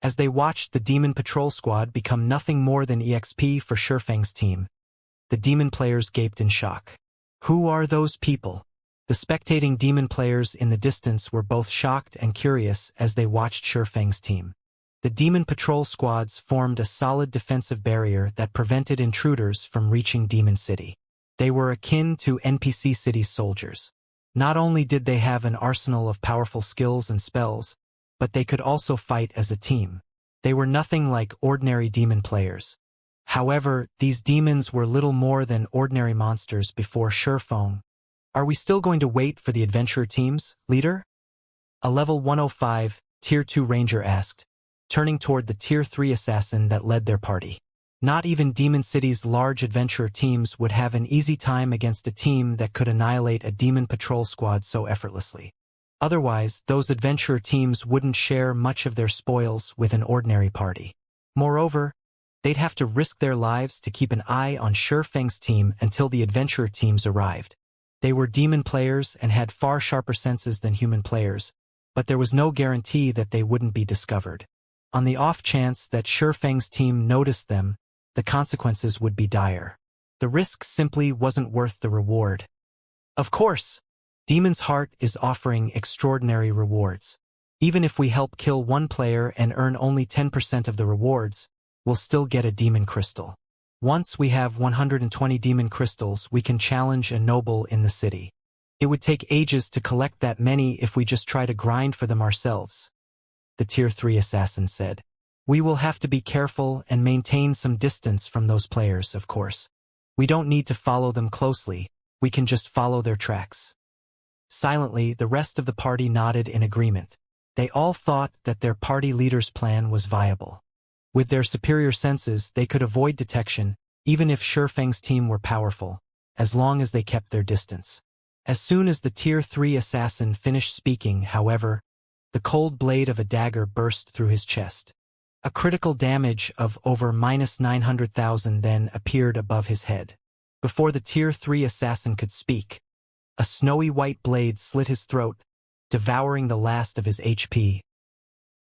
As they watched the Demon Patrol Squad become nothing more than EXP for Shifeng's team, the demon players gaped in shock. Who are those people? The spectating demon players in the distance were both shocked and curious as they watched Shifeng's team. The Demon Patrol Squads formed a solid defensive barrier that prevented intruders from reaching Demon City. They were akin to NPC City soldiers. Not only did they have an arsenal of powerful skills and spells, but they could also fight as a team. They were nothing like ordinary demon players. However, these demons were little more than ordinary monsters before Shifeng. Are we still going to wait for the adventurer teams, leader? A level 105, Tier 2 Ranger asked, turning toward the Tier 3 assassin that led their party. Not even Demon City's large adventurer teams would have an easy time against a team that could annihilate a demon patrol squad so effortlessly. Otherwise, those adventurer teams wouldn't share much of their spoils with an ordinary party. Moreover, they'd have to risk their lives to keep an eye on Shifeng's team until the adventurer teams arrived. They were demon players and had far sharper senses than human players, but there was no guarantee that they wouldn't be discovered. On the off chance that Shifeng's team noticed them, the consequences would be dire. The risk simply wasn't worth the reward. Of course, Demon's Heart is offering extraordinary rewards. Even if we help kill one player and earn only 10% of the rewards, we'll still get a demon crystal. Once we have 120 demon crystals, we can challenge a noble in the city. It would take ages to collect that many if we just try to grind for them ourselves, the Tier 3 assassin said. We will have to be careful and maintain some distance from those players, of course. We don't need to follow them closely, we can just follow their tracks. Silently, the rest of the party nodded in agreement. They all thought that their party leader's plan was viable. With their superior senses, they could avoid detection, even if Shifeng's team were powerful, as long as they kept their distance. As soon as the Tier 3 assassin finished speaking, however, the cold blade of a dagger burst through his chest. A critical damage of over -900,000 then appeared above his head. Before the Tier 3 assassin could speak, a snowy white blade slit his throat, devouring the last of his HP.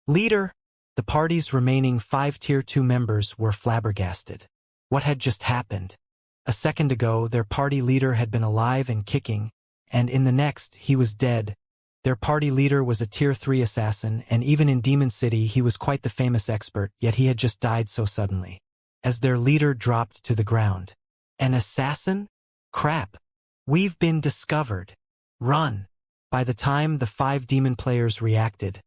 Leader! The party's remaining 5 Tier 2 members were flabbergasted. What had just happened? A second ago, their party leader had been alive and kicking, and in the next, he was dead. Their party leader was a Tier 3 assassin, and even in Demon City he was quite the famous expert, yet he had just died so suddenly. As their leader dropped to the ground. An assassin? Crap! We've been discovered. Run! By the time the 5 demon players reacted,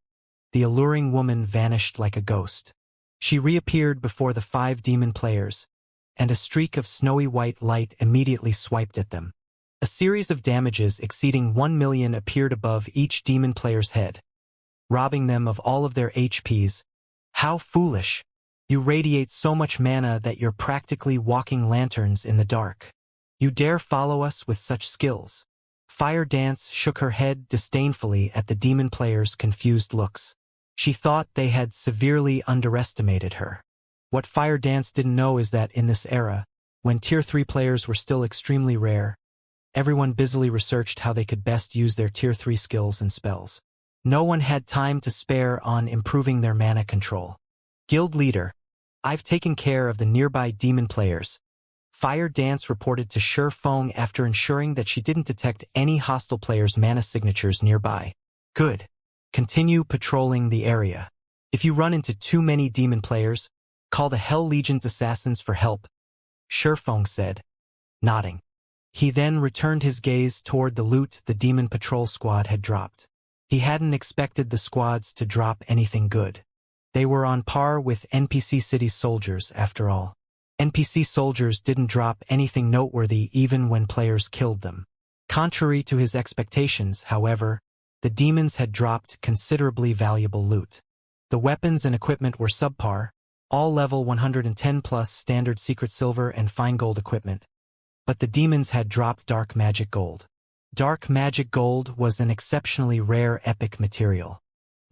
the alluring woman vanished like a ghost. She reappeared before the 5 demon players, and a streak of snowy white light immediately swiped at them. A series of damages exceeding 1 million appeared above each demon player's head, robbing them of all of their HPs. How foolish! You radiate so much mana that you're practically walking lanterns in the dark. You dare follow us with such skills? Fire Dance shook her head disdainfully at the demon players' confused looks. She thought they had severely underestimated her. What Fire Dance didn't know is that in this era, when Tier 3 players were still extremely rare, everyone busily researched how they could best use their Tier 3 skills and spells. No one had time to spare on improving their mana control. Guild leader, I've taken care of the nearby demon players. Fire Dance reported to Shifeng after ensuring that she didn't detect any hostile players' mana signatures nearby. Good. Continue patrolling the area. If you run into too many demon players, call the Hell Legion's assassins for help, Shifeng said, nodding. He then returned his gaze toward the loot the demon patrol squad had dropped. He hadn't expected the squads to drop anything good. They were on par with NPC City soldiers, after all. NPC soldiers didn't drop anything noteworthy even when players killed them. Contrary to his expectations, however, the demons had dropped considerably valuable loot. The weapons and equipment were subpar, all level 110 plus standard secret silver and fine gold equipment. But the demons had dropped dark magic gold. Dark magic gold was an exceptionally rare epic material.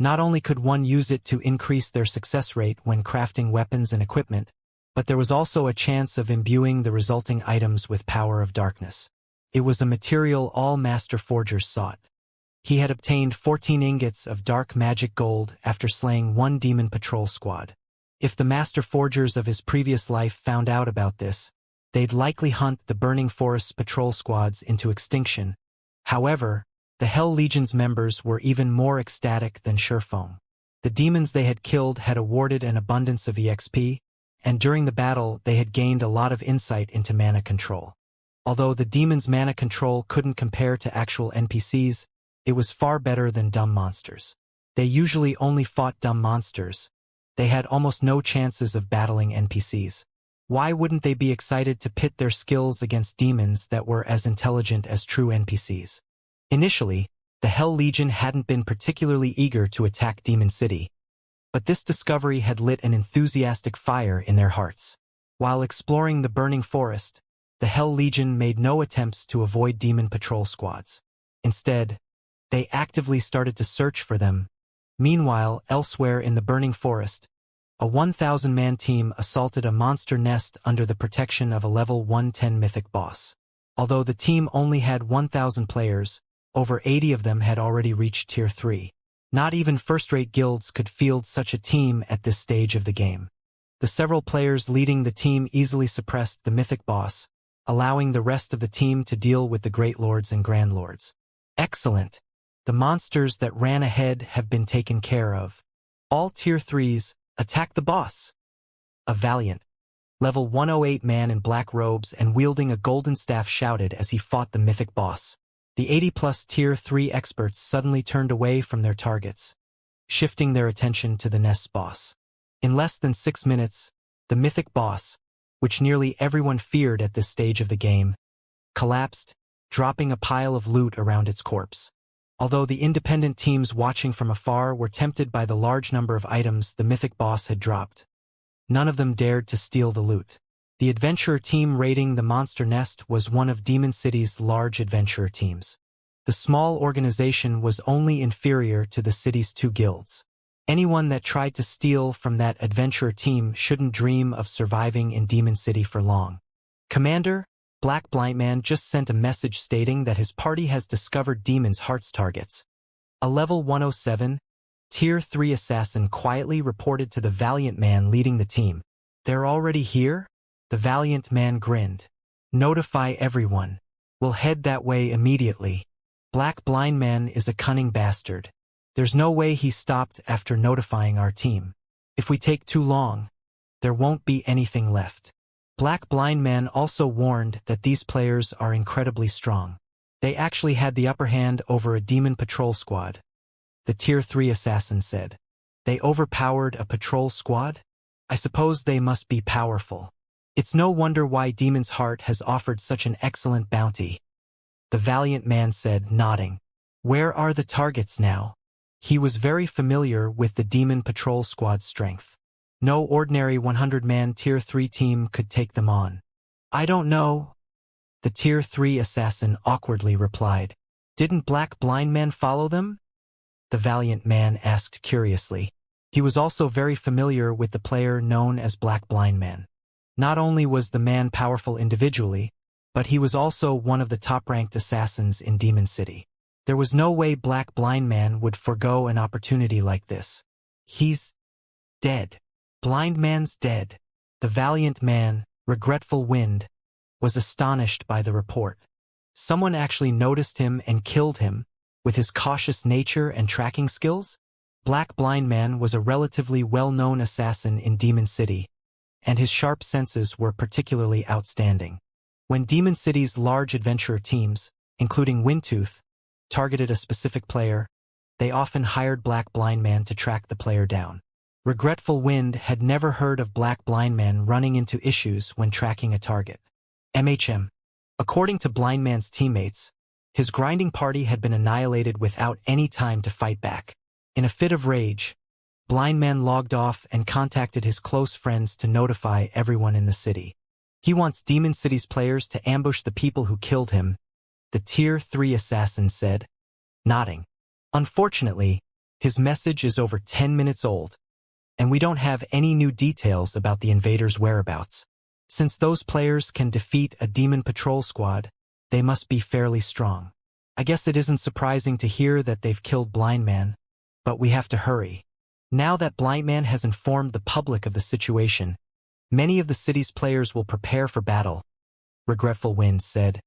Not only could one use it to increase their success rate when crafting weapons and equipment, but there was also a chance of imbuing the resulting items with power of darkness. It was a material all master forgers sought. He had obtained 14 ingots of dark magic gold after slaying one demon patrol squad. If the master forgers of his previous life found out about this, they'd likely hunt the Burning Forest patrol squads into extinction. However, the Hell Legion's members were even more ecstatic than Surefoam. The demons they had killed had awarded an abundance of EXP, and during the battle they had gained a lot of insight into mana control. Although the demons' mana control couldn't compare to actual NPCs, it was far better than dumb monsters. They usually only fought dumb monsters. They had almost no chances of battling NPCs. Why wouldn't they be excited to pit their skills against demons that were as intelligent as true NPCs? Initially, the Hell Legion hadn't been particularly eager to attack Demon City, but this discovery had lit an enthusiastic fire in their hearts. While exploring the Burning Forest, the Hell Legion made no attempts to avoid demon patrol squads. Instead, they actively started to search for them. Meanwhile, elsewhere in the Burning Forest, a 1,000-man team assaulted a monster nest under the protection of a level 110 mythic boss. Although the team only had 1,000 players, over 80 of them had already reached Tier 3. Not even first-rate guilds could field such a team at this stage of the game. The several players leading the team easily suppressed the mythic boss, allowing the rest of the team to deal with the Great Lords and Grand Lords. Excellent! The monsters that ran ahead have been taken care of. All Tier 3s, attack the boss! A valiant, level 108 man in black robes and wielding a golden staff shouted as he fought the mythic boss. The 80-plus Tier 3 experts suddenly turned away from their targets, shifting their attention to the nest's boss. In less than 6 minutes, the mythic boss, which nearly everyone feared at this stage of the game, collapsed, dropping a pile of loot around its corpse. Although the independent teams watching from afar were tempted by the large number of items the mythic boss had dropped, none of them dared to steal the loot. The adventurer team raiding the monster nest was one of Demon City's large adventurer teams. The small organization was only inferior to the city's 2 guilds. Anyone that tried to steal from that adventurer team shouldn't dream of surviving in Demon City for long. Commander, Black Blind Man just sent a message stating that his party has discovered demons' hearts targets. A level 107, Tier 3 assassin quietly reported to the valiant man leading the team. "They're already here?" The valiant man grinned. "Notify everyone. We'll head that way immediately." Black Blind Man is a cunning bastard. There's no way he stopped after notifying our team. If we take too long, there won't be anything left. Black Blind Man also warned that these players are incredibly strong. They actually had the upper hand over a demon patrol squad. The Tier 3 assassin said. They overpowered a patrol squad? I suppose they must be powerful. It's no wonder why Demon's Heart has offered such an excellent bounty. The valiant man said, nodding. Where are the targets now? He was very familiar with the Demon Patrol Squad's strength. No ordinary 100-man Tier 3 team could take them on. I don't know. The Tier 3 assassin awkwardly replied. Didn't Black Blind Man follow them? The valiant man asked curiously. He was also very familiar with the player known as Black Blind Man. Not only was the man powerful individually, but he was also one of the top-ranked assassins in Demon City. There was no way Black Blind Man would forego an opportunity like this. He's dead. Blind Man's dead. The valiant man, Regretful Wind, was astonished by the report. Someone actually noticed him and killed him, with his cautious nature and tracking skills? Black Blind Man was a relatively well-known assassin in Demon City, and his sharp senses were particularly outstanding. When Demon City's large adventurer teams, including Windtooth, targeted a specific player, they often hired Black Blind Man to track the player down. Regretful Wind had never heard of Black Blind Man running into issues when tracking a target. MHM. According to Blind Man's teammates, his grinding party had been annihilated without any time to fight back. In a fit of rage, Blind Man logged off and contacted his close friends to notify everyone in the city. He wants Demon City's players to ambush the people who killed him, the Tier 3 assassin said, nodding. Unfortunately, his message is over 10 minutes old, and we don't have any new details about the invaders' whereabouts. Since those players can defeat a demon patrol squad, they must be fairly strong. I guess it isn't surprising to hear that they've killed Blind Man, but we have to hurry. Now that Blind Man has informed the public of the situation, many of the city's players will prepare for battle, Regretful Wind said,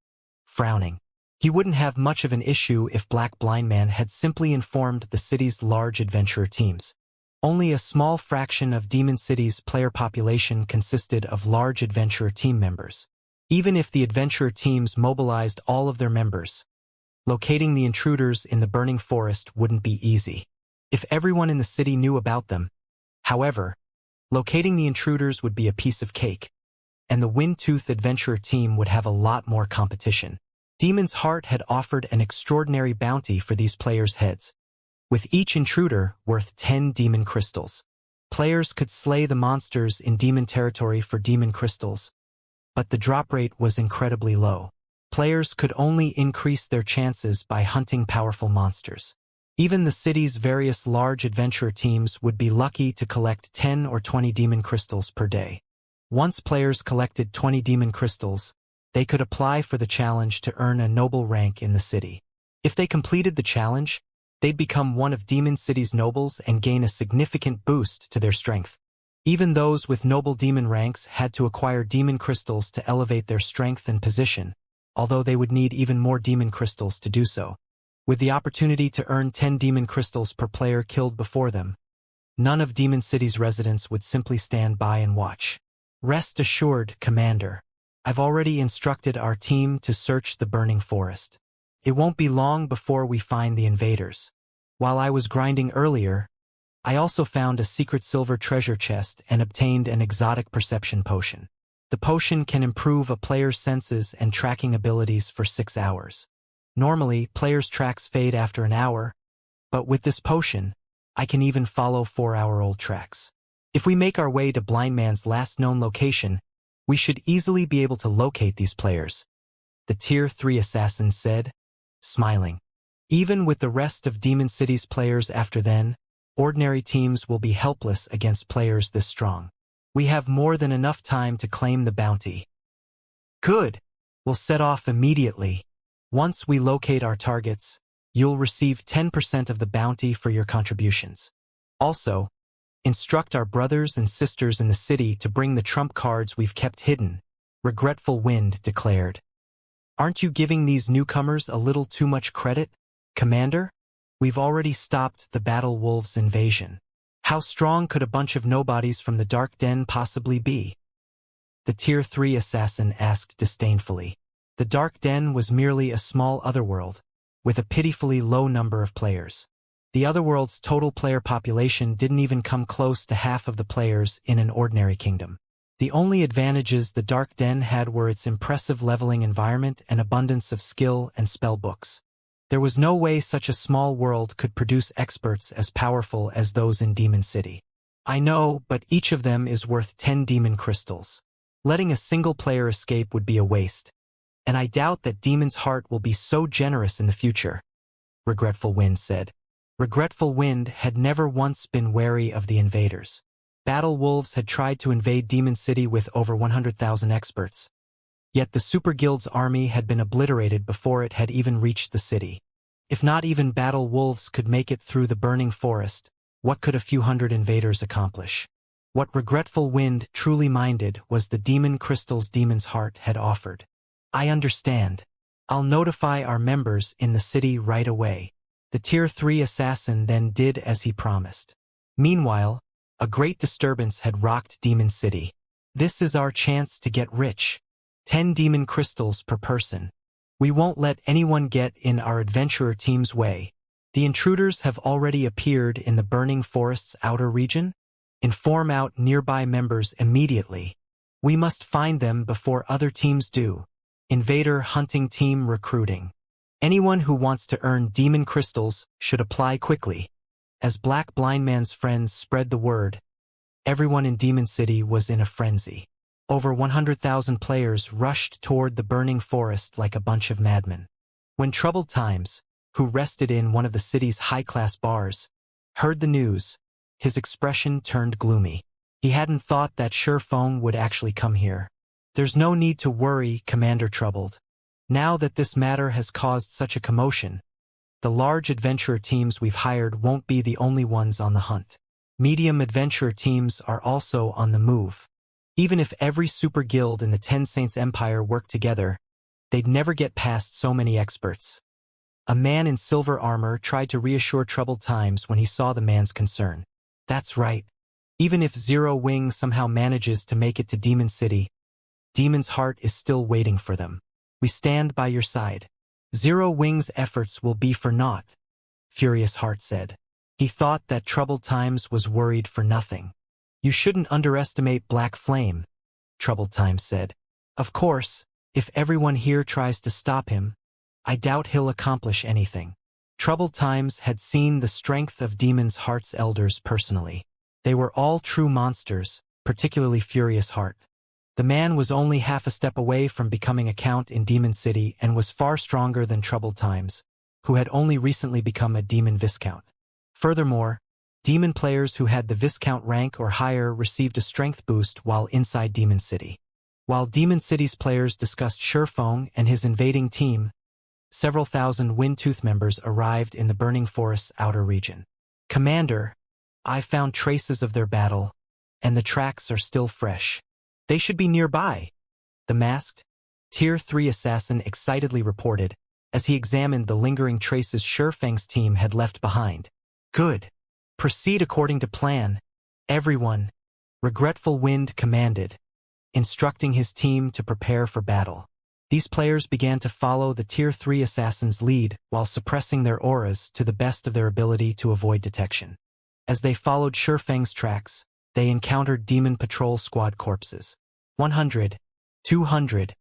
frowning. He wouldn't have much of an issue if Black Blind Man had simply informed the city's large adventurer teams. Only a small fraction of Demon City's player population consisted of large adventurer team members. Even if the adventurer teams mobilized all of their members, locating the intruders in the burning forest wouldn't be easy. If everyone in the city knew about them, however, locating the intruders would be a piece of cake, and the Windtooth adventurer team would have a lot more competition. Demon's Heart had offered an extraordinary bounty for these players' heads, with each intruder worth 10 demon crystals. Players could slay the monsters in demon territory for demon crystals, but the drop rate was incredibly low. Players could only increase their chances by hunting powerful monsters. Even the city's various large adventurer teams would be lucky to collect 10 or 20 demon crystals per day. Once players collected 20 demon crystals, they could apply for the challenge to earn a noble rank in the city. If they completed the challenge, they'd become one of Demon City's nobles and gain a significant boost to their strength. Even those with noble demon ranks had to acquire demon crystals to elevate their strength and position, although they would need even more demon crystals to do so. With the opportunity to earn 10 demon crystals per player killed before them, none of Demon City's residents would simply stand by and watch. Rest assured, Commander. I've already instructed our team to search the burning forest. It won't be long before we find the invaders. While I was grinding earlier, I also found a secret silver treasure chest and obtained an exotic perception potion. The potion can improve a player's senses and tracking abilities for 6 hours. Normally, players' tracks fade after an hour, but with this potion, I can even follow 4-hour-old tracks. If we make our way to Blind Man's last known location, we should easily be able to locate these players, the Tier 3 assassin said, smiling. Even with the rest of Demon City's players after then, ordinary teams will be helpless against players this strong. We have more than enough time to claim the bounty. Good. We'll set off immediately. Once we locate our targets, you'll receive 10% of the bounty for your contributions. Also, instruct our brothers and sisters in the city to bring the trump cards we've kept hidden, Regretful Wind declared. Aren't you giving these newcomers a little too much credit, Commander? We've already stopped the Battle Wolves invasion. How strong could a bunch of nobodies from the Dark Den possibly be? The Tier 3 assassin asked disdainfully. The Dark Den was merely a small otherworld, with a pitifully low number of players. The otherworld's total player population didn't even come close to half of the players in an ordinary kingdom. The only advantages the Dark Den had were its impressive leveling environment and abundance of skill and spell books. There was no way such a small world could produce experts as powerful as those in Demon City. I know, but each of them is worth 10 demon crystals. Letting a single player escape would be a waste, and I doubt that Demon's Heart will be so generous in the future, Regretful Wind said. Regretful Wind had never once been wary of the invaders. Battle Wolves had tried to invade Demon City with over 100,000 experts. Yet the Super Guild's army had been obliterated before it had even reached the city. If not even Battle Wolves could make it through the burning forest, what could a few hundred invaders accomplish? What Regretful Wind truly minded was the demon crystals Demon's Heart had offered. I understand. I'll notify our members in the city right away. The Tier 3 assassin then did as he promised. Meanwhile, a great disturbance had rocked Demon City. This is our chance to get rich. 10 demon crystals per person. We won't let anyone get in our adventurer team's way. The intruders have already appeared in the burning forest's outer region. Inform out nearby members immediately. We must find them before other teams do. Invader hunting team recruiting. Anyone who wants to earn demon crystals should apply quickly. As Black Blind Man's friends spread the word, everyone in Demon City was in a frenzy. Over 100,000 players rushed toward the burning forest like a bunch of madmen. When Troubled Times, who rested in one of the city's high-class bars, heard the news, his expression turned gloomy. He hadn't thought that Sure Phone would actually come here. There's no need to worry, Commander Troubled. Now that this matter has caused such a commotion, the large adventurer teams we've hired won't be the only ones on the hunt. Medium adventurer teams are also on the move. Even if every super guild in the Ten Saints Empire worked together, they'd never get past so many experts. A man in silver armor tried to reassure troubled times when he saw the man's concern. That's right. Even if Zero Wing somehow manages to make it to Demon City, Demon's Heart is still waiting for them. We stand by your side. Zero Wing's efforts will be for naught, Furious Heart said. He thought that Troubled Times was worried for nothing. You shouldn't underestimate Black Flame, Troubled Times said. Of course, if everyone here tries to stop him, I doubt he'll accomplish anything. Troubled Times had seen the strength of Demon's Heart's elders personally. They were all true monsters, particularly Furious Heart. The man was only half a step away from becoming a count in Demon City and was far stronger than Troubled Times, who had only recently become a Demon Viscount. Furthermore, Demon players who had the Viscount rank or higher received a strength boost while inside Demon City. While Demon City's players discussed Shurfeng and his invading team, several thousand Windtooth members arrived in the Burning Forest's outer region. Commander, I found traces of their battle, and the tracks are still fresh. They should be nearby, the masked, Tier 3 assassin excitedly reported as he examined the lingering traces Shurfeng's team had left behind. Good. Proceed according to plan, everyone, Regretful Wind commanded, instructing his team to prepare for battle. These players began to follow the Tier 3 assassin's lead while suppressing their auras to the best of their ability to avoid detection. As they followed Shurfeng's tracks, they encountered Demon Patrol Squad corpses. 100, 200,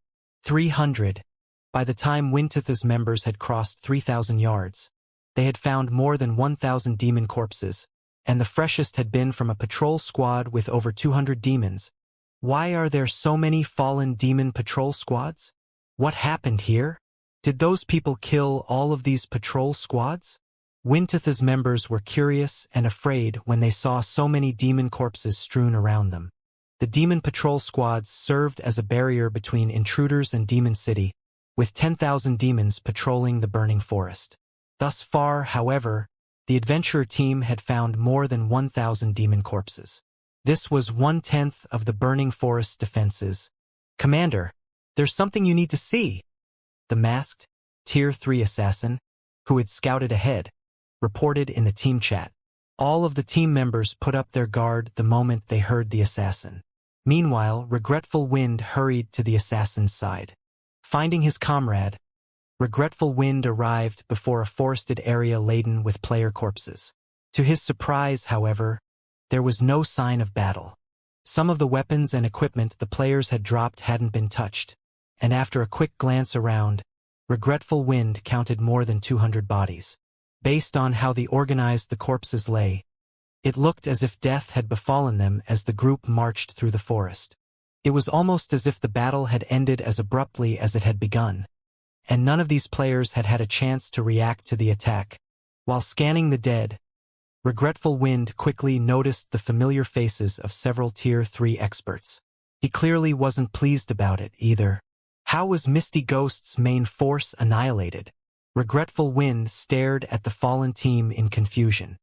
300. By the time Windtooth's members had crossed 3,000 yards, they had found more than 1,000 demon corpses, and the freshest had been from a patrol squad with over 200 demons. Why are there so many fallen demon patrol squads? What happened here? Did those people kill all of these patrol squads? Windtooth's members were curious and afraid when they saw so many demon corpses strewn around them. The demon patrol squads served as a barrier between intruders and Demon City, with 10,000 demons patrolling the burning forest. Thus far, however, the adventurer team had found more than 1,000 demon corpses. This was 1/10 of the burning forest's defenses. Commander, there's something you need to see. The masked, Tier 3 assassin, who had scouted ahead, reported in the team chat. All of the team members put up their guard the moment they heard the assassin. Meanwhile, Regretful Wind hurried to the assassin's side. Finding his comrade, Regretful Wind arrived before a forested area laden with player corpses. To his surprise, however, there was no sign of battle. Some of the weapons and equipment the players had dropped hadn't been touched, and after a quick glance around, Regretful Wind counted more than 200 bodies. Based on how organized the corpses lay, it looked as if death had befallen them as the group marched through the forest. It was almost as if the battle had ended as abruptly as it had begun, and none of these players had had a chance to react to the attack. While scanning the dead, Regretful Wind quickly noticed the familiar faces of several Tier 3 experts. He clearly wasn't pleased about it either. How was Misty Ghost's main force annihilated? Regretful Wind stared at the fallen team in confusion.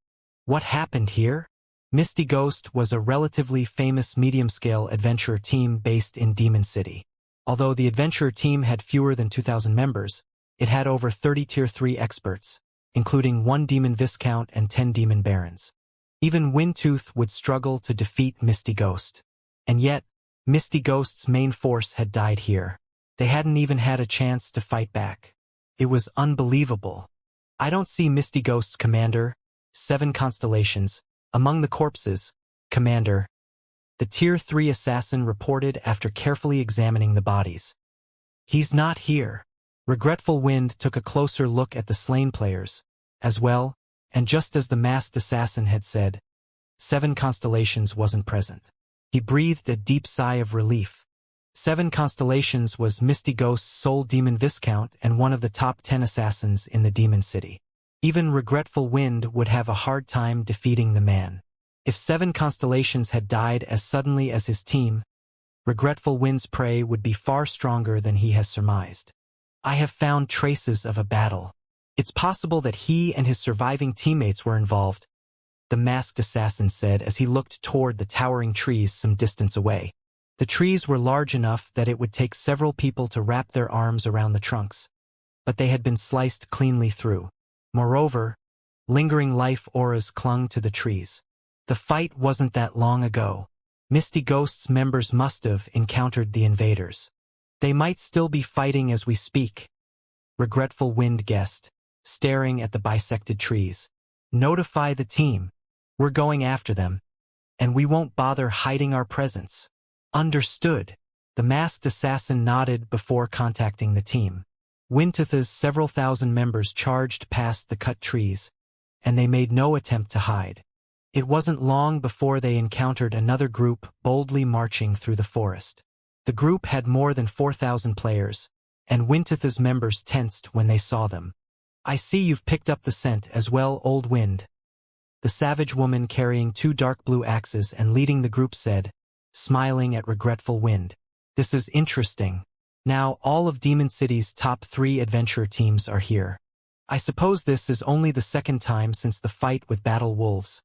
What happened here? Misty Ghost was a relatively famous medium-scale adventurer team based in Demon City. Although the adventurer team had fewer than 2,000 members, it had over 30 Tier 3 experts, including 1 Demon Viscount and 10 Demon Barons. Even Windtooth would struggle to defeat Misty Ghost. And yet, Misty Ghost's main force had died here. They hadn't even had a chance to fight back. It was unbelievable. I don't see Misty Ghost's commander, 7 constellations, among the corpses, Commander, the Tier 3 assassin reported after carefully examining the bodies. He's not here. Regretful Wind took a closer look at the slain players, as well, and just as the masked assassin had said, 7 constellations wasn't present. He breathed a deep sigh of relief. 7 constellations was Misty Ghost's sole Demon Viscount and one of the top 10 assassins in the Demon City. Even Regretful Wind would have a hard time defeating the man. If 7 constellations had died as suddenly as his team, Regretful Wind's prey would be far stronger than he has surmised. I have found traces of a battle. It's possible that he and his surviving teammates were involved, the masked assassin said as he looked toward the towering trees some distance away. The trees were large enough that it would take several people to wrap their arms around the trunks, but they had been sliced cleanly through. Moreover, lingering life auras clung to the trees. The fight wasn't that long ago. Misty Ghost's members must have encountered the invaders. They might still be fighting as we speak. Regretful Wind guessed, staring at the bisected trees. Notify the team. We're going after them, and we won't bother hiding our presence. Understood. The masked assassin nodded before contacting the team. Wintith's several thousand members charged past the cut trees, and they made no attempt to hide. It wasn't long before they encountered another group boldly marching through the forest. The group had more than 4,000 players, and Wintith's members tensed when they saw them. I see you've picked up the scent as well, Old Wind. The savage woman carrying 2 dark blue axes and leading the group said, smiling at Regretful Wind. This is interesting. Now all of Demon City's top 3 adventure teams are here. I suppose this is only the second time since the fight with Battle Wolves.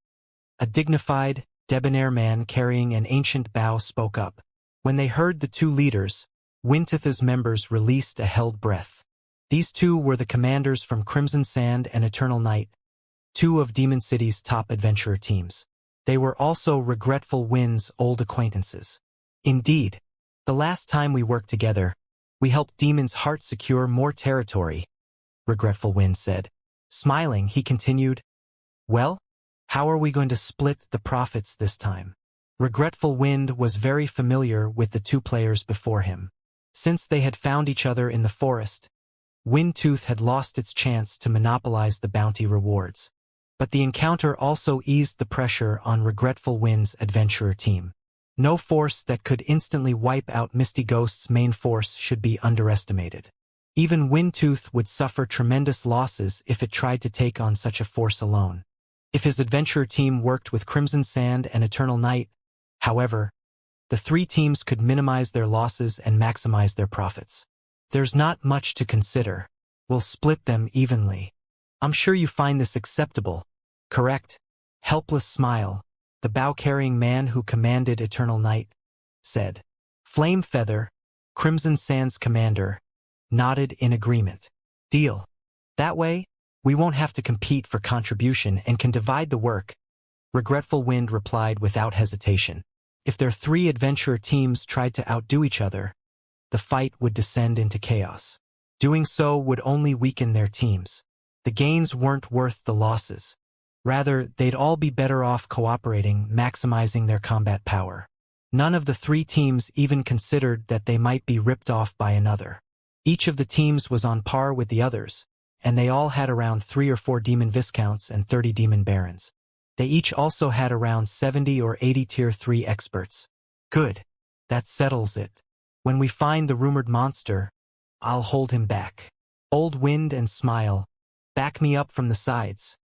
A dignified, debonair man carrying an ancient bow spoke up. When they heard the 2 leaders, Wintith's members released a held breath. These 2 were the commanders from Crimson Sand and Eternal Night, 2 of Demon City's top adventurer teams. They were also Regretful Wind's old acquaintances. Indeed, the last time we worked together, we helped Demon's Heart secure more territory, Regretful Wind said. Smiling, he continued, well, how are we going to split the profits this time? Regretful Wind was very familiar with the 2 players before him. Since they had found each other in the forest, Windtooth had lost its chance to monopolize the bounty rewards. But the encounter also eased the pressure on Regretful Wind's adventurer team. No force that could instantly wipe out Misty Ghost's main force should be underestimated. Even Windtooth would suffer tremendous losses if it tried to take on such a force alone. If his adventurer team worked with Crimson Sand and Eternal Night, however, the 3 teams could minimize their losses and maximize their profits. There's not much to consider. We'll split them evenly. I'm sure you find this acceptable, correct? Helpless smile, the bow-carrying man who commanded Eternal Night, said. Flame Feather, Crimson Sand's commander, nodded in agreement. Deal. That way, we won't have to compete for contribution and can divide the work, Regretful Wind replied without hesitation. If their 3 adventurer teams tried to outdo each other, the fight would descend into chaos. Doing so would only weaken their teams. The gains weren't worth the losses. Rather, they'd all be better off cooperating, maximizing their combat power. None of the 3 teams even considered that they might be ripped off by another. Each of the teams was on par with the others, and they all had around 3 or 4 demon viscounts and 30 demon barons. They each also had around 70 or 80 tier 3 experts. Good. That settles it. When we find the rumored monster, I'll hold him back. Old Wind and Smile, back me up from the sides,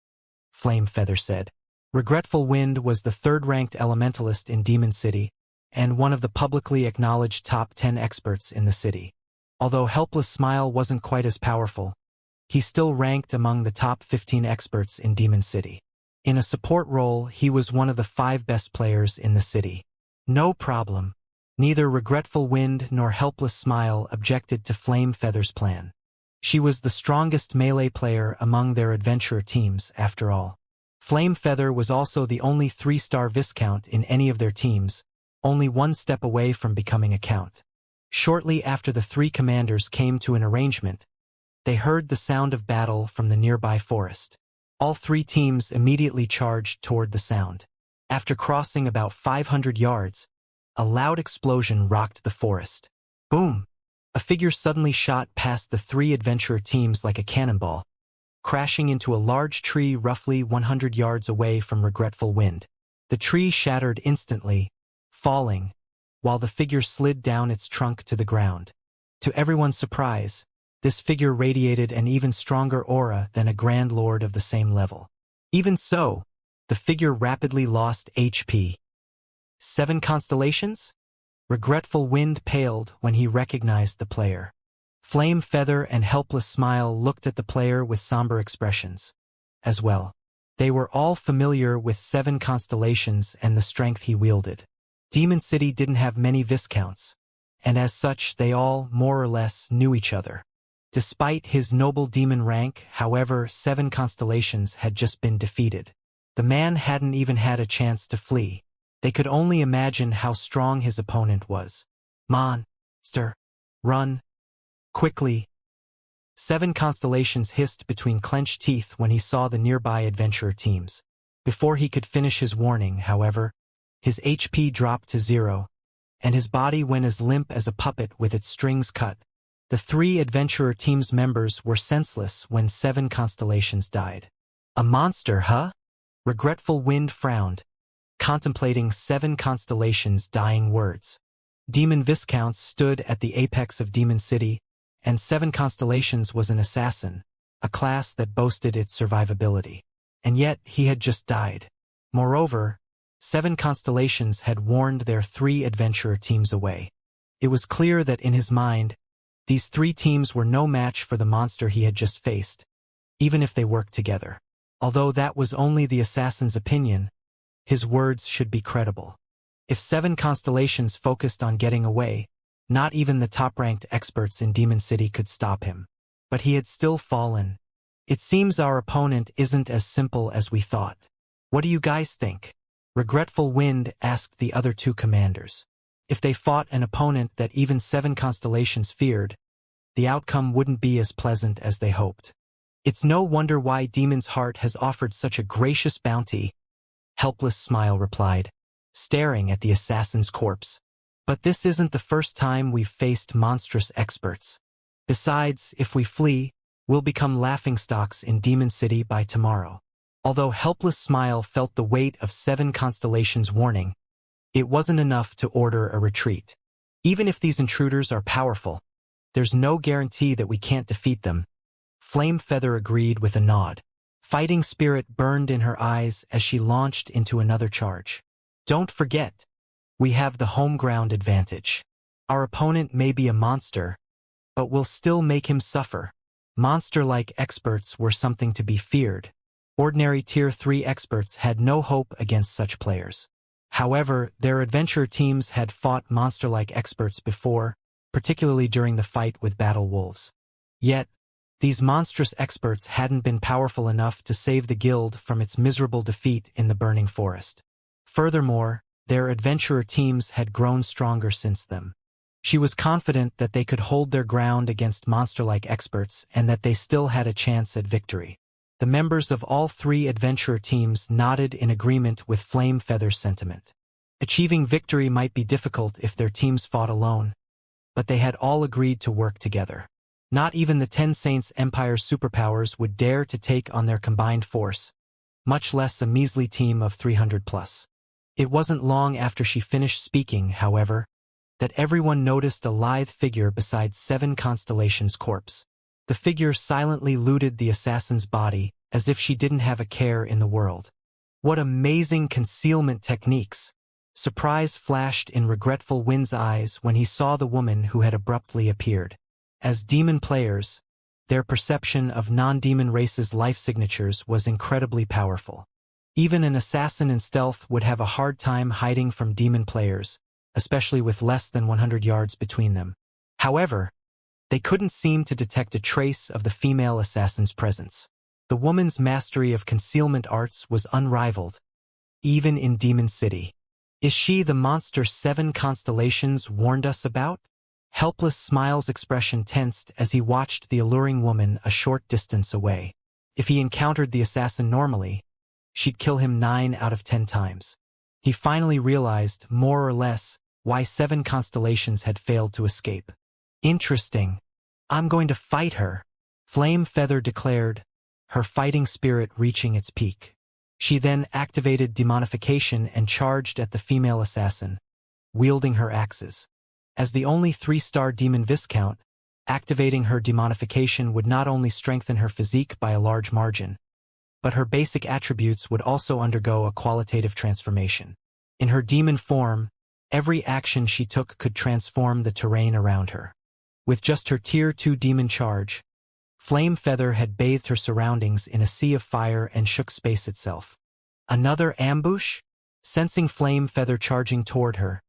Flame Feather said. Regretful Wind was the 3rd-ranked elementalist in Demon City, and one of the publicly acknowledged top 10 experts in the city. Although Helpless Smile wasn't quite as powerful, he still ranked among the top 15 experts in Demon City. In a support role, he was one of the 5 best players in the city. No problem. Neither Regretful Wind nor Helpless Smile objected to Flame Feather's plan. She was the strongest melee player among their adventurer teams, after all. Flame Feather was also the only 3-star Viscount in any of their teams, only 1 step away from becoming a Count. Shortly after the 3 commanders came to an arrangement, they heard the sound of battle from the nearby forest. All 3 teams immediately charged toward the sound. After crossing about 500 yards, a loud explosion rocked the forest. Boom! A figure suddenly shot past the 3 adventurer teams like a cannonball, crashing into a large tree roughly 100 yards away from Regretful Wind. The tree shattered instantly, falling, while the figure slid down its trunk to the ground. To everyone's surprise, this figure radiated an even stronger aura than a Grand Lord of the same level. Even so, the figure rapidly lost HP. 7 constellations? Regretful Wind paled when he recognized the player. Flame Feather and Helpless Smile looked at the player with somber expressions. As well, they were all familiar with 7 constellations and the strength he wielded. Demon City didn't have many Viscounts, and as such they all, more or less, knew each other. Despite his noble demon rank, however, 7 constellations had just been defeated. The man hadn't even had a chance to flee. They could only imagine how strong his opponent was. Monster! Run! Quickly! 7 constellations hissed between clenched teeth when he saw the nearby adventurer teams. Before he could finish his warning, however, his HP dropped to 0, and his body went as limp as a puppet with its strings cut. The 3 adventurer team's members were senseless when 7 constellations died. A monster, huh? Regretful Wind frowned, contemplating 7 constellations' dying words. Demon Viscounts stood at the apex of Demon City, and 7 constellations was an assassin, a class that boasted its survivability. And yet he had just died. Moreover, 7 constellations had warned their 3 adventurer teams away. It was clear that in his mind, these 3 teams were no match for the monster he had just faced, even if they worked together. Although that was only the assassin's opinion, his words should be credible. If 7 constellations focused on getting away, not even the top-ranked experts in Demon City could stop him. But he had still fallen. It seems our opponent isn't as simple as we thought. What do you guys think? Regretful Wind asked the other 2 commanders. If they fought an opponent that even 7 constellations feared, the outcome wouldn't be as pleasant as they hoped. It's no wonder why Demon's Heart has offered such a gracious bounty, Helpless Smile replied, staring at the assassin's corpse. But this isn't the first time we've faced monstrous experts. Besides, if we flee, we'll become laughingstocks in Demon City by tomorrow. Although Helpless Smile felt the weight of 7 constellations' warning, it wasn't enough to order a retreat. Even if these intruders are powerful, there's no guarantee that we can't defeat them. Flame Feather agreed with a nod. Fighting spirit burned in her eyes as she launched into another charge. Don't forget, we have the home ground advantage. Our opponent may be a monster, but we'll still make him suffer. Monster-like experts were something to be feared. Ordinary Tier 3 experts had no hope against such players. However, their adventure teams had fought monster-like experts before, particularly during the fight with Battle Wolves. Yet, these monstrous experts hadn't been powerful enough to save the guild from its miserable defeat in the Burning Forest. Furthermore, their adventurer teams had grown stronger since then. She was confident that they could hold their ground against monster-like experts and that they still had a chance at victory. The members of all 3 adventurer teams nodded in agreement with Flame Feather's sentiment. Achieving victory might be difficult if their teams fought alone, but they had all agreed to work together. Not even the 10 Saints Empire's superpowers would dare to take on their combined force, much less a measly team of 300+. It wasn't long after she finished speaking, however, that everyone noticed a lithe figure beside 7 constellations' corpse. The figure silently looted the assassin's body, as if she didn't have a care in the world. What amazing concealment techniques! Surprise flashed in Regretful Wind's eyes when he saw the woman who had abruptly appeared. As demon players, their perception of non-demon races' life signatures was incredibly powerful. Even an assassin in stealth would have a hard time hiding from demon players, especially with less than 100 yards between them. However, they couldn't seem to detect a trace of the female assassin's presence. The woman's mastery of concealment arts was unrivaled, even in Demon City. Is she the monster 7 constellations warned us about? Helpless Smile's expression tensed as he watched the alluring woman a short distance away. If he encountered the assassin normally, she'd kill him 9 out of 10 times. He finally realized, more or less, why 7 constellations had failed to escape. Interesting. I'm going to fight her, Flame Feather declared, her fighting spirit reaching its peak. She then activated demonification and charged at the female assassin, wielding her axes. As the only 3-star demon Viscount, activating her demonification would not only strengthen her physique by a large margin, but her basic attributes would also undergo a qualitative transformation. In her demon form, every action she took could transform the terrain around her. With just her Tier 2 demon charge, Flame Feather had bathed her surroundings in a sea of fire and shook space itself. Another ambush? Sensing Flame Feather charging toward her,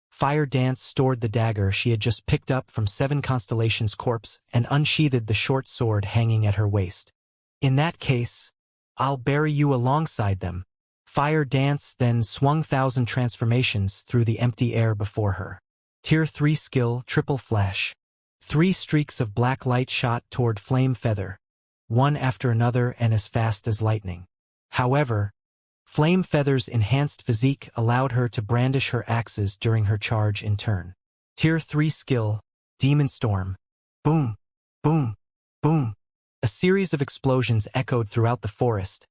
Fire Dance stored the dagger she had just picked up from Seven Constellations' corpse and unsheathed the short sword hanging at her waist. In that case, I'll bury you alongside them. Fire Dance then swung 1,000 transformations through the empty air before her. Tier 3 skill, Triple Flash. 3 streaks of black light shot toward Flame Feather, one after another and as fast as lightning. However, Flame Feather's enhanced physique allowed her to brandish her axes during her charge in turn. Tier 3 skill, Demon Storm. Boom, boom, boom. A series of explosions echoed throughout the forest,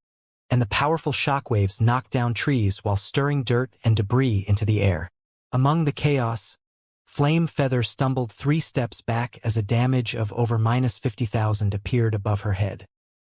and the powerful shockwaves knocked down trees while stirring dirt and debris into the air. Among the chaos, Flame Feather stumbled 3 steps back as a damage of over -50,000 appeared above her head.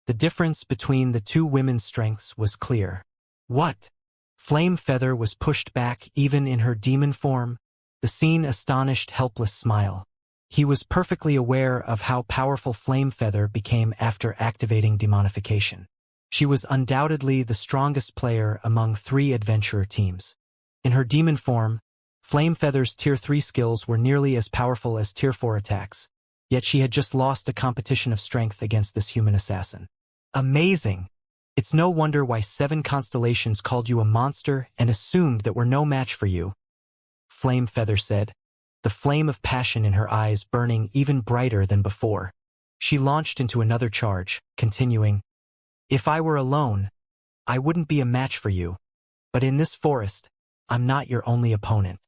The difference between the two women's strengths was clear. What? Flame Feather was pushed back even in her demon form? The scene astonished Helpless Smile. He was perfectly aware of how powerful Flame Feather became after activating demonification. She was undoubtedly the strongest player among 3 adventurer teams. In her demon form, Flame Feather's Tier 3 skills were nearly as powerful as Tier 4 attacks, yet she had just lost a competition of strength against this human assassin. Amazing! It's no wonder why 7 Constellations called you a monster and assumed that we're no match for you, Flame Feather said, the flame of passion in her eyes burning even brighter than before. She launched into another charge, continuing, "If I were alone, I wouldn't be a match for you. But in this forest, I'm not your only opponent."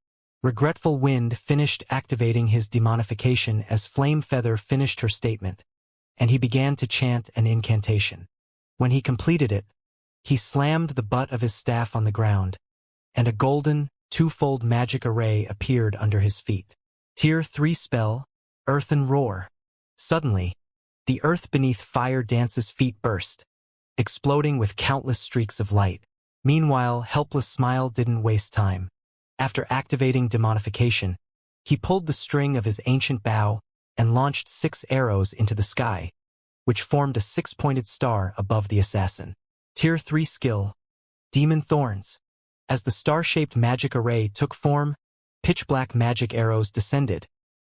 Regretful Wind finished activating his demonification as Flame Feather finished her statement, and he began to chant an incantation. When he completed it, he slammed the butt of his staff on the ground, and a golden, 2-fold magic array appeared under his feet. Tier 3 spell, Earthen Roar. Suddenly, the earth beneath Fire Dance's feet burst, exploding with countless streaks of light. Meanwhile, Helpless Smile didn't waste time. After activating demonification, he pulled the string of his ancient bow and launched 6 arrows into the sky, which formed a 6-pointed star above the assassin. Tier 3 skill, Demon Thorns. As the star-shaped magic array took form, pitch-black magic arrows descended,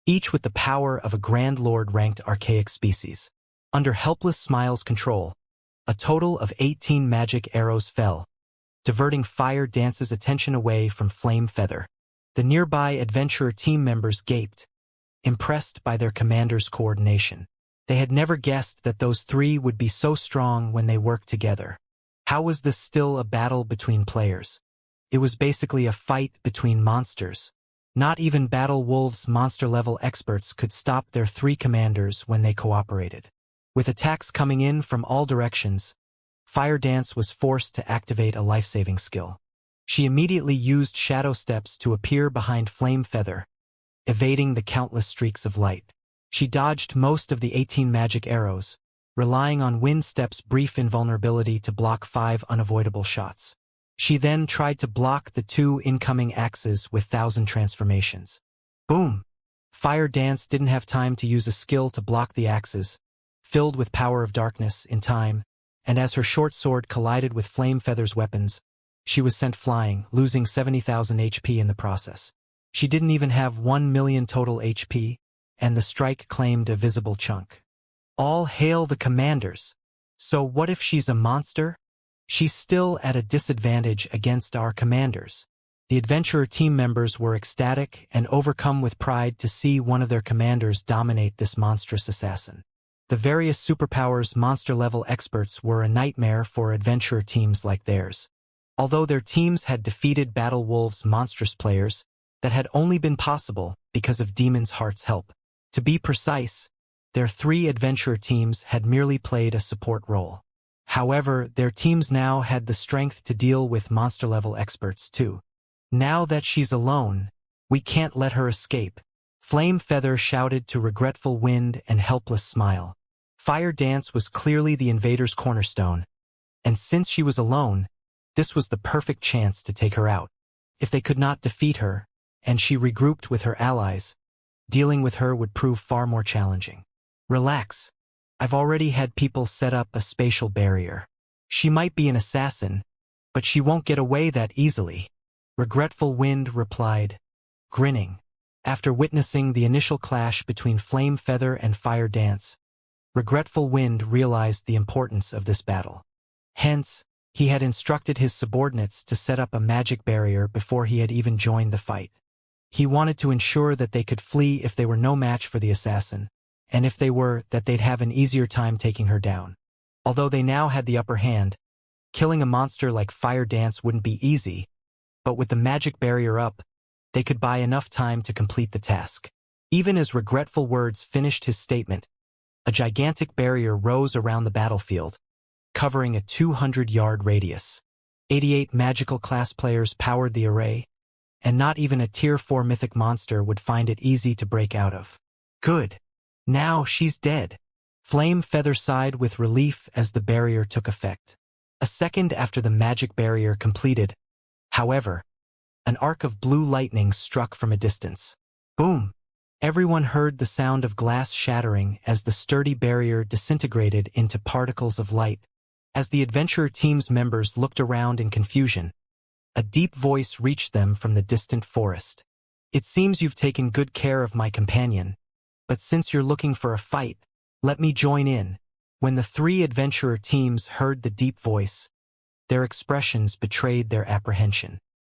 each with the power of a Grand Lord-ranked archaic species. Under Helpless Smile's control, a total of 18 magic arrows fell, diverting Fire Dance's attention away from Flame Feather. The nearby adventurer team members gaped, impressed by their commander's coordination. They had never guessed that those 3 would be so strong when they worked together. How was this still a battle between players? It was basically a fight between monsters. Not even Battle Wolves monster-level experts could stop their 3 commanders when they cooperated. With attacks coming in from all directions, Fire Dance was forced to activate a life-saving skill. She immediately used shadow steps to appear behind Flame Feather, evading the countless streaks of light. She dodged most of the 18 magic arrows, relying on Wind Step's brief invulnerability to block 5 unavoidable shots. She then tried to block the 2 incoming axes with 1,000 transformations. Boom! Fire Dance didn't have time to use a skill to block the axes, filled with power of darkness, in time, and as her short sword collided with Flame Feather's weapons, she was sent flying, losing 70,000 HP in the process. She didn't even have 1 million total HP, and the strike claimed a visible chunk. All hail the commanders! So what if she's a monster? She's still at a disadvantage against our commanders. The adventurer team members were ecstatic and overcome with pride to see one of their commanders dominate this monstrous assassin. The various superpowers monster-level experts were a nightmare for adventurer teams like theirs. Although their teams had defeated Battle Wolves' monstrous players, that had only been possible because of Demon's Heart's help. To be precise, their 3 adventurer teams had merely played a support role. However, their teams now had the strength to deal with monster-level experts too. Now that she's alone, we can't let her escape, Flame Feather shouted to Regretful Wind and Helpless Smile. Fire Dance was clearly the invader's cornerstone, and since she was alone, this was the perfect chance to take her out. If they could not defeat her, and she regrouped with her allies, Dealing with her would prove far more challenging. Relax. I've already had people set up a spatial barrier. She might be an assassin, but she won't get away that easily. Regretful Wind replied, grinning. After witnessing the initial clash between Flame Feather and Fire Dance, Regretful Wind realized the importance of this battle. Hence, he had instructed his subordinates to set up a magic barrier before he had even joined the fight. He wanted to ensure that they could flee if they were no match for the assassin, and if they were, that they'd have an easier time taking her down. Although they now had the upper hand, killing a monster like Fire Dance wouldn't be easy, but with the magic barrier up, they could buy enough time to complete the task. Even as Regretful Words finished his statement, a gigantic barrier rose around the battlefield, covering a 200-yard radius. 88 magical class players powered the array, and not even a Tier 4 mythic monster would find it easy to break out of. Good. Now she's dead. Flame Feather sighed with relief as the barrier took effect. A second after the magic barrier completed, however, an arc of blue lightning struck from a distance. Boom! Everyone heard the sound of glass shattering as the sturdy barrier disintegrated into particles of light. As the adventurer team's members looked around in confusion, a deep voice reached them from the distant forest. It seems you've taken good care of my companion, but since you're looking for a fight, let me join in. When the three adventurer teams heard the deep voice, their expressions betrayed their apprehension.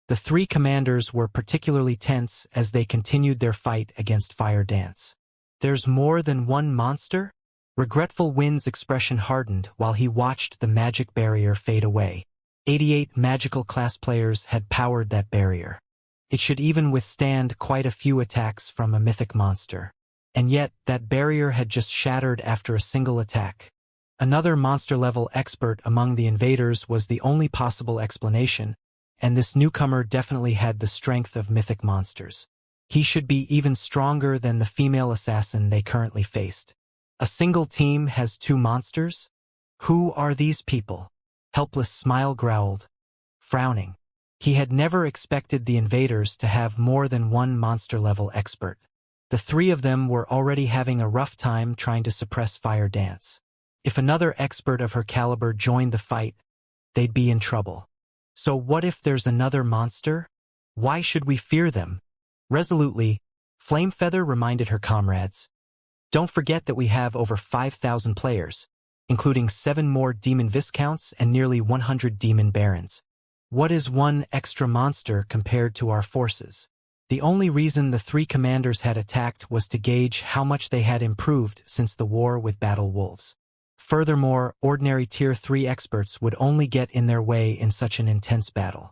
The three commanders were particularly tense as they continued their fight against Fire Dance. There's more than one monster? Regretful Wind's expression hardened while he watched the magic barrier fade away. 88 magical class players had powered that barrier. It should even withstand quite a few attacks from a mythic monster. And yet, that barrier had just shattered after a single attack. Another monster-level expert among the invaders was the only possible explanation, and this newcomer definitely had the strength of mythic monsters. He should be even stronger than the female assassin they currently faced. A single team has two monsters? Who are these people? Helpless Smile growled, frowning. He had never expected the invaders to have more than one monster-level expert. The three of them were already having a rough time trying to suppress Fire Dance. If another expert of her caliber joined the fight, they'd be in trouble. So what if there's another monster? Why should we fear them? Resolutely, Flame Feather reminded her comrades. Don't forget that we have over 5,000 players, including 7 more demon viscounts and nearly 100 demon barons. What is one extra monster compared to our forces? The only reason the three commanders had attacked was to gauge how much they had improved since the war with Battle Wolves. Furthermore, ordinary Tier 3 experts would only get in their way in such an intense battle.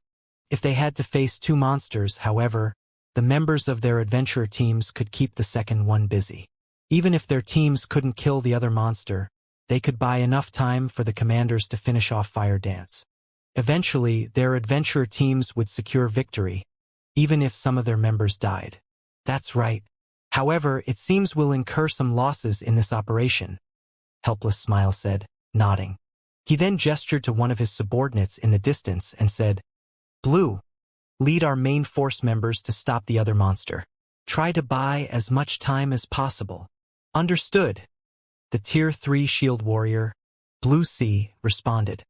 If they had to face two monsters, however, the members of their adventurer teams could keep the second one busy. Even if their teams couldn't kill the other monster, they could buy enough time for the commanders to finish off Fire Dance. Eventually, their adventurer teams would secure victory, even if some of their members died. That's right. However, it seems we'll incur some losses in this operation, Helpless Smile said, nodding. He then gestured to one of his subordinates in the distance and said, Blue, lead our main force members to stop the other monster. Try to buy as much time as possible. Understood. The Tier 3 shield warrior, Blue Sea, responded.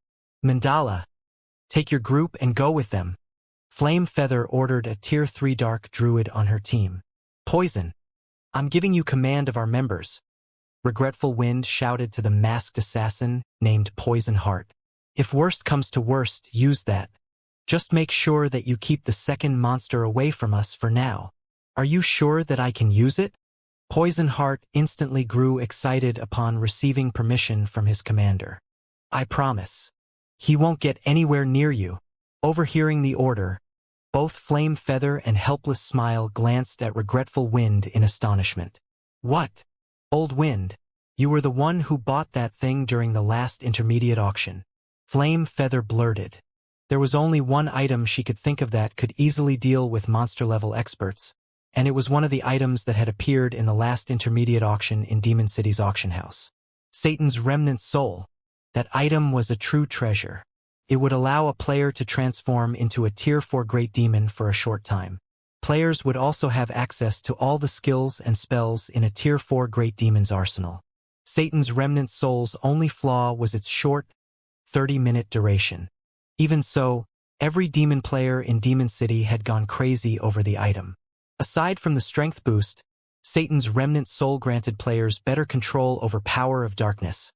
Mandala, take your group and go with them. Flame Feather ordered a Tier 3 dark druid on her team. Poison, I'm giving you command of our members. Regretful Wind shouted to the masked assassin named Poison Heart. If worst comes to worst, use that. Just make sure that you keep the second monster away from us for now. Are you sure that I can use it? Poison Heart instantly grew excited upon receiving permission from his commander. I promise. He won't get anywhere near you. Overhearing the order, both Flame Feather and Helpless Smile glanced at Regretful Wind in astonishment. What? Old Wind, you were the one who bought that thing during the last intermediate auction. Flame Feather blurted. There was only one item she could think of that could easily deal with monster-level experts, and it was one of the items that had appeared in the last intermediate auction in Demon City's auction house. Satan's Remnant Soul. That item was a true treasure. It would allow a player to transform into a Tier 4 Great Demon for a short time. Players would also have access to all the skills and spells in a Tier 4 Great Demon's arsenal. Satan's Remnant Soul's only flaw was its short, 30-minute duration. Even so, every demon player in Demon City had gone crazy over the item. Aside from the strength boost, Satan's Remnant Soul granted players better control over Power of Darkness,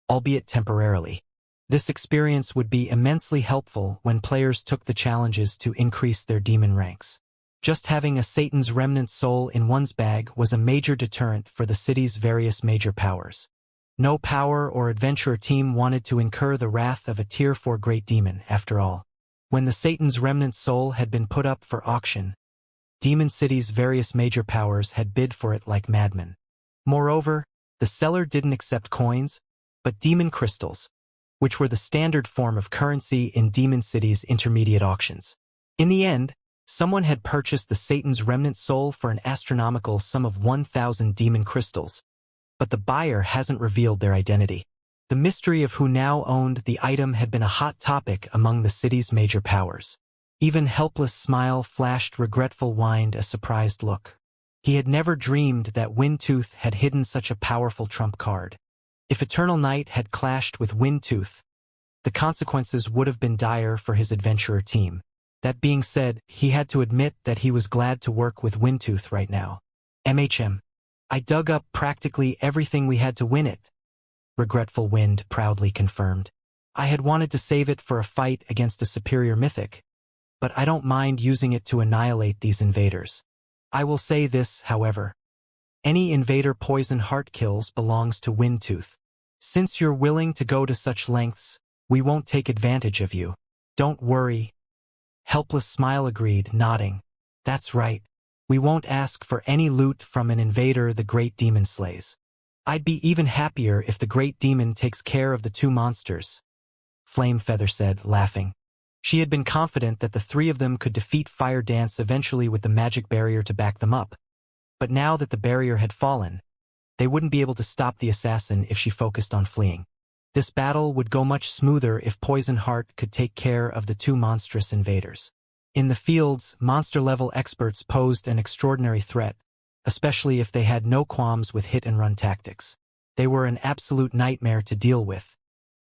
albeit temporarily. This experience would be immensely helpful when players took the challenges to increase their demon ranks. Just having a Satan's Remnant Soul in one's bag was a major deterrent for the city's various major powers. No power or adventurer team wanted to incur the wrath of a Tier 4 Great Demon, after all. When the Satan's Remnant Soul had been put up for auction, Demon City's various major powers had bid for it like madmen. Moreover, the seller didn't accept coins, but demon crystals, which were the standard form of currency in Demon City's intermediate auctions. In the end, someone had purchased the Satan's Remnant Soul for an astronomical sum of 1,000 demon crystals, but the buyer hasn't revealed their identity. The mystery of who now owned the item had been a hot topic among the city's major powers. Even Helpless Smile flashed regretful whined a surprised look. He had never dreamed that Windtooth had hidden such a powerful trump card. If Eternal Night had clashed with Windtooth, the consequences would have been dire for his adventurer team. That being said, he had to admit that he was glad to work with Windtooth right now. I dug up practically everything we had to win it, Regretful Wind proudly confirmed. I had wanted to save it for a fight against a superior mythic, but I don't mind using it to annihilate these invaders. I will say this, however. Any invader Poison Heart kills belongs to Windtooth. Since you're willing to go to such lengths, we won't take advantage of you. Don't worry. Helpless Smile agreed, nodding. That's right. We won't ask for any loot from an invader the Great Demon slays. I'd be even happier if the Great Demon takes care of the two monsters, Flame Feather said, laughing. She had been confident that the three of them could defeat Fire Dance eventually with the magic barrier to back them up. But now that the barrier had fallen, they wouldn't be able to stop the assassin if she focused on fleeing. This battle would go much smoother if Poison Heart could take care of the two monstrous invaders. In the fields, monster-level experts posed an extraordinary threat, especially if they had no qualms with hit-and-run tactics. They were an absolute nightmare to deal with.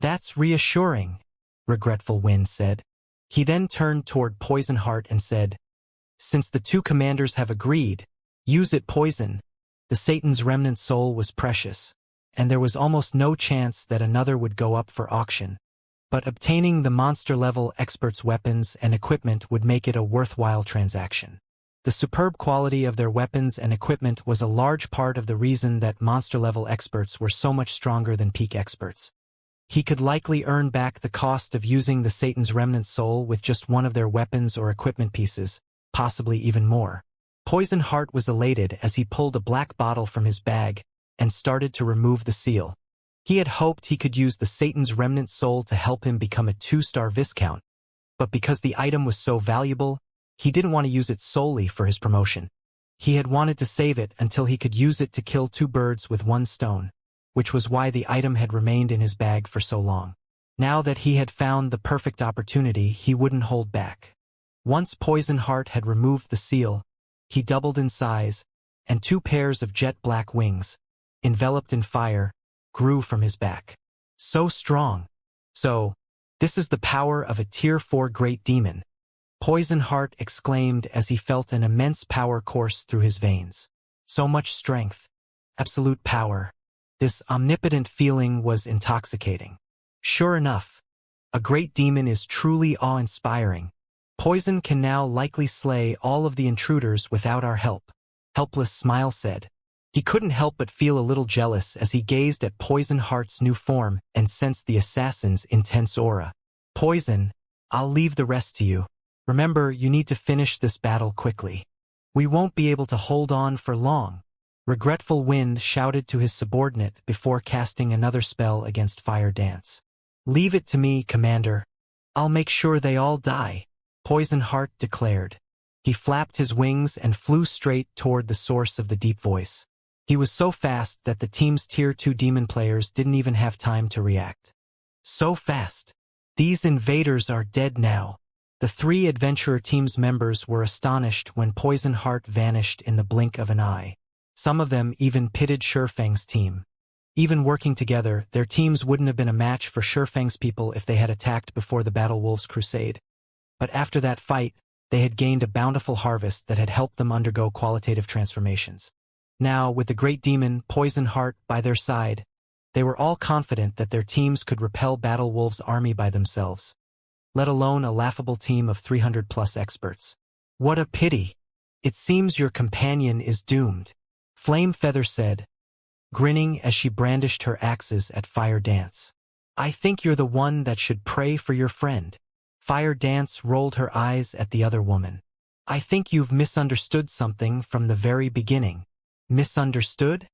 That's reassuring, Regretful Wind said. He then turned toward Poison Heart and said, Since the two commanders have agreed, use it, Poison. The Satan's Remnant Soul was precious, and there was almost no chance that another would go up for auction. But obtaining the monster-level experts' weapons and equipment would make it a worthwhile transaction. The superb quality of their weapons and equipment was a large part of the reason that monster-level experts were so much stronger than peak experts. He could likely earn back the cost of using the Satan's Remnant Soul with just one of their weapons or equipment pieces, possibly even more. Poison Heart was elated as he pulled a black bottle from his bag and started to remove the seal. He had hoped he could use the Satan's Remnant Soul to help him become a 2-star Viscount, but because the item was so valuable, he didn't want to use it solely for his promotion. He had wanted to save it until he could use it to kill two birds with one stone, which was why the item had remained in his bag for so long. Now that he had found the perfect opportunity, he wouldn't hold back. Once Poison Heart had removed the seal, he doubled in size, and 2 pairs of jet black wings, enveloped in fire, grew from his back. So strong. So, this is the power of a Tier 4 Great Demon, Poison Heart exclaimed as he felt an immense power course through his veins. So much strength. Absolute power. This omnipotent feeling was intoxicating. Sure enough, a great demon is truly awe-inspiring. Poison can now likely slay all of the intruders without our help, Helpless Smile said. He couldn't help but feel a little jealous as he gazed at Poison Heart's new form and sensed the assassin's intense aura. Poison, I'll leave the rest to you. Remember, you need to finish this battle quickly. We won't be able to hold on for long. Regretful Wind shouted to his subordinate before casting another spell against Fire Dance. Leave it to me, Commander. I'll make sure they all die, Poison Heart declared. He flapped his wings and flew straight toward the source of the deep voice. He was so fast that the team's Tier 2 demon players didn't even have time to react. So fast. These invaders are dead now. The three adventurer team's members were astonished when Poison Heart vanished in the blink of an eye. Some of them even pitted Shurfeng's team. Even working together, their teams wouldn't have been a match for Shurfeng's people if they had attacked before the Battle Wolves' crusade. But after that fight, they had gained a bountiful harvest that had helped them undergo qualitative transformations. Now, with the great demon, Poison Heart, by their side, they were all confident that their teams could repel Battle Wolves' army by themselves, let alone a laughable team of 300+ experts. What a pity! It seems your companion is doomed, Flame Feather said, grinning as she brandished her axes at Fire Dance. I think you're the one that should pray for your friend. Fire Dance rolled her eyes at the other woman. I think you've misunderstood something from the very beginning. Misunderstood?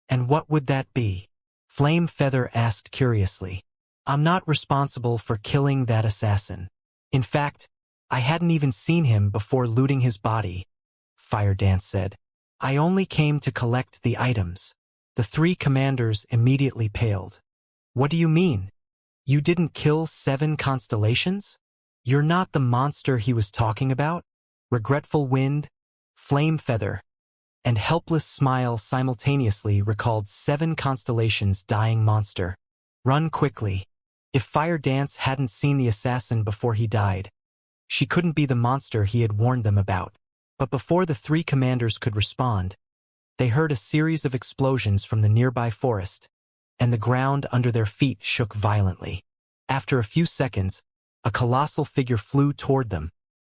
And what would that be? Flame Feather asked curiously. I'm not responsible for killing that assassin. In fact, I hadn't even seen him before looting his body, Fire Dance said. I only came to collect the items. The three commanders immediately paled. What do you mean? You didn't kill 7 constellations? You're not the monster he was talking about? Regretful Wind, Flame Feather, and Helpless Smile simultaneously recalled 7 constellations dying monster. Run quickly. If Fire Dance hadn't seen the assassin before he died, she couldn't be the monster he had warned them about. But before the three commanders could respond, they heard a series of explosions from the nearby forest, and the ground under their feet shook violently. After a few seconds, a colossal figure flew toward them,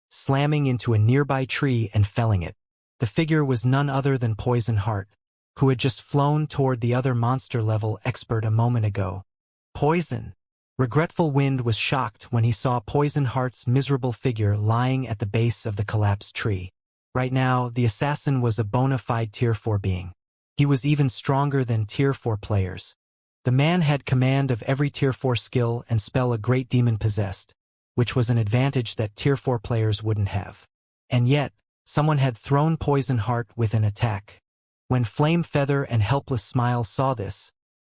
slamming into a nearby tree and felling it. The figure was none other than Poison Heart, who had just flown toward the other monster-level expert a moment ago. Poison! Regretful Wind was shocked when he saw Poison Heart's miserable figure lying at the base of the collapsed tree. Right now, the assassin was a bona fide Tier 4 being. He was even stronger than Tier 4 players. The man had command of every Tier 4 skill and spell a great demon possessed, which was an advantage that Tier 4 players wouldn't have. And yet, someone had thrown Poison Heart with an attack. When Flame Feather and Helpless Smile saw this,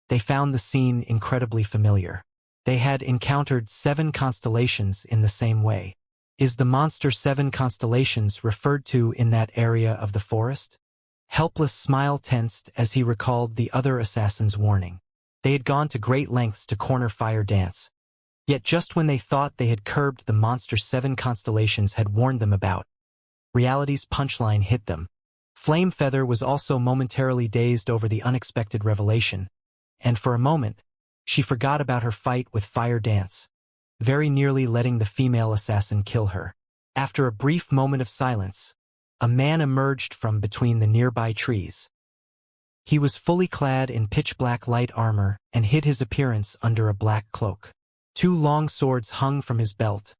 they found the scene incredibly familiar. They had encountered 7 constellations in the same way. Is the monster 7 constellations referred to in that area of the forest? Helpless Smile tensed as he recalled the other assassin's warning. They had gone to great lengths to corner Fire Dance. Yet just when they thought they had curbed the monster 7 constellations had warned them about, reality's punchline hit them. Flame Feather was also momentarily dazed over the unexpected revelation, and for a moment, she forgot about her fight with Fire Dance, very nearly letting the female assassin kill her. After a brief moment of silence, a man emerged from between the nearby trees. He was fully clad in pitch-black light armor and hid his appearance under a black cloak. 2 long swords hung from his belt,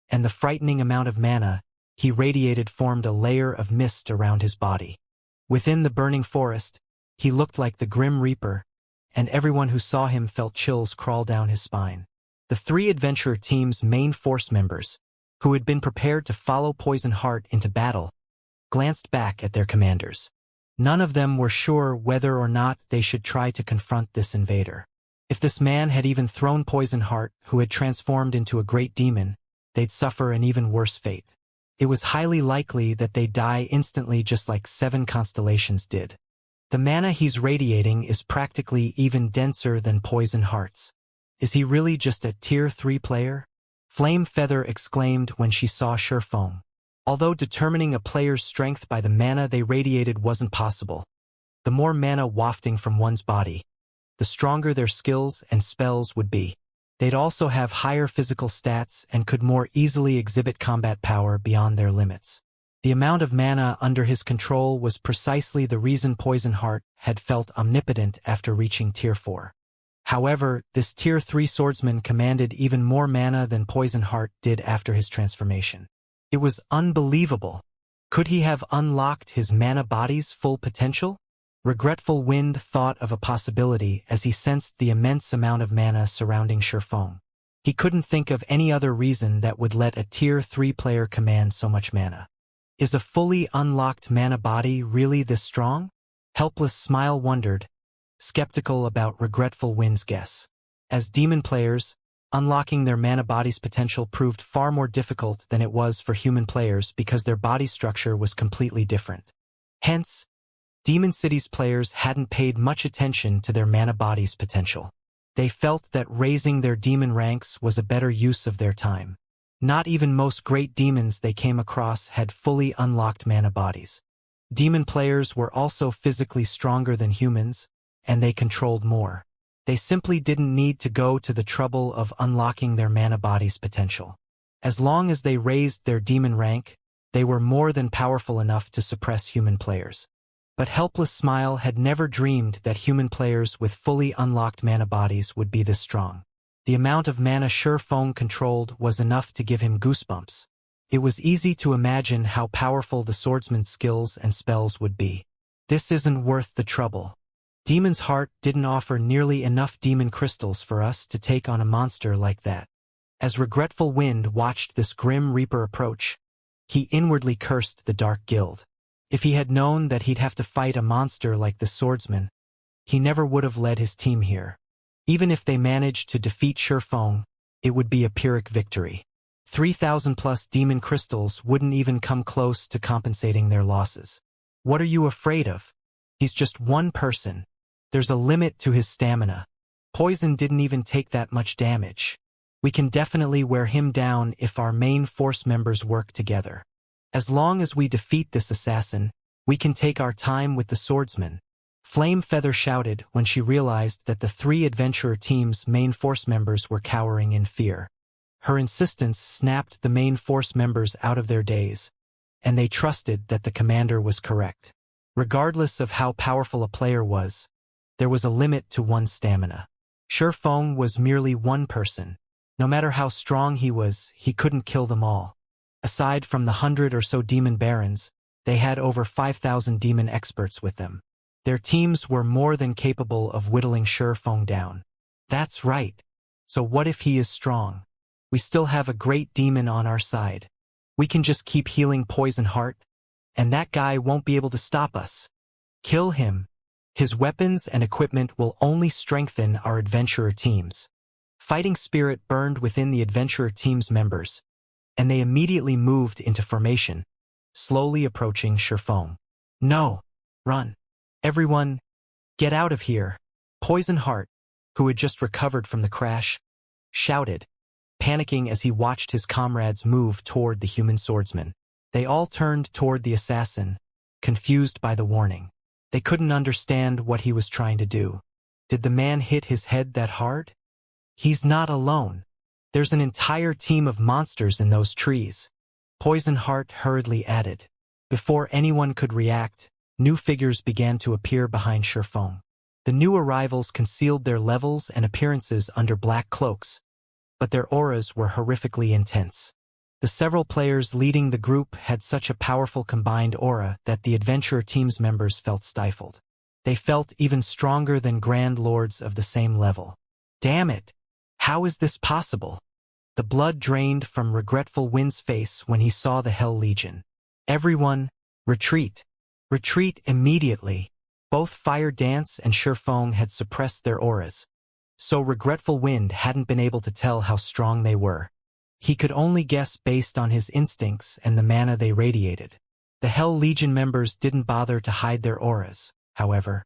and the frightening amount of mana he radiated formed a layer of mist around his body. Within the burning forest, he looked like the Grim Reaper, and everyone who saw him felt chills crawl down his spine. The 3 adventurer team's main force members, who had been prepared to follow Poison Heart into battle, glanced back at their commanders. None of them were sure whether or not they should try to confront this invader. If this man had even thrown Poison Heart, who had transformed into a great demon, they'd suffer an even worse fate. It was highly likely that they'd die instantly just like 7 constellations did. The mana he's radiating is practically even denser than Poison Heart's. Is he really just a Tier 3 player? Flame Feather exclaimed when she saw Surefoam. Although determining a player's strength by the mana they radiated wasn't possible, the more mana wafting from one's body, the stronger their skills and spells would be. They'd also have higher physical stats and could more easily exhibit combat power beyond their limits. The amount of mana under his control was precisely the reason Poison Heart had felt omnipotent after reaching Tier 4. However, this Tier 3 swordsman commanded even more mana than Poison Heart did after his transformation. It was unbelievable. Could he have unlocked his mana body's full potential? Regretful Wind thought of a possibility as he sensed the immense amount of mana surrounding Surefoam. He couldn't think of any other reason that would let a Tier 3 player command so much mana. Is a fully unlocked mana body really this strong? Helpless Smile wondered, skeptical about Regretful Wind's guess. As demon players, Unlocking their mana body's potential proved far more difficult than it was for human players because their body structure was completely different. Hence, Demon City's players hadn't paid much attention to their mana body's potential. They felt that raising their demon ranks was a better use of their time. Not even most great demons they came across had fully unlocked mana bodies. Demon players were also physically stronger than humans, and they controlled more. They simply didn't need to go to the trouble of unlocking their mana body's potential. As long as they raised their demon rank, they were more than powerful enough to suppress human players. But Helpless Smile had never dreamed that human players with fully unlocked mana bodies would be this strong. The amount of mana Feng controlled was enough to give him goosebumps. It was easy to imagine how powerful the swordsman's skills and spells would be. This isn't worth the trouble. Demon's Heart didn't offer nearly enough demon crystals for us to take on a monster like that. As Regretful Wind watched this grim reaper approach, he inwardly cursed the Dark Guild. If he had known that he'd have to fight a monster like the swordsman, he never would have led his team here. Even if they managed to defeat Feng, it would be a Pyrrhic victory. 3,000 plus demon crystals wouldn't even come close to compensating their losses. What are you afraid of? He's just one person. There's a limit to his stamina. Poison didn't even take that much damage. We can definitely wear him down if our main force members work together. As long as we defeat this assassin, we can take our time with the swordsman. Flame Feather shouted when she realized that the 3 adventurer team's main force members were cowering in fear. Her insistence snapped the main force members out of their daze, and they trusted that the commander was correct. Regardless of how powerful a player was, there was a limit to one's stamina. Feng was merely one person. No matter how strong he was, he couldn't kill them all. Aside from the 100 or so demon barons, they had over 5,000 demon experts with them. Their teams were more than capable of whittling Feng down. That's right. So what if he is strong? We still have a great demon on our side. We can just keep healing Poison Heart, and that guy won't be able to stop us. Kill him. His weapons and equipment will only strengthen our adventurer teams. Fighting spirit burned within the adventurer team's members, and they immediately moved into formation, slowly approaching Feng. No! Run! Everyone, get out of here! Poison Heart, who had just recovered from the crash, shouted, panicking as he watched his comrades move toward the human swordsman. They all turned toward the assassin, confused by the warning. They couldn't understand what he was trying to do. Did the man hit his head that hard? He's not alone. There's an entire team of monsters in those trees. Poison Heart hurriedly added. Before anyone could react, new figures began to appear behind Feng. The new arrivals concealed their levels and appearances under black cloaks, but their auras were horrifically intense. The several players leading the group had such a powerful combined aura that the adventurer team's members felt stifled. They felt even stronger than Grand Lords of the same level. Damn it! How is this possible? The blood drained from Regretful Wind's face when he saw the Hell Legion. Everyone, retreat! Retreat immediately! Both Fire Dance and Feng had suppressed their auras, so Regretful Wind hadn't been able to tell how strong they were. He could only guess based on his instincts and the mana they radiated. The Hell Legion members didn't bother to hide their auras, however.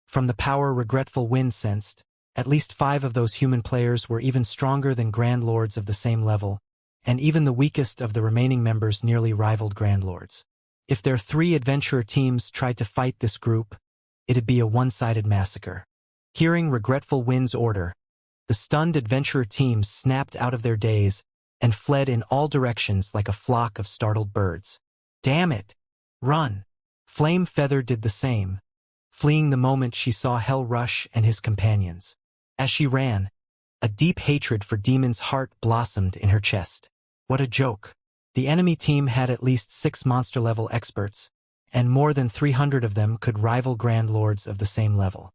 From the power Regretful Wind sensed, at least 5 of those human players were even stronger than Grand Lords of the same level, and even the weakest of the remaining members nearly rivaled Grand Lords. If their 3 adventurer teams tried to fight this group, it'd be a one-sided massacre. Hearing Regretful Wind's order, the stunned adventurer teams snapped out of their daze and fled in all directions like a flock of startled birds. Damn it! Run! Flame Feather did the same, fleeing the moment she saw Hell Rush and his companions. As she ran, a deep hatred for Demon's Heart blossomed in her chest. What a joke! The enemy team had at least 6 monster-level experts, and more than 300 of them could rival Grand Lords of the same level.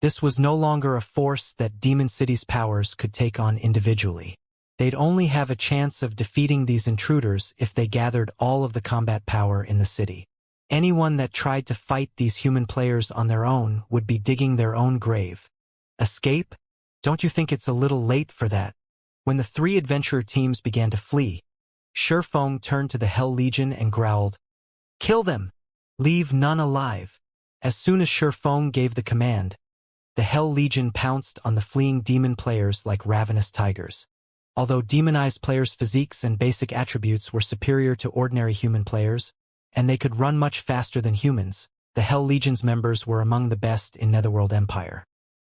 This was no longer a force that Demon City's powers could take on individually. They'd only have a chance of defeating these intruders if they gathered all of the combat power in the city. Anyone that tried to fight these human players on their own would be digging their own grave. Escape? Don't you think it's a little late for that? When the three adventurer teams began to flee, Shurfeng turned to the Hell Legion and growled, "Kill them! Leave none alive!" As soon as Shurfeng gave the command, the Hell Legion pounced on the fleeing demon players like ravenous tigers. Although demonized players' physiques and basic attributes were superior to ordinary human players, and they could run much faster than humans, the Hell Legion's members were among the best in Netherworld Empire.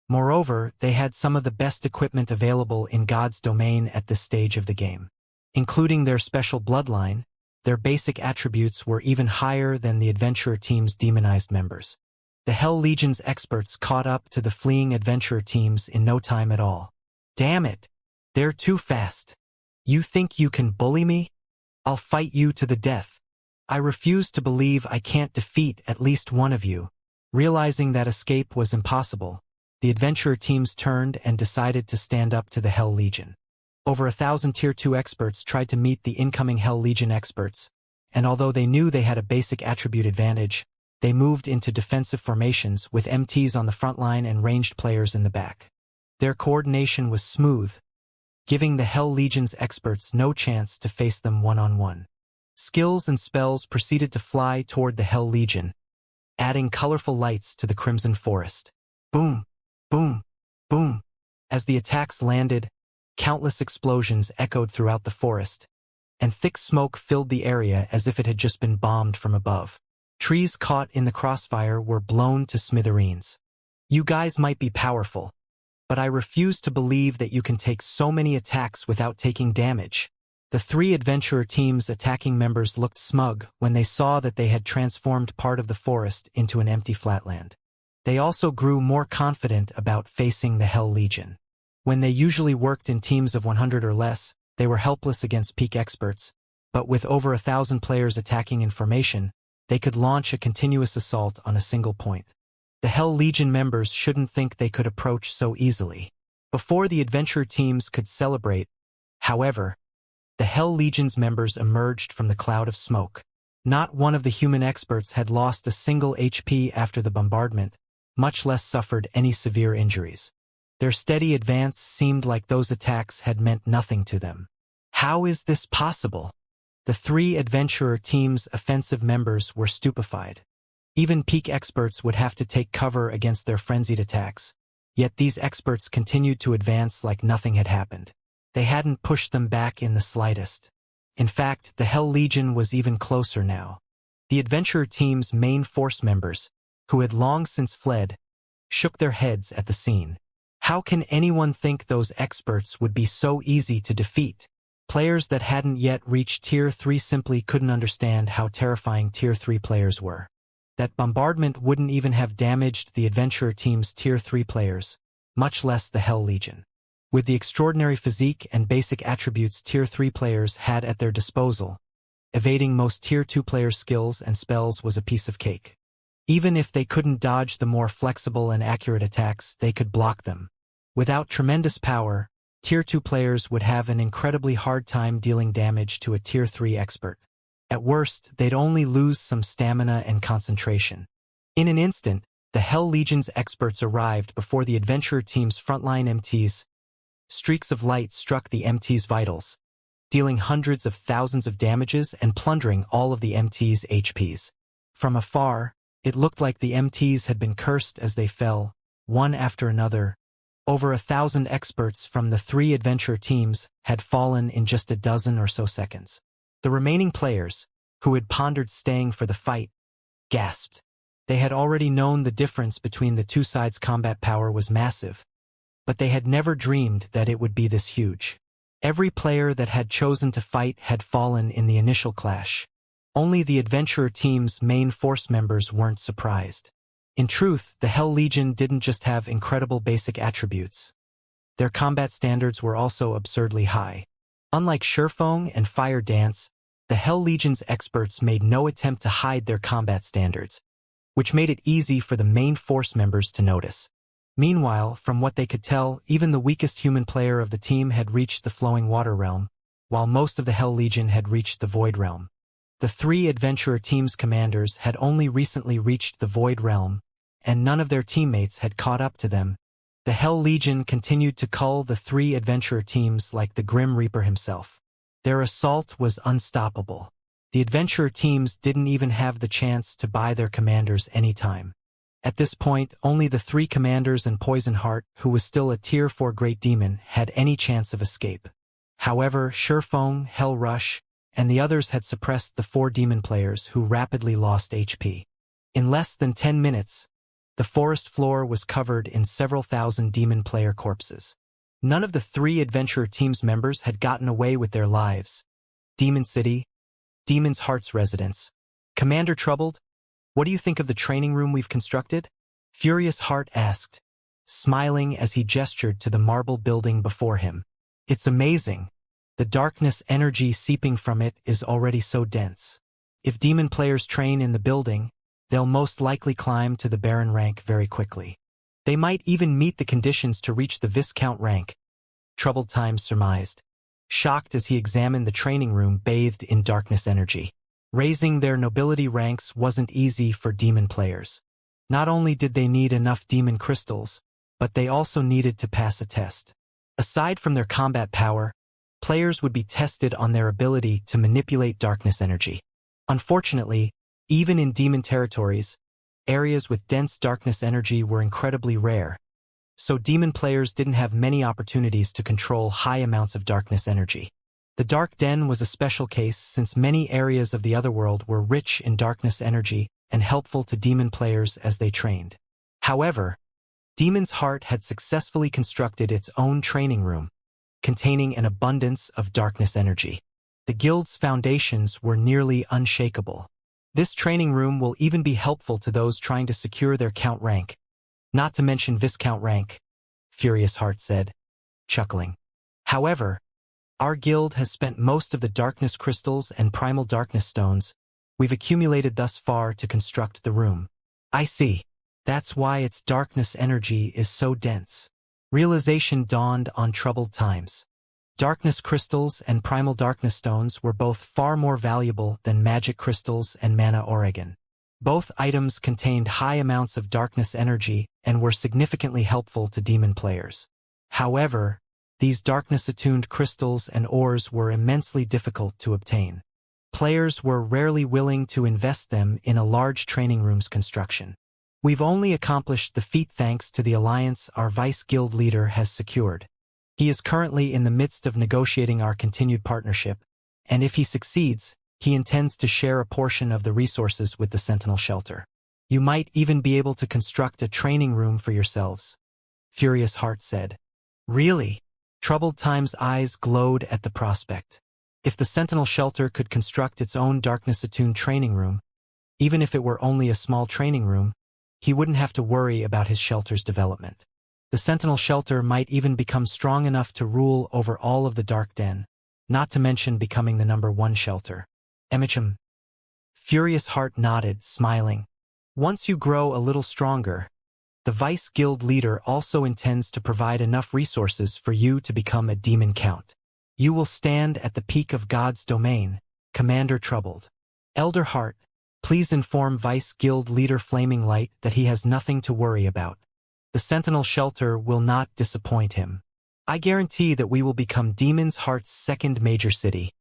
Moreover, they had some of the best equipment available in God's domain at this stage of the game. Including their special bloodline, their basic attributes were even higher than the adventurer team's demonized members. The Hell Legion's experts caught up to the fleeing adventurer teams in no time at all. "Damn it! They're too fast. You think you can bully me? I'll fight you to the death. I refuse to believe I can't defeat at least one of you." Realizing that escape was impossible, the adventurer teams turned and decided to stand up to the Hell Legion. Over 1,000 Tier 2 experts tried to meet the incoming Hell Legion experts, and although they knew they had a basic attribute advantage, they moved into defensive formations with MTs on the front line and ranged players in the back. Their coordination was smooth, giving the Hell Legion's experts no chance to face them one-on-one. Skills and spells proceeded to fly toward the Hell Legion, adding colorful lights to the Crimson Forest. Boom, boom, boom. As the attacks landed, countless explosions echoed throughout the forest, and thick smoke filled the area as if it had just been bombed from above. Trees caught in the crossfire were blown to smithereens. "You guys might be powerful, but I refuse to believe that you can take so many attacks without taking damage." The three adventurer teams' attacking members looked smug when they saw that they had transformed part of the forest into an empty flatland. They also grew more confident about facing the Hell Legion. When they usually worked in teams of 100 or less, they were helpless against peak experts, but with over 1,000 players attacking in formation, they could launch a continuous assault on a single point. The Hell Legion members shouldn't think they could approach so easily. Before the adventure teams could celebrate, however, the Hell Legion's members emerged from the cloud of smoke. Not one of the human experts had lost a single HP after the bombardment, much less suffered any severe injuries. Their steady advance seemed like those attacks had meant nothing to them. How is this possible? The three adventurer teams' offensive members were stupefied. Even peak experts would have to take cover against their frenzied attacks, yet these experts continued to advance like nothing had happened. They hadn't pushed them back in the slightest. In fact, the Hell Legion was even closer now. The adventurer team's main force members, who had long since fled, shook their heads at the scene. How can anyone think those experts would be so easy to defeat? Players that hadn't yet reached Tier 3 simply couldn't understand how terrifying Tier 3 players were. That bombardment wouldn't even have damaged the adventurer team's Tier 3 players, much less the Hell Legion. With the extraordinary physique and basic attributes Tier 3 players had at their disposal, evading most Tier 2 players' skills and spells was a piece of cake. Even if they couldn't dodge the more flexible and accurate attacks, they could block them. Without tremendous power, Tier 2 players would have an incredibly hard time dealing damage to a Tier 3 expert. At worst, they'd only lose some stamina and concentration. In an instant, the Hell Legion's experts arrived before the adventurer team's frontline MTs. Streaks of light struck the MT's vitals, dealing hundreds of thousands of damages and plundering all of the MT's HPs. From afar, it looked like the MTs had been cursed as they fell, one after another. Over 1,000 experts from the three adventure teams had fallen in just a dozen or so seconds. The remaining players, who had pondered staying for the fight, gasped. They had already known the difference between the two sides' combat power was massive, but they had never dreamed that it would be this huge. Every player that had chosen to fight had fallen in the initial clash. Only the adventurer team's main force members weren't surprised. In truth, the Hell Legion didn't just have incredible basic attributes. Their combat standards were also absurdly high. Unlike Shurfeng and Fire Dance, the Hell Legion's experts made no attempt to hide their combat standards, which made it easy for the main force members to notice. Meanwhile, from what they could tell, even the weakest human player of the team had reached the Flowing Water Realm, while most of the Hell Legion had reached the Void Realm. The three adventurer teams' commanders had only recently reached the Void Realm, and none of their teammates had caught up to them, The Hell Legion continued to cull the three adventurer teams like the Grim Reaper himself. Their assault was unstoppable. The adventurer teams didn't even have the chance to buy their commanders any time. At this point, only the three commanders and Poison Heart, who was still a Tier 4 Great Demon, had any chance of escape. However, Shurfeng, Hell Rush, and the others had suppressed the four demon players who rapidly lost HP. In less than 10 minutes, the forest floor was covered in several thousand demon player corpses. None of the three adventurer team's members had gotten away with their lives. Demon City, Demon's Heart's residence. Commander Troubled, what do you think of the training room we've constructed? Furious Heart asked, smiling as he gestured to the marble building before him. It's amazing. The darkness energy seeping from it is already so dense. If demon players train in the building, they'll most likely climb to the Baron rank very quickly. They might even meet the conditions to reach the Viscount rank, Troubled Times surmised, shocked as he examined the training room bathed in darkness energy. Raising their nobility ranks wasn't easy for demon players. Not only did they need enough demon crystals, but they also needed to pass a test. Aside from their combat power, players would be tested on their ability to manipulate darkness energy. Unfortunately, even in demon territories, areas with dense darkness energy were incredibly rare, so demon players didn't have many opportunities to control high amounts of darkness energy. The Dark Den was a special case since many areas of the otherworld were rich in darkness energy and helpful to demon players as they trained. However, Demon's Heart had successfully constructed its own training room, containing an abundance of darkness energy. The guild's foundations were nearly unshakable. This training room will even be helpful to those trying to secure their Count rank, not to mention Viscount rank, Furious Heart said, chuckling. However, our guild has spent most of the darkness crystals and primal darkness stones we've accumulated thus far to construct the room. I see. That's why its darkness energy is so dense. Realization dawned on Troubled Times. Darkness crystals and primal darkness stones were both far more valuable than magic crystals and mana Oregon. Both items contained high amounts of darkness energy and were significantly helpful to demon players. However, these darkness-attuned crystals and ores were immensely difficult to obtain. Players were rarely willing to invest them in a large training room's construction. We've only accomplished the feat thanks to the alliance our vice guild leader has secured. He is currently in the midst of negotiating our continued partnership, and if he succeeds, he intends to share a portion of the resources with the Sentinel Shelter. You might even be able to construct a training room for yourselves, Furious Heart said. Really? Troubled Time's eyes glowed at the prospect. If the Sentinel Shelter could construct its own darkness-attuned training room, even if it were only a small training room, he wouldn't have to worry about his shelter's development. The Sentinel Shelter might even become strong enough to rule over all of the Dark Den, not to mention becoming the #1 shelter. Emicham. Furious Heart nodded, smiling. Once you grow a little stronger, the Vice Guild leader also intends to provide enough resources for you to become a demon count. You will stand at the peak of God's domain, Commander Troubled. Elder Heart, please inform Vice Guild leader Flaming Light that he has nothing to worry about. The Sentinel Shelter will not disappoint him. I guarantee that we will become Demon's Heart's second major city,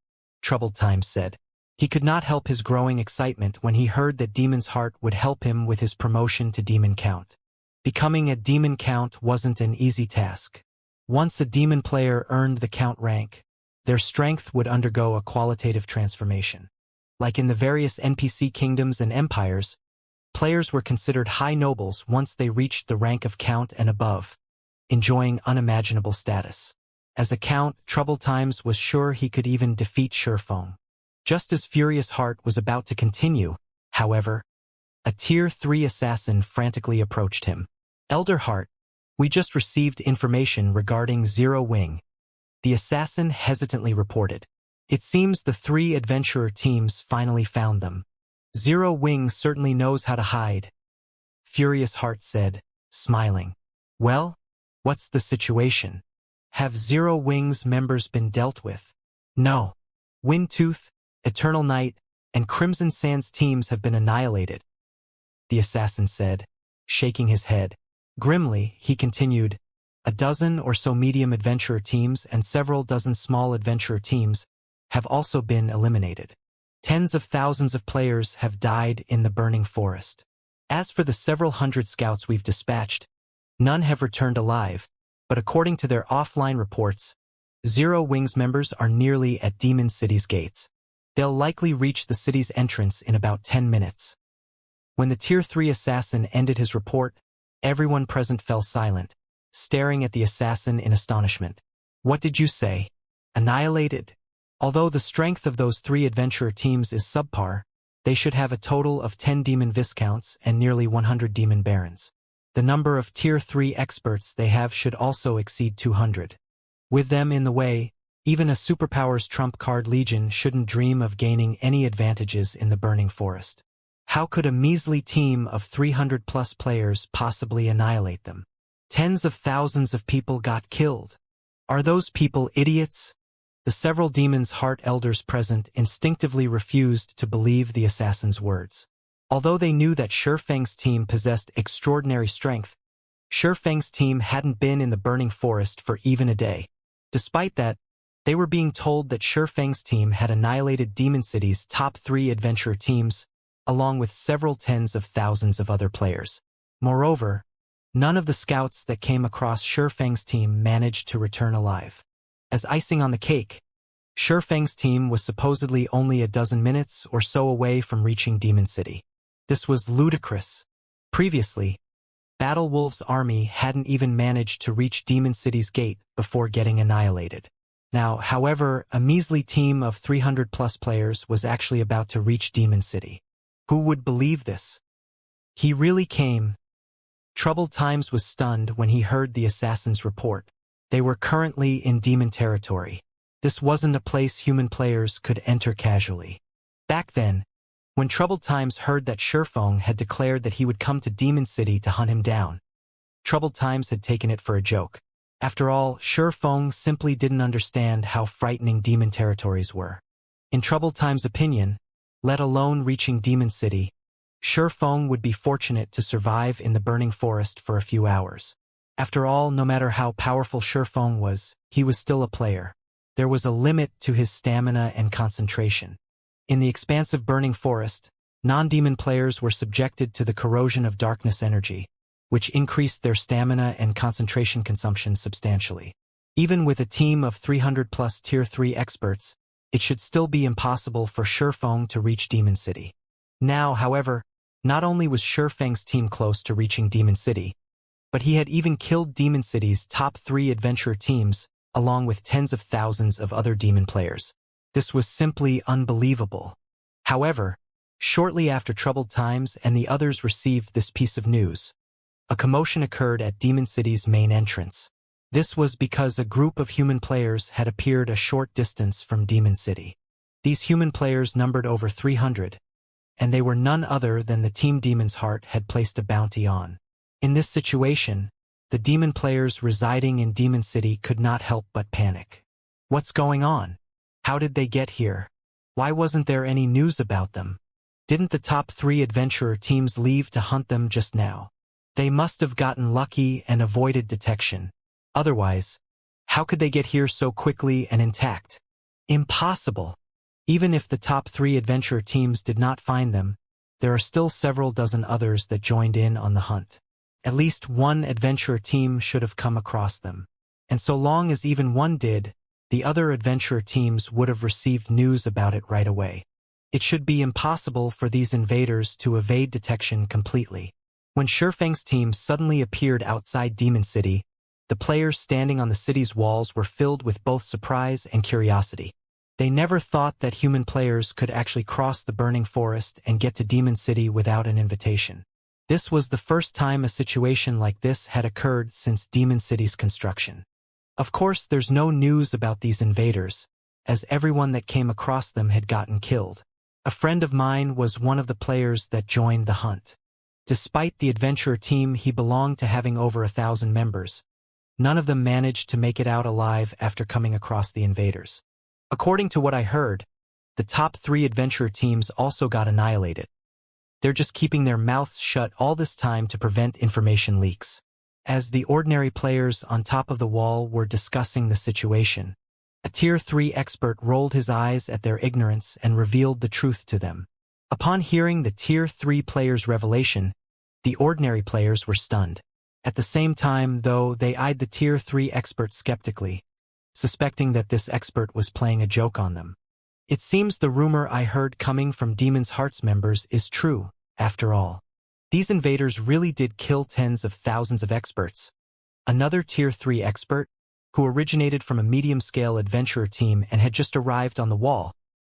Troubled Times said. He could not help his growing excitement when he heard that Demon's Heart would help him with his promotion to Demon Count. Becoming a Demon Count wasn't an easy task. Once a demon player earned the Count rank, their strength would undergo a qualitative transformation. Like in the various NPC kingdoms and empires, players were considered high nobles once they reached the rank of Count and above, enjoying unimaginable status. As a Count, Troubled Times was sure he could even defeat Shurfeng. Just as Furious Heart was about to continue, however, a Tier 3 assassin frantically approached him. Elder Heart, we just received information regarding Zero Wing, the assassin hesitantly reported. It seems the three adventurer teams finally found them. Zero Wing certainly knows how to hide, Furious Heart said, smiling. Well, what's the situation? Have Zero Wing's members been dealt with? No. Windtooth, Eternal Night, and Crimson Sands teams have been annihilated, the assassin said, shaking his head. Grimly, he continued, A dozen or so medium adventurer teams and several dozen small adventurer teams have also been eliminated. Tens of thousands of players have died in the burning forest. As for the several hundred scouts we've dispatched, none have returned alive, but according to their offline reports, Zero Wings members are nearly at Demon City's gates. They'll likely reach the city's entrance in about 10 minutes. When the Tier 3 assassin ended his report, everyone present fell silent, staring at the assassin in astonishment. What did you say? Annihilated? Although the strength of those 3 adventurer teams is subpar, they should have a total of 10 demon viscounts and nearly 100 demon barons. The number of Tier 3 experts they have should also exceed 200. With them in the way, even a superpower's trump card legion shouldn't dream of gaining any advantages in the burning forest. How could a measly team of 300+ players possibly annihilate them? Tens of thousands of people got killed. Are those people idiots? The several demons' heart elders present instinctively refused to believe the assassin's words. Although they knew that Shifeng's team possessed extraordinary strength, Shifeng's team hadn't been in the burning forest for even a day. Despite that, they were being told that Shifeng's team had annihilated Demon City's top 3 adventurer teams, along with several tens of thousands of other players. Moreover, none of the scouts that came across Shifeng's team managed to return alive. As icing on the cake, Shifeng's team was supposedly only a dozen minutes or so away from reaching Demon City. This was ludicrous. Previously, Battlewolf's army hadn't even managed to reach Demon City's gate before getting annihilated. Now, however, a measly team of 300+ players was actually about to reach Demon City. Who would believe this? He really came. Troubled Times was stunned when he heard the assassin's report. They were currently in demon territory. This wasn't a place human players could enter casually. Back then, when Troubled Times heard that Shifeng had declared that he would come to Demon City to hunt him down, Troubled Times had taken it for a joke. After all, Shifeng simply didn't understand how frightening demon territories were. In Troubled Times' opinion, let alone reaching Demon City, Shifeng would be fortunate to survive in the burning forest for a few hours. After all, no matter how powerful Shifeng was, he was still a player. There was a limit to his stamina and concentration. In the expansive burning forest, non-demon players were subjected to the corrosion of darkness energy, which increased their stamina and concentration consumption substantially. Even with a team of 300+ Tier 3 experts, it should still be impossible for Shifeng to reach Demon City. Now, however, not only was Shifeng's team close to reaching Demon City, but he had even killed Demon City's top 3 adventurer teams, along with tens of thousands of other demon players. This was simply unbelievable. However, shortly after Troubled Times and the others received this piece of news, a commotion occurred at Demon City's main entrance. This was because a group of human players had appeared a short distance from Demon City. These human players numbered over 300, and they were none other than the Team Demon's Heart had placed a bounty on. In this situation, the demon players residing in Demon City could not help but panic. What's going on? How did they get here? Why wasn't there any news about them? Didn't the top 3 adventurer teams leave to hunt them just now? They must have gotten lucky and avoided detection. Otherwise, how could they get here so quickly and intact? Impossible. Even if the top 3 adventurer teams did not find them, there are still several dozen others that joined in on the hunt. At least one adventurer team should have come across them. And so long as even one did, the other adventurer teams would have received news about it right away. It should be impossible for these invaders to evade detection completely. When Shifeng's team suddenly appeared outside Demon City, the players standing on the city's walls were filled with both surprise and curiosity. They never thought that human players could actually cross the burning forest and get to Demon City without an invitation. This was the first time a situation like this had occurred since Demon City's construction. Of course, there's no news about these invaders, as everyone that came across them had gotten killed. A friend of mine was one of the players that joined the hunt. Despite the adventurer team he belonged to having over 1,000 members, none of them managed to make it out alive after coming across the invaders. According to what I heard, the top 3 adventurer teams also got annihilated. They're just keeping their mouths shut all this time to prevent information leaks. As the ordinary players on top of the wall were discussing the situation, a Tier 3 expert rolled his eyes at their ignorance and revealed the truth to them. Upon hearing the Tier 3 player's revelation, the ordinary players were stunned. At the same time, though, they eyed the Tier 3 expert skeptically, suspecting that this expert was playing a joke on them. It seems the rumor I heard coming from Demon's Hearts members is true, after all. These invaders really did kill tens of thousands of experts. Another Tier 3 expert, who originated from a medium-scale adventurer team and had just arrived on the wall,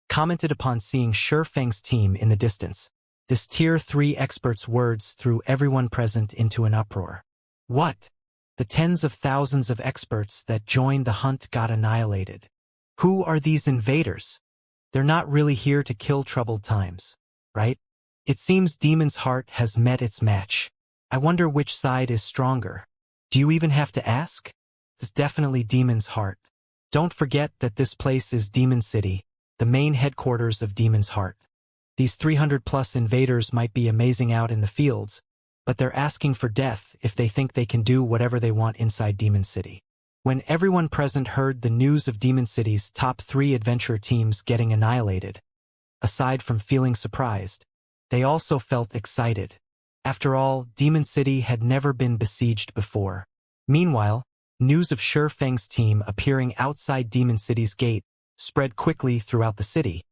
commented upon seeing Shurfeng's team in the distance. This Tier 3 expert's words threw everyone present into an uproar. What? The tens of thousands of experts that joined the hunt got annihilated. Who are these invaders? They're not really here to kill troubled times, right? It seems Demon's Heart has met its match. I wonder which side is stronger. Do you even have to ask? It's definitely Demon's Heart. Don't forget that this place is Demon City, the main headquarters of Demon's Heart. These 300-plus invaders might be amazing out in the fields, but they're asking for death if they think they can do whatever they want inside Demon City. When everyone present heard the news of Demon City's top 3 adventure teams getting annihilated, aside from feeling surprised, they also felt excited. After all, Demon City had never been besieged before. Meanwhile, news of Shurfeng's team appearing outside Demon City's gate spread quickly throughout the city,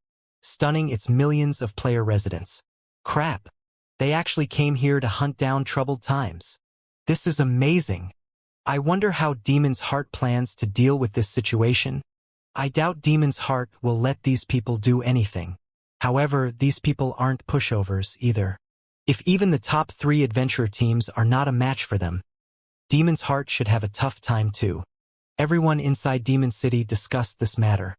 stunning its millions of player residents. Crap! They actually came here to hunt down troubled times. This is amazing. I wonder how Demon's Heart plans to deal with this situation. I doubt Demon's Heart will let these people do anything. However, these people aren't pushovers either. If even the top 3 adventure teams are not a match for them, Demon's Heart should have a tough time too. Everyone inside Demon City discussed this matter,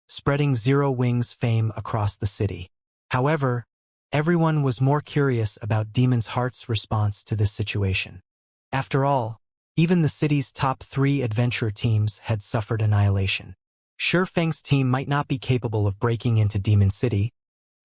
spreading Zero Wing's fame across the city. However, everyone was more curious about Demon's Heart's response to this situation. After all, even the city's top 3 adventure teams had suffered annihilation. Shurfeng's team might not be capable of breaking into Demon City,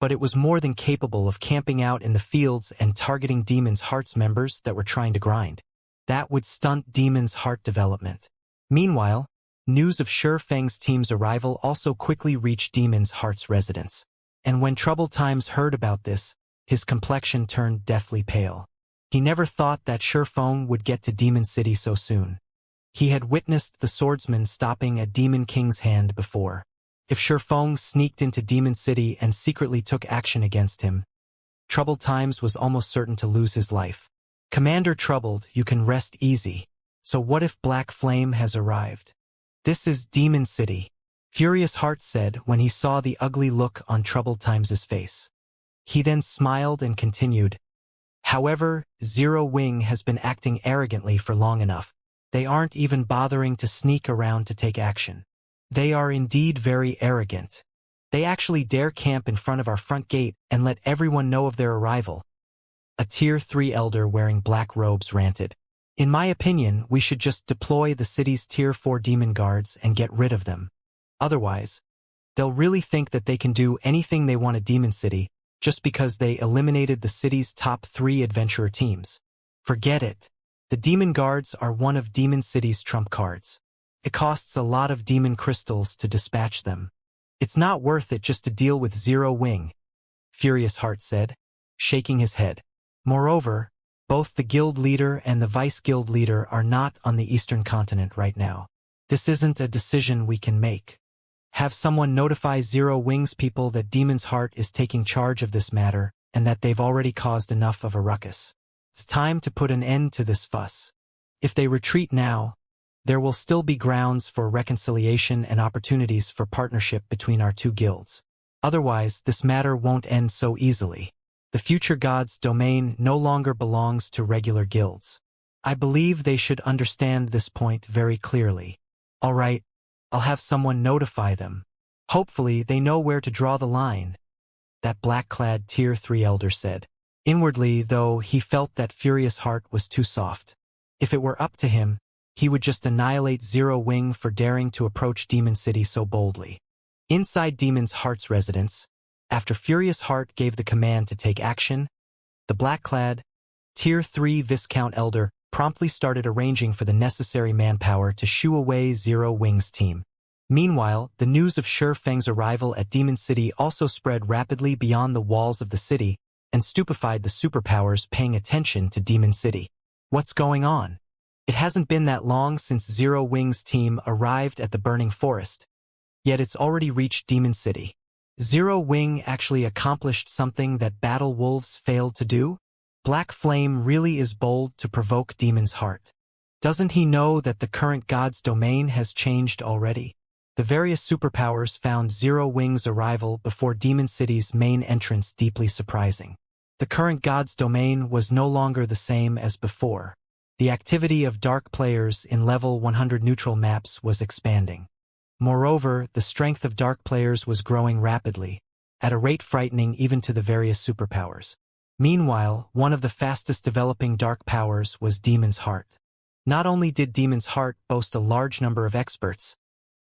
but it was more than capable of camping out in the fields and targeting Demon's Heart's members that were trying to grind. That would stunt Demon's Heart development. Meanwhile, news of Shurfeng's team's arrival also quickly reached Demon's Heart's residence. And when Troubled Times heard about this, his complexion turned deathly pale. He never thought that Shurfeng would get to Demon City so soon. He had witnessed the Swordsman stopping a Demon King's hand before. If Shurfeng sneaked into Demon City and secretly took action against him, Troubled Times was almost certain to lose his life. Commander Troubled, you can rest easy. So what if Black Flame has arrived? This is Demon City, Furious Heart said when he saw the ugly look on Troubled Times' face. He then smiled and continued. However, Zero Wing has been acting arrogantly for long enough. They aren't even bothering to sneak around to take action. They are indeed very arrogant. They actually dare camp in front of our front gate and let everyone know of their arrival. A Tier 3 elder wearing black robes ranted. In my opinion, we should just deploy the city's Tier 4 demon guards and get rid of them. Otherwise, they'll really think that they can do anything they want at Demon City just because they eliminated the city's top 3 adventurer teams. Forget it. The demon guards are one of Demon City's trump cards. It costs a lot of demon crystals to dispatch them. It's not worth it just to deal with Zero Wing, Furious Heart said, shaking his head. Moreover, both the guild leader and the vice guild leader are not on the eastern continent right now. This isn't a decision we can make. Have someone notify Zero Wing's people that Demon's Heart is taking charge of this matter and that they've already caused enough of a ruckus. It's time to put an end to this fuss. If they retreat now, there will still be grounds for reconciliation and opportunities for partnership between our 2 guilds. Otherwise, this matter won't end so easily. The future god's domain no longer belongs to regular guilds. I believe they should understand this point very clearly. All right, I'll have someone notify them. Hopefully, they know where to draw the line, that black-clad Tier 3 elder said. Inwardly, though, he felt that Furious Heart was too soft. If it were up to him, he would just annihilate Zero Wing for daring to approach Demon City so boldly. Inside Demon's Heart's residence, after Furious Heart gave the command to take action, the black-clad, Tier 3 Viscount Elder promptly started arranging for the necessary manpower to shoo away Zero Wing's team. Meanwhile, the news of Shi Feng's arrival at Demon City also spread rapidly beyond the walls of the city and stupefied the superpowers paying attention to Demon City. What's going on? It hasn't been that long since Zero Wing's team arrived at the burning forest, yet it's already reached Demon City. Zero Wing actually accomplished something that Battle Wolves failed to do? Black Flame really is bold to provoke Demon's heart. Doesn't he know that the current god's domain has changed already? The various superpowers found Zero Wing's arrival before Demon City's main entrance deeply surprising. The current god's domain was no longer the same as before. The activity of dark players in level 100 neutral maps was expanding. Moreover, the strength of dark players was growing rapidly, at a rate frightening even to the various superpowers. Meanwhile, one of the fastest developing dark powers was Demon's Heart. Not only did Demon's Heart boast a large number of experts,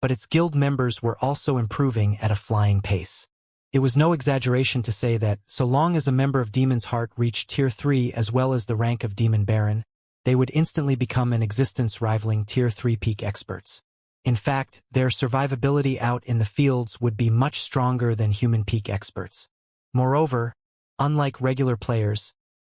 but its guild members were also improving at a flying pace. It was no exaggeration to say that, so long as a member of Demon's Heart reached Tier 3 as well as the rank of Demon Baron, they would instantly become an existence rivaling Tier 3 peak experts. In fact, their survivability out in the fields would be much stronger than human peak experts. Moreover, unlike regular players,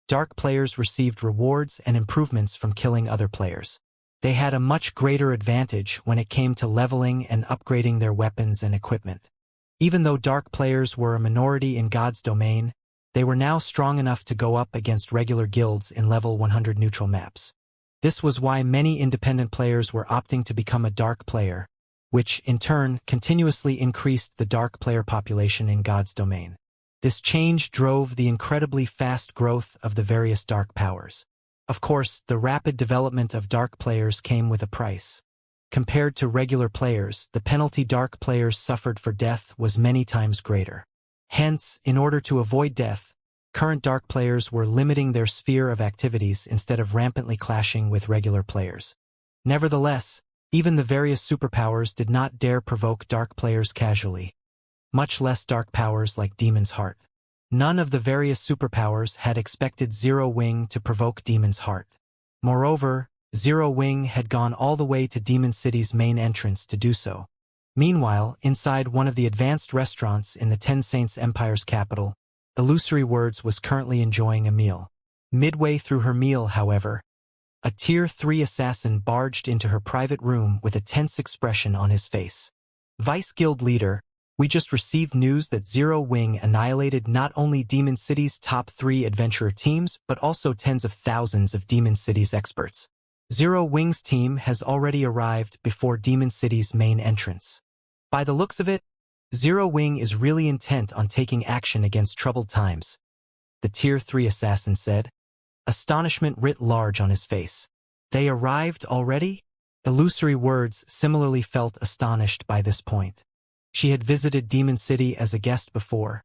dark players received rewards and improvements from killing other players. They had a much greater advantage when it came to leveling and upgrading their weapons and equipment. Even though dark players were a minority in God's domain, they were now strong enough to go up against regular guilds in level 100 neutral maps. This was why many independent players were opting to become a dark player, which, in turn, continuously increased the dark player population in God's domain. This change drove the incredibly fast growth of the various dark powers. Of course, the rapid development of dark players came with a price. Compared to regular players, the penalty dark players suffered for death was many times greater. Hence, in order to avoid death, current dark players were limiting their sphere of activities instead of rampantly clashing with regular players. Nevertheless, even the various superpowers did not dare provoke dark players casually, much less dark powers like Demon's Heart. None of the various superpowers had expected Zero Wing to provoke Demon's Heart. Moreover, Zero Wing had gone all the way to Demon City's main entrance to do so. Meanwhile, inside one of the advanced restaurants in the Ten Saints Empire's capital, Illusory Words was currently enjoying a meal. Midway through her meal, however, a Tier 3 assassin barged into her private room with a tense expression on his face. Vice Guild Leader, we just received news that Zero Wing annihilated not only Demon City's top 3 adventurer teams but also tens of thousands of Demon City's experts. Zero Wing's team has already arrived before Demon City's main entrance. By the looks of it, Zero Wing is really intent on taking action against troubled times, the Tier 3 assassin said, astonishment writ large on his face. They arrived already? Illusory Words similarly felt astonished by this point. She had visited Demon City as a guest before,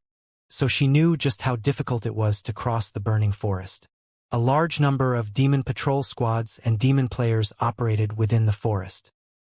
so she knew just how difficult it was to cross the burning forest. A large number of demon patrol squads and demon players operated within the forest.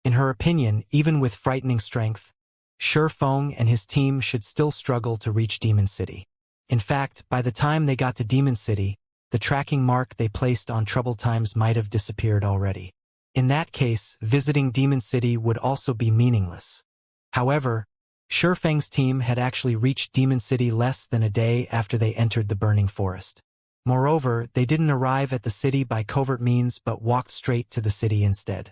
In her opinion, even with frightening strength, Shi Feng and his team should still struggle to reach Demon City. In fact, by the time they got to Demon City, the tracking mark they placed on troubled times might have disappeared already. In that case, visiting Demon City would also be meaningless. However, Shi Feng's team had actually reached Demon City less than a day after they entered the burning forest. Moreover, they didn't arrive at the city by covert means but walked straight to the city instead.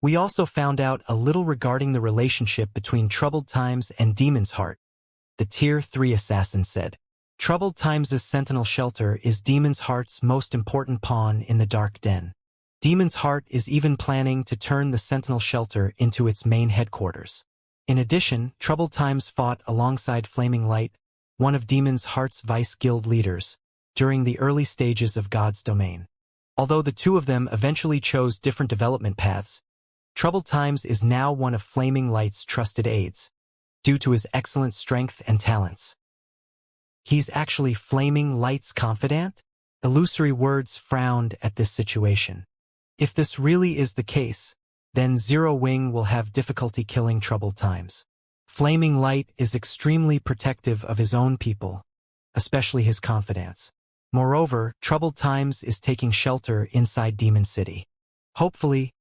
We also found out a little regarding the relationship between Troubled Times and Demon's Heart, the Tier 3 assassin said. Troubled Times' sentinel shelter is Demon's Heart's most important pawn in the Dark Den. Demon's Heart is even planning to turn the sentinel shelter into its main headquarters. In addition, Troubled Times fought alongside Flaming Light, one of Demon's Heart's vice guild leaders, during the early stages of God's domain. Although the two of them eventually chose different development paths, Troubled Times is now one of Flaming Light's trusted aides, due to his excellent strength and talents. He's actually Flaming Light's confidant? Illusory Words frowned at this situation. If this really is the case, then Zero Wing will have difficulty killing Troubled Times. Flaming Light is extremely protective of his own people, especially his confidants. Moreover, Troubled Times is taking shelter inside Demon City. Hopefully,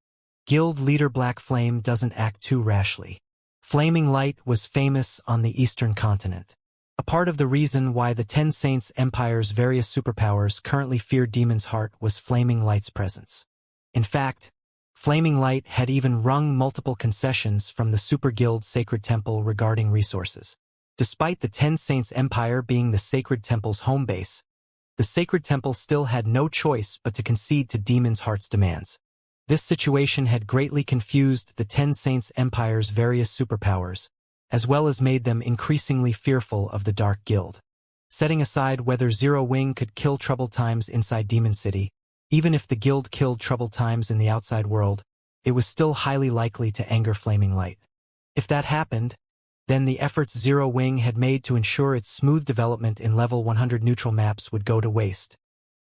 Guild leader Black Flame doesn't act too rashly. Flaming Light was famous on the Eastern continent. A part of the reason why the Ten Saints Empire's various superpowers currently fear Demon's Heart was Flaming Light's presence. In fact, Flaming Light had even wrung multiple concessions from the Super Guild Sacred Temple regarding resources. Despite the Ten Saints Empire being the Sacred Temple's home base, the Sacred Temple still had no choice but to concede to Demon's Heart's demands. This situation had greatly confused the Ten Saints Empire's various superpowers, as well as made them increasingly fearful of the Dark Guild. Setting aside whether Zero Wing could kill Troubled Times inside Demon City, even if the Guild killed Troubled Times in the outside world, it was still highly likely to anger Flaming Light. If that happened, then the efforts Zero Wing had made to ensure its smooth development in level 100 neutral maps would go to waste,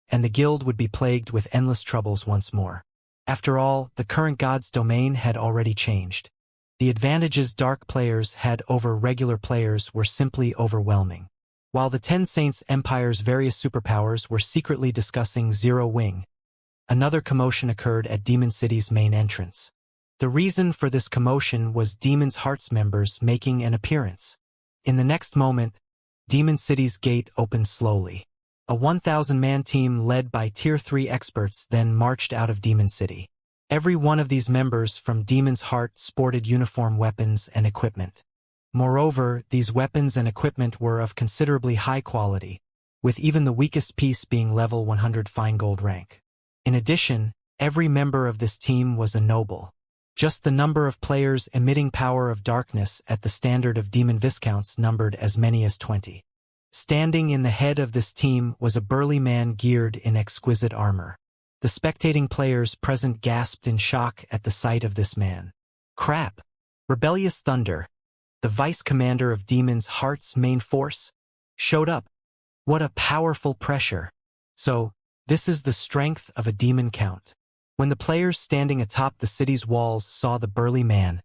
and the Guild would be plagued with endless troubles once more. After all, the current God's domain had already changed. The advantages Dark players had over regular players were simply overwhelming. While the Ten Saints Empire's various superpowers were secretly discussing Zero Wing, another commotion occurred at Demon City's main entrance. The reason for this commotion was Demon's Heart's members making an appearance. In the next moment, Demon City's gate opened slowly. A 1,000-man team led by Tier 3 experts then marched out of Demon City. Every one of these members from Demon's Heart sported uniform weapons and equipment. Moreover, these weapons and equipment were of considerably high quality, with even the weakest piece being level 100 fine gold rank. In addition, every member of this team was a noble. Just the number of players emitting power of darkness at the standard of demon viscounts numbered as many as 20. Standing in the head of this team was a burly man geared in exquisite armor. The spectating players present gasped in shock at the sight of this man. Crap! Rebellious Thunder, the vice commander of Demon's Heart's main force, showed up. What a powerful pressure! So, this is the strength of a demon count. When the players standing atop the city's walls saw the burly man,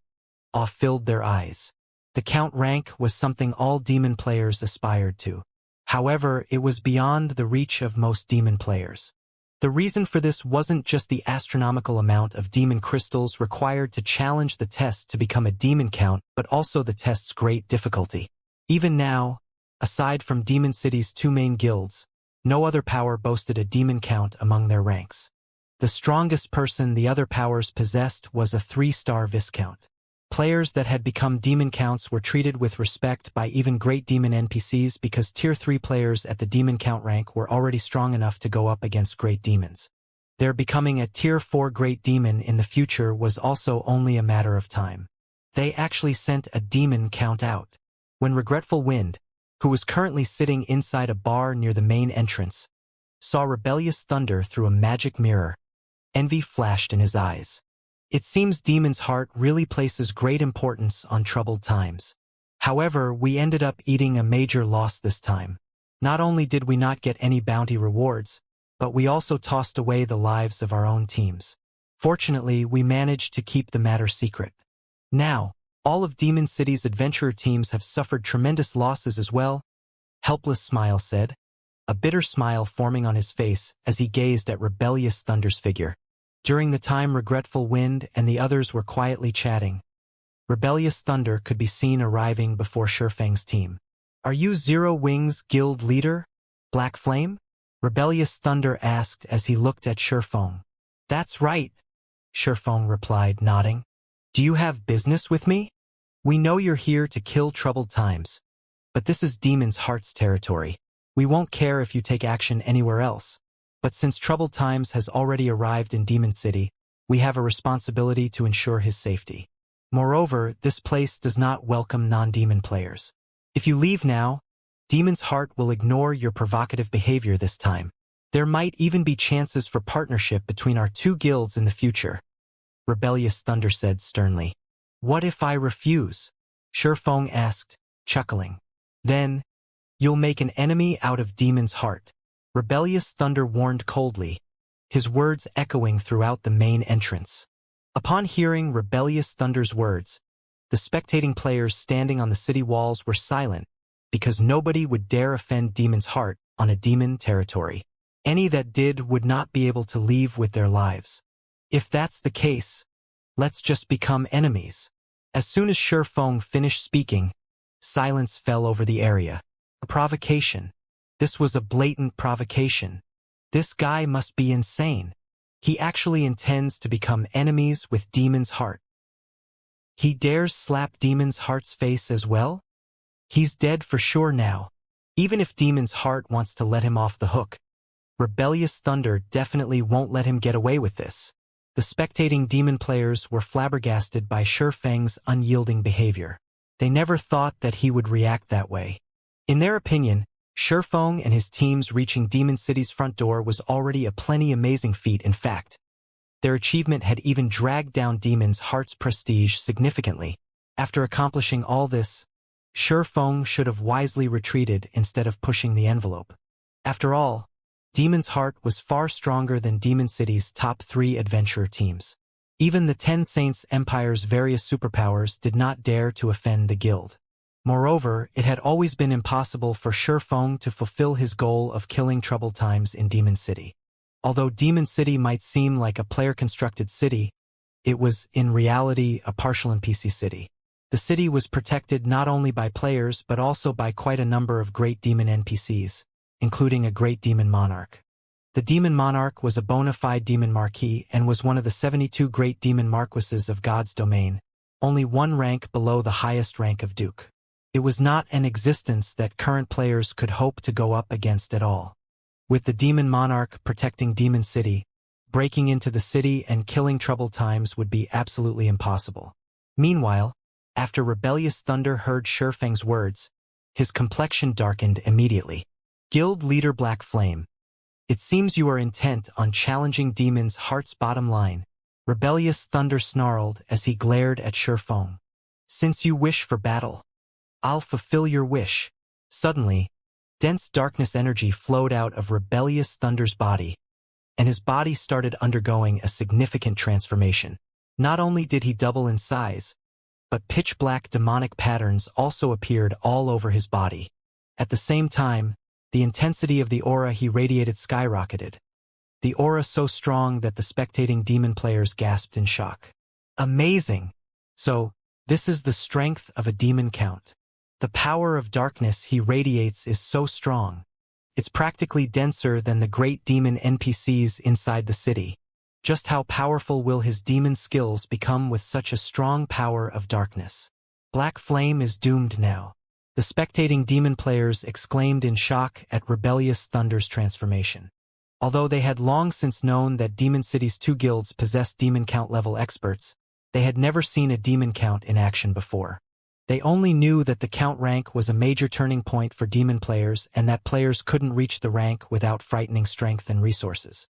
awe filled their eyes. The count rank was something all demon players aspired to. However, it was beyond the reach of most demon players. The reason for this wasn't just the astronomical amount of demon crystals required to challenge the test to become a demon count, but also the test's great difficulty. Even now, aside from Demon City's two main guilds, no other power boasted a demon count among their ranks. The strongest person the other powers possessed was a 3-star Viscount. Players that had become demon counts were treated with respect by even great demon NPCs because Tier 3 players at the demon count rank were already strong enough to go up against great demons. Their becoming a Tier 4 great demon in the future was also only a matter of time. They actually sent a demon count out. When Regretful Wind, who was currently sitting inside a bar near the main entrance, saw Rebellious Thunder through a magic mirror, envy flashed in his eyes. It seems Demon's Heart really places great importance on Troubled Times. However, we ended up eating a major loss this time. Not only did we not get any bounty rewards, but we also tossed away the lives of our own teams. Fortunately, we managed to keep the matter secret. Now, all of Demon City's adventurer teams have suffered tremendous losses as well, Helpless Smile said, a bitter smile forming on his face as he gazed at Rebellious Thunder's figure. During the time Regretful Wind and the others were quietly chatting, Rebellious Thunder could be seen arriving before Shurfeng's team. "Are you Zero Wing's guild leader, Black Flame?" Rebellious Thunder asked as he looked at Shurfeng. "That's right," Shurfeng replied, nodding. "Do you have business with me? We know you're here to kill Troubled Times, but this is Demon's Heart's territory. We won't care if you take action anywhere else. But since Troubled Times has already arrived in Demon City, we have a responsibility to ensure his safety. Moreover, this place does not welcome non-demon players. If you leave now, Demon's Heart will ignore your provocative behavior this time. There might even be chances for partnership between our two guilds in the future," Rebellious Thunder said sternly. "What if I refuse?" Shurfeng asked, chuckling. "Then, you'll make an enemy out of Demon's Heart," Rebellious Thunder warned coldly, his words echoing throughout the main entrance. Upon hearing Rebellious Thunder's words, the spectating players standing on the city walls were silent because nobody would dare offend Demon's Heart on a demon territory. Any that did would not be able to leave with their lives. If that's the case, let's just become enemies. As soon as Shi Feng finished speaking, silence fell over the area. A provocation. This was a blatant provocation. This guy must be insane. He actually intends to become enemies with Demon's Heart. He dares slap Demon's Heart's face as well? He's dead for sure now. Even if Demon's Heart wants to let him off the hook, Rebellious Thunder definitely won't let him get away with this. The spectating demon players were flabbergasted by Shi Feng's unyielding behavior. They never thought that he would react that way. In their opinion, Shi Feng and his teams reaching Demon City's front door was already a plenty amazing feat. In fact, their achievement had even dragged down Demon's Heart's prestige significantly. After accomplishing all this, Shi Feng should have wisely retreated instead of pushing the envelope. After all, Demon's Heart was far stronger than Demon City's top 3 adventurer teams. Even the 10 Saints Empire's various superpowers did not dare to offend the guild. Moreover, it had always been impossible for Shi Feng to fulfill his goal of killing troubled times in Demon City. Although Demon City might seem like a player-constructed city, it was, in reality, a partial NPC city. The city was protected not only by players but also by quite a number of great demon NPCs, including a great demon monarch. The demon monarch was a bona fide demon marquis and was one of the 72 great demon marquises of God's domain, only one rank below the highest rank of duke. It was not an existence that current players could hope to go up against at all. With the demon monarch protecting Demon City, breaking into the city and killing troubled times would be absolutely impossible. Meanwhile, after Rebellious Thunder heard Shi Feng's words, his complexion darkened immediately. Guild Leader Black Flame. It seems you are intent on challenging Demon's Heart's bottom line. Rebellious Thunder snarled as he glared at Shi Feng. Since you wish for battle, I'll fulfill your wish. Suddenly, dense darkness energy flowed out of Rebellious Thunder's body, and his body started undergoing a significant transformation. Not only did he double in size, but pitch-black demonic patterns also appeared all over his body. At the same time, the intensity of the aura he radiated skyrocketed. The aura so strong that the spectating demon players gasped in shock. Amazing! So, this is the strength of a demon count. The power of darkness he radiates is so strong. It's practically denser than the great demon NPCs inside the city. Just how powerful will his demon skills become with such a strong power of darkness? Black Flame is doomed now. The spectating demon players exclaimed in shock at Rebellious Thunder's transformation. Although they had long since known that Demon City's 2 guilds possessed demon count level experts, they had never seen a demon count in action before. They only knew that the count rank was a major turning point for demon players and that players couldn't reach the rank without frightening strength and resources.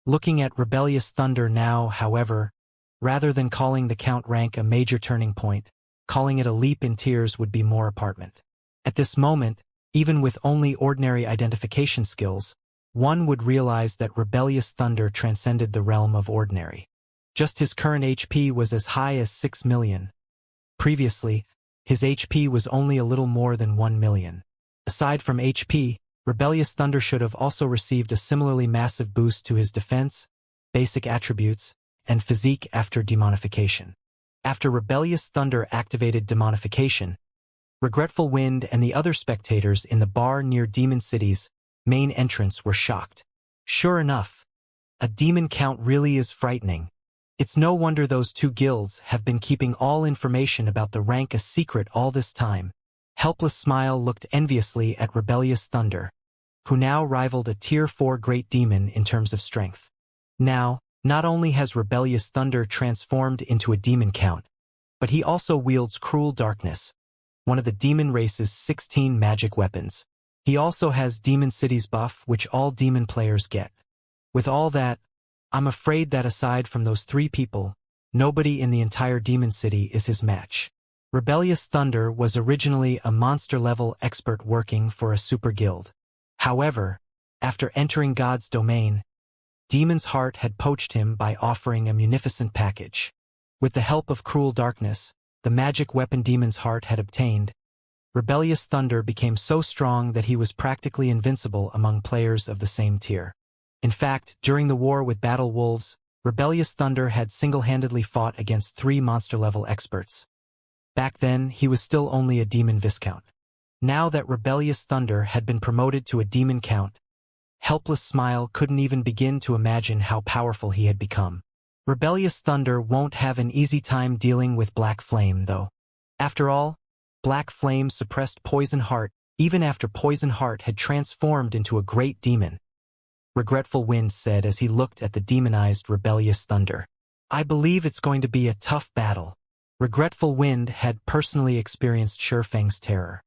Looking at Rebellious Thunder now, however, rather than calling the count rank a major turning point, calling it a leap in tiers would be more apparent. At this moment, even with only ordinary identification skills, one would realize that Rebellious Thunder transcended the realm of ordinary. Just his current HP was as high as 6 million. Previously, his HP was only a little more than 1 million. Aside from HP, Rebellious Thunder should have also received a similarly massive boost to his defense, basic attributes, and physique after demonification. After Rebellious Thunder activated demonification, Regretful Wind and the other spectators in the bar near Demon City's main entrance were shocked. Sure enough, a demon count really is frightening. It's no wonder those 2 guilds have been keeping all information about the rank a secret all this time. Helpless Smile looked enviously at Rebellious Thunder, who now rivaled a Tier 4 great demon in terms of strength. Now, not only has Rebellious Thunder transformed into a demon count, but he also wields Cruel Darkness, one of the demon race's 16 magic weapons. He also has Demon City's buff, which all demon players get. With all that, I'm afraid that aside from those 3 people, nobody in the entire Demon City is his match. Rebellious Thunder was originally a monster-level expert working for a super guild. However, after entering God's domain, Demon's Heart had poached him by offering a munificent package. With the help of Cruel Darkness, the magic weapon Demon's Heart had obtained, Rebellious Thunder became so strong that he was practically invincible among players of the same tier. In fact, during the war with Battle Wolves, Rebellious Thunder had single-handedly fought against 3 monster-level experts. Back then, he was still only a demon viscount. Now that Rebellious Thunder had been promoted to a demon count, Helpless Smile couldn't even begin to imagine how powerful he had become. Rebellious Thunder won't have an easy time dealing with Black Flame, though. After all, Black Flame suppressed Poison Heart even after Poison Heart had transformed into a great demon. Regretful Wind said as he looked at the demonized Rebellious Thunder. I believe it's going to be a tough battle. Regretful Wind had personally experienced Shurfeng's terror.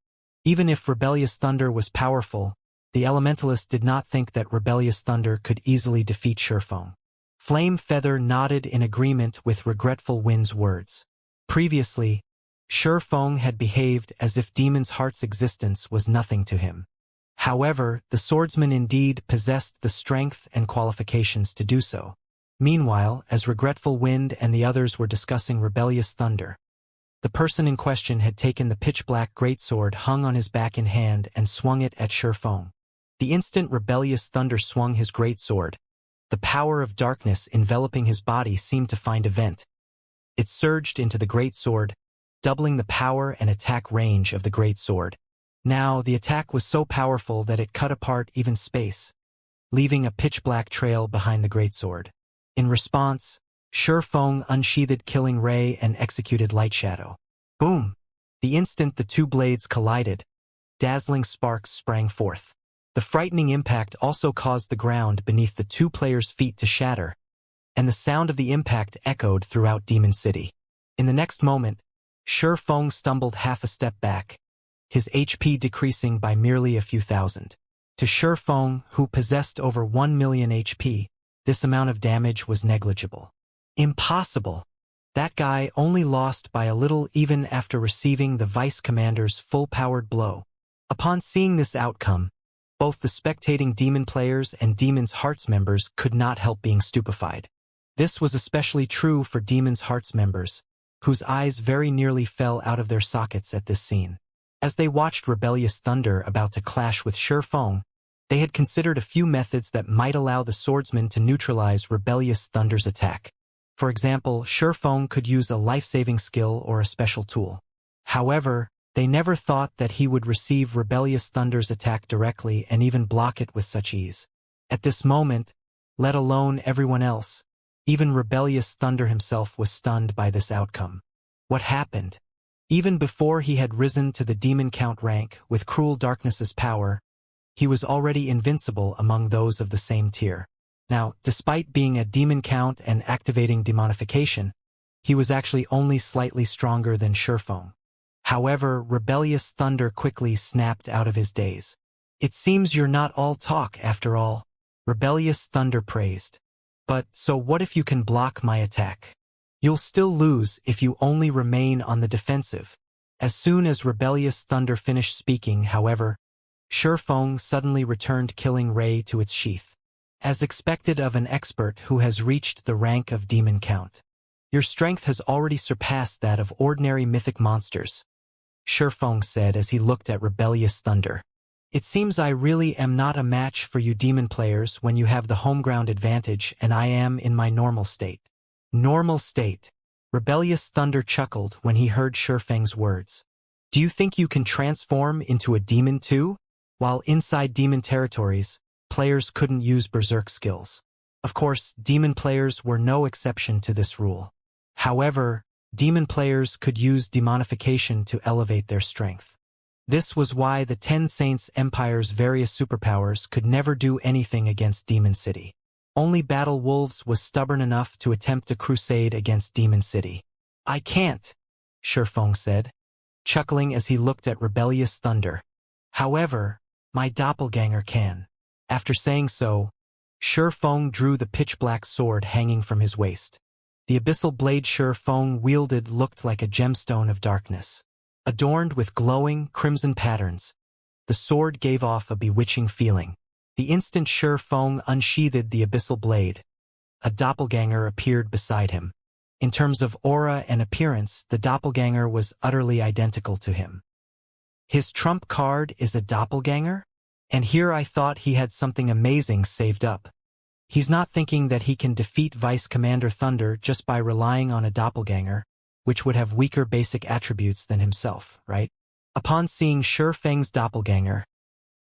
Even if Rebellious Thunder was powerful, the Elementalist did not think that Rebellious Thunder could easily defeat Shurfeng. Flame Feather nodded in agreement with Regretful Wind's words. Previously, Shurfeng had behaved as if Demon's Heart's existence was nothing to him. However, the Swordsman indeed possessed the strength and qualifications to do so. Meanwhile, as Regretful Wind and the others were discussing Rebellious Thunder, the person in question had taken the pitch-black greatsword hung on his back in hand and swung it at Shurfeng. The instant Rebellious Thunder swung his greatsword, the power of darkness enveloping his body seemed to find a vent. It surged into the greatsword, doubling the power and attack range of the greatsword. Now, the attack was so powerful that it cut apart even space, leaving a pitch-black trail behind the greatsword. In response, Shurfeng unsheathed Killing Ray and executed Light Shadow. Boom! The instant the two blades collided, dazzling sparks sprang forth. The frightening impact also caused the ground beneath the two players' feet to shatter, and the sound of the impact echoed throughout Demon City. In the next moment, Shurfeng stumbled half a step back, his HP decreasing by merely a few thousand. To Shurfeng, who possessed over 1 million HP, this amount of damage was negligible. Impossible! That guy only lost by a little even after receiving the Vice Commander's full-powered blow. Upon seeing this outcome, both the spectating Demon players and Demon's Hearts members could not help being stupefied. This was especially true for Demon's Hearts members, whose eyes very nearly fell out of their sockets at this scene. As they watched Rebellious Thunder about to clash with Shurfeng, they had considered a few methods that might allow the Swordsman to neutralize Rebellious Thunder's attack. For example, Shurfeng could use a life-saving skill or a special tool. However, they never thought that he would receive Rebellious Thunder's attack directly and even block it with such ease. At this moment, let alone everyone else, even Rebellious Thunder himself was stunned by this outcome. What happened? Even before he had risen to the Demon Count rank with Cruel Darkness's power, he was already invincible among those of the same tier. Now, despite being a Demon Count and activating demonification, he was actually only slightly stronger than Shurfeng. However, Rebellious Thunder quickly snapped out of his daze. It seems you're not all talk after all, Rebellious Thunder praised. But so what if you can block my attack? You'll still lose if you only remain on the defensive. As soon as Rebellious Thunder finished speaking, however, Shurfeng suddenly returned Killing Ray to its sheath. As expected of an expert who has reached the rank of Demon Count, your strength has already surpassed that of ordinary mythic monsters, Shurfeng said as he looked at Rebellious Thunder. It seems I really am not a match for you demon players when you have the home ground advantage and I am in my normal state. Normal state. Rebellious Thunder chuckled when he heard Shurfeng's words. Do you think you can transform into a demon too? While inside demon territories, players couldn't use berserk skills. Of course, demon players were no exception to this rule. However, demon players could use demonification to elevate their strength. This was why the Ten Saints Empire's various superpowers could never do anything against Demon City. Only Battle Wolves was stubborn enough to attempt a crusade against Demon City. I can't, Shurfeng said, chuckling as he looked at Rebellious Thunder. However, my doppelganger can. After saying so, Shurfeng drew the pitch-black sword hanging from his waist. The abyssal blade Shurfeng wielded looked like a gemstone of darkness. Adorned with glowing, crimson patterns, the sword gave off a bewitching feeling. The instant Shurfeng unsheathed the abyssal blade, a doppelganger appeared beside him. In terms of aura and appearance, the doppelganger was utterly identical to him. His trump card is a doppelganger? And here I thought he had something amazing saved up. He's not thinking that he can defeat Vice Commander Thunder just by relying on a doppelganger, which would have weaker basic attributes than himself, right? Upon seeing Shi Feng's doppelganger,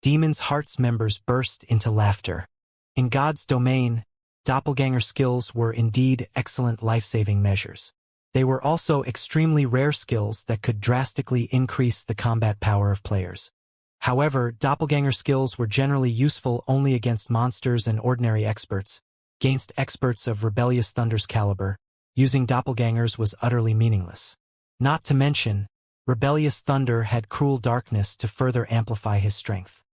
Demon's Heart's members burst into laughter. In God's domain, doppelganger skills were indeed excellent life-saving measures. They were also extremely rare skills that could drastically increase the combat power of players. However, doppelganger skills were generally useful only against monsters and ordinary experts. Against experts of Rebellious Thunder's caliber, using doppelgangers was utterly meaningless. Not to mention, Rebellious Thunder had cruel darkness to further amplify his strength.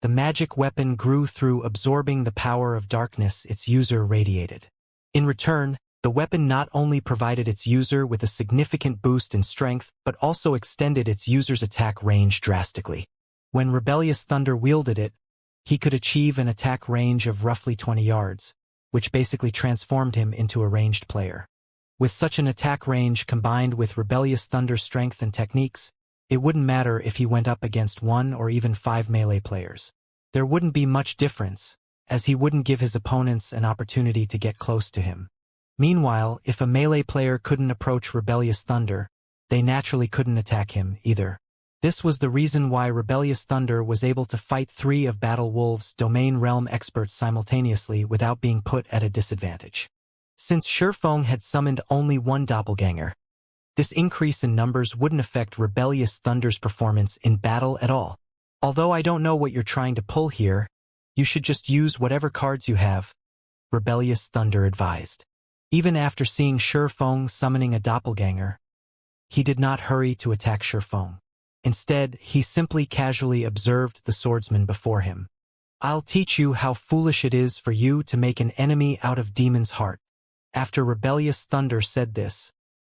The magic weapon grew through absorbing the power of darkness its user radiated. In return, the weapon not only provided its user with a significant boost in strength but also extended its user's attack range drastically. When Rebellious Thunder wielded it, he could achieve an attack range of roughly 20 yards, which basically transformed him into a ranged player. With such an attack range combined with Rebellious Thunder's strength and techniques, it wouldn't matter if he went up against 1 or even 5 melee players. There wouldn't be much difference, as he wouldn't give his opponents an opportunity to get close to him. Meanwhile, if a melee player couldn't approach Rebellious Thunder, they naturally couldn't attack him either. This was the reason why Rebellious Thunder was able to fight 3 of Battle Wolf's domain realm experts simultaneously without being put at a disadvantage. Since Shi Feng had summoned only 1 doppelganger, this increase in numbers wouldn't affect Rebellious Thunder's performance in battle at all. Although I don't know what you're trying to pull here, you should just use whatever cards you have, Rebellious Thunder advised. Even after seeing Shi Feng summoning a doppelganger, he did not hurry to attack Shi Feng. Instead, he simply casually observed the swordsman before him. I'll teach you how foolish it is for you to make an enemy out of Demon's Heart. After Rebellious Thunder said this,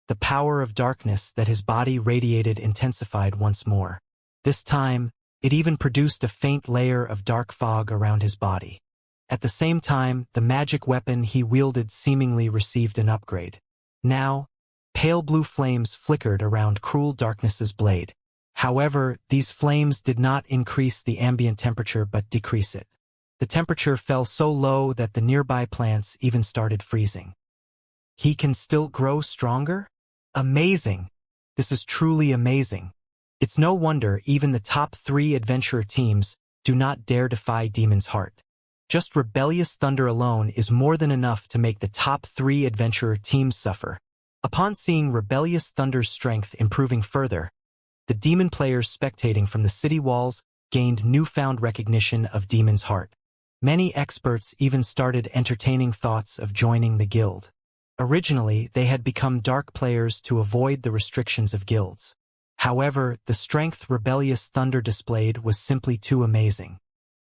the power of darkness that his body radiated intensified once more. This time, it even produced a faint layer of dark fog around his body. At the same time, the magic weapon he wielded seemingly received an upgrade. Now, pale blue flames flickered around Cruel Darkness's blade. However, these flames did not increase the ambient temperature but decrease it. The temperature fell so low that the nearby plants even started freezing. He can still grow stronger? Amazing! This is truly amazing. It's no wonder even the top 3 adventurer teams do not dare defy Demon's Heart. Just Rebellious Thunder alone is more than enough to make the top 3 adventurer teams suffer. Upon seeing Rebellious Thunder's strength improving further, the demon players spectating from the city walls gained newfound recognition of Demon's Heart. Many experts even started entertaining thoughts of joining the guild. Originally, they had become dark players to avoid the restrictions of guilds. However, the strength Rebellious Thunder displayed was simply too amazing.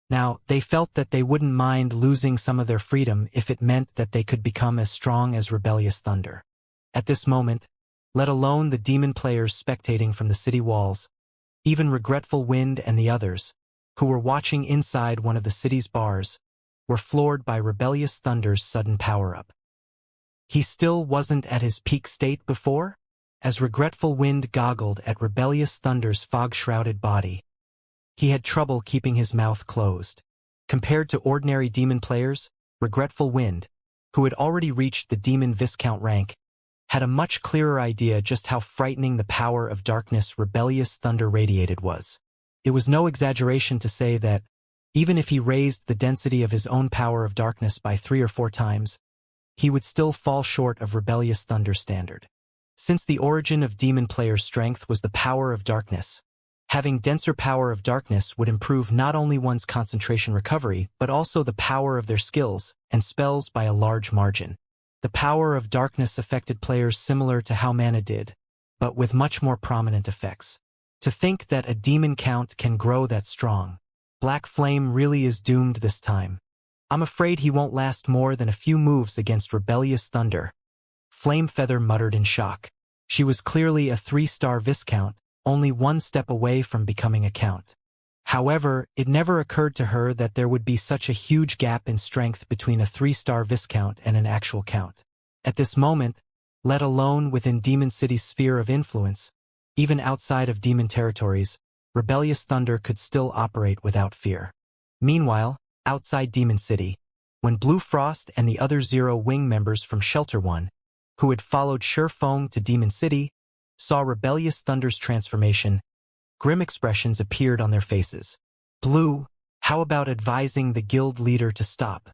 Now, they felt that they wouldn't mind losing some of their freedom if it meant that they could become as strong as Rebellious Thunder. At this moment, let alone the demon players spectating from the city walls, even Regretful Wind and the others, who were watching inside one of the city's bars, were floored by Rebellious Thunder's sudden power-up. He still wasn't at his peak state before? As Regretful Wind goggled at Rebellious Thunder's fog-shrouded body, he had trouble keeping his mouth closed. Compared to ordinary demon players, Regretful Wind, who had already reached the Demon Viscount rank, had a much clearer idea just how frightening the power of darkness Rebellious Thunder radiated was. It was no exaggeration to say that, even if he raised the density of his own power of darkness by 3 or 4 times, he would still fall short of Rebellious Thunder's standard. Since the origin of demon players' strength was the power of darkness, having denser power of darkness would improve not only one's concentration recovery, but also the power of their skills and spells by a large margin. The power of darkness affected players similar to how mana did, but with much more prominent effects. To think that a demon count can grow that strong, Black Flame really is doomed this time. I'm afraid he won't last more than a few moves against Rebellious Thunder. Flamefeather muttered in shock. She was clearly a 3-star Viscount, only 1 step away from becoming a Count. However, it never occurred to her that there would be such a huge gap in strength between a 3-star Viscount and an actual Count. At this moment, let alone within Demon City's sphere of influence, even outside of demon territories, Rebellious Thunder could still operate without fear. Meanwhile, outside Demon City, When Blue Frost and the other Zero Wing members from Shelter One, who had followed Shurfeng to Demon City, saw Rebellious Thunder's transformation, grim expressions appeared on their faces. Blue, how about advising the guild leader to stop?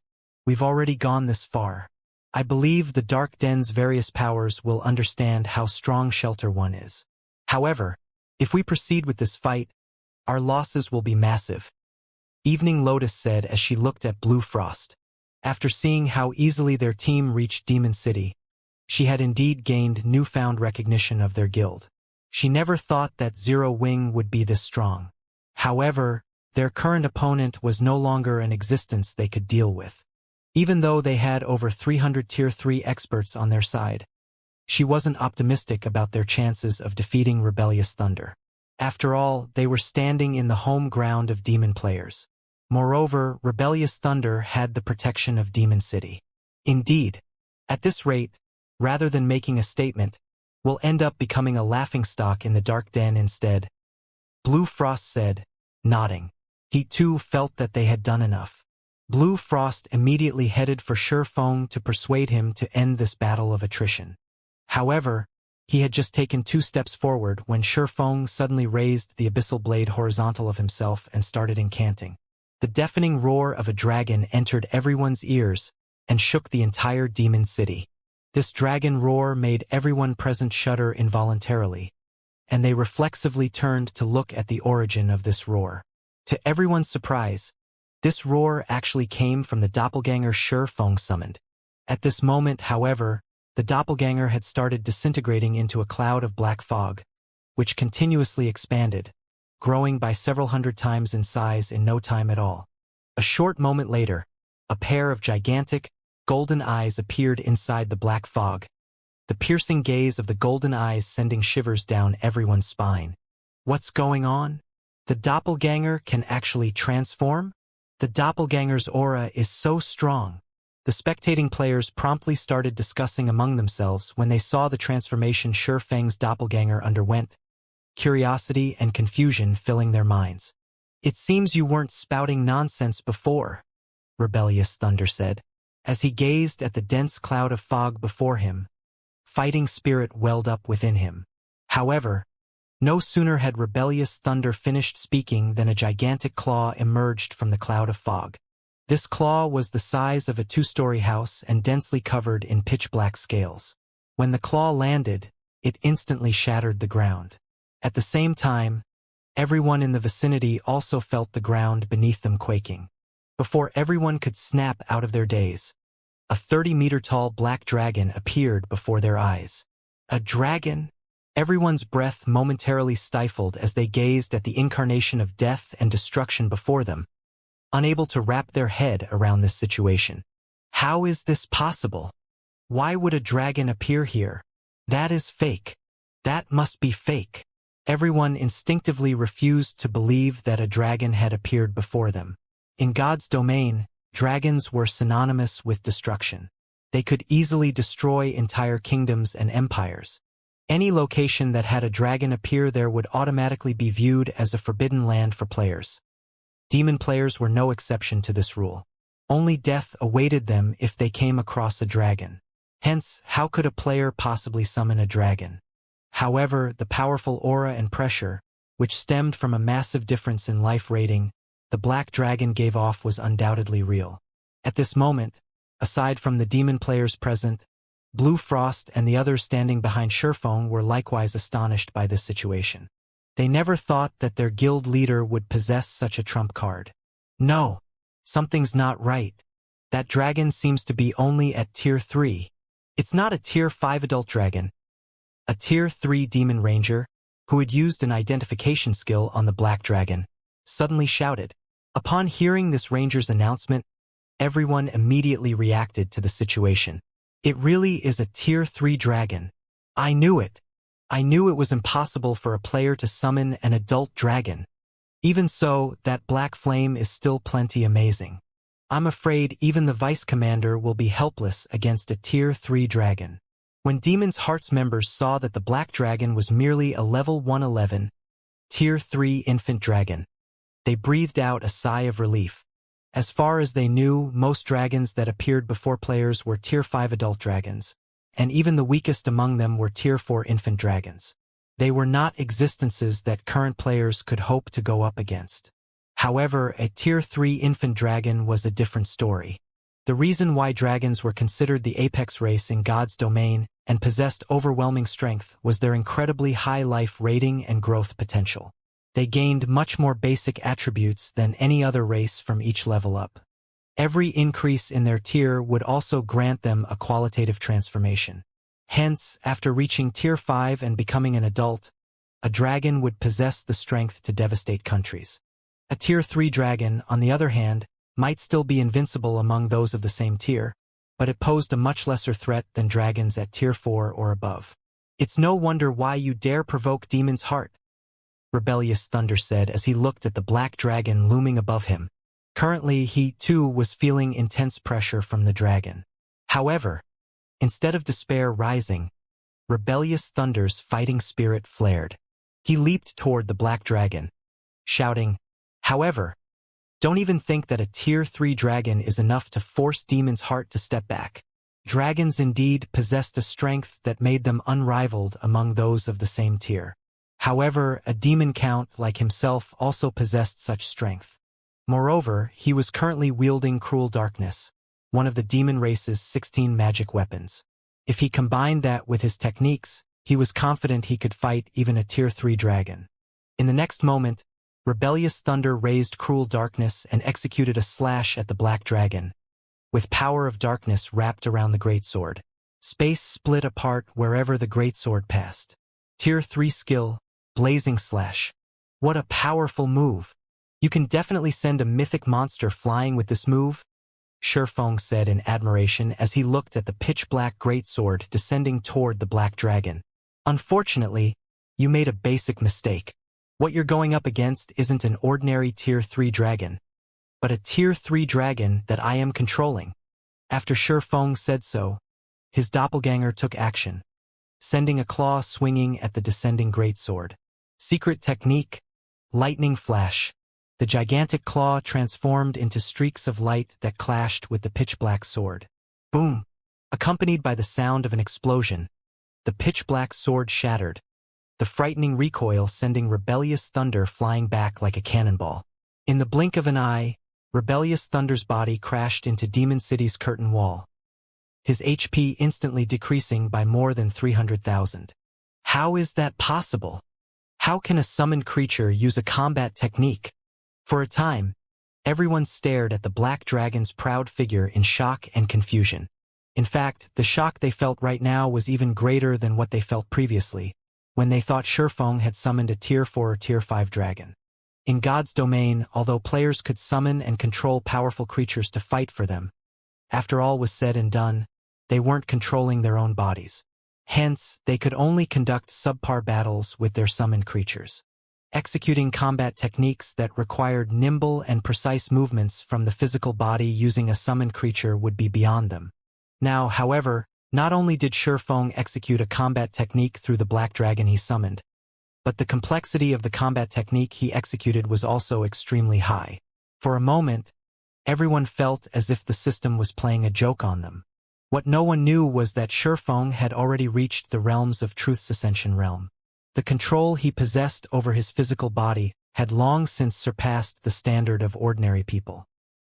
We've already gone this far. I believe the Dark Den's various powers will understand how strong Shelter One is. However, if we proceed with this fight, our losses will be massive. Evening Lotus said as she looked at Blue Frost. After seeing how easily their team reached Demon City, she had indeed gained newfound recognition of their guild. She never thought that Zero Wing would be this strong. However, their current opponent was no longer an existence they could deal with. Even though they had over 300 Tier 3 experts on their side, she wasn't optimistic about their chances of defeating Rebellious Thunder. After all, they were standing in the home ground of demon players. Moreover, Rebellious Thunder had the protection of Demon City. Indeed, at this rate, rather than making a statement, we'll end up becoming a laughingstock in the Dark Den instead, Blue Frost said, nodding. He too felt that they had done enough. Blue Frost immediately headed for Shurfeng to persuade him to end this battle of attrition. However, he had just taken 2 steps forward when Shurfeng suddenly raised the abyssal blade horizontal of himself and started incanting. The deafening roar of a dragon entered everyone's ears and shook the entire demon city. This dragon roar made everyone present shudder involuntarily, and they reflexively turned to look at the origin of this roar. To everyone's surprise, this roar actually came from the doppelganger Shurfeng summoned. At this moment, however, the doppelganger had started disintegrating into a cloud of black fog, which continuously expanded, growing by several hundred times in size in no time at all. A short moment later, a pair of gigantic, golden eyes appeared inside the black fog, the piercing gaze of the golden eyes sending shivers down everyone's spine. What's going on? The doppelganger can actually transform? The doppelganger's aura is so strong. The spectating players promptly started discussing among themselves when they saw the transformation Shurfeng's doppelganger underwent, curiosity and confusion filling their minds. It seems you weren't spouting nonsense before, Rebellious Thunder said. As he gazed at the dense cloud of fog before him, fighting spirit welled up within him. However, no sooner had Rebellious Thunder finished speaking than a gigantic claw emerged from the cloud of fog. This claw was the size of a 2-story house and densely covered in pitch-black scales. When the claw landed, it instantly shattered the ground. At the same time, everyone in the vicinity also felt the ground beneath them quaking. Before everyone could snap out of their daze, a 30-meter-tall black dragon appeared before their eyes. A dragon? Everyone's breath momentarily stifled as they gazed at the incarnation of death and destruction before them, unable to wrap their head around this situation. How is this possible? Why would a dragon appear here? That is fake. That must be fake. Everyone instinctively refused to believe that a dragon had appeared before them. In God's domain, dragons were synonymous with destruction. They could easily destroy entire kingdoms and empires. Any location that had a dragon appear there would automatically be viewed as a forbidden land for players. Demon players were no exception to this rule. Only death awaited them if they came across a dragon. Hence, how could a player possibly summon a dragon? However, the powerful aura and pressure, which stemmed from a massive difference in life rating, the black dragon gave off was undoubtedly real. At this moment, aside from the demon players present, Blue Frost and the others standing behind Shurfeng were likewise astonished by this situation. They never thought that their guild leader would possess such a trump card. No, something's not right. That dragon seems to be only at Tier 3. It's not a Tier 5 adult dragon. A Tier 3 demon ranger, who had used an identification skill on the black dragon, suddenly shouted. Upon hearing this ranger's announcement, everyone immediately reacted to the situation. It really is a Tier 3 dragon. I knew it. I knew it was impossible for a player to summon an adult dragon. Even so, that black flame is still plenty amazing. I'm afraid even the vice commander will be helpless against a Tier 3 dragon. When Demon's Hearts members saw that the black dragon was merely a level 111, Tier 3 infant dragon, they breathed out a sigh of relief, As far as they knew, most dragons that appeared before players were Tier 5 adult dragons, and even the weakest among them were Tier 4 infant dragons. They were not existences that current players could hope to go up against. However, a Tier 3 infant dragon was a different story. The reason why dragons were considered the apex race in God's domain and possessed overwhelming strength was their incredibly high life rating and growth potential. They gained much more basic attributes than any other race from each level up. Every increase in their tier would also grant them a qualitative transformation. Hence, after reaching Tier 5 and becoming an adult, a dragon would possess the strength to devastate countries. A Tier 3 dragon, on the other hand, might still be invincible among those of the same tier, but it posed a much lesser threat than dragons at Tier 4 or above. "It's no wonder why you dare provoke Demon's heart," Rebellious Thunder said as he looked at the black dragon looming above him. Currently, he, too, was feeling intense pressure from the dragon. However, instead of despair rising, Rebellious Thunder's fighting spirit flared. He leaped toward the black dragon, shouting, "However, don't even think that a Tier 3 dragon is enough to force Demon's heart to step back." Dragons indeed possessed a strength that made them unrivaled among those of the same tier. However, a demon count like himself also possessed such strength. Moreover, he was currently wielding Cruel Darkness, one of the demon race's 16 magic weapons. If he combined that with his techniques, he was confident he could fight even a Tier 3 dragon. In the next moment, Rebellious Thunder raised Cruel Darkness and executed a slash at the black dragon, with power of darkness wrapped around the greatsword. Space split apart wherever the greatsword passed. Tier 3 skill, Blazing Slash. What a powerful move! You can definitely send a mythic monster flying with this move, Shurfong said in admiration as he looked at the pitch-black greatsword descending toward the black dragon. "Unfortunately, you made a basic mistake. What you're going up against isn't an ordinary Tier 3 dragon, but a Tier 3 dragon that I am controlling." After Shurfong said so, his doppelganger took action, sending a claw swinging at the descending greatsword. Secret technique, Lightning Flash. The gigantic claw transformed into streaks of light that clashed with the pitch-black sword. Boom! Accompanied by the sound of an explosion, the pitch-black sword shattered, the frightening recoil sending Rebellious Thunder flying back like a cannonball. In the blink of an eye, Rebellious Thunder's body crashed into Demon City's curtain wall, his HP instantly decreasing by more than 300,000. How is that possible? How can a summoned creature use a combat technique? For a time, everyone stared at the black dragon's proud figure in shock and confusion. In fact, the shock they felt right now was even greater than what they felt previously, when they thought Shurfong had summoned a Tier 4 or Tier 5 dragon. In God's domain, although players could summon and control powerful creatures to fight for them, after all was said and done, they weren't controlling their own bodies. Hence, they could only conduct subpar battles with their summoned creatures. Executing combat techniques that required nimble and precise movements from the physical body using a summoned creature would be beyond them. Now, however, not only did Shurfong execute a combat technique through the black dragon he summoned, but the complexity of the combat technique he executed was also extremely high. For a moment, everyone felt as if the system was playing a joke on them. What no one knew was that Shurfong had already reached the realms of Truth's Ascension realm. The control he possessed over his physical body had long since surpassed the standard of ordinary people.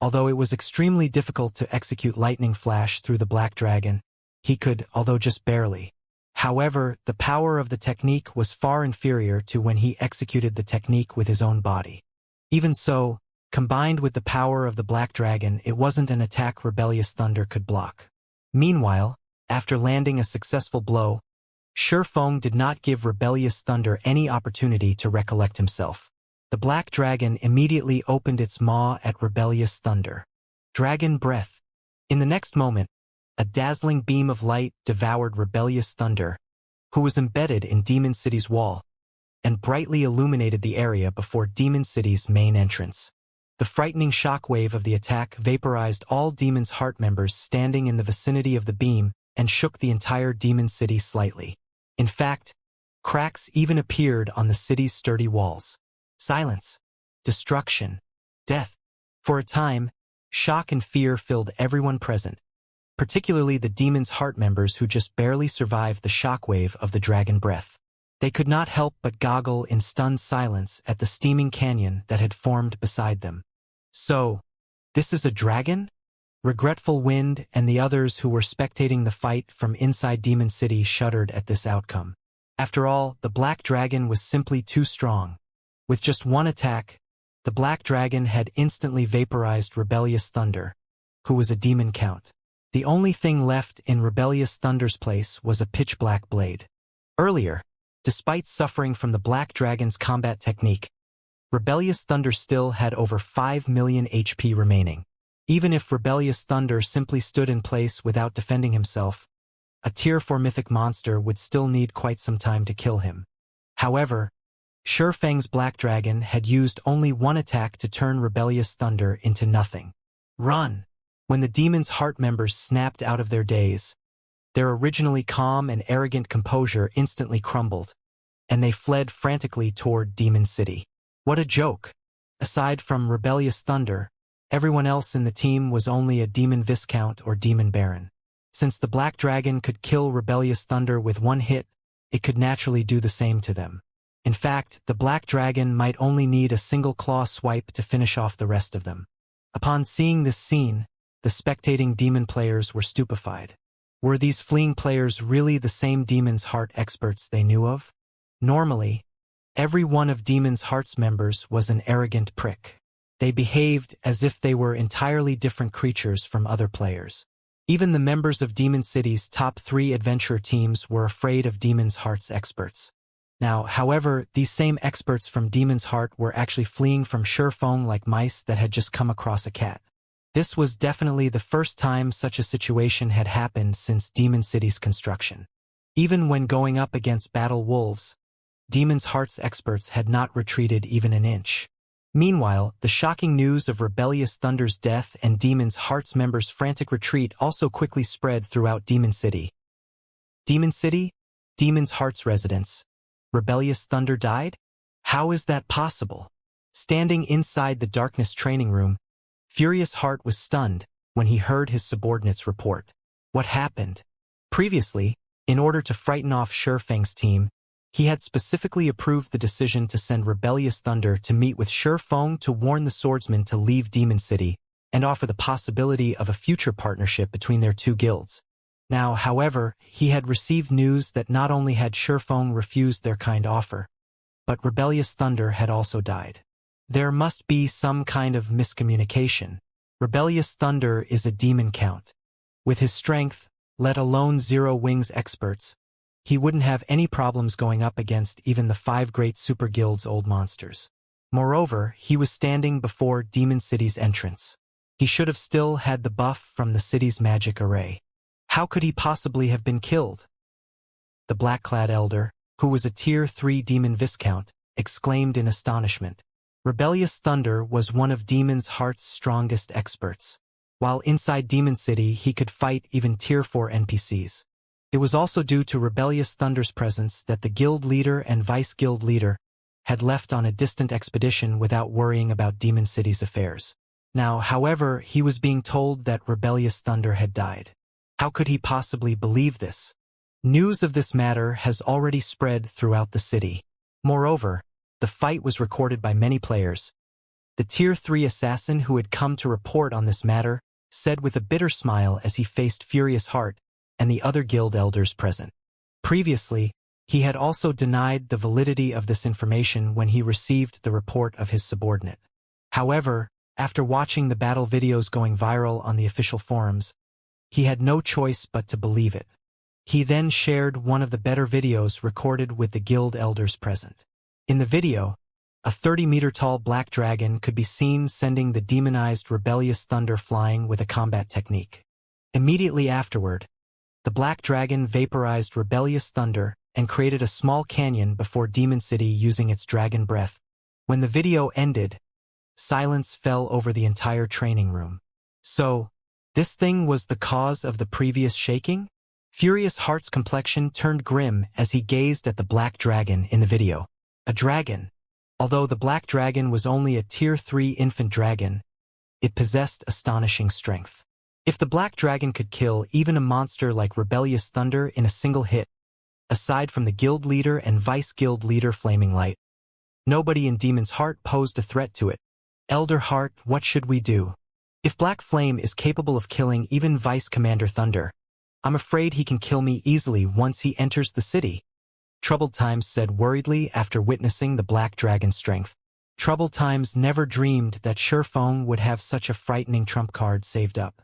Although it was extremely difficult to execute Lightning Flash through the black dragon, he could, although just barely. However, the power of the technique was far inferior to when he executed the technique with his own body. Even so, combined with the power of the black dragon, it wasn't an attack Rebellious Thunder could block. Meanwhile, after landing a successful blow, Shurfong did not give Rebellious Thunder any opportunity to recollect himself. The black dragon immediately opened its maw at Rebellious Thunder. Dragon Breath. In the next moment, a dazzling beam of light devoured Rebellious Thunder, who was embedded in Demon City's wall, and brightly illuminated the area before Demon City's main entrance. The frightening shockwave of the attack vaporized all Demon's Heart members standing in the vicinity of the beam and shook the entire Demon City slightly. In fact, cracks even appeared on the city's sturdy walls. Silence, destruction, death. For a time, Shock and fear filled everyone present, particularly the demon's heart members who just barely survived the shockwave of the dragon breath. They could not help but goggle in stunned silence at the steaming canyon that had formed beside them. So, this is a dragon? Regretful Wind and the others who were spectating the fight from inside Demon City shuddered at this outcome. After all, the Black Dragon was simply too strong. With just one attack, the Black Dragon had instantly vaporized Rebellious Thunder, who was a demon count. The only thing left in Rebellious Thunder's place was a pitch-black blade. Earlier, despite suffering from the Black Dragon's combat technique, Rebellious Thunder still had over 5 million HP remaining. Even if Rebellious Thunder simply stood in place without defending himself, a Tier 4 mythic monster would still need quite some time to kill him. However, Shurfeng's Black Dragon had used only one attack to turn Rebellious Thunder into nothing. Run! When the demon's heart members snapped out of their daze, their originally calm and arrogant composure instantly crumbled, and they fled frantically toward Demon City. What a joke! Aside from Rebellious Thunder, everyone else in the team was only a Demon Viscount or Demon Baron. Since the Black Dragon could kill Rebellious Thunder with one hit, it could naturally do the same to them. In fact, the Black Dragon might only need a single claw swipe to finish off the rest of them. Upon seeing this scene, the spectating demon players were stupefied. Were these fleeing players really the same Demon's Heart experts they knew of? Normally, every one of Demon's Heart's members was an arrogant prick. They behaved as if they were entirely different creatures from other players. Even the members of Demon City's top 3 adventure teams were afraid of Demon's Heart's experts. Now, however, these same experts from Demon's Heart were actually fleeing from Shurfeng like mice that had just come across a cat. This was definitely the first time such a situation had happened since Demon City's construction. Even when going up against Battle Wolves, Demon's Heart's experts had not retreated even an inch. Meanwhile, the shocking news of Rebellious Thunder's death and Demon's Heart's members' frantic retreat also quickly spread throughout Demon City. Demon City? Demon's Heart's residence. Rebellious Thunder died? How is that possible? Standing inside the Darkness training room, Furious Heart was stunned when he heard his subordinates report. What happened? Previously, in order to frighten off Shurfeng's team, he had specifically approved the decision to send Rebellious Thunder to meet with Shurfeng to warn the Swordsman to leave Demon City and offer the possibility of a future partnership between their two guilds. Now, however, he had received news that not only had Shurfeng refused their kind offer, but Rebellious Thunder had also died. There must be some kind of miscommunication. Rebellious Thunder is a demon count. With his strength, let alone Zero Wings experts, he wouldn't have any problems going up against even the 5 great super guilds' old monsters. Moreover, he was standing before Demon City's entrance. He should have still had the buff from the city's magic array. How could he possibly have been killed? The black-clad elder, who was a Tier 3 demon viscount, exclaimed in astonishment. Rebellious Thunder was one of Demon's Heart's strongest experts. While inside Demon City, he could fight even Tier 4 NPCs. It was also due to Rebellious Thunder's presence that the guild leader and vice-guild leader had left on a distant expedition without worrying about Demon City's affairs. Now, however, he was being told that Rebellious Thunder had died. How could he possibly believe this? News of this matter has already spread throughout the city. Moreover, the fight was recorded by many players. The Tier 3 assassin who had come to report on this matter said with a bitter smile as he faced Furious Heart and the other guild elders present. Previously, he had also denied the validity of this information when he received the report of his subordinate. However, after watching the battle videos going viral on the official forums, he had no choice but to believe it. He then shared one of the better videos recorded with the guild elders present. In the video, a 30-meter-tall black dragon could be seen sending the demonized Rebellious Thunder flying with a combat technique. Immediately afterward, the black dragon vaporized Rebellious Thunder and created a small canyon before Demon City using its dragon breath. When the video ended, silence fell over the entire training room. So, this thing was the cause of the previous shaking? Furious Heart's complexion turned grim as he gazed at the black dragon in the video. A dragon. Although the black dragon was only a Tier 3 infant dragon, it possessed astonishing strength. If the Black Dragon could kill even a monster like Rebellious Thunder in a single hit, aside from the guild leader and vice-guild leader Flaming Light, nobody in Demon's Heart posed a threat to it. Elder Heart, what should we do? If Black Flame is capable of killing even Vice Commander Thunder, I'm afraid he can kill me easily once he enters the city, Troubled Times said worriedly after witnessing the Black Dragon's strength. Troubled Times never dreamed that Shurfeng would have such a frightening trump card saved up.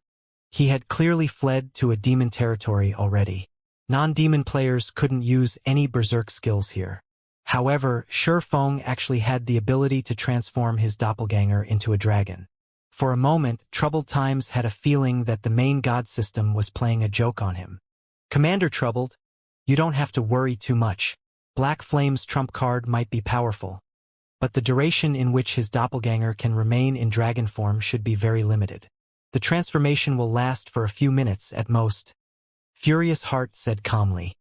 He had clearly fled to a demon territory already. Non-demon players couldn't use any berserk skills here. However, Shurfeng actually had the ability to transform his doppelganger into a dragon. For a moment, Troubled Times had a feeling that the main god system was playing a joke on him. Commander Troubled, you don't have to worry too much. Black Flame's trump card might be powerful, but the duration in which his doppelganger can remain in dragon form should be very limited. The transformation will last for a few minutes at most, Furious Heart said calmly.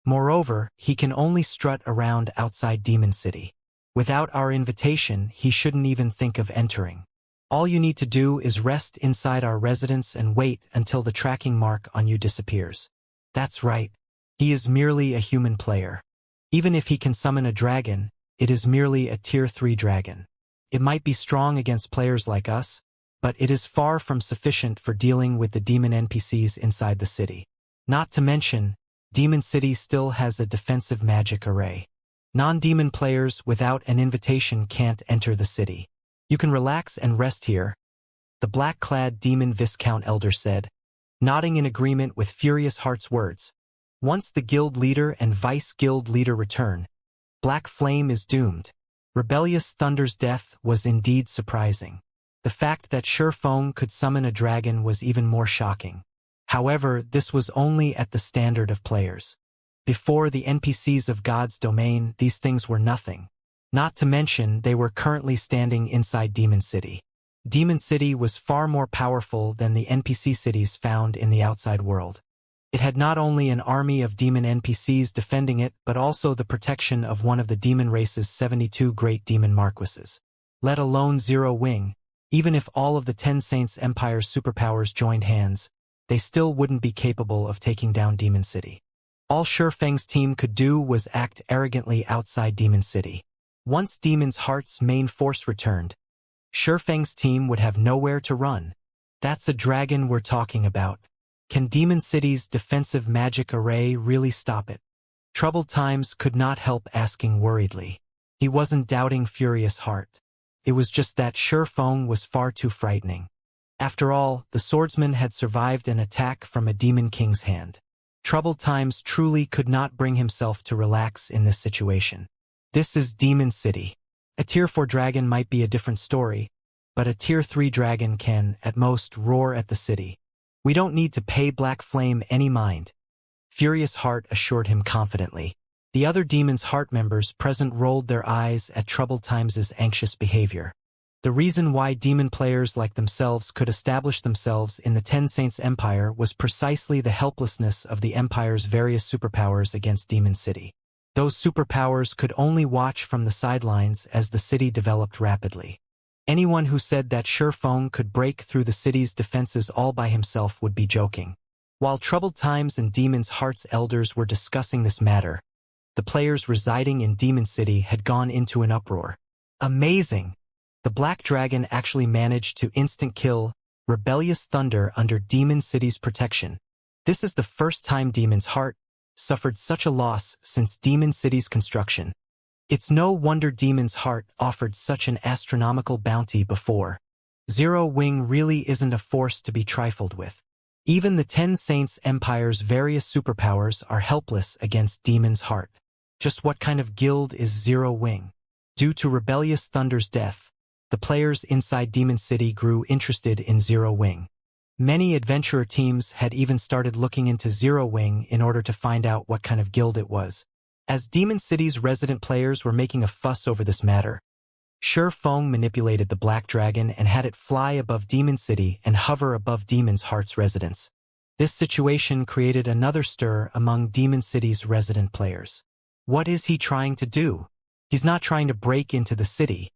Moreover, he can only strut around outside Demon City. Without our invitation, he shouldn't even think of entering. All you need to do is rest inside our residence and wait until the tracking mark on you disappears. That's right. He is merely a human player. Even if he can summon a dragon, it is merely a Tier 3 dragon. It might be strong against players like us, but it is far from sufficient for dealing with the demon NPCs inside the city. Not to mention, Demon City still has a defensive magic array. Non-demon players without an invitation can't enter the city. You can relax and rest here, the black-clad demon Viscount Elder said, nodding in agreement with Furious Heart's words. Once the guild leader and vice-guild leader return, Black Flame is doomed. Rebellious Thunder's death was indeed surprising. The fact that Shurfeng could summon a dragon was even more shocking. However, this was only at the standard of players. Before the NPCs of God's domain, these things were nothing. Not to mention, they were currently standing inside Demon City. Demon City was far more powerful than the NPC cities found in the outside world. It had not only an army of demon NPCs defending it, but also the protection of one of the demon race's 72 great demon marquises. Let alone Zero Wing, even if all of the Ten Saints Empire's superpowers joined hands, they still wouldn't be capable of taking down Demon City. All Shurfeng's team could do was act arrogantly outside Demon City. Once Demon's Heart's main force returned, Shurfeng's team would have nowhere to run. That's a dragon we're talking about. Can Demon City's defensive magic array really stop it? Troubled Times could not help asking worriedly. He wasn't doubting Furious Heart. It was just that Shurfeng was far too frightening. After all, the swordsman had survived an attack from a Demon King's hand. Troubled Times truly could not bring himself to relax in this situation. This is Demon City. A Tier 4 dragon might be a different story, but a Tier 3 dragon can, at most, roar at the city. We don't need to pay Black Flame any mind, Furious Heart assured him confidently. The other Demon's Heart members present rolled their eyes at Troubled Times' anxious behavior. The reason why demon players like themselves could establish themselves in the Ten Saints Empire was precisely the helplessness of the Empire's various superpowers against Demon City. Those superpowers could only watch from the sidelines as the city developed rapidly. Anyone who said that Shurfeng could break through the city's defenses all by himself would be joking. While Troubled Times and Demon's Heart's elders were discussing this matter, the players residing in Demon City had gone into an uproar. Amazing! The Black Dragon actually managed to instant kill Rebellious Thunder under Demon City's protection. This is the first time Demon's Heart suffered such a loss since Demon City's construction. It's no wonder Demon's Heart offered such an astronomical bounty before. Zero Wing really isn't a force to be trifled with. Even the Ten Saints Empire's various superpowers are helpless against Demon's Heart. Just what kind of guild is Zero Wing? Due to Rebellious Thunder's death, the players inside Demon City grew interested in Zero Wing. Many adventurer teams had even started looking into Zero Wing in order to find out what kind of guild it was. As Demon City's resident players were making a fuss over this matter, Shurfeng manipulated the Black Dragon and had it fly above Demon City and hover above Demon's Heart's residence. This situation created another stir among Demon City's resident players. What is he trying to do? He's not trying to break into the city,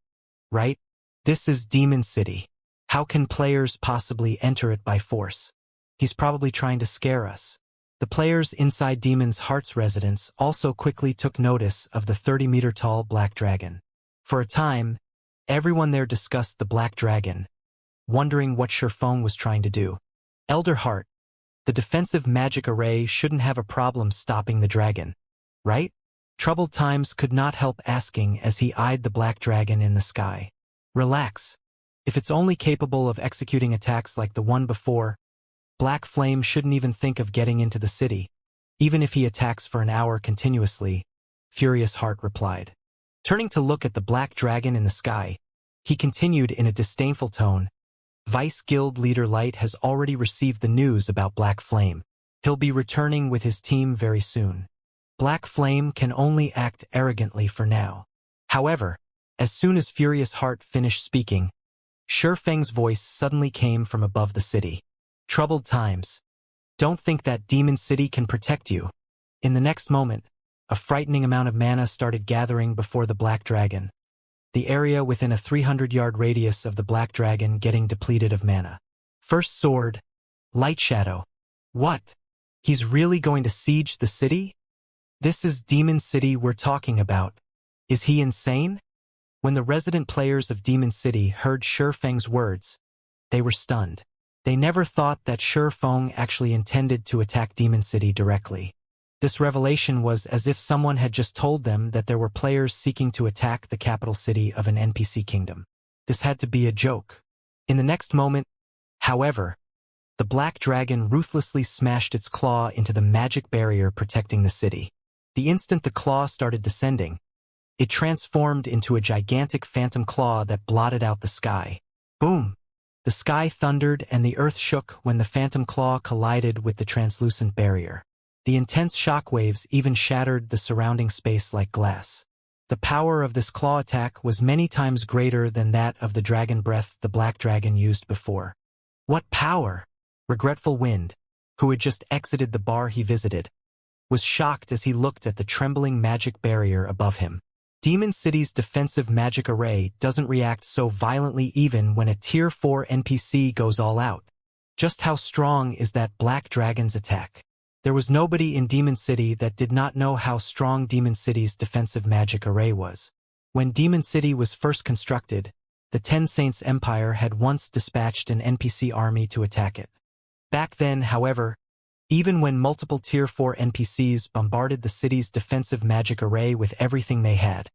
right? This is Demon City. How can players possibly enter it by force? He's probably trying to scare us. The players inside Demon's Heart's residence also quickly took notice of the 30-meter-tall black dragon. For a time, everyone there discussed the black dragon, wondering what Shurfeng was trying to do. Elder Heart, the defensive magic array shouldn't have a problem stopping the dragon, right? Troubled Times could not help asking as he eyed the black dragon in the sky. Relax. If it's only capable of executing attacks like the one before, Black Flame shouldn't even think of getting into the city, even if he attacks for an hour continuously, Furious Heart replied. Turning to look at the black dragon in the sky, he continued in a disdainful tone, Vice Guild Leader Light has already received the news about Black Flame. He'll be returning with his team very soon. Black Flame can only act arrogantly for now. However, as soon as Furious Heart finished speaking, Shurfeng's voice suddenly came from above the city. Troubled Times. Don't think that Demon City can protect you. In the next moment, a frightening amount of mana started gathering before the black dragon. The area within a 300-yard radius of the black dragon getting depleted of mana. First sword, Light Shadow. What? He's really going to siege the city? This is Demon City we're talking about. Is he insane? When the resident players of Demon City heard Shurfeng's words, they were stunned. They never thought that Shurfeng actually intended to attack Demon City directly. This revelation was as if someone had just told them that there were players seeking to attack the capital city of an NPC kingdom. This had to be a joke. In the next moment, however, the black dragon ruthlessly smashed its claw into the magic barrier protecting the city. The instant the claw started descending, it transformed into a gigantic phantom claw that blotted out the sky. Boom! The sky thundered and the earth shook when the phantom claw collided with the translucent barrier. The intense shockwaves even shattered the surrounding space like glass. The power of this claw attack was many times greater than that of the dragon breath the black dragon used before. What power! Regretful Wind, who had just exited the bar he visited, was shocked as he looked at the trembling magic barrier above him. Demon City's defensive magic array doesn't react so violently even when a Tier 4 NPC goes all out. Just how strong is that black dragon's attack? There was nobody in Demon City that did not know how strong Demon City's defensive magic array was. When Demon City was first constructed, the Ten Saints Empire had once dispatched an NPC army to attack it. Back then, however, even when multiple Tier 4 NPCs bombarded the city's defensive magic array with everything they had,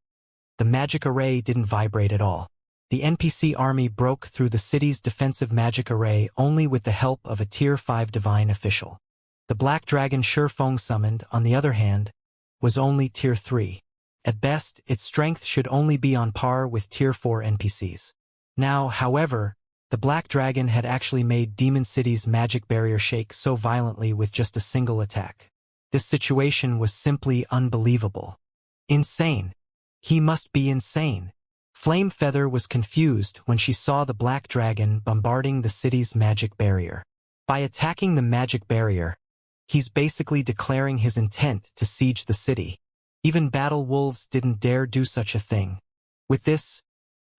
the magic array didn't vibrate at all. The NPC army broke through the city's defensive magic array only with the help of a Tier 5 divine official. The black dragon Shurfeng summoned, on the other hand, was only Tier 3. At best, its strength should only be on par with Tier 4 NPCs. Now, however, the black dragon had actually made Demon City's magic barrier shake so violently with just a single attack. This situation was simply unbelievable. Insane. He must be insane. Flame Feather was confused when she saw the black dragon bombarding the city's magic barrier. By attacking the magic barrier, he's basically declaring his intent to siege the city. Even Battle Wolves didn't dare do such a thing. With this,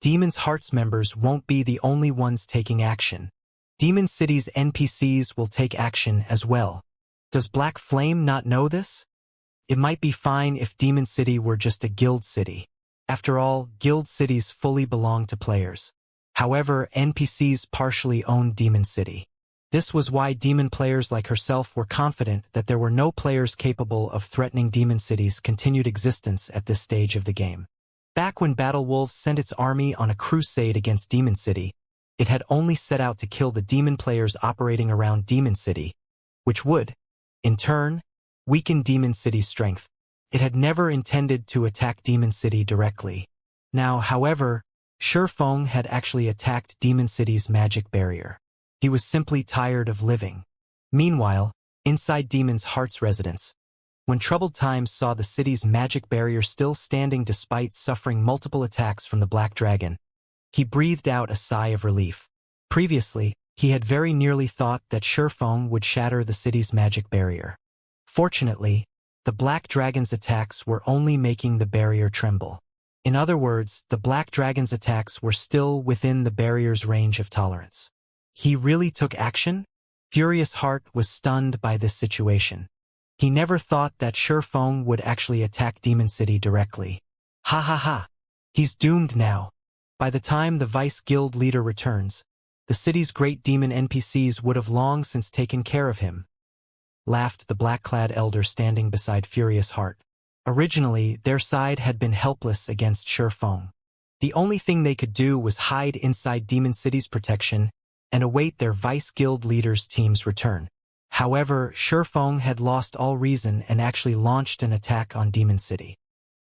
Demon's Heart's members won't be the only ones taking action. Demon City's NPCs will take action as well. Does Black Flame not know this? It might be fine if Demon City were just a guild city. After all, guild cities fully belong to players. However, NPCs partially own Demon City. This was why demon players like herself were confident that there were no players capable of threatening Demon City's continued existence at this stage of the game. Back when Battle Wolves sent its army on a crusade against Demon City, it had only set out to kill the demon players operating around Demon City, which would, in turn, weaken Demon City's strength. It had never intended to attack Demon City directly. Now, however, Shurfeng had actually attacked Demon City's magic barrier. He was simply tired of living. Meanwhile, inside Demon's Heart's residence, when Troubled Times saw the city's magic barrier still standing despite suffering multiple attacks from the Black Dragon, he breathed out a sigh of relief. Previously, he had very nearly thought that Shurfeng would shatter the city's magic barrier. Fortunately, the Black Dragon's attacks were only making the barrier tremble. In other words, the Black Dragon's attacks were still within the barrier's range of tolerance. He really took action? Furious Heart was stunned by this situation. He never thought that Shurfeng would actually attack Demon City directly. Ha ha ha! He's doomed now. By the time the Vice Guild leader returns, the city's great demon NPCs would have long since taken care of him, laughed the black-clad elder standing beside Furious Heart. Originally, their side had been helpless against Shurfeng. The only thing they could do was hide inside Demon City's protection and await their Vice Guild leader's team's return. However, Shurfeng had lost all reason and actually launched an attack on Demon City.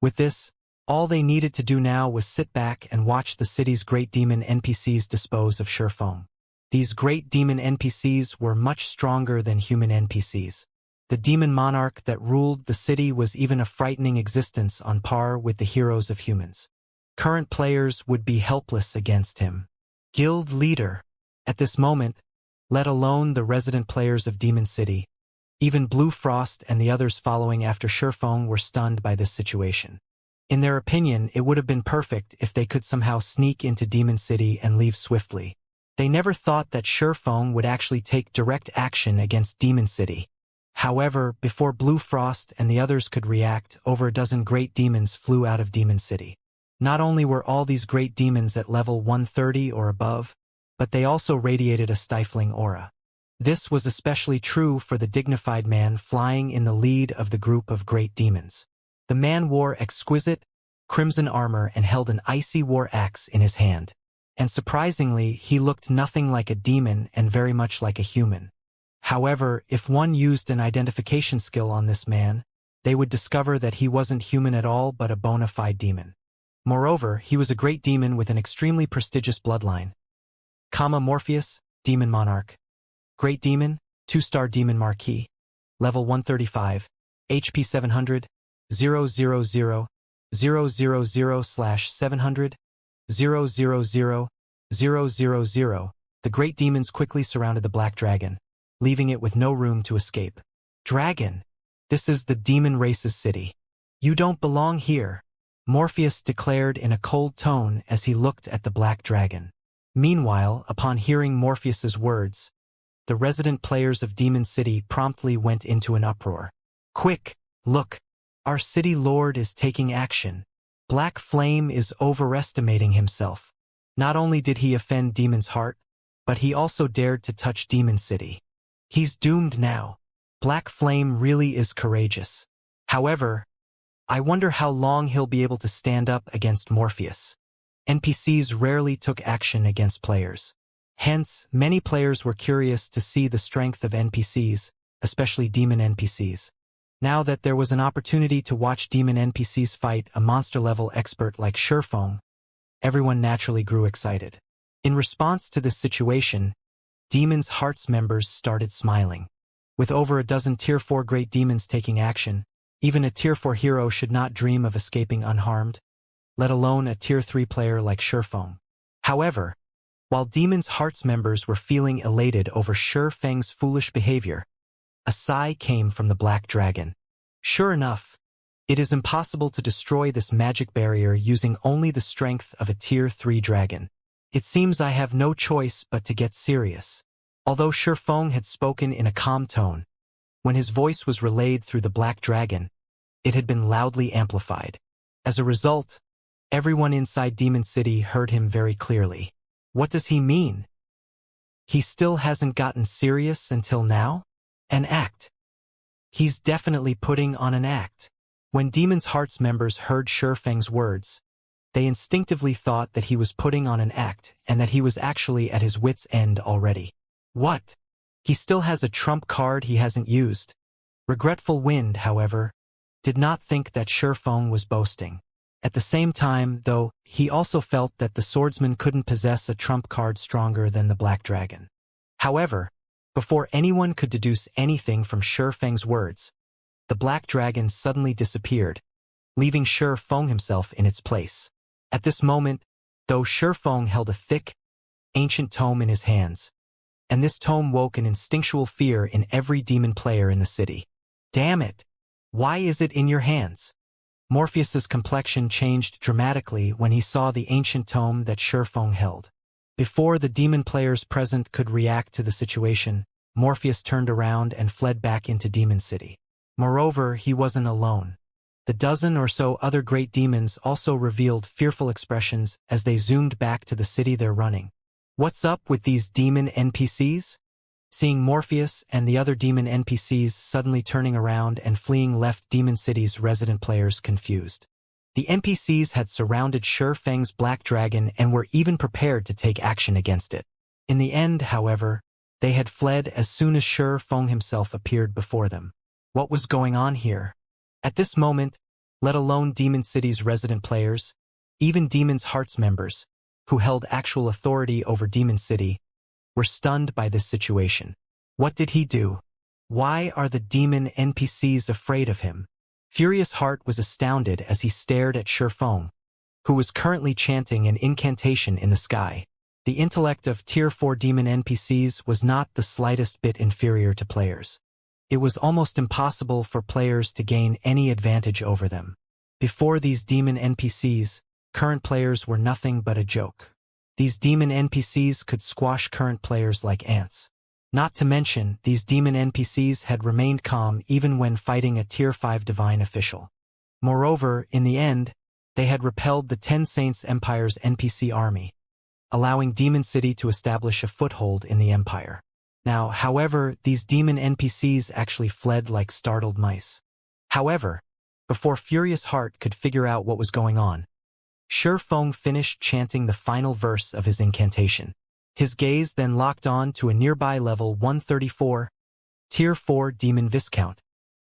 With this, all they needed to do now was sit back and watch the city's great demon NPCs dispose of Shurfeng. These great demon NPCs were much stronger than human NPCs. The demon monarch that ruled the city was even a frightening existence on par with the heroes of humans. Current players would be helpless against him. Guild leader. At this moment, let alone the resident players of Demon City, even Blue Frost and the others following after Shurfeng were stunned by this situation. In their opinion, it would have been perfect if they could somehow sneak into Demon City and leave swiftly. They never thought that Shurfeng would actually take direct action against Demon City. However, before Blue Frost and the others could react, over a dozen great demons flew out of Demon City. Not only were all these great demons at level 130 or above, but they also radiated a stifling aura. This was especially true for the dignified man flying in the lead of the group of great demons. The man wore exquisite, crimson armor and held an icy war axe in his hand. And surprisingly, he looked nothing like a demon and very much like a human. However, if one used an identification skill on this man, they would discover that he wasn't human at all but a bona fide demon. Moreover, he was a great demon with an extremely prestigious bloodline. Morpheus, Demon Monarch. Great Demon, 2-star Demon Marquis. Level 135, HP 700, 000, 000/700, 000, 000. The great demons quickly surrounded the Black Dragon, leaving it with no room to escape. Dragon, this is the demon race's city. You don't belong here, Morpheus declared in a cold tone as he looked at the Black Dragon. Meanwhile, upon hearing Morpheus's words, the resident players of Demon City promptly went into an uproar. Quick, look, our city lord is taking action. Black Flame is overestimating himself. Not only did he offend Demon's heart, but he also dared to touch Demon City. He's doomed now. Black Flame really is courageous. However, I wonder how long he'll be able to stand up against Morpheus. NPCs rarely took action against players. Hence, many players were curious to see the strength of NPCs, especially demon NPCs. Now that there was an opportunity to watch demon NPCs fight a monster-level expert like Shurfeng, everyone naturally grew excited. In response to this situation, Demon's Hearts members started smiling. With over a dozen Tier 4 great demons taking action, even a Tier 4 hero should not dream of escaping unharmed, let alone a Tier 3 player like Shurfeng. However, while Demon's Hearts members were feeling elated over Shurfeng's foolish behavior, a sigh came from the Black Dragon. Sure enough, it is impossible to destroy this magic barrier using only the strength of a Tier 3 dragon. It seems I have no choice but to get serious. Although Shurfeng had spoken in a calm tone, when his voice was relayed through the Black Dragon, it had been loudly amplified. As a result, everyone inside Demon City heard him very clearly. What does he mean? He still hasn't gotten serious until now? An act. He's definitely putting on an act. When Demon's Hearts members heard Shurfeng's words, they instinctively thought that he was putting on an act and that he was actually at his wit's end already. What? He still has a trump card he hasn't used. Regretful Wind, however, did not think that Shurfeng was boasting. At the same time, though, he also felt that the Swordsman couldn't possess a trump card stronger than the Black Dragon. However, before anyone could deduce anything from Shurfeng's words, the Black Dragon suddenly disappeared, leaving Shurfeng himself in its place. At this moment, though, Shurfeng held a thick, ancient tome in his hands, and this tome woke an instinctual fear in every demon player in the city. Damn it! Why is it in your hands? Morpheus's complexion changed dramatically when he saw the ancient tome that Shurfeng held. Before the demon players present could react to the situation, Morpheus turned around and fled back into Demon City. Moreover, he wasn't alone. The dozen or so other great demons also revealed fearful expressions as they zoomed back to the city they're running. What's up with these demon NPCs? Seeing Morpheus and the other demon NPCs suddenly turning around and fleeing left Demon City's resident players confused. The NPCs had surrounded Shurfeng's black dragon and were even prepared to take action against it. In the end, however, they had fled as soon as Shurfeng himself appeared before them. What was going on here? At this moment, let alone Demon City's resident players, even Demon's Heart's members, who held actual authority over Demon City, were stunned by this situation. What did he do? Why are the demon NPCs afraid of him? Furious Heart was astounded as he stared at Shurfeng, who was currently chanting an incantation in the sky. The intellect of Tier 4 demon NPCs was not the slightest bit inferior to players. It was almost impossible for players to gain any advantage over them. Before these demon NPCs, current players were nothing but a joke. These demon NPCs could squash current players like ants. Not to mention, these demon NPCs had remained calm even when fighting a Tier 5 divine official. Moreover, in the end, they had repelled the Ten Saints Empire's NPC army, allowing Demon City to establish a foothold in the Empire. Now, however, these demon NPCs actually fled like startled mice. However, before Furious Heart could figure out what was going on, Shurfeng finished chanting the final verse of his incantation. His gaze then locked on to a nearby level 134, Tier 4 Demon Viscount,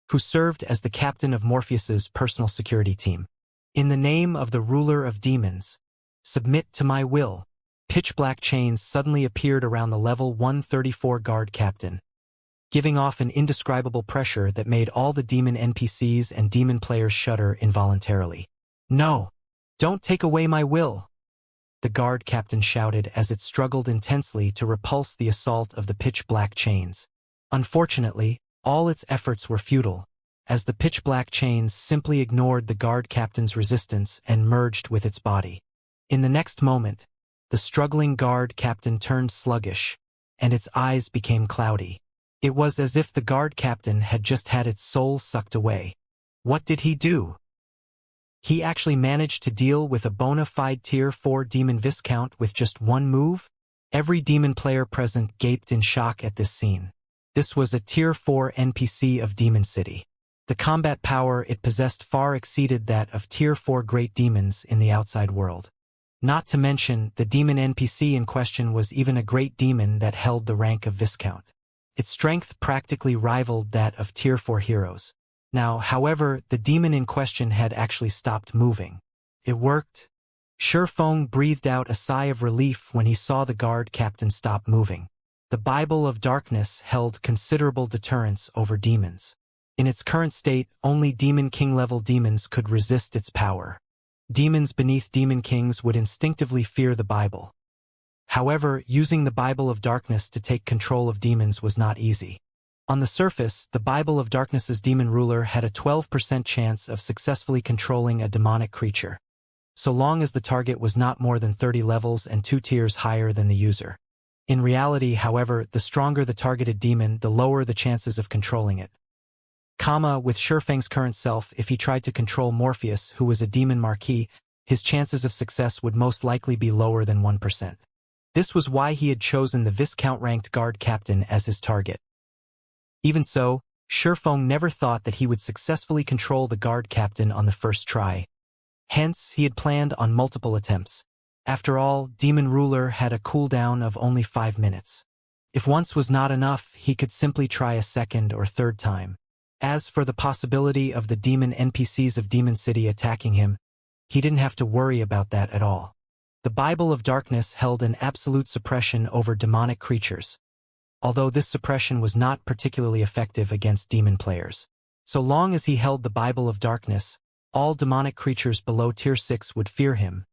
who served as the captain of Morpheus's personal security team. In the name of the ruler of demons, submit to my will. Pitch-black chains suddenly appeared around the level 134 guard captain, giving off an indescribable pressure that made all the demon NPCs and demon players shudder involuntarily. No! Don't take away my will! The guard captain shouted as it struggled intensely to repulse the assault of the pitch-black chains. Unfortunately, all its efforts were futile, as the pitch-black chains simply ignored the guard captain's resistance and merged with its body. In the next moment, the struggling guard captain turned sluggish, and its eyes became cloudy. It was as if the guard captain had just had its soul sucked away. What did he do? He actually managed to deal with a bona fide Tier 4 Demon Viscount with just one move? Every demon player present gaped in shock at this scene. This was a Tier 4 NPC of Demon City. The combat power it possessed far exceeded that of Tier 4 great demons in the outside world. Not to mention, the demon NPC in question was even a great demon that held the rank of Viscount. Its strength practically rivaled that of Tier 4 heroes. Now, however, the demon in question had actually stopped moving. It worked. Shurfeng breathed out a sigh of relief when he saw the guard captain stop moving. The Bible of Darkness held considerable deterrence over demons. In its current state, only Demon King-level demons could resist its power. Demons beneath Demon Kings would instinctively fear the Bible. However, using the Bible of Darkness to take control of demons was not easy. On the surface, the Bible of Darkness's demon ruler had a 12% chance of successfully controlling a demonic creature, so long as the target was not more than 30 levels and 2 tiers higher than the user. In reality, however, the stronger the targeted demon, the lower the chances of controlling it. With Shurfeng's current self, if he tried to control Morpheus, who was a demon marquis, his chances of success would most likely be lower than 1%. This was why he had chosen the Viscount-ranked guard captain as his target. Even so, Shurfeng never thought that he would successfully control the guard captain on the first try. Hence, he had planned on multiple attempts. After all, Demon Ruler had a cooldown of only 5 minutes. If once was not enough, he could simply try a second or third time. As for the possibility of the demon NPCs of Demon City attacking him, he didn't have to worry about that at all. The Bible of Darkness held an absolute suppression over demonic creatures, although this suppression was not particularly effective against demon players. So long as he held the Bible of Darkness, all demonic creatures below Tier 6 would fear him.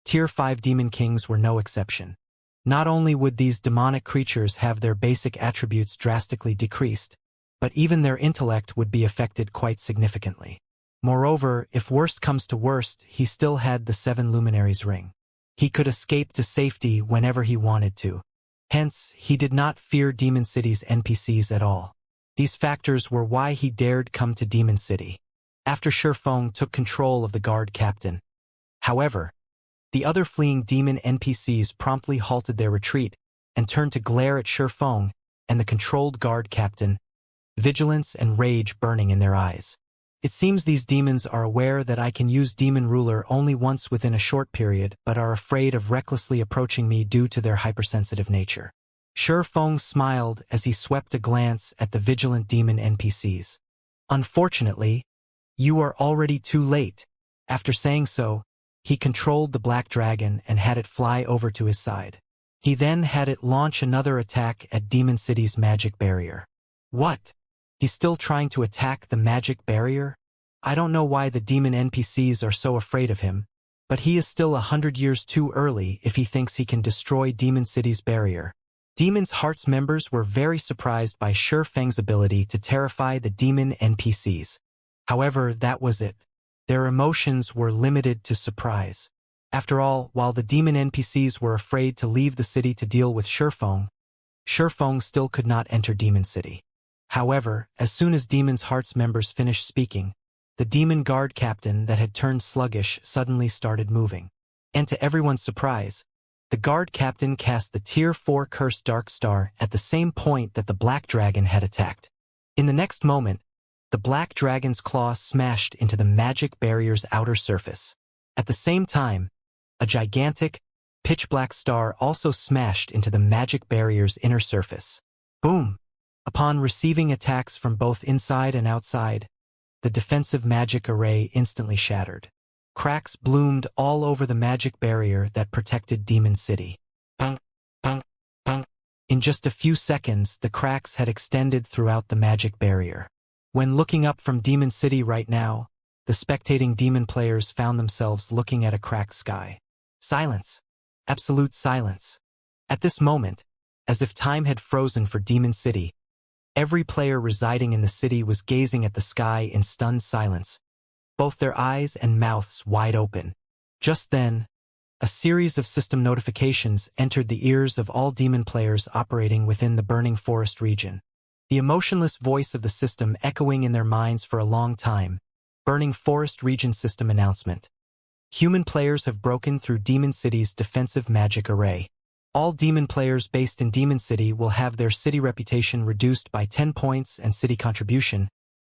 Tier 5 Demon Kings were no exception. Not only would these demonic creatures have their basic attributes drastically decreased, but even their intellect would be affected quite significantly. Moreover, if worst comes to worst, he still had the 7 Luminaries ring. He could escape to safety whenever he wanted to. Hence, he did not fear Demon City's NPCs at all. These factors were why he dared come to Demon City. After Shifeng took control of the guard captain. However, the other fleeing demon NPCs promptly halted their retreat and turned to glare at Shifeng and the controlled guard captain, vigilance and rage burning in their eyes. It seems these demons are aware that I can use Demon Ruler only once within a short period, but are afraid of recklessly approaching me due to their hypersensitive nature. Shifeng smiled as he swept a glance at the vigilant demon NPCs. Unfortunately, you are already too late. After saying so, he controlled the black dragon and had it fly over to his side. He then had it launch another attack at Demon City's magic barrier. What? He's still trying to attack the magic barrier? I don't know why the demon NPCs are so afraid of him, but he is still 100 years too early if he thinks he can destroy Demon City's barrier. Demon's Heart's members were very surprised by Shifeng's ability to terrify the demon NPCs. However, that was it. Their emotions were limited to surprise. After all, while the demon NPCs were afraid to leave the city to deal with Shifeng still could not enter Demon City. However, as soon as Demon's Heart's members finished speaking, the demon guard captain that had turned sluggish suddenly started moving. And to everyone's surprise, the guard captain cast the Tier 4 Cursed Dark Star at the same point that the black dragon had attacked. In the next moment, the black dragon's claw smashed into the magic barrier's outer surface. At the same time, a gigantic, pitch-black star also smashed into the magic barrier's inner surface. Boom! Upon receiving attacks from both inside and outside, the defensive magic array instantly shattered. Cracks bloomed all over the magic barrier that protected Demon City. Bang, bang, bang. In just a few seconds, the cracks had extended throughout the magic barrier. When looking up from Demon City right now, the spectating demon players found themselves looking at a cracked sky. Silence. Absolute silence. At this moment, as if time had frozen for Demon City, every player residing in the city was gazing at the sky in stunned silence, both their eyes and mouths wide open. Just then, a series of system notifications entered the ears of all demon players operating within the Burning Forest region. The emotionless voice of the system echoing in their minds for a long time. Burning Forest Region System Announcement. Human players have broken through Demon City's defensive magic array. All demon players based in Demon City will have their city reputation reduced by 10 points and city contribution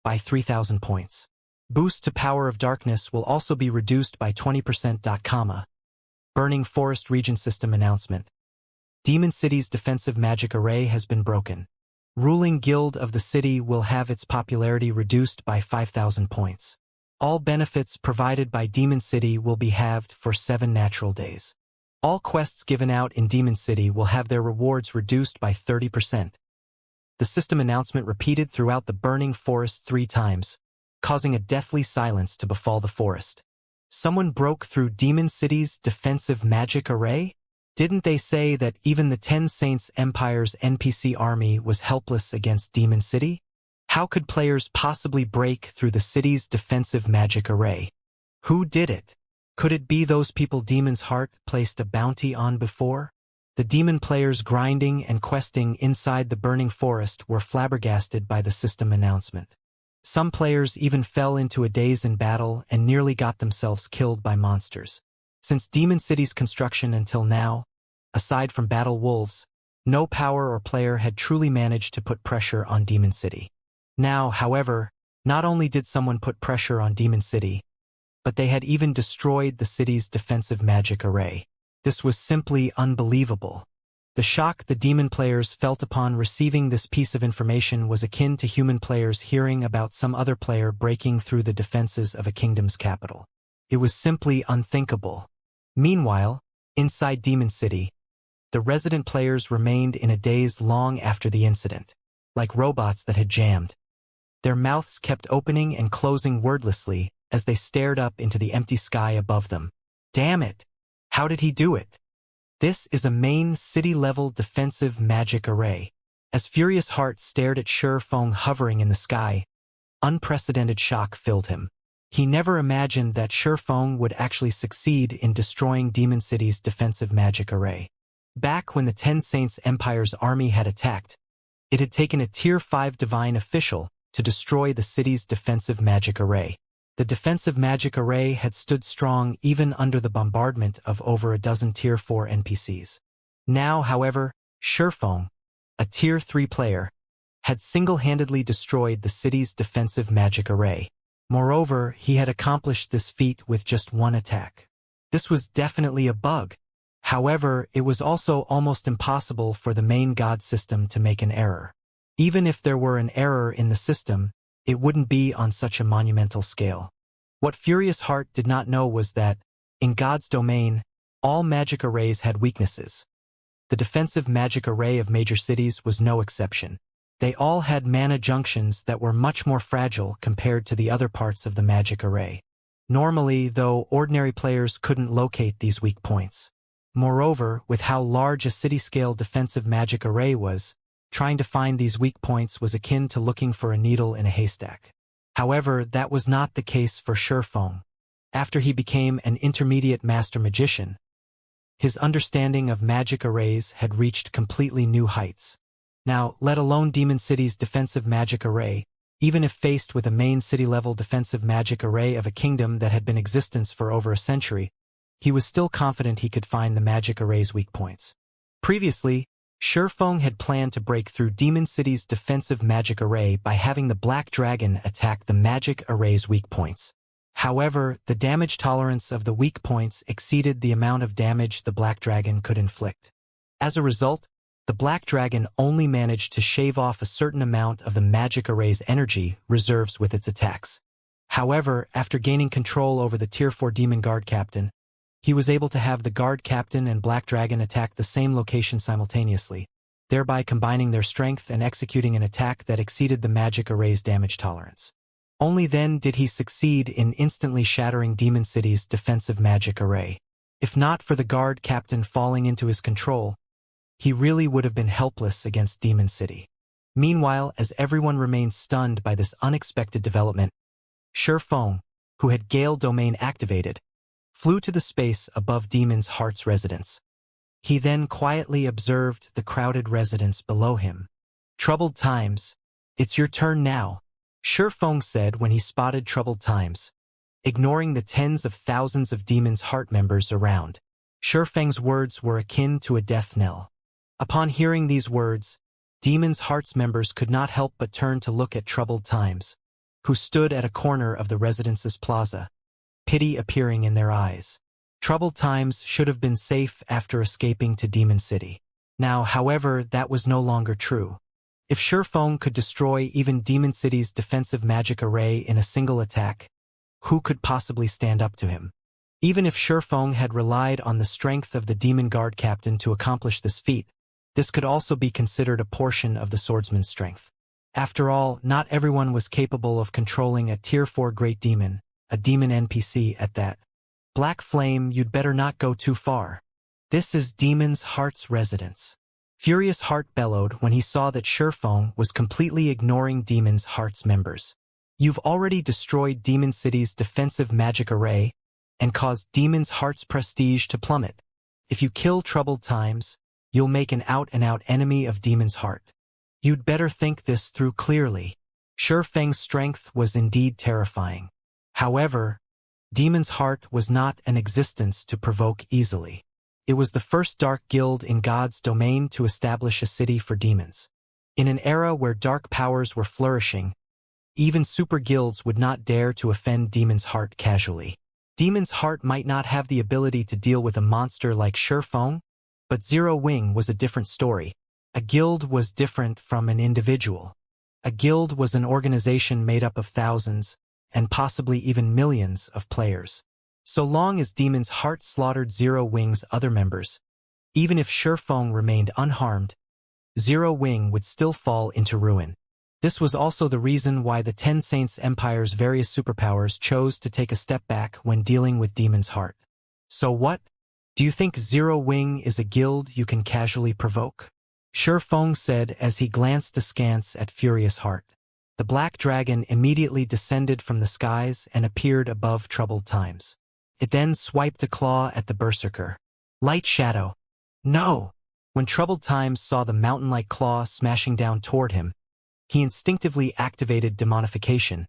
by 3,000 points. Boost to Power of Darkness will also be reduced by 20%. Burning Forest Region System Announcement. Demon City's defensive magic array has been broken. Ruling Guild of the city will have its popularity reduced by 5,000 points. All benefits provided by Demon City will be halved for 7 natural days. All quests given out in Demon City will have their rewards reduced by 30%. The system announcement repeated throughout the Burning Forest 3 times, causing a deathly silence to befall the forest. Someone broke through Demon City's defensive magic array? Didn't they say that even the 10 Saints Empire's NPC army was helpless against Demon City? How could players possibly break through the city's defensive magic array? Who did it? Could it be those people Demon's Heart placed a bounty on before? The demon players grinding and questing inside the Burning Forest were flabbergasted by the system announcement. Some players even fell into a daze in battle and nearly got themselves killed by monsters. Since Demon City's construction until now, aside from Battle Wolves, no power or player had truly managed to put pressure on Demon City. Now, however, not only did someone put pressure on Demon City, but they had even destroyed the city's defensive magic array. This was simply unbelievable. The shock the demon players felt upon receiving this piece of information was akin to human players hearing about some other player breaking through the defenses of a kingdom's capital. It was simply unthinkable. Meanwhile, inside Demon City, the resident players remained in a daze long after the incident, like robots that had jammed. Their mouths kept opening and closing wordlessly as they stared up into the empty sky above them. Damn it! How did he do it? This is a main city-level defensive magic array. As Furious Heart stared at Shifeng hovering in the sky, unprecedented shock filled him. He never imagined that Shifeng would actually succeed in destroying Demon City's defensive magic array. Back when the Ten Saints Empire's army had attacked, it had taken a Tier 5 divine official to destroy the city's defensive magic array. The defensive magic array had stood strong even under the bombardment of over a dozen Tier 4 NPCs. Now, however, Shifeng, a Tier 3 player, had single-handedly destroyed the city's defensive magic array. Moreover, he had accomplished this feat with just one attack. This was definitely a bug. However, it was also almost impossible for the main god system to make an error. Even if there were an error in the system, it wouldn't be on such a monumental scale. What Furious Heart did not know was that, in God's domain, all magic arrays had weaknesses. The defensive magic array of major cities was no exception. They all had mana junctions that were much more fragile compared to the other parts of the magic array. Normally, though, ordinary players couldn't locate these weak points. Moreover, with how large a city-scale defensive magic array was, trying to find these weak points was akin to looking for a needle in a haystack. However, that was not the case for Shifeng. After he became an intermediate master magician, his understanding of magic arrays had reached completely new heights. Now, let alone Demon City's defensive magic array, even if faced with a main city-level defensive magic array of a kingdom that had been in existence for over a century, he was still confident he could find the magic array's weak points. Previously, Shifeng had planned to break through Demon City's defensive magic array by having the Black Dragon attack the magic array's weak points. However, the damage tolerance of the weak points exceeded the amount of damage the Black Dragon could inflict. As a result, the Black Dragon only managed to shave off a certain amount of the magic array's energy reserves with its attacks. However, after gaining control over the Tier 4 Demon Guard Captain, he was able to have the Guard Captain and Black Dragon attack the same location simultaneously, thereby combining their strength and executing an attack that exceeded the magic array's damage tolerance. Only then did he succeed in instantly shattering Demon City's defensive magic array. If not for the Guard Captain falling into his control, he really would have been helpless against Demon City. Meanwhile, as everyone remained stunned by this unexpected development, Shifeng, who had Gale Domain activated, flew to the space above Demon's Heart's residence. He then quietly observed the crowded residence below him. "Troubled Times, it's your turn now," Shifeng said when he spotted Troubled Times, ignoring the tens of thousands of Demon's Heart members around. Shifeng's words were akin to a death knell. Upon hearing these words, Demon's Heart's members could not help but turn to look at Troubled Times, who stood at a corner of the residence's plaza, pity appearing in their eyes. Troubled Times should have been safe after escaping to Demon City. Now, however, that was no longer true. If Shifeng could destroy even Demon City's defensive magic array in a single attack, who could possibly stand up to him? Even if Shifeng had relied on the strength of the Demon Guard Captain to accomplish this feat, this could also be considered a portion of the Swordsman's strength. After all, not everyone was capable of controlling a Tier 4 Great Demon, a demon NPC at that. Black Flame, you'd better not go too far. This is Demon's Heart's residence. Furious Heart bellowed when he saw that Shifeng was completely ignoring Demon's Heart's members. You've already destroyed Demon City's defensive magic array and caused Demon's Heart's prestige to plummet. If you kill Troubled Times, you'll make an out-and-out enemy of Demon's Heart. You'd better think this through clearly. Shifeng's strength was indeed terrifying. However, Demon's Heart was not an existence to provoke easily. It was the first dark guild in God's domain to establish a city for demons. In an era where dark powers were flourishing, even super guilds would not dare to offend Demon's Heart casually. Demon's Heart might not have the ability to deal with a monster like Shifeng, but Zero Wing was a different story. A guild was different from an individual. A guild was an organization made up of thousands, and possibly even millions of players. So long as Demon's Heart slaughtered Zero Wing's other members, even if Shifeng remained unharmed, Zero Wing would still fall into ruin. This was also the reason why the Ten Saints Empire's various superpowers chose to take a step back when dealing with Demon's Heart. So what? Do you think Zero Wing is a guild you can casually provoke? Shifeng said as he glanced askance at Furious Heart. The black dragon immediately descended from the skies and appeared above troubled times. It then swiped a claw at the berserker. Light shadow. No! When troubled times saw the mountain-like claw smashing down toward him, he instinctively activated demonification,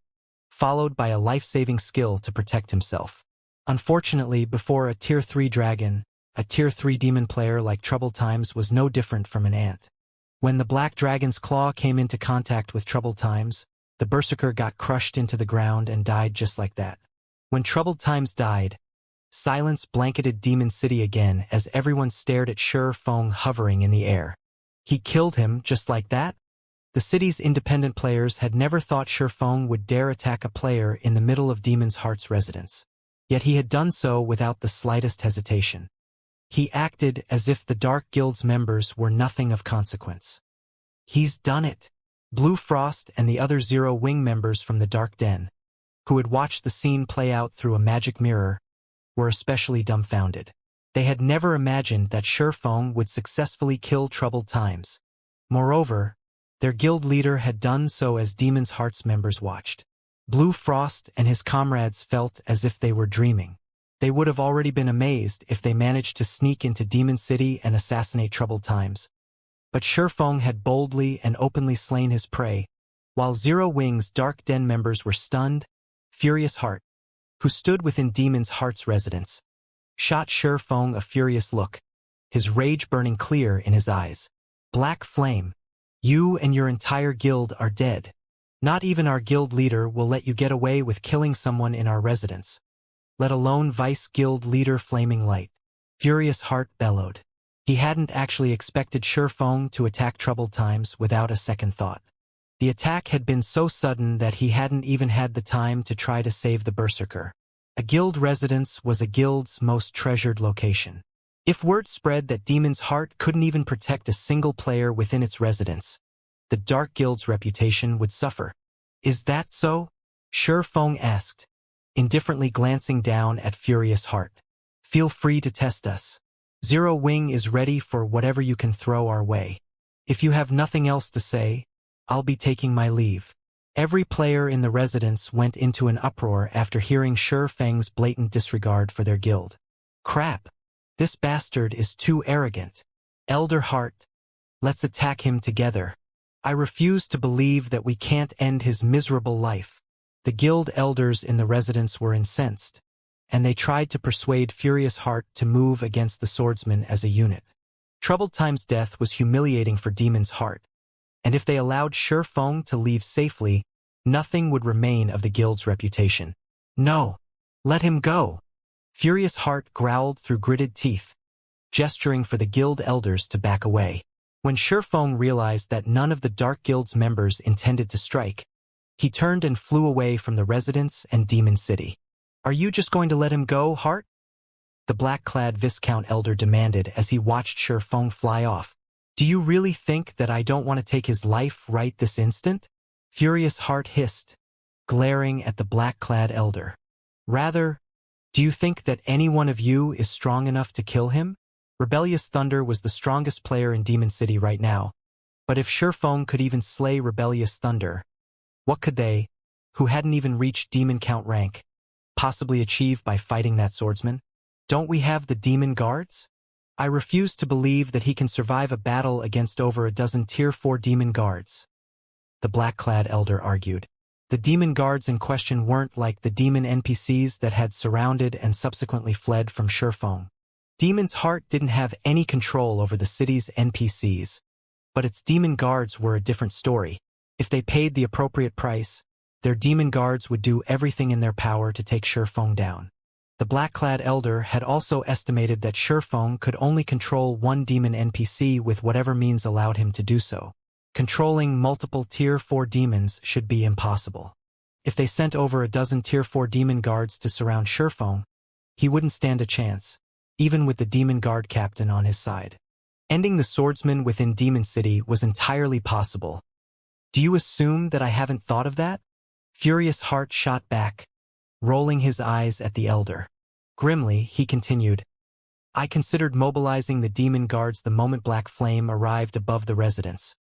followed by a life-saving skill to protect himself. Unfortunately, before a Tier 3 dragon, a Tier 3 demon player like Troubled Times was no different from an ant. When the black dragon's claw came into contact with Troubled Times, the berserker got crushed into the ground and died just like that. When Troubled Times died, silence blanketed Demon City again as everyone stared at Shi Feng hovering in the air. He killed him just like that? The city's independent players had never thought Shi Feng would dare attack a player in the middle of Demon's Heart's residence. Yet he had done so without the slightest hesitation. He acted as if the Dark Guild's members were nothing of consequence. He's done it. Blue Frost and the other Zero Wing members from the Dark Den, who had watched the scene play out through a magic mirror, were especially dumbfounded. They had never imagined that Shi Feng would successfully kill Troubled Times. Moreover, their guild leader had done so as Demon's Heart's members watched. Blue Frost and his comrades felt as if they were dreaming. They would have already been amazed if they managed to sneak into Demon City and assassinate Troubled Times. But Shi Feng had boldly and openly slain his prey, while Zero Wing's Dark Den members were stunned. Furious Heart, who stood within Demon's Heart's residence, shot Shi Feng a furious look, his rage burning clear in his eyes. Black Flame, you and your entire guild are dead. Not even our guild leader will let you get away with killing someone in our residence, let alone Vice Guild Leader Flaming Light. Furious Heart bellowed. He hadn't actually expected Shi Feng to attack Troubled Times without a second thought. The attack had been so sudden that he hadn't even had the time to try to save the berserker. A guild residence was a guild's most treasured location. If word spread that Demon's Heart couldn't even protect a single player within its residence, the Dark Guild's reputation would suffer. Is that so? Shi Feng asked, indifferently glancing down at Furious Heart. Feel free to test us. Zero Wing is ready for whatever you can throw our way. If you have nothing else to say, I'll be taking my leave. Every player in the residence went into an uproar after hearing Shi Feng's blatant disregard for their guild. Crap! This bastard is too arrogant. Elder Heart, let's attack him together. I refuse to believe that we can't end his miserable life. The guild elders in the residence were incensed, and they tried to persuade Furious Heart to move against the Swordsman as a unit. Troubled Time's death was humiliating for Demon's Heart, and if they allowed Shi Feng to leave safely, nothing would remain of the guild's reputation. No! Let him go! Furious Heart growled through gritted teeth, gesturing for the guild elders to back away. When Shi Feng realized that none of the Dark Guild's members intended to strike, he turned and flew away from the residence and Demon City. Are you just going to let him go, Heart? The black-clad Viscount Elder demanded as he watched Shi Feng fly off. Do you really think that I don't want to take his life right this instant? Furious Heart hissed, glaring at the black-clad Elder. Rather, do you think that any one of you is strong enough to kill him? Rebellious Thunder was the strongest player in Demon City right now, but if Shi Feng could even slay Rebellious Thunder, what could they, who hadn't even reached Demon Count rank, possibly achieve by fighting that swordsman? Don't we have the Demon Guards? I refuse to believe that he can survive a battle against over a dozen Tier 4 Demon Guards, the black-clad Elder argued. The Demon Guards in question weren't like the demon NPCs that had surrounded and subsequently fled from Shi Feng. Demon's Heart didn't have any control over the city's NPCs, but its Demon Guards were a different story. If they paid the appropriate price, their Demon Guards would do everything in their power to take Shi Feng down. The black-clad Elder had also estimated that Shi Feng could only control one demon NPC with whatever means allowed him to do so. Controlling multiple Tier 4 demons should be impossible. If they sent over a dozen Tier 4 Demon Guards to surround Shi Feng, he wouldn't stand a chance, even with the Demon Guard captain on his side. Ending the swordsman within Demon City was entirely possible. Do you assume that I haven't thought of that? Furious Heart shot back, rolling his eyes at the Elder. Grimly, he continued, I considered mobilizing the Demon Guards the moment Black Flame arrived above the residence.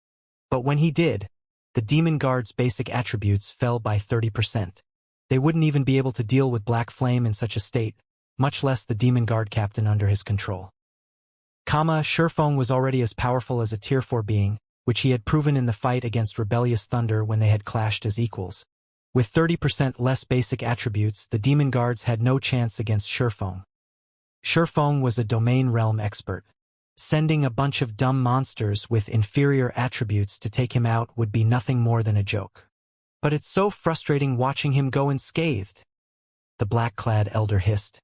But when he did, the Demon Guard's basic attributes fell by 30%. They wouldn't even be able to deal with Black Flame in such a state, much less the Demon Guard captain under his control. Shurfeng was already as powerful as a Tier 4 being, which he had proven in the fight against Rebellious Thunder when they had clashed as equals. With 30% less basic attributes, the Demon Guards had no chance against Shurfeng. Shurfeng was a domain realm expert. Sending a bunch of dumb monsters with inferior attributes to take him out would be nothing more than a joke. But it's so frustrating watching him go unscathed, the black-clad elder hissed,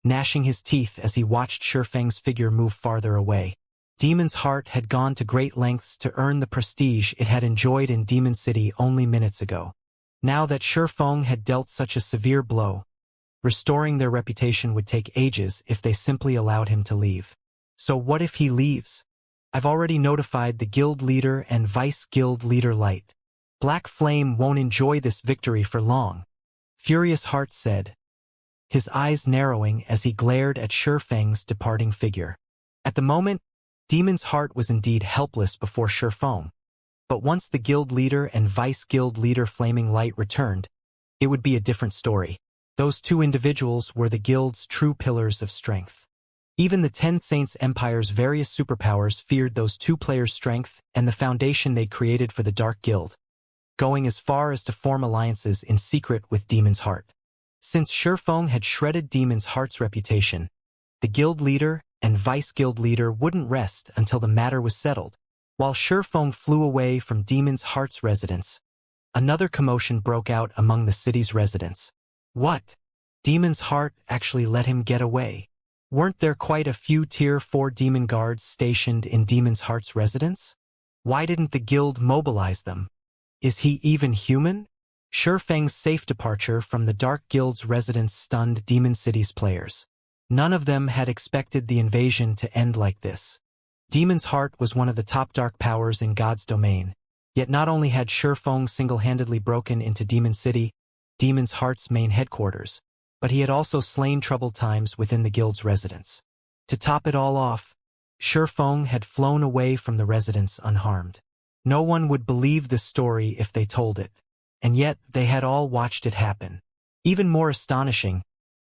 gnashing his teeth as he watched Shurfeng's figure move farther away. Demon's Heart had gone to great lengths to earn the prestige it had enjoyed in Demon City only minutes ago. Now that Shurfeng had dealt such a severe blow, restoring their reputation would take ages if they simply allowed him to leave. So what if he leaves? I've already notified the guild leader and vice guild leader Light. Black Flame won't enjoy this victory for long, Furious Heart said, his eyes narrowing as he glared at Shurfeng's departing figure. At the moment, Demon's Heart was indeed helpless before Shurfeng. But once the guild leader and vice guild leader Flaming Light returned, it would be a different story. Those two individuals were the guild's true pillars of strength. Even the Ten Saints Empire's various superpowers feared those two players' strength and the foundation they'd created for the Dark Guild, going as far as to form alliances in secret with Demon's Heart. Since Shurfeng had shredded Demon's Heart's reputation, the guild leader and vice guild leader wouldn't rest until the matter was settled. While Shurfeng flew away from Demon's Heart's residence, another commotion broke out among the city's residents. What? Demon's Heart actually let him get away? Weren't there quite a few Tier 4 Demon Guards stationed in Demon's Heart's residence? Why didn't the guild mobilize them? Is he even human? Shurfeng's safe departure from the Dark Guild's residence stunned Demon City's players. None of them had expected the invasion to end like this. Demon's Heart was one of the top dark powers in God's domain, yet not only had Shurfeng single-handedly broken into Demon City, Demon's Heart's main headquarters, but he had also slain troubled times within the guild's residence. To top it all off, Shurfeng had flown away from the residence unharmed. No one would believe this story if they told it, and yet they had all watched it happen. Even more astonishing,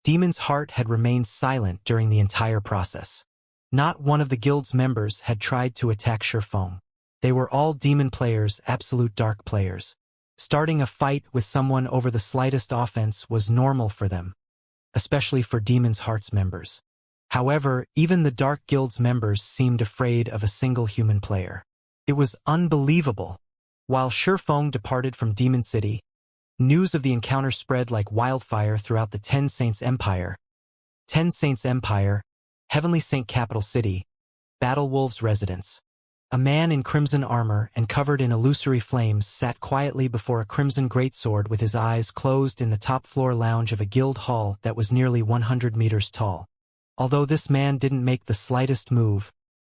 Demon's Heart had remained silent during the entire process. Not one of the guild's members had tried to attack Shurfeng. They were all demon players, absolute dark players. Starting a fight with someone over the slightest offense was normal for them, especially for Demon's Heart's members. However, even the Dark Guild's members seemed afraid of a single human player. It was unbelievable. While Shurfeng departed from Demon City, news of the encounter spread like wildfire throughout the Ten Saints Empire. Ten Saints Empire, Heavenly Saint Capital City, Battlewolf's residence. A man in crimson armor and covered in illusory flames sat quietly before a crimson greatsword with his eyes closed in the top-floor lounge of a guild hall that was nearly 100 meters tall. Although this man didn't make the slightest move,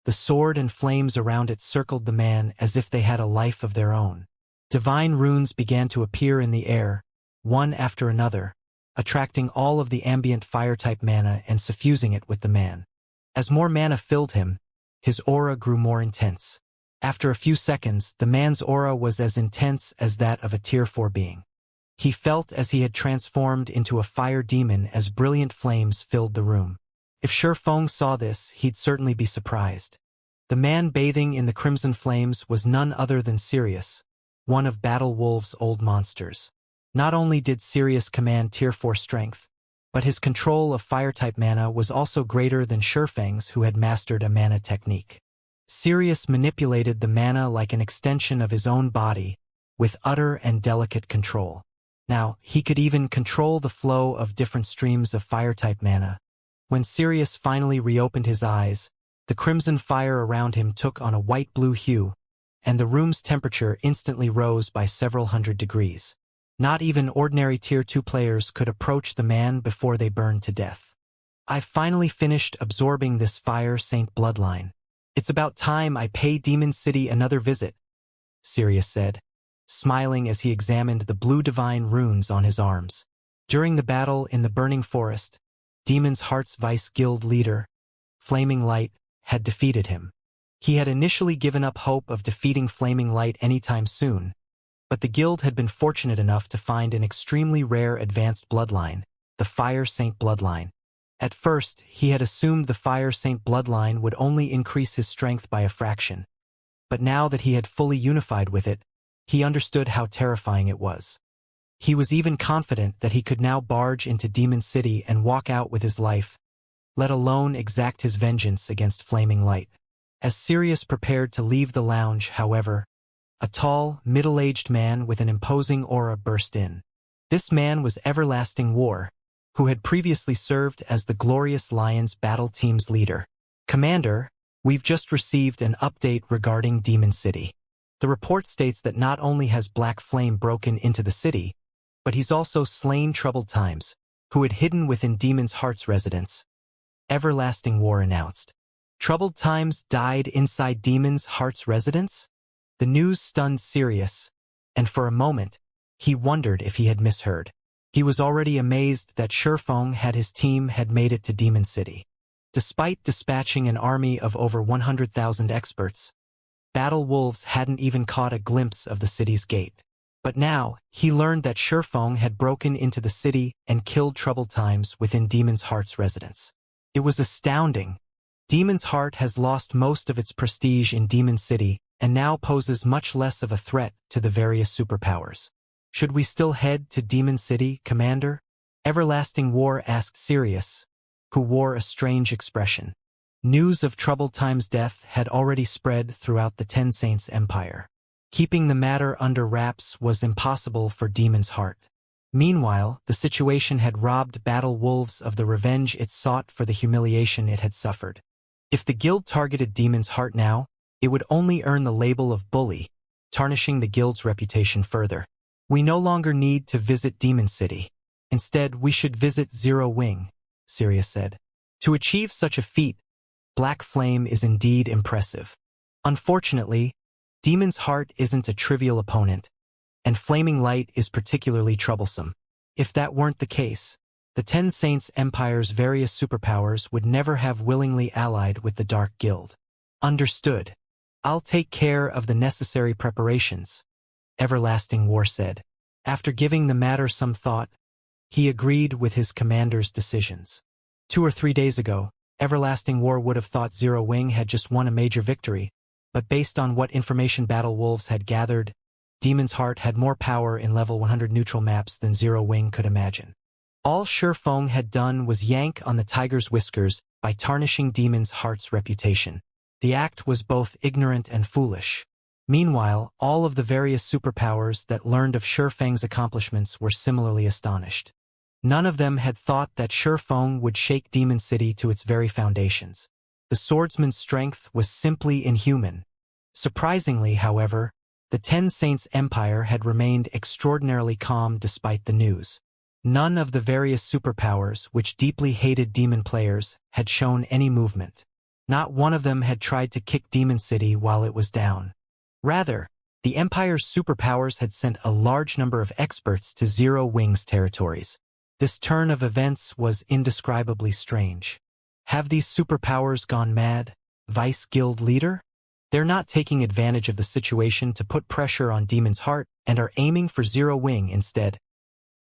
the sword and flames around it circled the man as if they had a life of their own. Divine runes began to appear in the air, one after another, attracting all of the ambient fire-type mana and suffusing it with the man. As more mana filled him, his aura grew more intense. After a few seconds, the man's aura was as intense as that of a Tier 4 being. He felt as he had transformed into a fire demon as brilliant flames filled the room. If Shurfeng saw this, he'd certainly be surprised. The man bathing in the crimson flames was none other than Sirius, one of Battlewolf's old monsters. Not only did Sirius command Tier 4 strength, but his control of fire-type mana was also greater than Shurfeng's, who had mastered a mana technique. Sirius manipulated the mana like an extension of his own body, with utter and delicate control. Now, he could even control the flow of different streams of fire-type mana. When Sirius finally reopened his eyes, the crimson fire around him took on a white-blue hue, and the room's temperature instantly rose by several hundred degrees. Not even ordinary Tier 2 players could approach the man before they burned to death. I've finally finished absorbing this Fire Saint bloodline. It's about time I pay Demon City another visit, Sirius said, smiling as he examined the blue divine runes on his arms. During the battle in the Burning Forest, Demon's Heart's vice guild leader, Flaming Light, had defeated him. He had initially given up hope of defeating Flaming Light anytime soon, But the guild had been fortunate enough to find an extremely rare advanced bloodline, the Fire Saint bloodline. At first, he had assumed the Fire Saint bloodline would only increase his strength by a fraction. But now that he had fully unified with it, he understood how terrifying it was. He was even confident that he could now barge into Demon City and walk out with his life, let alone exact his vengeance against Flaming Light. As Sirius prepared to leave the lounge, however, a tall, middle-aged man with an imposing aura burst in. This man was Everlasting War, who had previously served as the Glorious Lions battle team's leader. "Commander, we've just received an update regarding Demon City. The report states that not only has Black Flame broken into the city, but he's also slain Troubled Times, who had hidden within Demon's Heart's residence," Everlasting War announced. Troubled Times died inside Demon's Heart's residence? The news stunned Sirius, and for a moment, he wondered if he had misheard. He was already amazed that Shurfeng had his team had made it to Demon City. Despite dispatching an army of over 100,000 experts, Battle Wolves hadn't even caught a glimpse of the city's gate. But now, he learned that Shurfeng had broken into the city and killed Troubled Times within Demon's Heart's residence. It was astounding. Demon's Heart has lost most of its prestige in Demon City and now poses much less of a threat to the various superpowers. "Should we still head to Demon City, Commander?" Everlasting War asked Sirius, who wore a strange expression. News of Troubled Time's death had already spread throughout the Ten Saints Empire. Keeping the matter under wraps was impossible for Demon's Heart. Meanwhile, the situation had robbed Battle Wolves of the revenge it sought for the humiliation it had suffered. If the guild targeted Demon's Heart now, it would only earn the label of bully, tarnishing the guild's reputation further. "We no longer need to visit Demon City. Instead, we should visit Zero Wing," Sirius said. To achieve such a feat, Black Flame is indeed impressive. Unfortunately, Demon's Heart isn't a trivial opponent, and Flaming Light is particularly troublesome. If that weren't the case, the Ten Saints Empire's various superpowers would never have willingly allied with the Dark Guild. "Understood. I'll take care of the necessary preparations," Everlasting War said. After giving the matter some thought, he agreed with his commander's decisions. 2 or 3 days ago, Everlasting War would have thought Zero Wing had just won a major victory, but based on what information Battle Wolves had gathered, Demon's Heart had more power in level 100 neutral maps than Zero Wing could imagine. All Shurfeng had done was yank on the tiger's whiskers by tarnishing Demon's Heart's reputation. The act was both ignorant and foolish. Meanwhile, all of the various superpowers that learned of Shurfeng's accomplishments were similarly astonished. None of them had thought that Shurfeng would shake Demon City to its very foundations. The swordsman's strength was simply inhuman. Surprisingly, however, the Ten Saints Empire had remained extraordinarily calm despite the news. None of the various superpowers which deeply hated demon players had shown any movement. Not one of them had tried to kick Demon City while it was down. Rather, the Empire's superpowers had sent a large number of experts to Zero Wing's territories. This turn of events was indescribably strange. Have these superpowers gone mad, Vice Guild Leader? They're not taking advantage of the situation to put pressure on Demon's Heart and are aiming for Zero Wing instead.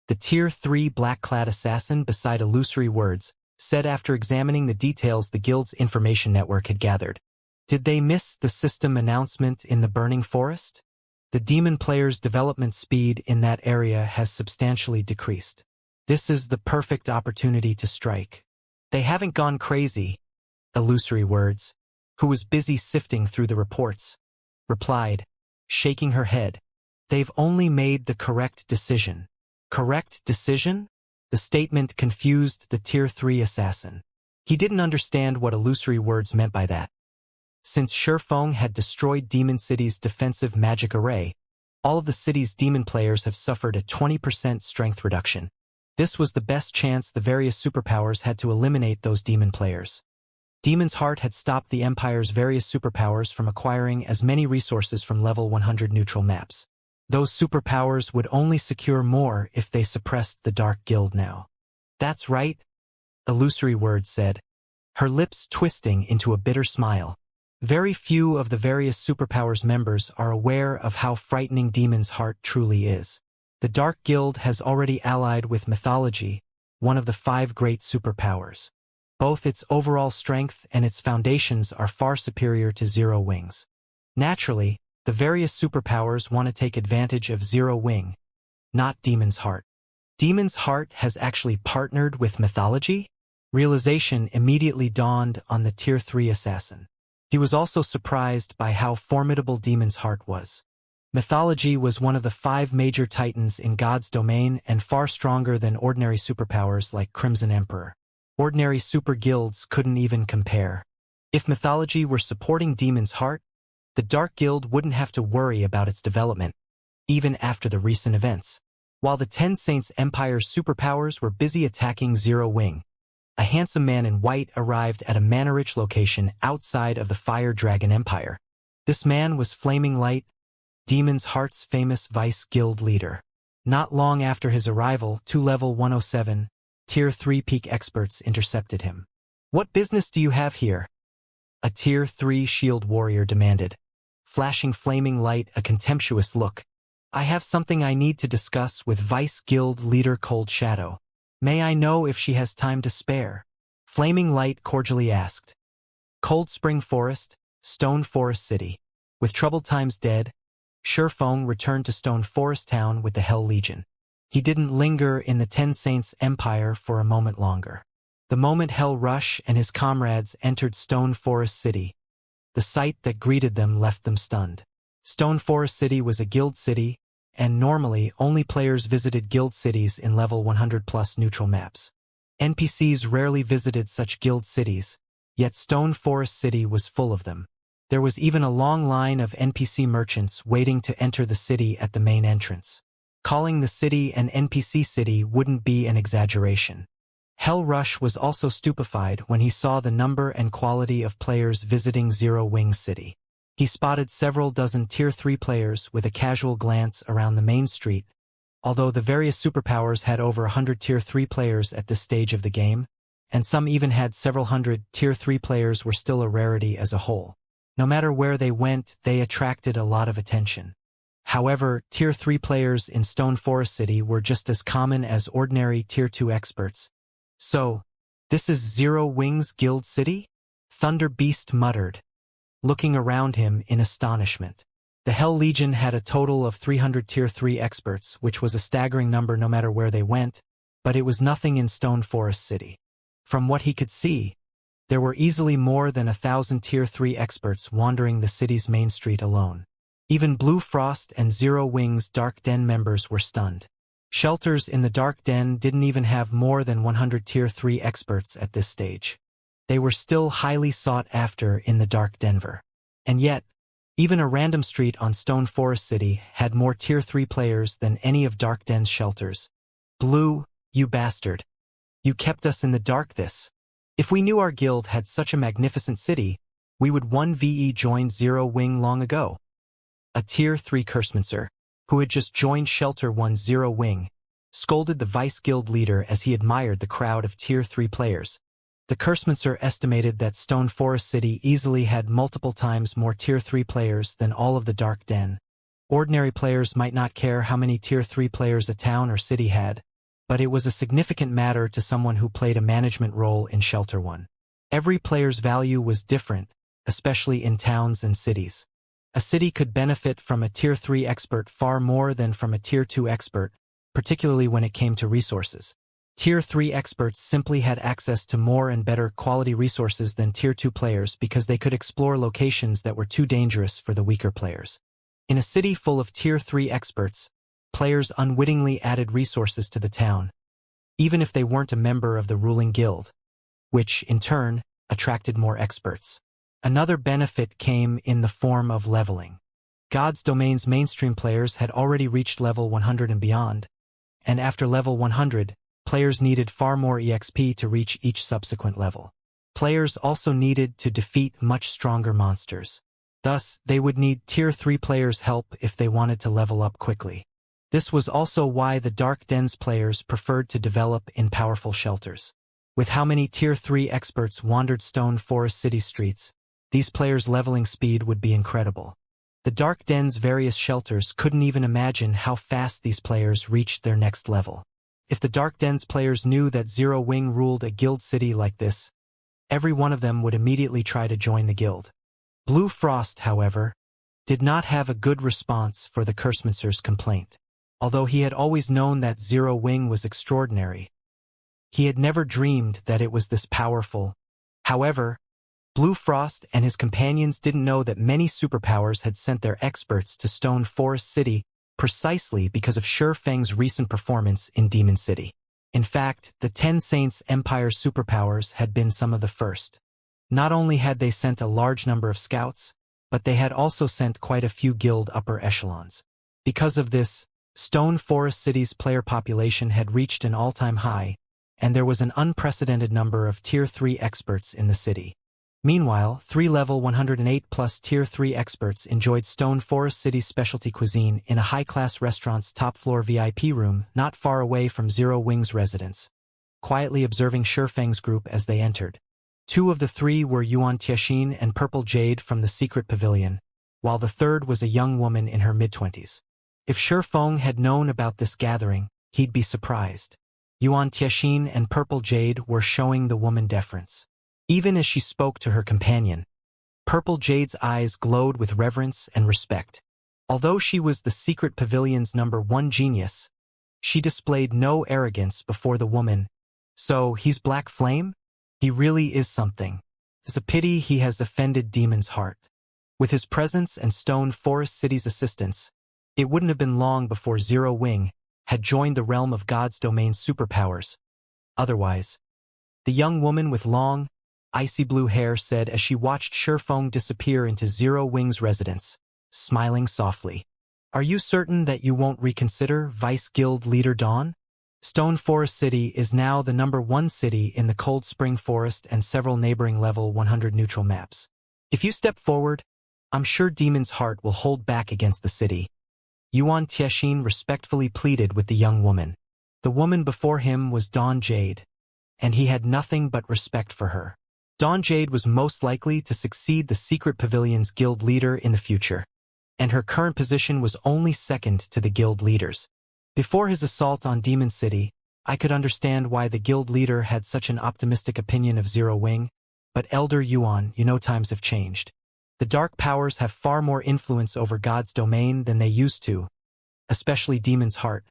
The Tier 3 black-clad assassin beside Illusory Words said after examining the details the guild's information network had gathered. Did they miss the system announcement in the Burning Forest? The demon player's development speed in that area has substantially decreased. This is the perfect opportunity to strike. They haven't gone crazy, Illusory Words, who was busy sifting through the reports, replied, shaking her head. They've only made the correct decision. Correct decision? The statement confused the Tier 3 assassin. He didn't understand what Illusory Words meant by that. Since Shurfeng had destroyed Demon City's defensive magic array, all of the city's demon players have suffered a 20% strength reduction. This was the best chance the various superpowers had to eliminate those demon players. Demon's Heart had stopped the Empire's various superpowers from acquiring as many resources from level 100 neutral maps. Those superpowers would only secure more if they suppressed the Dark Guild now. That's right, Illusory Words said, her lips twisting into a bitter smile. Very few of the various superpowers members are aware of how frightening Demon's Heart truly is. The Dark Guild has already allied with mythology, one of the 5 great superpowers. Both its overall strength and its foundations are far superior to Zero Wing's. Naturally, the various superpowers want to take advantage of Zero Wing, not Demon's Heart. Demon's Heart has actually partnered with mythology? Realization immediately dawned on the Tier 3 assassin. He was also surprised by how formidable Demon's Heart was. Mythology was one of the 5 major titans in God's domain and far stronger than ordinary superpowers like Crimson Emperor. Ordinary super guilds couldn't even compare. If mythology were supporting Demon's Heart, the Dark Guild wouldn't have to worry about its development, even after the recent events. While the Ten Saints Empire's superpowers were busy attacking Zero Wing, a handsome man in white arrived at a mana-rich location outside of the Fire Dragon Empire. This man was Flaming Light, Demon's Heart's famous Vice Guild leader. Not long after his arrival, 2 level 107, Tier 3 peak experts intercepted him. "What business do you have here?" a Tier 3 shield warrior demanded, flashing Flaming Light a contemptuous look. "I have something I need to discuss with Vice Guild leader Cold Shadow. May I know if she has time to spare?" Flaming Light cordially asked. Cold Spring Forest, Stone Forest City. With troubled times dead, Shurfeng returned to Stone Forest Town with the Hell Legion. He didn't linger in the Ten Saints Empire for a moment longer. The moment Hell Rush and his comrades entered Stone Forest City, the sight that greeted them left them stunned. Stone Forest City was a guild city, and normally only players visited guild cities in level 100+ neutral maps. NPCs rarely visited such guild cities, yet Stone Forest City was full of them. There was even a long line of NPC merchants waiting to enter the city at the main entrance. Calling the city an NPC city wouldn't be an exaggeration. Hell Rush was also stupefied when he saw the number and quality of players visiting Zero Wing City. He spotted several dozen Tier 3 players with a casual glance around the main street. Although the various superpowers had over 100 Tier 3 players at this stage of the game, and some even had several hundred, Tier 3 players were still a rarity as a whole. No matter where they went, they attracted a lot of attention. However, Tier 3 players in Stone Forest City were just as common as ordinary Tier 2 experts. "So, this is Zero Wing's Guild City?" Thunder Beast muttered, looking around him in astonishment. The Hell Legion had a total of 300 Tier 3 experts, which was a staggering number no matter where they went, but it was nothing in Stone Forest City. From what he could see, there were easily more than 1,000 Tier 3 experts wandering the city's main street alone. Even Blue Frost and Zero Wing's Dark Den members were stunned. Shelters in the Dark Den didn't even have more than 100 Tier 3 experts at this stage. They were still highly sought after in the Dark Denver. And yet, even a random street on Stone Forest City had more Tier 3 players than any of Dark Den's shelters. "Blue, you bastard. You kept us in the dark this. If we knew our guild had such a magnificent city, we would 1v join Zero Wing long ago." A Tier 3 Cursemancer, who had just joined Shelter 1 Zero Wing, scolded the Vice Guild leader as he admired the crowd of Tier 3 players. The Cursemancer estimated that Stone Forest City easily had multiple times more Tier 3 players than all of the Dark Den. Ordinary players might not care how many Tier 3 players a town or city had, but it was a significant matter to someone who played a management role in Shelter 1. Every player's value was different, especially in towns and cities. A city could benefit from a Tier 3 expert far more than from a Tier 2 expert, particularly when it came to resources. Tier 3 experts simply had access to more and better quality resources than Tier 2 players because they could explore locations that were too dangerous for the weaker players. In a city full of Tier 3 experts, players unwittingly added resources to the town, even if they weren't a member of the ruling guild, which, in turn, attracted more experts. Another benefit came in the form of leveling. God's Domain's mainstream players had already reached level 100 and beyond, and after level 100, players needed far more EXP to reach each subsequent level. Players also needed to defeat much stronger monsters. Thus, they would need Tier 3 players' help if they wanted to level up quickly. This was also why the Dark Den's players preferred to develop in powerful shelters. With how many Tier 3 experts wandered Stone Forest City streets, These players' leveling speed would be incredible. The Dark Den's various shelters couldn't even imagine how fast these players reached their next level. If the Dark Den's players knew that Zero Wing ruled a guild city like this, every one of them would immediately try to join the guild. Blue Frost, however, did not have a good response for the Cursemancer's complaint. Although he had always known that Zero Wing was extraordinary, he had never dreamed that it was this powerful. However, Blue Frost and his companions didn't know that many superpowers had sent their experts to Stone Forest City precisely because of Sure Feng's recent performance in Demon City. In fact, the Ten Saints Empire's superpowers had been some of the first. Not only had they sent a large number of scouts, but they had also sent quite a few guild upper echelons. Because of this, Stone Forest City's player population had reached an all-time high, and there was an unprecedented number of Tier 3 experts in the city. Meanwhile, 3 level 108 plus Tier 3 experts enjoyed Stone Forest City's specialty cuisine in a high-class restaurant's top-floor VIP room not far away from Zero Wing's residence, quietly observing Sure Feng's group as they entered. 2 of the 3 were Yuan Tianxin and Purple Jade from the secret pavilion, while the third was a young woman in her mid-20s. If Sure Feng had known about this gathering, he'd be surprised. Yuan Tianxin and Purple Jade were showing the woman deference. Even as she spoke to her companion, Purple Jade's eyes glowed with reverence and respect. Although she was the secret pavilion's #1 genius, she displayed no arrogance before the woman. So, he's Black Flame? He really is something. It's a pity he has offended Demon's heart. With his presence and Stone Forest City's assistance, it wouldn't have been long before Zero Wing had joined the realm of God's domain superpowers. Otherwise, the young woman with long, icy blue hair said as she watched Sure Feng disappear into Zero Wing's residence, smiling softly. Are you certain that you won't reconsider, Vice Guild Leader Dawn? Stone Forest City is now the #1 city in the Cold Spring Forest and several neighboring level 100 neutral maps. If you step forward, I'm sure Demon's heart will hold back against the city. Yuan Tianxin respectfully pleaded with the young woman. The woman before him was Dawn Jade, and he had nothing but respect for her. Dawn Jade was most likely to succeed the Secret Pavilion's guild leader in the future, and her current position was only second to the guild leader's. Before his assault on Demon City, I could understand why the guild leader had such an optimistic opinion of Zero Wing, but Elder Yuan, you know times have changed. The dark powers have far more influence over God's domain than they used to, especially Demon's heart,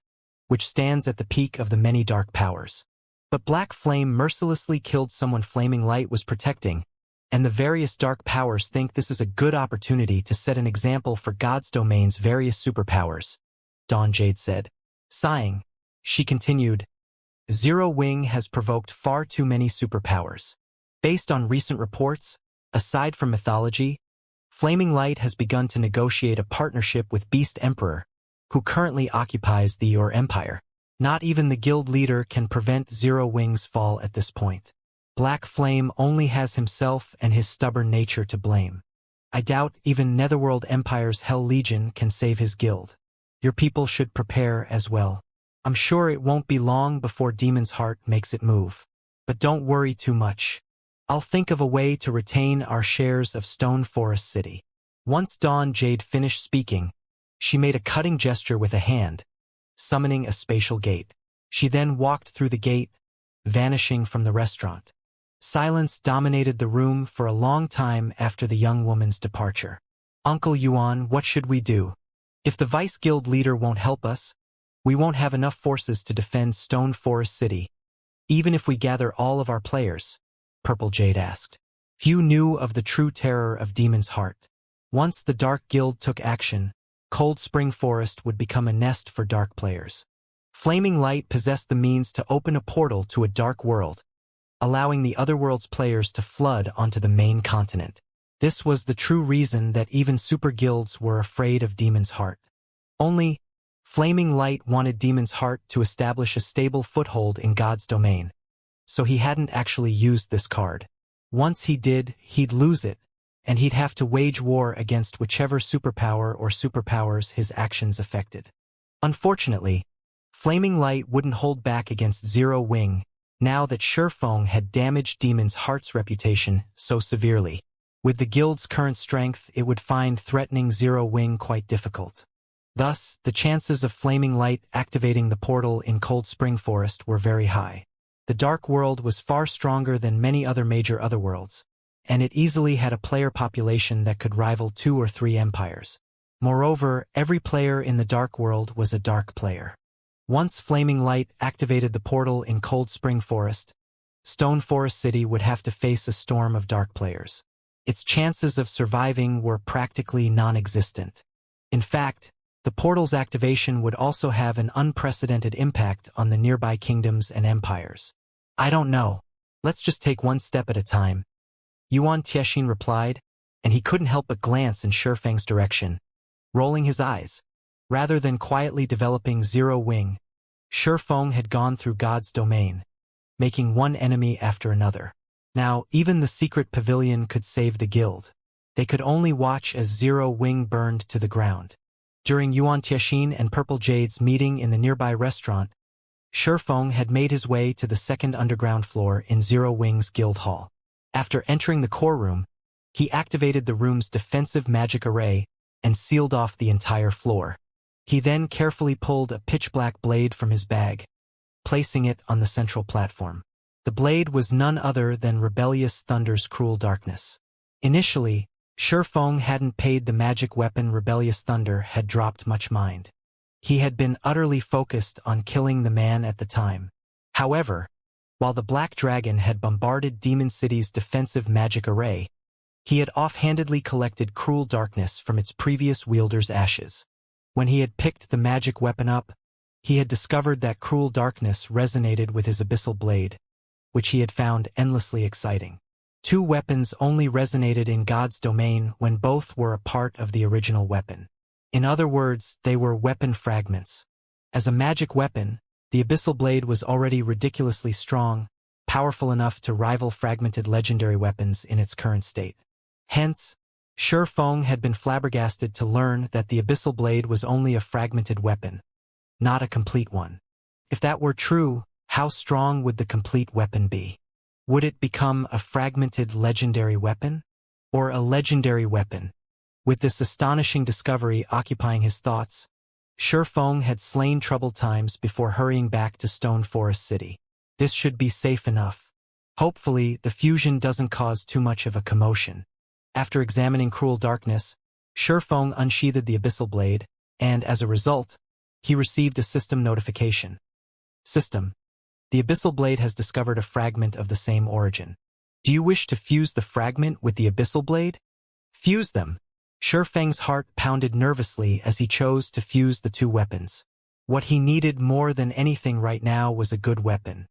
which stands at the peak of the many dark powers. But Black Flame mercilessly killed someone Flaming Light was protecting, and the various dark powers think this is a good opportunity to set an example for God's domain's various superpowers, Dawn Jade said. Sighing, she continued, Zero Wing has provoked far too many superpowers. Based on recent reports, aside from mythology, Flaming Light has begun to negotiate a partnership with Beast Emperor, who currently occupies the Yor Empire. Not even the guild leader can prevent Zero Wing's fall at this point. Black Flame only has himself and his stubborn nature to blame. I doubt even Netherworld Empire's Hell Legion can save his guild. Your people should prepare as well. I'm sure it won't be long before Demon's heart makes it move. But don't worry too much. I'll think of a way to retain our shares of Stone Forest City. Once Dawn Jade finished speaking, she made a cutting gesture with a hand, summoning a spatial gate. She then walked through the gate, vanishing from the restaurant. Silence dominated the room for a long time after the young woman's departure. Uncle Yuan, what should we do? If the Vice Guild leader won't help us, we won't have enough forces to defend Stone Forest City, even if we gather all of our players, Purple Jade asked. Few knew of the true terror of Demon's heart. Once the Dark Guild took action, Cold Spring Forest would become a nest for dark players. Flaming Light possessed the means to open a portal to a dark world, allowing the Otherworld's players to flood onto the main continent. This was the true reason that even super guilds were afraid of Demon's heart. Only, Flaming Light wanted Demon's heart to establish a stable foothold in God's domain, so he hadn't actually used this card. Once he did, he'd lose it, and he'd have to wage war against whichever superpower or superpowers his actions affected. Unfortunately, Flaming Light wouldn't hold back against Zero Wing, now that Sure Feng had damaged Demon's heart's reputation so severely. With the guild's current strength, it would find threatening Zero Wing quite difficult. Thus, the chances of Flaming Light activating the portal in Cold Spring Forest were very high. The Dark World was far stronger than many other major otherworlds, and it easily had a player population that could rival 2 or 3 empires. Moreover, every player in the Dark World was a Dark player. Once Flaming Light activated the portal in Cold Spring Forest, Stone Forest City would have to face a storm of Dark players. Its chances of surviving were practically non-existent. In fact, the portal's activation would also have an unprecedented impact on the nearby kingdoms and empires. I don't know. Let's just take one step at a time, Yuan Tiexin replied, and he couldn't help but glance in Shifeng's direction, rolling his eyes. Rather than quietly developing Zero Wing, Shifeng had gone through God's domain, making one enemy after another. Now, even the secret pavilion could save the guild. They could only watch as Zero Wing burned to the ground. During Yuan Tiexin and Purple Jade's meeting in the nearby restaurant, Shifeng had made his way to the second underground floor in Zero Wing's guild hall. After entering the core room, he activated the room's defensive magic array and sealed off the entire floor. He then carefully pulled a pitch-black blade from his bag, placing it on the central platform. The blade was none other than Rebellious Thunder's Cruel Darkness. Initially, Shifeng hadn't paid the magic weapon Rebellious Thunder had dropped much mind. He had been utterly focused on killing the man at the time. However, while the Black Dragon had bombarded Demon City's defensive magic array, he had offhandedly collected Cruel Darkness from its previous wielder's ashes. When he had picked the magic weapon up, he had discovered that Cruel Darkness resonated with his Abyssal Blade, which he had found endlessly exciting. 2 weapons only resonated in God's domain when both were a part of the original weapon. In other words, they were weapon fragments. As a magic weapon, the Abyssal Blade was already ridiculously strong, powerful enough to rival fragmented legendary weapons in its current state. Hence, Shifeng had been flabbergasted to learn that the Abyssal Blade was only a fragmented weapon, not a complete one. If that were true, how strong would the complete weapon be? Would it become a fragmented legendary weapon? Or a legendary weapon? With this astonishing discovery occupying his thoughts, Shifeng had slain troubled times before hurrying back to Stone Forest City. This should be safe enough. Hopefully, the fusion doesn't cause too much of a commotion. After examining Cruel Darkness, Shifeng unsheathed the Abyssal Blade, and as a result, he received a system notification. System: the Abyssal Blade has discovered a fragment of the same origin. Do you wish to fuse the fragment with the Abyssal Blade? Fuse them. Shifeng's heart pounded nervously as he chose to fuse the 2 weapons. What he needed more than anything right now was a good weapon.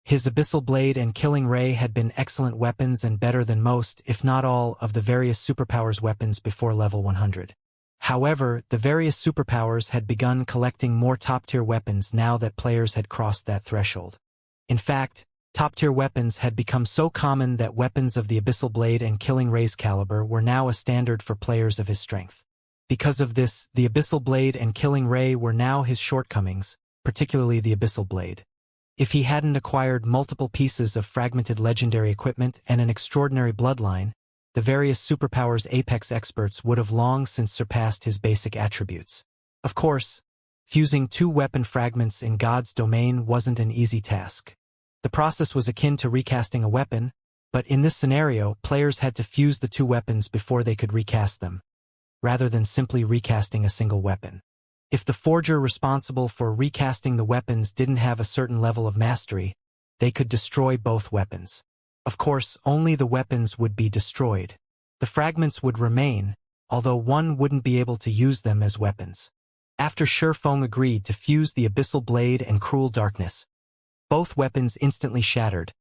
His Abyssal Blade and Killing Ray had been excellent weapons and better than most, if not all, of the various superpowers weapons before level 100. However, the various superpowers had begun collecting more top-tier weapons now that players had crossed that threshold. In fact, top-tier weapons had become so common that weapons of the Abyssal Blade and Killing Ray's caliber were now a standard for players of his strength. Because of this, the Abyssal Blade and Killing Ray were now his shortcomings, particularly the Abyssal Blade. If he hadn't acquired multiple pieces of fragmented legendary equipment and an extraordinary bloodline, the various superpowers apex experts would have long since surpassed his basic attributes. Of course, fusing 2 weapon fragments in God's domain wasn't an easy task. The process was akin to recasting a weapon, but in this scenario, players had to fuse the 2 weapons before they could recast them, rather than simply recasting a single weapon. If the forger responsible for recasting the weapons didn't have a certain level of mastery, they could destroy both weapons. Of course, only the weapons would be destroyed. The fragments would remain, although one wouldn't be able to use them as weapons. After Shifeng agreed to fuse the Abyssal Blade and Cruel Darkness, both weapons instantly shattered,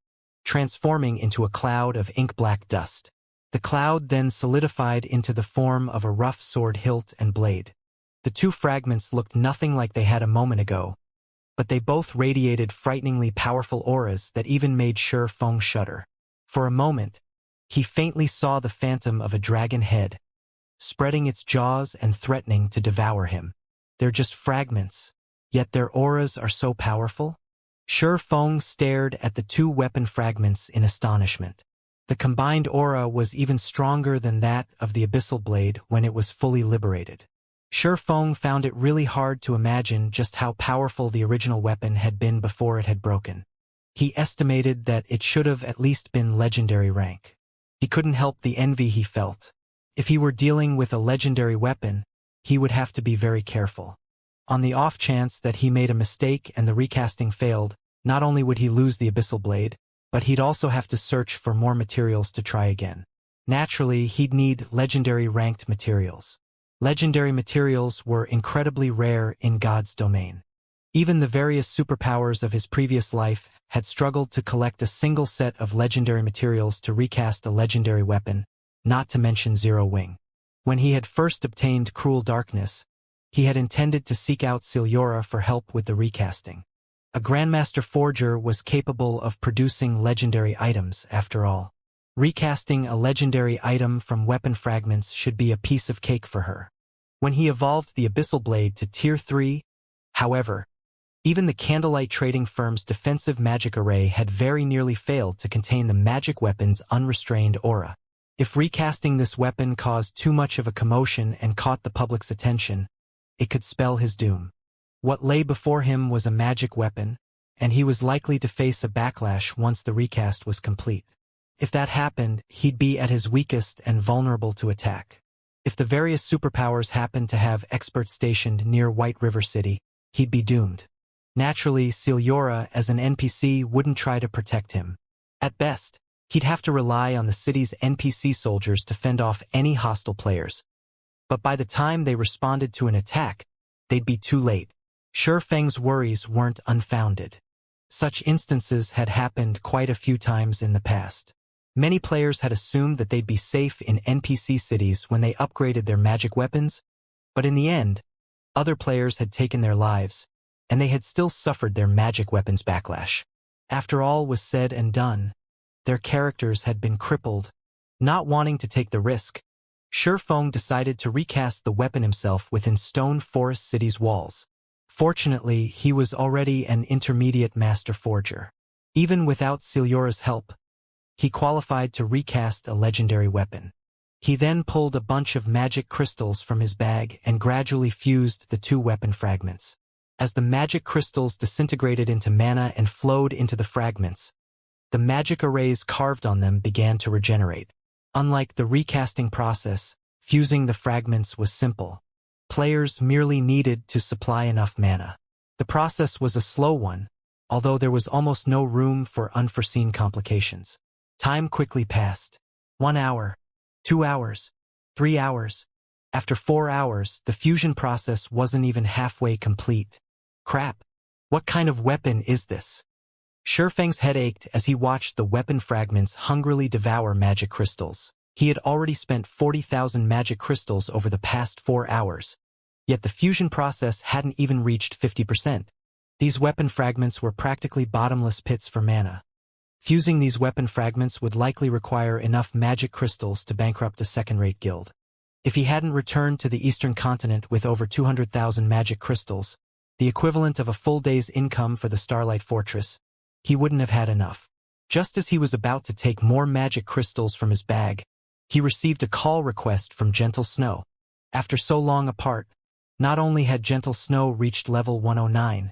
transforming into a cloud of ink-black dust. The cloud then solidified into the form of a rough sword hilt and blade. The 2 fragments looked nothing like they had a moment ago, but they both radiated frighteningly powerful auras that even made Shifeng shudder. For a moment, he faintly saw the phantom of a dragon head, spreading its jaws and threatening to devour him. They're just fragments, yet their auras are so powerful? Shifeng stared at the 2 weapon fragments in astonishment. The combined aura was even stronger than that of the Abyssal Blade when it was fully liberated. Shifeng found it really hard to imagine just how powerful the original weapon had been before it had broken. He estimated that it should have at least been legendary rank. He couldn't help the envy he felt. If he were dealing with a legendary weapon, he would have to be very careful. On the off chance that he made a mistake and the recasting failed, not only would he lose the Abyssal Blade, but he'd also have to search for more materials to try again. Naturally, he'd need legendary ranked materials. Legendary materials were incredibly rare in God's domain. Even the various superpowers of his previous life had struggled to collect a single set of legendary materials to recast a legendary weapon, not to mention Zero Wing. When he had first obtained Cruel Darkness, he had intended to seek out Siliora for help with the recasting. A Grandmaster Forger was capable of producing legendary items, after all. Recasting a legendary item from weapon fragments should be a piece of cake for her. When he evolved the Abyssal Blade to Tier 3, however, even the Candlelight trading firm's defensive magic array had very nearly failed to contain the magic weapon's unrestrained aura. If recasting this weapon caused too much of a commotion and caught the public's attention, it could spell his doom. What lay before him was a magic weapon, and he was likely to face a backlash once the recast was complete. If that happened, he'd be at his weakest and vulnerable to attack. If the various superpowers happened to have experts stationed near White River City, he'd be doomed. Naturally, Siliora as an NPC wouldn't try to protect him. At best, he'd have to rely on the city's NPC soldiers to fend off any hostile players. But by the time they responded to an attack, they'd be too late. Shifeng's worries weren't unfounded. Such instances had happened quite a few times in the past. Many players had assumed that they'd be safe in NPC cities when they upgraded their magic weapons, but in the end, other players had taken their lives, and they had still suffered their magic weapons backlash. After all was said and done, their characters had been crippled. Not wanting to take the risk, Shifeng decided to recast the weapon himself within Stone Forest City's walls. Fortunately, he was already an intermediate master forger. Even without Siliora's help, he qualified to recast a legendary weapon. He then pulled a bunch of magic crystals from his bag and gradually fused the two weapon fragments. As the magic crystals disintegrated into mana and flowed into the fragments, the magic arrays carved on them began to regenerate. Unlike the recasting process, fusing the fragments was simple. Players merely needed to supply enough mana. The process was a slow one, although there was almost no room for unforeseen complications. Time quickly passed. 1 hour, 2 hours, 3 hours. After 4 hours, the fusion process wasn't even halfway complete. Crap! What kind of weapon is this? Shifeng's head ached as he watched the weapon fragments hungrily devour magic crystals. He had already spent 40,000 magic crystals over the past 4 hours, yet the fusion process hadn't even reached 50%. These weapon fragments were practically bottomless pits for mana. Fusing these weapon fragments would likely require enough magic crystals to bankrupt a second-rate guild. If he hadn't returned to the eastern continent with over 200,000 magic crystals, the equivalent of a full day's income for the Starlight Fortress, he wouldn't have had enough. Just as he was about to take more magic crystals from his bag, he received a call request from Gentle Snow. After so long apart, not only had Gentle Snow reached level 109,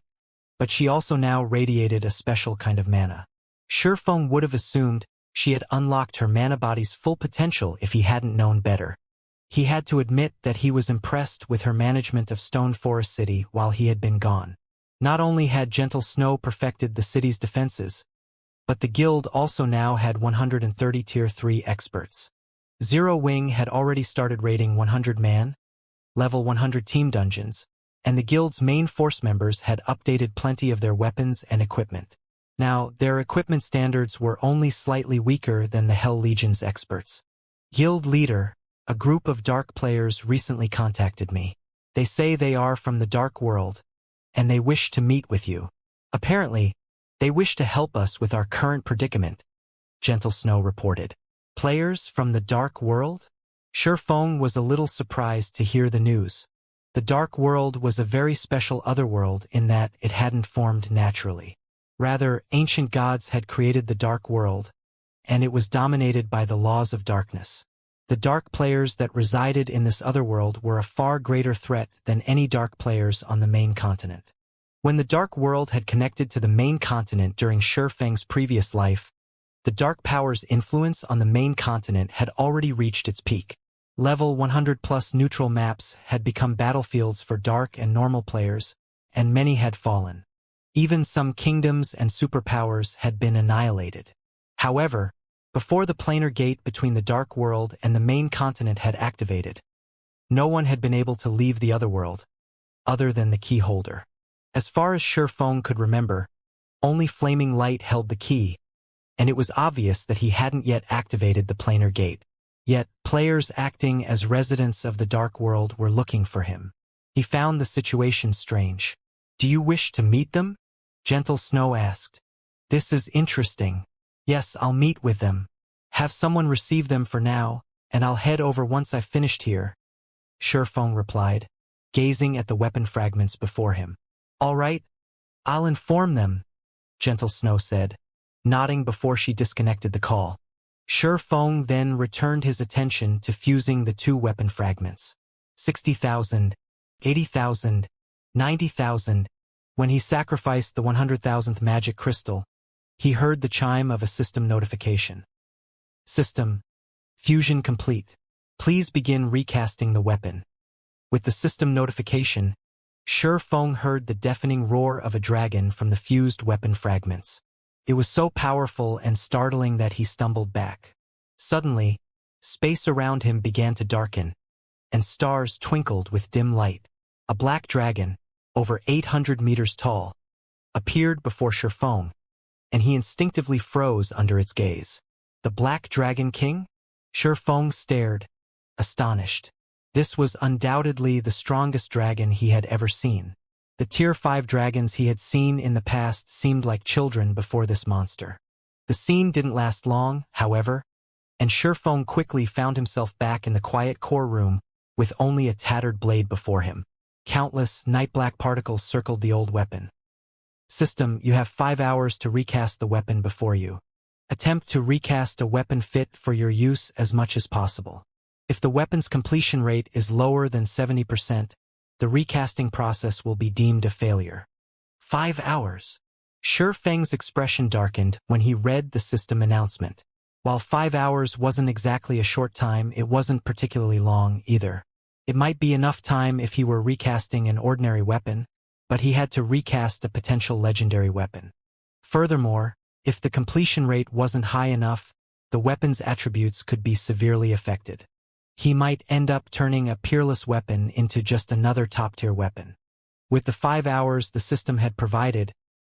but she also now radiated a special kind of mana. Shifeng would have assumed she had unlocked her mana body's full potential if he hadn't known better. He had to admit that he was impressed with her management of Stone Forest City while he had been gone. Not only had Gentle Snow perfected the city's defenses, but the guild also now had 130 Tier 3 experts. Zero Wing had already started raiding 100-man, level 100 team dungeons, and the guild's main force members had updated plenty of their weapons and equipment. Now, their equipment standards were only slightly weaker than the Hell Legion's experts. Guild leader, a group of dark players recently contacted me. They say they are from the dark world, and they wish to meet with you. Apparently, they wish to help us with our current predicament, Gentle Snow reported. Players from the dark world? Shifeng was a little surprised to hear the news. The dark world was a very special otherworld in that it hadn't formed naturally. Rather, ancient gods had created the dark world, and it was dominated by the laws of darkness. The dark players that resided in this other world were a far greater threat than any dark players on the main continent. When the dark world had connected to the main continent during Shifeng's previous life, the dark power's influence on the main continent had already reached its peak. Level 100+ neutral maps had become battlefields for dark and normal players, and many had fallen. Even some kingdoms and superpowers had been annihilated. However, before the planar gate between the dark world and the main continent had activated, no one had been able to leave the other world, other than the key holder. As far as Shifeng could remember, only Flaming Light held the key, and it was obvious that he hadn't yet activated the planar gate. Yet, players acting as residents of the dark world were looking for him. He found the situation strange. "Do you wish to meet them?" Gentle Snow asked. "This is interesting. Yes, I'll meet with them. Have someone receive them for now, and I'll head over once I've finished here," Shifeng replied, gazing at the weapon fragments before him. "All right, I'll inform them," Gentle Snow said, nodding before she disconnected the call. Shifeng then returned his attention to fusing the two weapon fragments. 60,000, 80,000, 90,000. When he sacrificed the 100,000th magic crystal, he heard the chime of a system notification. "System fusion complete. Please begin recasting the weapon." With the system notification, Shifeng heard the deafening roar of a dragon from the fused weapon fragments. It was so powerful and startling that he stumbled back. Suddenly, space around him began to darken, and stars twinkled with dim light. A black dragon, over 800 meters tall, appeared before Shifeng, and he instinctively froze under its gaze. The Black Dragon King? Shifeng stared, astonished. This was undoubtedly the strongest dragon he had ever seen. The Tier 5 dragons he had seen in the past seemed like children before this monster. The scene didn't last long, however, and Shifeng quickly found himself back in the quiet core room with only a tattered blade before him. Countless night-black particles circled the old weapon. "System, you have 5 hours to recast the weapon before you. Attempt to recast a weapon fit for your use as much as possible. If the weapon's completion rate is lower than 70%, the recasting process will be deemed a failure." 5 hours. Shifeng's expression darkened when he read the system announcement. While 5 hours wasn't exactly a short time, it wasn't particularly long either. It might be enough time if he were recasting an ordinary weapon, but he had to recast a potential legendary weapon. Furthermore, if the completion rate wasn't high enough, the weapon's attributes could be severely affected. He might end up turning a peerless weapon into just another top-tier weapon. With the 5 hours the system had provided,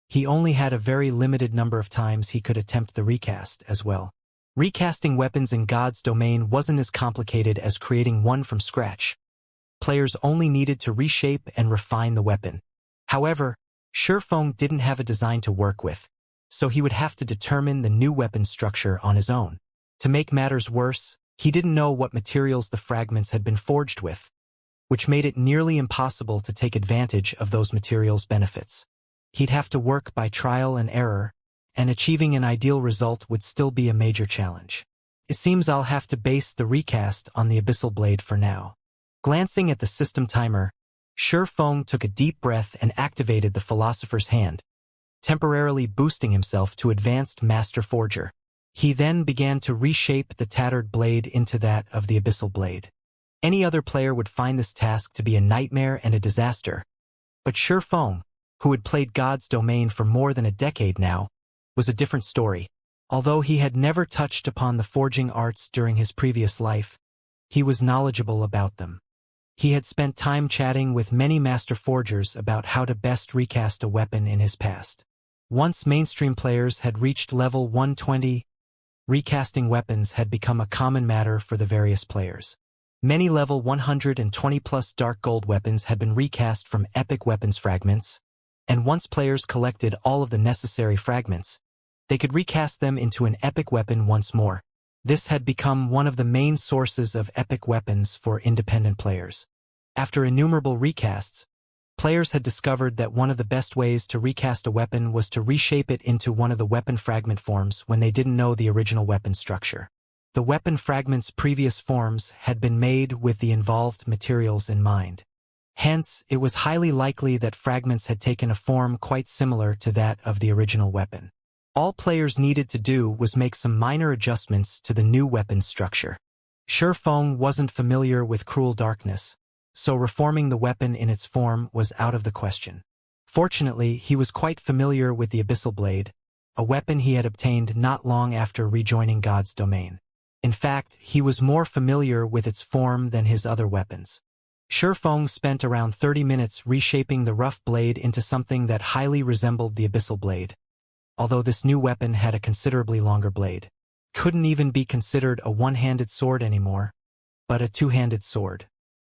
he only had a very limited number of times he could attempt the recast as well. Recasting weapons in God's domain wasn't as complicated as creating one from scratch. Players only needed to reshape and refine the weapon. However, Shifeng didn't have a design to work with, so he would have to determine the new weapon structure on his own. To make matters worse, he didn't know what materials the fragments had been forged with, which made it nearly impossible to take advantage of those materials' benefits. He'd have to work by trial and error, and achieving an ideal result would still be a major challenge. "It seems I'll have to base the recast on the Abyssal Blade for now." Glancing at the system timer, Shifeng took a deep breath and activated the Philosopher's Hand, temporarily boosting himself to Advanced Master Forger. He then began to reshape the tattered blade into that of the Abyssal Blade. Any other player would find this task to be a nightmare and a disaster, but Shifeng, who had played God's Domain for more than a decade now, was a different story. Although he had never touched upon the forging arts during his previous life, he was knowledgeable about them. He had spent time chatting with many master forgers about how to best recast a weapon in his past. Once mainstream players had reached level 120, recasting weapons had become a common matter for the various players. Many level 120+ dark gold weapons had been recast from epic weapons fragments, and once players collected all of the necessary fragments, they could recast them into an epic weapon once more. This had become one of the main sources of epic weapons for independent players. After innumerable recasts, Players had discovered that one of the best ways to recast a weapon was to reshape it into one of the weapon fragment forms when they didn't know the original weapon structure. The weapon fragment's previous forms had been made with the involved materials in mind. Hence, it was highly likely that fragments had taken a form quite similar to that of the original weapon. All players needed to do was make some minor adjustments to the new weapon's structure. Shifeng wasn't familiar with cruel darkness, so reforming the weapon in its form was out of the question. Fortunately, he was quite familiar with the Abyssal Blade, a weapon he had obtained not long after rejoining God's domain. In fact, he was more familiar with its form than his other weapons. Shifeng spent around 30 minutes reshaping the rough blade into something that highly resembled the Abyssal Blade, although this new weapon had a considerably longer blade. Couldn't even be considered a one-handed sword anymore, but a two-handed sword.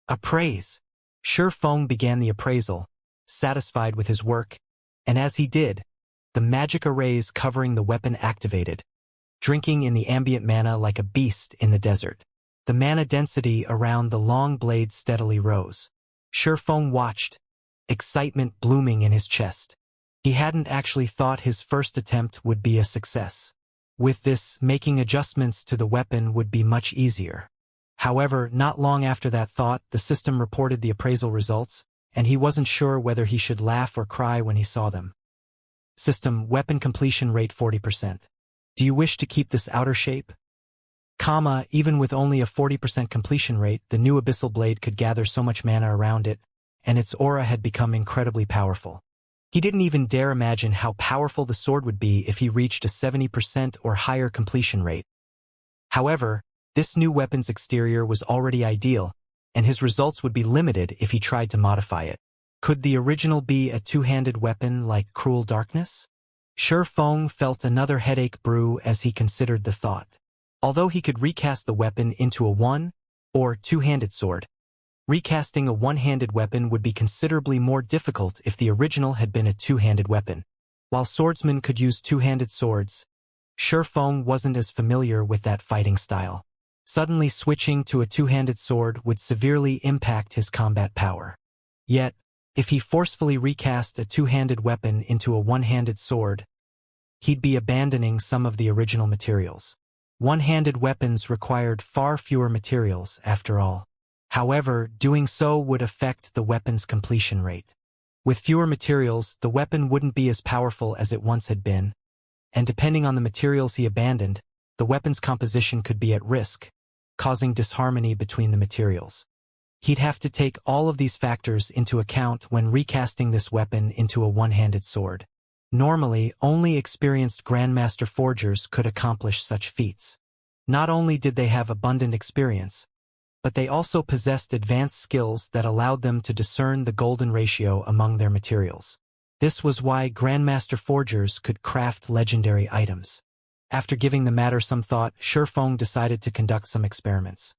Appraise! Shifeng began the appraisal, satisfied with his work, and as he did, the magic arrays covering the weapon activated, drinking in the ambient mana like a beast in the desert. The mana density around the long blade steadily rose. Shifeng watched, excitement blooming in his chest. He hadn't actually thought his first attempt would be a success. With this, making adjustments to the weapon would be much easier. However, not long after that thought, the system reported the appraisal results, and he wasn't sure whether he should laugh or cry when he saw them. System, weapon completion rate 40%. Do you wish to keep this outer shape? Even with only a 40% completion rate, the new Abyssal Blade could gather so much mana around it, and its aura had become incredibly powerful. He didn't even dare imagine how powerful the sword would be if he reached a 70% or higher completion rate. However, this new weapon's exterior was already ideal, and his results would be limited if he tried to modify it. Could the original be a two-handed weapon like Cruel Darkness? Shifeng felt another headache brew as he considered the thought. Although he could recast the weapon into a one- or two-handed sword, recasting a one-handed weapon would be considerably more difficult if the original had been a two-handed weapon. While swordsmen could use two-handed swords, Shifeng wasn't as familiar with that fighting style. Suddenly switching to a two-handed sword would severely impact his combat power. Yet, if he forcefully recast a two-handed weapon into a one-handed sword, he'd be abandoning some of the original materials. One-handed weapons required far fewer materials, after all. However, doing so would affect the weapon's completion rate. With fewer materials, the weapon wouldn't be as powerful as it once had been, and depending on the materials he abandoned, the weapon's composition could be at risk, causing disharmony between the materials. He'd have to take all of these factors into account when recasting this weapon into a one-handed sword. Normally, only experienced Grandmaster Forgers could accomplish such feats. Not only did they have abundant experience, but they also possessed advanced skills that allowed them to discern the golden ratio among their materials. This was why Grandmaster Forgers could craft legendary items. After giving the matter some thought, Shifeng decided to conduct some experiments.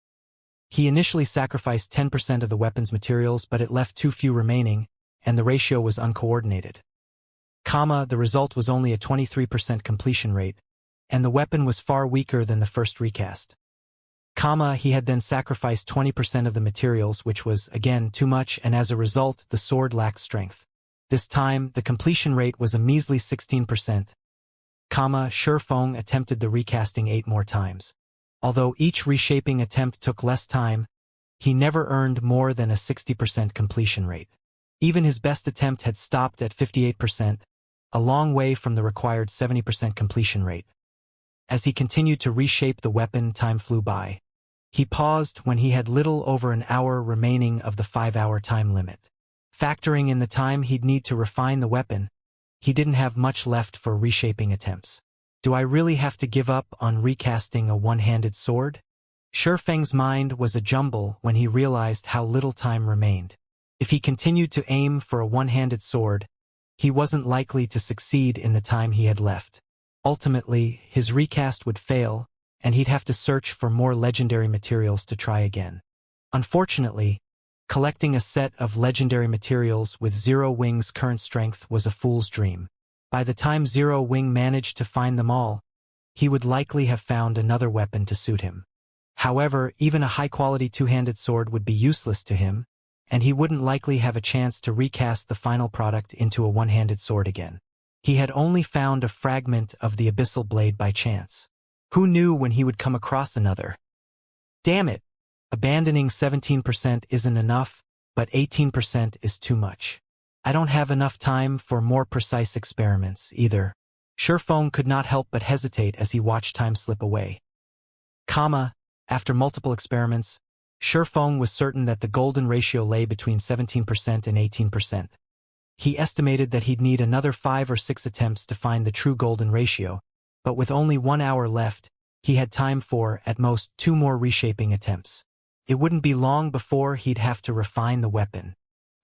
He initially sacrificed 10% of the weapon's materials, but it left too few remaining, and the ratio was uncoordinated. The result was only a 23% completion rate, and the weapon was far weaker than the first recast. He had then sacrificed 20% of the materials, which was, again, too much, and as a result, the sword lacked strength. This time, the completion rate was a measly 16%. Shifeng attempted the recasting 8 more times. Although each reshaping attempt took less time, he never earned more than a 60% completion rate. Even his best attempt had stopped at 58%, a long way from the required 70% completion rate. As he continued to reshape the weapon, time flew by. He paused when he had little over an hour remaining of the 5-hour time limit. Factoring in the time he'd need to refine the weapon, he didn't have much left for reshaping attempts. Do I really have to give up on recasting a one-handed sword? Shifeng's mind was a jumble when he realized how little time remained. If he continued to aim for a one-handed sword, he wasn't likely to succeed in the time he had left. Ultimately, his recast would fail, and he'd have to search for more legendary materials to try again. Unfortunately, collecting a set of legendary materials with Zero Wing's current strength was a fool's dream. By the time Zero Wing managed to find them all, he would likely have found another weapon to suit him. However, even a high-quality two-handed sword would be useless to him, and he wouldn't likely have a chance to recast the final product into a one-handed sword again. He had only found a fragment of the abyssal blade by chance. Who knew when he would come across another? Damn it! Abandoning 17% isn't enough, but 18% is too much. I don't have enough time for more precise experiments, either. Sherfong could not help but hesitate as he watched time slip away. After multiple experiments, Sherfong was certain that the golden ratio lay between 17% and 18%. He estimated that he'd need another 5 or 6 attempts to find the true golden ratio, but with only 1 hour left, he had time for, at most, 2 more reshaping attempts. It wouldn't be long before he'd have to refine the weapon.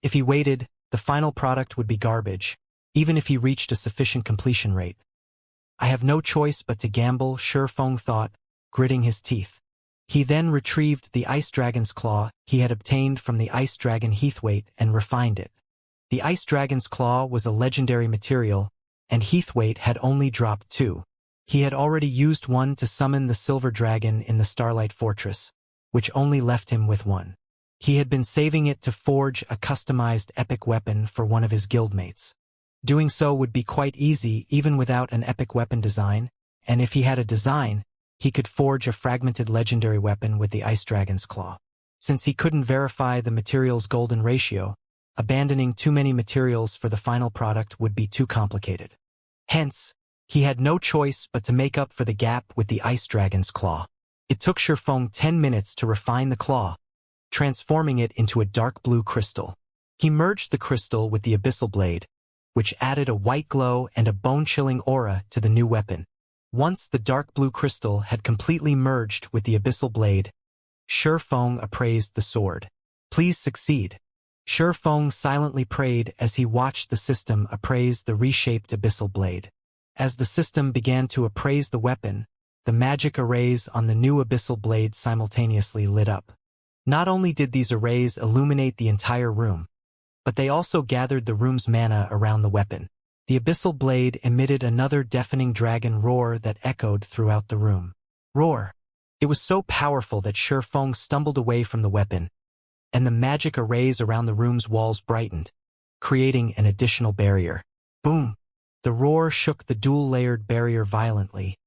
If he waited, the final product would be garbage, even if he reached a sufficient completion rate. I have no choice but to gamble, Sherfong thought, gritting his teeth. He then retrieved the ice dragon's claw he had obtained from the ice dragon Heathwaite and refined it. The ice dragon's claw was a legendary material, and Heathwaite had only dropped 2. He had already used one to summon the silver dragon in the Starlight Fortress, which only left him with 1. He had been saving it to forge a customized epic weapon for one of his guildmates. Doing so would be quite easy even without an epic weapon design, and if he had a design, he could forge a fragmented legendary weapon with the ice dragon's claw. Since he couldn't verify the material's golden ratio, abandoning too many materials for the final product would be too complicated. Hence, he had no choice but to make up for the gap with the ice dragon's claw. It took Sherfong 10 minutes to refine the claw, transforming it into a dark blue crystal. He merged the crystal with the abyssal blade, which added a white glow and a bone-chilling aura to the new weapon. Once the dark blue crystal had completely merged with the abyssal blade, Sherfong appraised the sword. Please succeed. Sherfong silently prayed as he watched the system appraise the reshaped abyssal blade. As the system began to appraise the weapon, the magic arrays on the new abyssal blade simultaneously lit up. Not only did these arrays illuminate the entire room, but they also gathered the room's mana around the weapon. The abyssal blade emitted another deafening dragon roar that echoed throughout the room. Roar! It was so powerful that Sherfong stumbled away from the weapon, and the magic arrays around the room's walls brightened, creating an additional barrier. Boom! The roar shook the dual-layered barrier violently,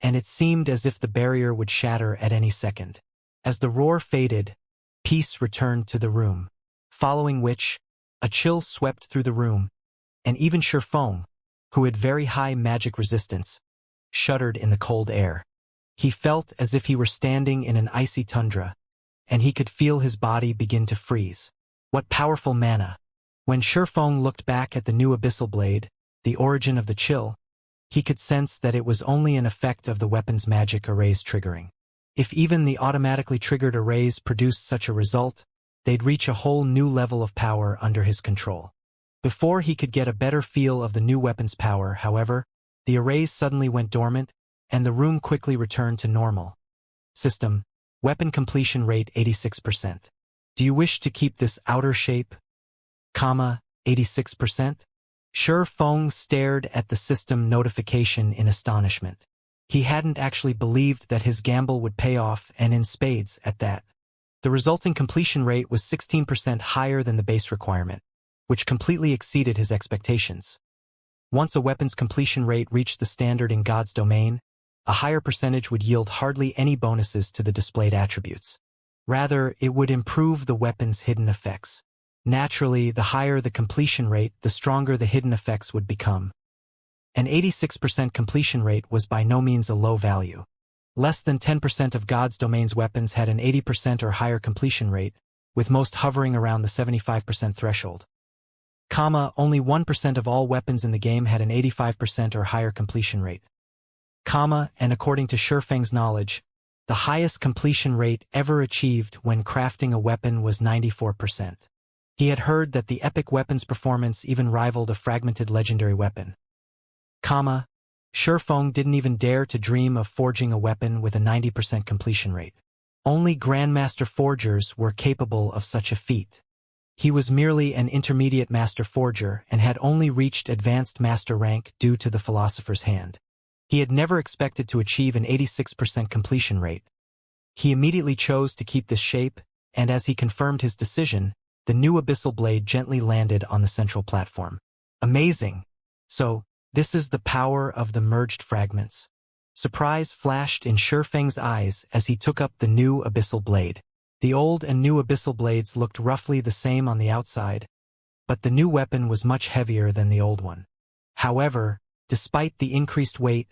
and it seemed as if the barrier would shatter at any second. As the roar faded, peace returned to the room, following which, a chill swept through the room, and even Sherfong, who had very high magic resistance, shuddered in the cold air. He felt as if he were standing in an icy tundra, and he could feel his body begin to freeze. What powerful mana! When Sherfong looked back at the new abyssal blade, the origin of the chill, he could sense that it was only an effect of the weapon's magic arrays triggering. If even the automatically triggered arrays produced such a result, they'd reach a whole new level of power under his control. Before he could get a better feel of the new weapon's power, however, the arrays suddenly went dormant, and the room quickly returned to normal. System, weapon completion rate 86%. Do you wish to keep this outer shape? 86%? Sherfong stared at the system notification in astonishment. He hadn't actually believed that his gamble would pay off, and in spades at that. The resulting completion rate was 16% higher than the base requirement, which completely exceeded his expectations. Once a weapon's completion rate reached the standard in God's domain, a higher percentage would yield hardly any bonuses to the displayed attributes. Rather, it would improve the weapon's hidden effects. Naturally, the higher the completion rate, the stronger the hidden effects would become. An 86% completion rate was by no means a low value. Less than 10% of God's domain's weapons had an 80% or higher completion rate, with most hovering around the 75% threshold. Only 1% of all weapons in the game had an 85% or higher completion rate. And according to Sherfeng's knowledge, the highest completion rate ever achieved when crafting a weapon was 94%. He had heard that the epic weapon's performance even rivaled a fragmented legendary weapon. Sherfong didn't even dare to dream of forging a weapon with a 90% completion rate. Only Grandmaster Forgers were capable of such a feat. He was merely an intermediate Master Forger and had only reached Advanced Master rank due to the Philosopher's Hand. He had never expected to achieve an 86% completion rate. He immediately chose to keep this shape, and as he confirmed his decision, the new abyssal blade gently landed on the central platform. Amazing! So, this is the power of the merged fragments. Surprise flashed in Shifeng's eyes as he took up the new abyssal blade. The old and new abyssal blades looked roughly the same on the outside, but the new weapon was much heavier than the old one. However, despite the increased weight,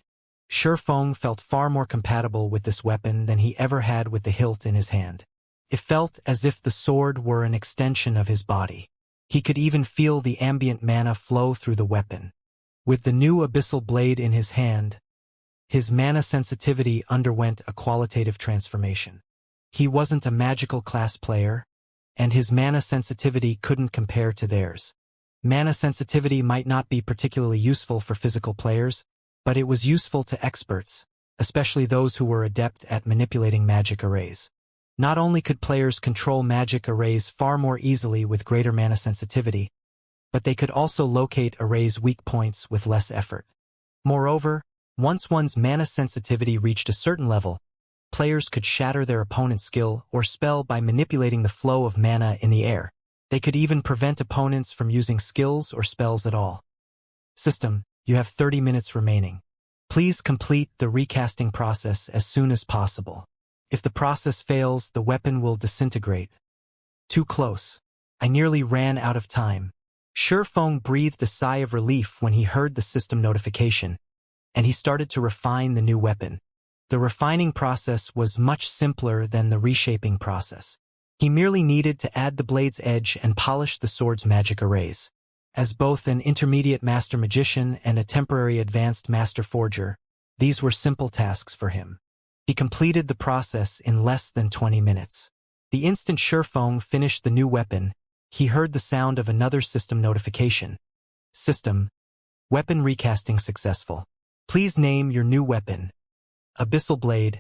Shifeng felt far more compatible with this weapon than he ever had with the hilt in his hand. It felt as if the sword were an extension of his body. He could even feel the ambient mana flow through the weapon. With the new abyssal blade in his hand, his mana sensitivity underwent a qualitative transformation. He wasn't a magical class player, and his mana sensitivity couldn't compare to theirs. Mana sensitivity might not be particularly useful for physical players, but it was useful to experts, especially those who were adept at manipulating magic arrays. Not only could players control magic arrays far more easily with greater mana sensitivity, but they could also locate arrays' weak points with less effort. Moreover, once one's mana sensitivity reached a certain level, players could shatter their opponent's skill or spell by manipulating the flow of mana in the air. They could even prevent opponents from using skills or spells at all. System, you have 30 minutes remaining. Please complete the recasting process as soon as possible. If the process fails, the weapon will disintegrate. Too close. I nearly ran out of time. Shifeng breathed a sigh of relief when he heard the system notification, and he started to refine the new weapon. The refining process was much simpler than the reshaping process. He merely needed to add the blade's edge and polish the sword's magic arrays. As both an intermediate master magician and a temporary advanced master forger, these were simple tasks for him. He completed the process in less than 20 minutes. The instant Shifeng finished the new weapon, he heard the sound of another system notification. System, weapon recasting successful. Please name your new weapon. Abyssal blade.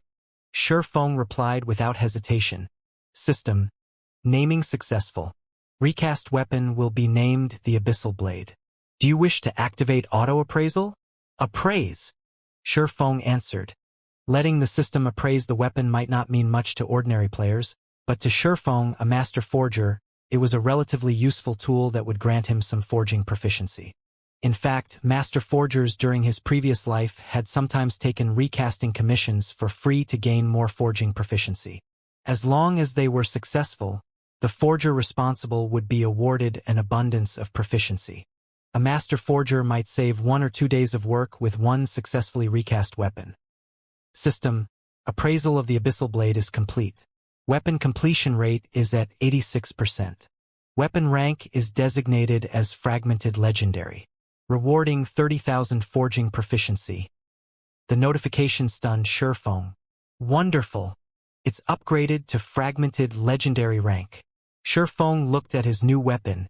Shifeng replied without hesitation. System, naming successful. Recast weapon will be named the Abyssal Blade. Do you wish to activate auto-appraisal? Appraise. Shifeng answered. Letting the system appraise the weapon might not mean much to ordinary players, but to Shifeng, a master forger, it was a relatively useful tool that would grant him some forging proficiency. In fact, master forgers during his previous life had sometimes taken recasting commissions for free to gain more forging proficiency. As long as they were successful, the forger responsible would be awarded an abundance of proficiency. A master forger might save 1 or 2 days of work with one successfully recast weapon. System, appraisal of the Abyssal Blade is complete. Weapon completion rate is at 86%. Weapon rank is designated as Fragmented Legendary, rewarding 30,000 forging proficiency. The notification stunned Shifeng. Wonderful! It's upgraded to Fragmented Legendary rank. Shifeng looked at his new weapon,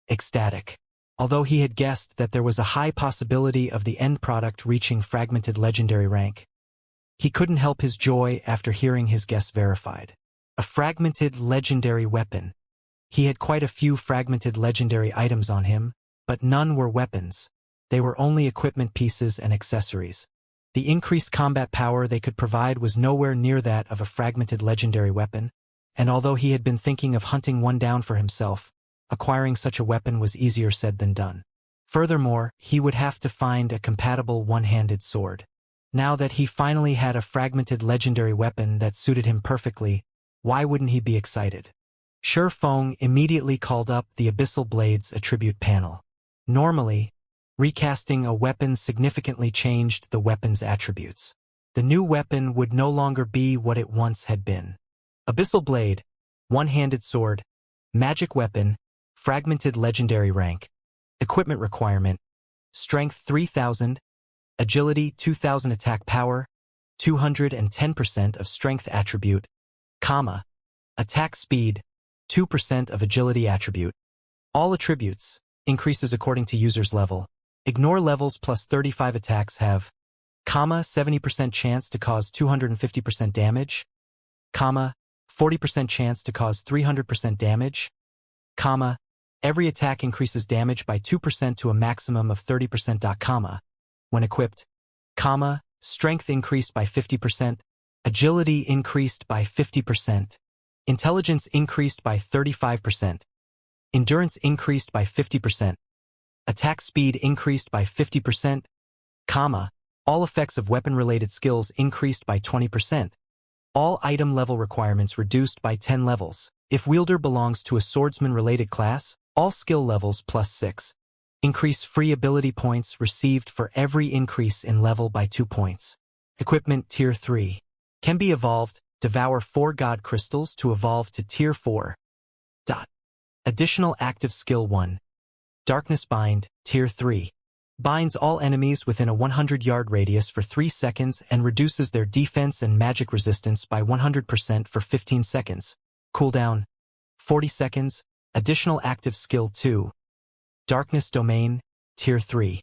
ecstatic. Although he had guessed that there was a high possibility of the end product reaching Fragmented Legendary rank, he couldn't help his joy after hearing his guess verified. A Fragmented Legendary weapon. He had quite a few Fragmented Legendary items on him, but none were weapons. They were only equipment pieces and accessories. The increased combat power they could provide was nowhere near that of a Fragmented Legendary weapon, and although he had been thinking of hunting one down for himself, acquiring such a weapon was easier said than done. Furthermore, he would have to find a compatible one-handed sword. Now that he finally had a Fragmented Legendary weapon that suited him perfectly, why wouldn't he be excited? Shifeng immediately called up the Abyssal Blade's attribute panel. Normally, recasting a weapon significantly changed the weapon's attributes. The new weapon would no longer be what it once had been. Abyssal Blade, one-handed sword, magic weapon, Fragmented Legendary rank, equipment requirement, strength 3000, agility 2000 attack power, 210% of strength attribute, attack speed, 2% of agility attribute. All attributes, increases according to user's level. Ignore levels plus 35 attacks have, 70% chance to cause 250% damage, 40% chance to cause 300% damage, every attack increases damage by 2% to a maximum of 30%, when equipped, strength increased by 50%, agility increased by 50%, intelligence increased by 35%, Endurance increased by 50%. Attack speed increased by 50%, all effects of weapon-related skills increased by 20%. All item level requirements reduced by 10 levels. If wielder belongs to a swordsman-related class, all skill levels +6. Increase free ability points received for every increase in level by 2 points. Equipment Tier 3. Can be evolved. Devour 4 God Crystals to evolve to Tier 4. Additional active skill 1. Darkness Bind, Tier 3. Binds all enemies within a 100-yard radius for 3 seconds and reduces their defense and magic resistance by 100% for 15 seconds. Cooldown, 40 seconds. Additional active skill 2. Darkness Domain, Tier 3.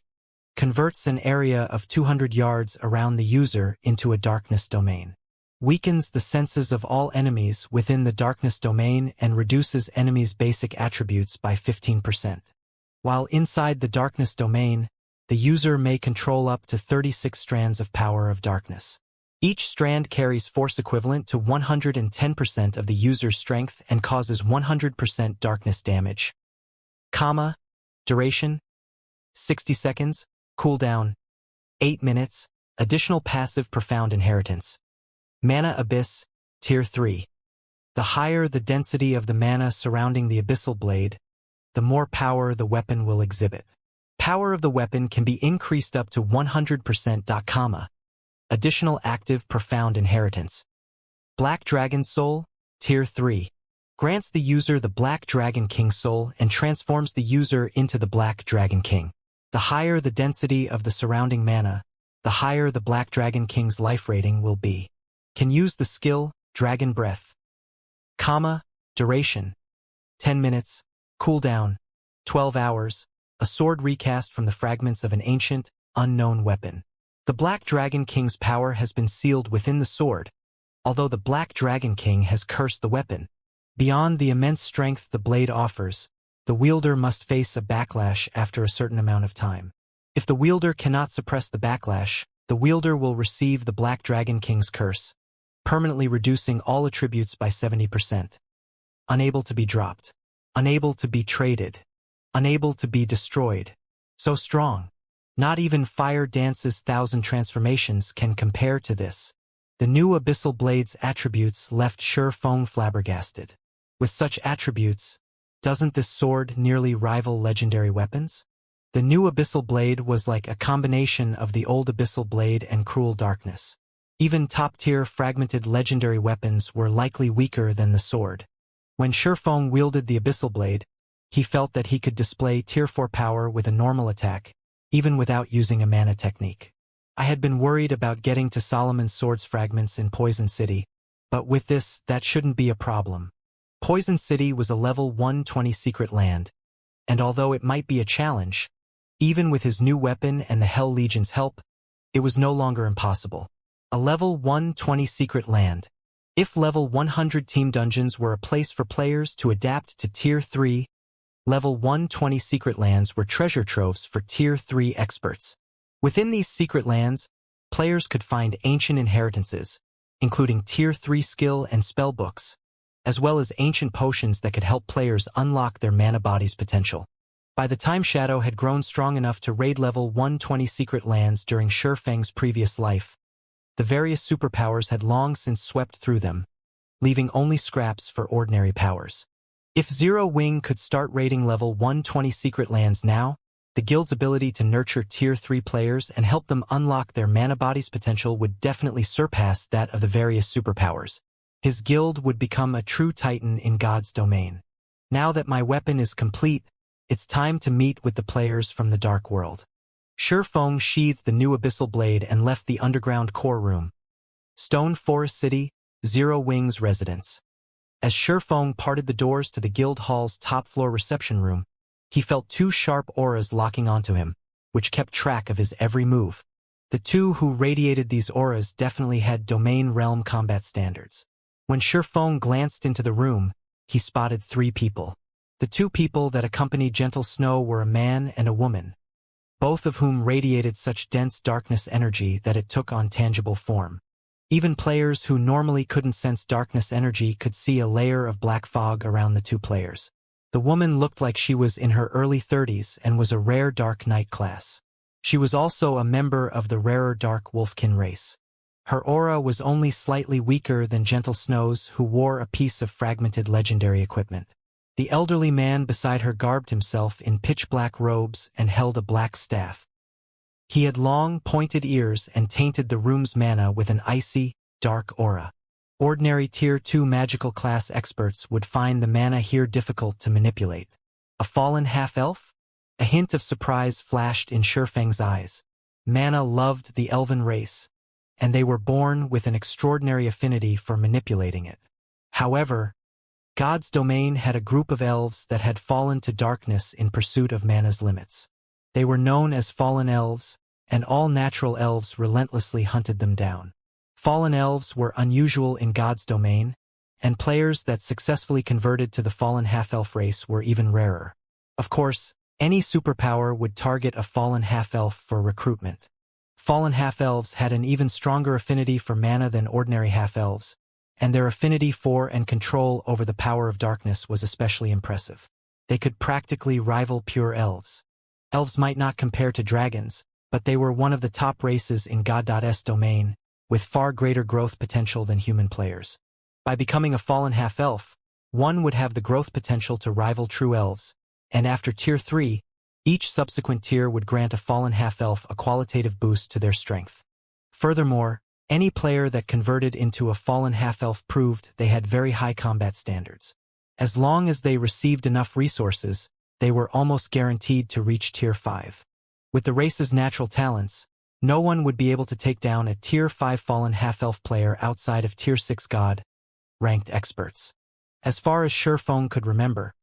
Converts an area of 200 yards around the user into a darkness domain. Weakens the senses of all enemies within the darkness domain and reduces enemies' basic attributes by 15%. While inside the darkness domain, the user may control up to 36 strands of power of darkness. Each strand carries force equivalent to 110% of the user's strength and causes 100% darkness damage. Duration, 60 seconds. Cooldown, 8 minutes. Additional passive Profound Inheritance. Mana Abyss, Tier 3. The higher the density of the mana surrounding the abyssal blade, the more power the weapon will exhibit. Power of the weapon can be increased up to 100%. Additional active Profound Inheritance. Black Dragon Soul, Tier 3. Grants the user the Black Dragon King Soul and transforms the user into the Black Dragon King. The higher the density of the surrounding mana, the higher the Black Dragon King's life rating will be. Can use the skill, Dragon Breath. Duration, 10 minutes. Cooldown, 12 hours. A sword recast from the fragments of an ancient, unknown weapon. The Black Dragon King's power has been sealed within the sword, although the Black Dragon King has cursed the weapon. Beyond the immense strength the blade offers, the wielder must face a backlash after a certain amount of time. If the wielder cannot suppress the backlash, the wielder will receive the Black Dragon King's curse, permanently reducing all attributes by 70%. Unable to be dropped. Unable to be traded. Unable to be destroyed. So strong. Not even Fire Dance's 1,000 transformations can compare to this. The new Abyssal Blade's attributes left Shurfeng flabbergasted. With such attributes, doesn't this sword nearly rival legendary weapons? The new Abyssal Blade was like a combination of the old Abyssal Blade and Cruel Darkness. Even top-tier fragmented legendary weapons were likely weaker than the sword. When Shurfeng wielded the Abyssal Blade, he felt that he could display Tier 4 power with a normal attack, even without using a mana technique. I had been worried about getting to Solomon's Sword's fragments in Poison City, but with this, that shouldn't be a problem. Poison City was a level 120 secret land, and although it might be a challenge, even with his new weapon and the Hell Legion's help, it was no longer impossible. A level 120 secret land. If level 100 team dungeons were a place for players to adapt to Tier 3, level 120 secret lands were treasure troves for Tier 3 experts. Within these secret lands, players could find ancient inheritances, including Tier 3 skill and spell books, as well as ancient potions that could help players unlock their mana body's potential. By the time Shadow had grown strong enough to raid level 120 secret lands during Shurfeng's previous life, the various superpowers had long since swept through them, leaving only scraps for ordinary powers. If Zero Wing could start raiding level 120 secret lands now, the guild's ability to nurture Tier 3 players and help them unlock their mana body's potential would definitely surpass that of the various superpowers. His guild would become a true titan in God's domain. Now that my weapon is complete, it's time to meet with the players from the Dark World. Shurfeng sheathed the new Abyssal Blade and left the underground core room. Stone Forest City, Zero Wing's residence. As Shurfeng parted the doors to the guild hall's top-floor reception room, he felt 2 sharp auras locking onto him, which kept track of his every move. The 2 who radiated these auras definitely had domain realm combat standards. When Shurfeng glanced into the room, he spotted 3 people. The 2 people that accompanied Gentle Snow were a man and a woman, both of whom radiated such dense darkness energy that it took on tangible form. Even players who normally couldn't sense darkness energy could see a layer of black fog around the 2 players. The woman looked like she was in her early 30s and was a rare Dark Knight class. She was also a member of the rarer Dark Wolfkin race. Her aura was only slightly weaker than Gentle Snow's, who wore a piece of fragmented legendary equipment. The elderly man beside her garbed himself in pitch-black robes and held a black staff. He had long, pointed ears and tainted the room's mana with an icy, dark aura. Ordinary Tier 2 magical class experts would find the mana here difficult to manipulate. A fallen half-elf? A hint of surprise flashed in Shurfeng's eyes. Mana loved the elven race, and they were born with an extraordinary affinity for manipulating it. However, God's domain had a group of elves that had fallen to darkness in pursuit of mana's limits. They were known as fallen elves, and all natural elves relentlessly hunted them down. Fallen elves were unusual in God's domain, and players that successfully converted to the fallen half-elf race were even rarer. Of course, any superpower would target a fallen half-elf for recruitment. Fallen half-elves had an even stronger affinity for mana than ordinary half-elves, and their affinity for and control over the power of darkness was especially impressive. They could practically rival pure elves. Elves might not compare to dragons, but they were one of the top races in God.'s domain, with far greater growth potential than human players. By becoming a fallen half-elf, one would have the growth potential to rival true elves, and after Tier 3, each subsequent tier would grant a fallen half-elf a qualitative boost to their strength. Furthermore, any player that converted into a fallen half-elf proved they had very high combat standards. As long as they received enough resources, they were almost guaranteed to reach Tier 5. With the race's natural talents, no one would be able to take down a Tier 5 fallen half-elf player outside of Tier 6 God-ranked experts. As far as Shurfeng could remember,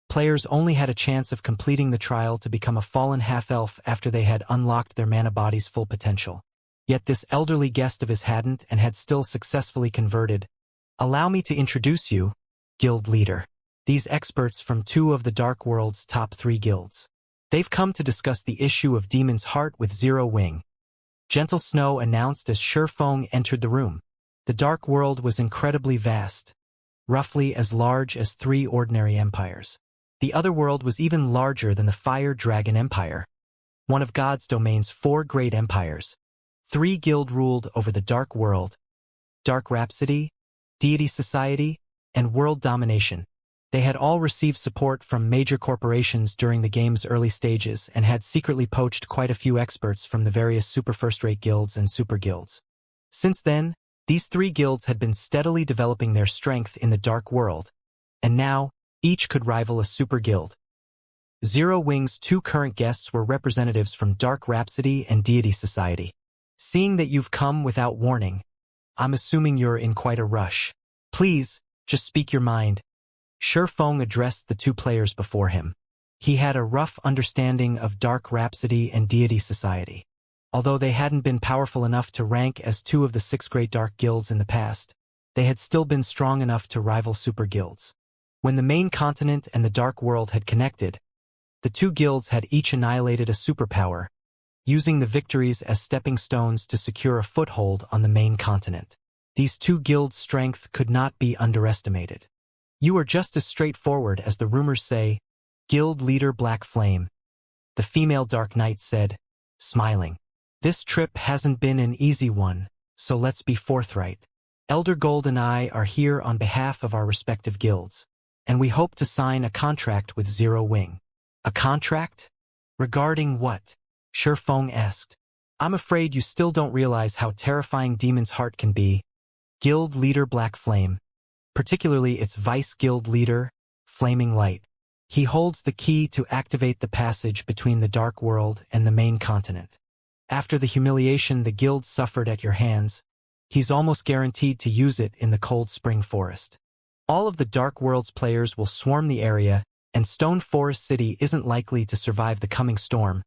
players only had a chance of completing the trial to become a fallen half-elf after they had unlocked their mana body's full potential. Yet this elderly guest of his hadn't and had still successfully converted. Allow me to introduce you, guild leader. These experts from 2 of the Dark World's top 3 guilds. They've come to discuss the issue of Demon's Heart with Zero Wing. Gentle Snow announced as Shurfeng entered the room. The Dark World was incredibly vast, roughly as large as 3 ordinary empires. The other world was even larger than the Fire Dragon Empire, one of God's domain's 4 great empires. 3 guild ruled over the Dark World: Dark Rhapsody, Deity Society, and World Domination. They had all received support from major corporations during the game's early stages and had secretly poached quite a few experts from the various super first-rate guilds and super guilds. Since then, these 3 guilds had been steadily developing their strength in the Dark World, and now, each could rival a super guild. Zero Wing's 2 current guests were representatives from Dark Rhapsody and Deity Society. Seeing that you've come without warning, I'm assuming you're in quite a rush. Please, just speak your mind. Shurfeng addressed the 2 players before him. He had a rough understanding of Dark Rhapsody and Deity Society. Although they hadn't been powerful enough to rank as 2 of the 6 great dark guilds in the past, they had still been strong enough to rival super guilds. When the main continent and the Dark World had connected, the 2 guilds had each annihilated a superpower, using the victories as stepping stones to secure a foothold on the main continent. These 2 guilds' strength could not be underestimated. You are just as straightforward as the rumors say, Guild Leader Black Flame, the female Dark Knight said, smiling. This trip hasn't been an easy one, so let's be forthright. Elder Gold and I are here on behalf of our respective guilds, and we hope to sign a contract with Zero Wing. A contract? Regarding what? Shurfeng asked. I'm afraid you still don't realize how terrifying Demon's Heart can be. Guild Leader Black Flame, particularly its Vice Guild Leader, Flaming Light. He holds the key to activate the passage between the Dark World and the main continent. After the humiliation the guild suffered at your hands, he's almost guaranteed to use it in the Cold Spring Forest. All of the Dark World's players will swarm the area, and Stone Forest City isn't likely to survive the coming storm.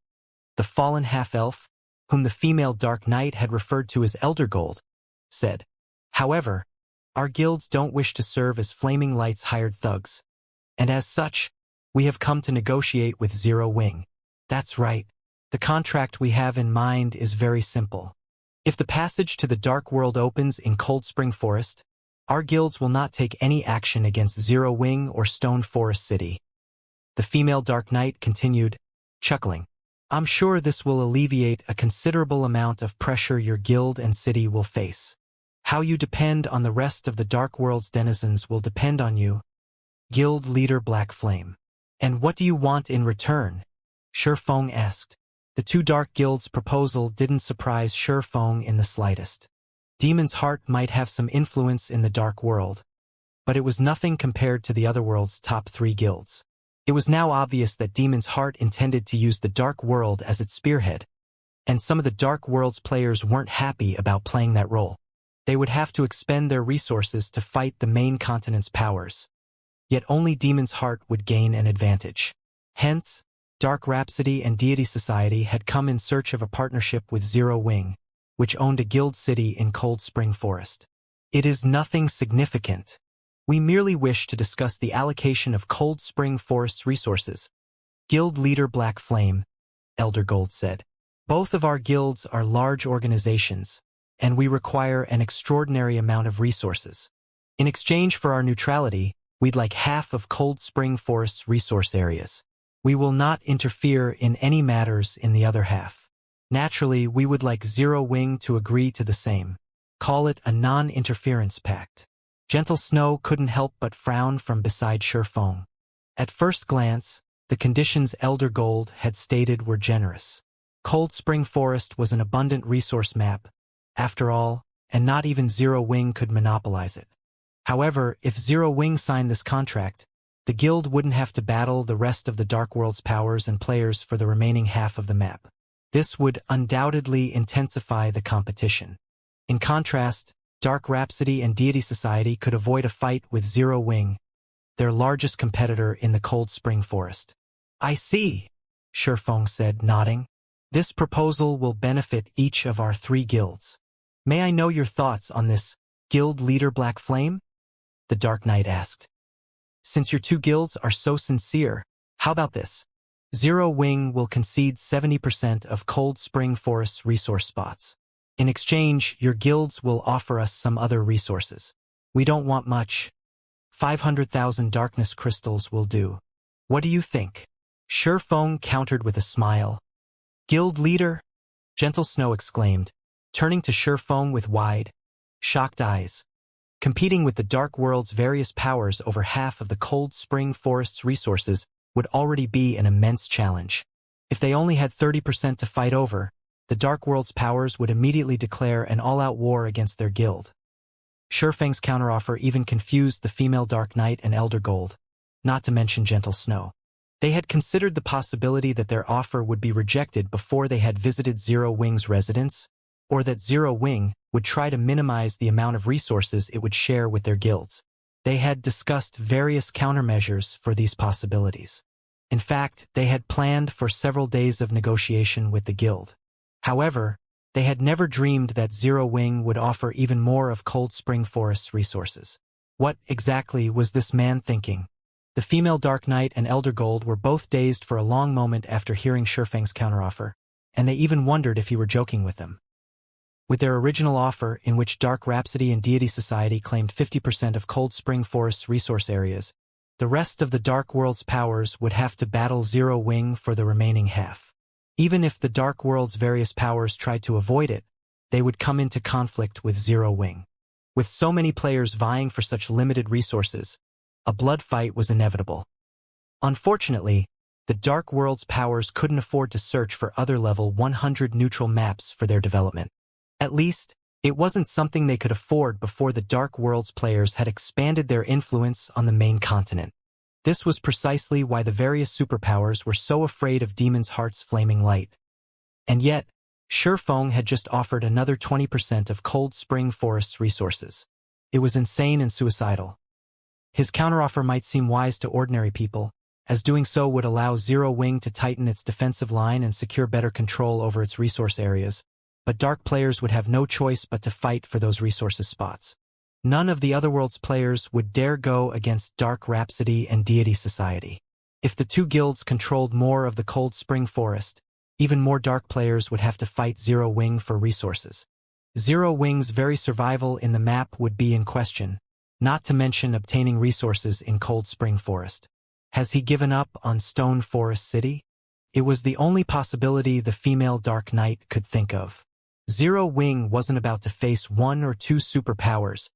The fallen half-elf, whom the female Dark Knight had referred to as Elder Gold, said. However, our guilds don't wish to serve as Flaming Light's hired thugs, and as such, we have come to negotiate with Zero Wing. That's right. The contract we have in mind is very simple. If the passage to the Dark World opens in Cold Spring Forest, our guilds will not take any action against Zero Wing or Stone Forest City. The female Dark Knight continued, chuckling. I'm sure this will alleviate a considerable amount of pressure your guild and city will face. How you depend on the rest of the Dark World's denizens will depend on you. Guild leader Black Flame. And what do you want in return? Shifeng asked. The two Dark Guilds' proposal didn't surprise Shifeng in the slightest. Demon's Heart might have some influence in the Dark World, but it was nothing compared to the Otherworld's top 3 guilds. It was now obvious that Demon's Heart intended to use the Dark World as its spearhead, and some of the Dark World's players weren't happy about playing that role. They would have to expend their resources to fight the main continent's powers. Yet only Demon's Heart would gain an advantage. Hence, Dark Rhapsody and Deity Society had come in search of a partnership with Zero Wing, which owned a guild city in Cold Spring Forest. It is nothing significant. We merely wish to discuss the allocation of Cold Spring Forest's resources. Guild leader Black Flame, Elder Gold said. Both of our guilds are large organizations, and we require an extraordinary amount of resources. In exchange for our neutrality, we'd like half of Cold Spring Forest's resource areas. We will not interfere in any matters in the other half. Naturally, we would like Zero Wing to agree to the same. Call it a non-interference pact. Gentle Snow couldn't help but frown from beside Shifeng. At first glance, the conditions Elder Gold had stated were generous. Cold Spring Forest was an abundant resource map, after all, and not even Zero Wing could monopolize it. However, if Zero Wing signed this contract, the guild wouldn't have to battle the rest of the Dark World's powers and players for the remaining half of the map. This would undoubtedly intensify the competition. In contrast, Dark Rhapsody and Deity Society could avoid a fight with Zero Wing, their largest competitor in the Cold Spring Forest. I see, Shifeng said, nodding. This proposal will benefit each of our 3 guilds. May I know your thoughts on this, Guild leader Black Flame? The Dark Knight asked. Since your 2 guilds are so sincere, how about this? Zero Wing will concede 70% of Cold Spring Forest's resource spots. In exchange, your guilds will offer us some other resources. We don't want much. 500,000 darkness crystals will do. What do you think? Shifeng countered with a smile. Guild leader? Gentle Snow exclaimed, turning to Shifeng with wide, shocked eyes. Competing with the Dark World's various powers over half of the Cold Spring Forest's resources would already be an immense challenge. If they only had 30% to fight over, the Dark World's powers would immediately declare an all-out war against their guild. Shifeng's counteroffer even confused the female Dark Knight and Elder Gold, not to mention Gentle Snow. They had considered the possibility that their offer would be rejected before they had visited Zero Wing's residence, or that Zero Wing would try to minimize the amount of resources it would share with their guilds. They had discussed various countermeasures for these possibilities. In fact, they had planned for several days of negotiation with the guild. However, they had never dreamed that Zero Wing would offer even more of Cold Spring Forest's resources. What exactly was this man thinking? The female Dark Knight and Elder Gold were both dazed for a long moment after hearing Shifeng's counteroffer, and they even wondered if he were joking with them. With their original offer, in which Dark Rhapsody and Deity Society claimed 50% of Cold Spring Forest's resource areas, the rest of the Dark World's powers would have to battle Zero Wing for the remaining half. Even if the Dark World's various powers tried to avoid it, they would come into conflict with Zero Wing. With so many players vying for such limited resources, a blood fight was inevitable. Unfortunately, the Dark World's powers couldn't afford to search for other level 100 neutral maps for their development. At least, it wasn't something they could afford before the Dark World's players had expanded their influence on the main continent. This was precisely why the various superpowers were so afraid of Demon's Heart's flaming light. And yet, Shifeng had just offered another 20% of Cold Spring Forest's resources. It was insane and suicidal. His counteroffer might seem wise to ordinary people, as doing so would allow Zero Wing to tighten its defensive line and secure better control over its resource areas, but Dark players would have no choice but to fight for those resources spots. None of the Otherworld's players would dare go against Dark Rhapsody and Deity Society. If the 2 guilds controlled more of the Cold Spring Forest, even more Dark players would have to fight Zero Wing for resources. Zero Wing's very survival in the map would be in question, not to mention obtaining resources in Cold Spring Forest. Has he given up on Stone Forest City? It was the only possibility the female Dark Knight could think of. Zero Wing wasn't about to face one or two superpowers,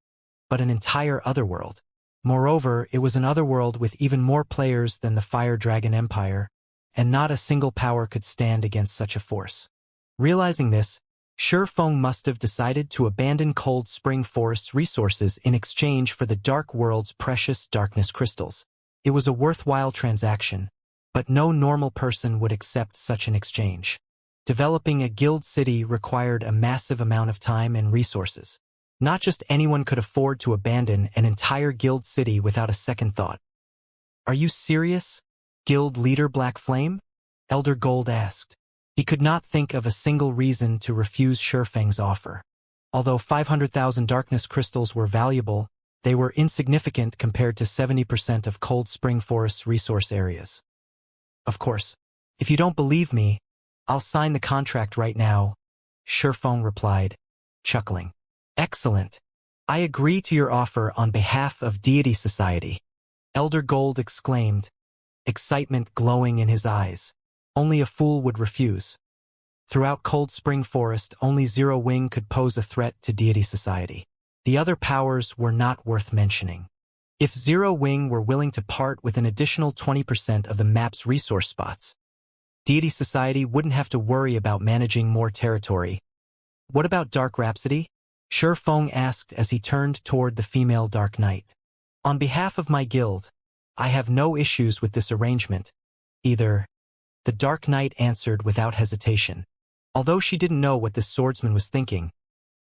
but an entire otherworld. Moreover, it was an otherworld with even more players than the Fire Dragon Empire, and not a single power could stand against such a force. Realizing this, Shifeng must have decided to abandon Cold Spring Forest's resources in exchange for the Dark World's precious darkness crystals. It was a worthwhile transaction, but no normal person would accept such an exchange. Developing a guild city required a massive amount of time and resources. Not just anyone could afford to abandon an entire guild city without a second thought. "Are you serious, guild leader Black Flame?" Elder Gold asked. He could not think of a single reason to refuse Shifeng's offer. Although 500,000 darkness crystals were valuable, they were insignificant compared to 70% of Cold Spring Forest's resource areas. "Of course, if you don't believe me, I'll sign the contract right now," Shifeng replied, chuckling. "Excellent. I agree to your offer on behalf of Deity Society," Elder Gold exclaimed, excitement glowing in his eyes. Only a fool would refuse. Throughout Cold Spring Forest, only Zero Wing could pose a threat to Deity Society. The other powers were not worth mentioning. If Zero Wing were willing to part with an additional 20% of the map's resource spots, Deity Society wouldn't have to worry about managing more territory. "What about Dark Rhapsody?" Shifeng asked as he turned toward the female Dark Knight. "On behalf of my guild, I have no issues with this arrangement, either," the Dark Knight answered without hesitation. Although she didn't know what this swordsman was thinking,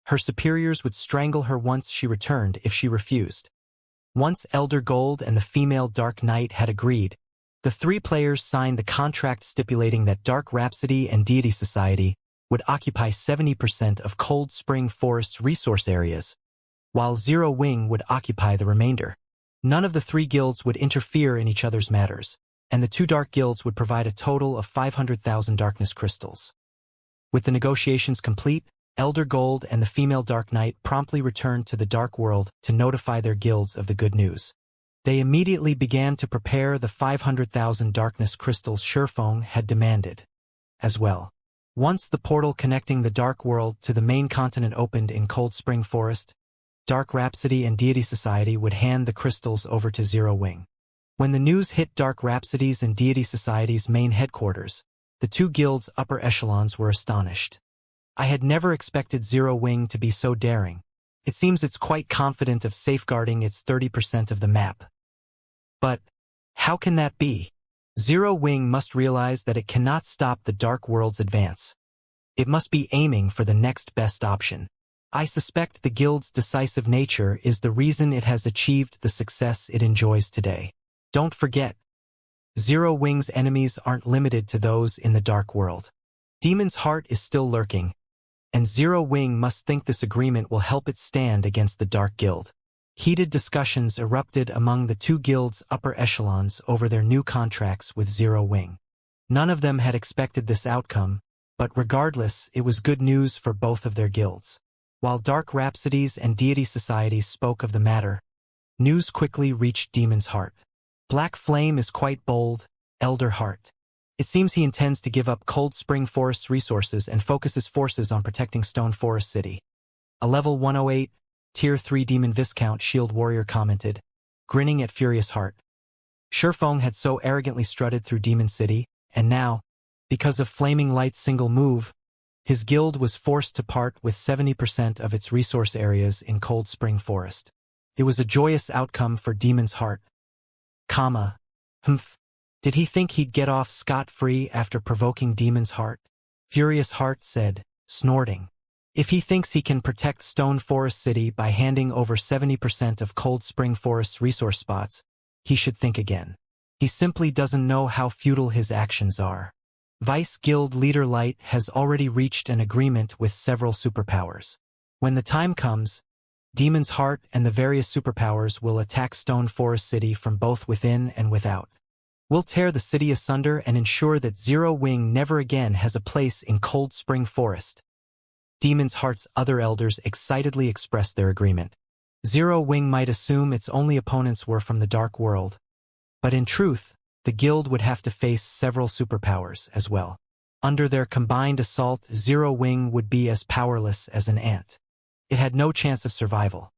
her superiors would strangle her once she returned if she refused. Once Elder Gold and the female Dark Knight had agreed, the three players signed the contract stipulating that Dark Rhapsody and Deity Society would occupy 70% of Cold Spring Forest's resource areas, while Zero Wing would occupy the remainder. None of the three guilds would interfere in each other's matters, and the two dark guilds would provide a total of 500,000 darkness crystals. With the negotiations complete, Elder Gold and the female Dark Knight promptly returned to the Dark World to notify their guilds of the good news. They immediately began to prepare the 500,000 darkness crystals Shifeng had demanded. As well, once the portal connecting the Dark World to the main continent opened in Cold Spring Forest, Dark Rhapsody and Deity Society would hand the crystals over to Zero Wing. When the news hit Dark Rhapsody's and Deity Society's main headquarters, the two guilds' upper echelons were astonished. "I had never expected Zero Wing to be so daring. It seems it's quite confident of safeguarding its 30% of the map. But how can that be? Zero Wing must realize that it cannot stop the Dark World's advance. It must be aiming for the next best option. I suspect the guild's decisive nature is the reason it has achieved the success it enjoys today. Don't forget, Zero Wing's enemies aren't limited to those in the Dark World. Demon's Heart is still lurking, and Zero Wing must think this agreement will help it stand against the Dark Guild." Heated discussions erupted among the two guilds' upper echelons over their new contracts with Zero Wing. None of them had expected this outcome, but regardless, it was good news for both of their guilds. While Dark Rhapsodies and Deity Societies spoke of the matter, news quickly reached Demon's Heart. "Black Flame is quite bold, Elder Heart. It seems he intends to give up Cold Spring Forest's resources and focus his forces on protecting Stone Forest City." A level 108, Tier 3 Demon Viscount Shield Warrior commented, grinning at Furious Heart. Shifeng had so arrogantly strutted through Demon City, and now, because of Flaming Light's single move, his guild was forced to part with 70% of its resource areas in Cold Spring Forest. It was a joyous outcome for Demon's Heart. Humph. Did he think he'd get off scot-free after provoking Demon's Heart? Furious Heart said, snorting. If he thinks he can protect Stone Forest City by handing over 70% of Cold Spring Forest's resource spots, he should think again. He simply doesn't know how futile his actions are. Vice Guild Leader Light has already reached an agreement with several superpowers. When the time comes, Demon's Heart and the various superpowers will attack Stone Forest City from both within and without. We'll tear the city asunder and ensure that Zero Wing never again has a place in Cold Spring Forest. Demon's Heart's other elders excitedly expressed their agreement. Zero Wing might assume its only opponents were from the Dark World, but in truth, the guild would have to face several superpowers as well. Under their combined assault, Zero Wing would be as powerless as an ant. It had no chance of survival.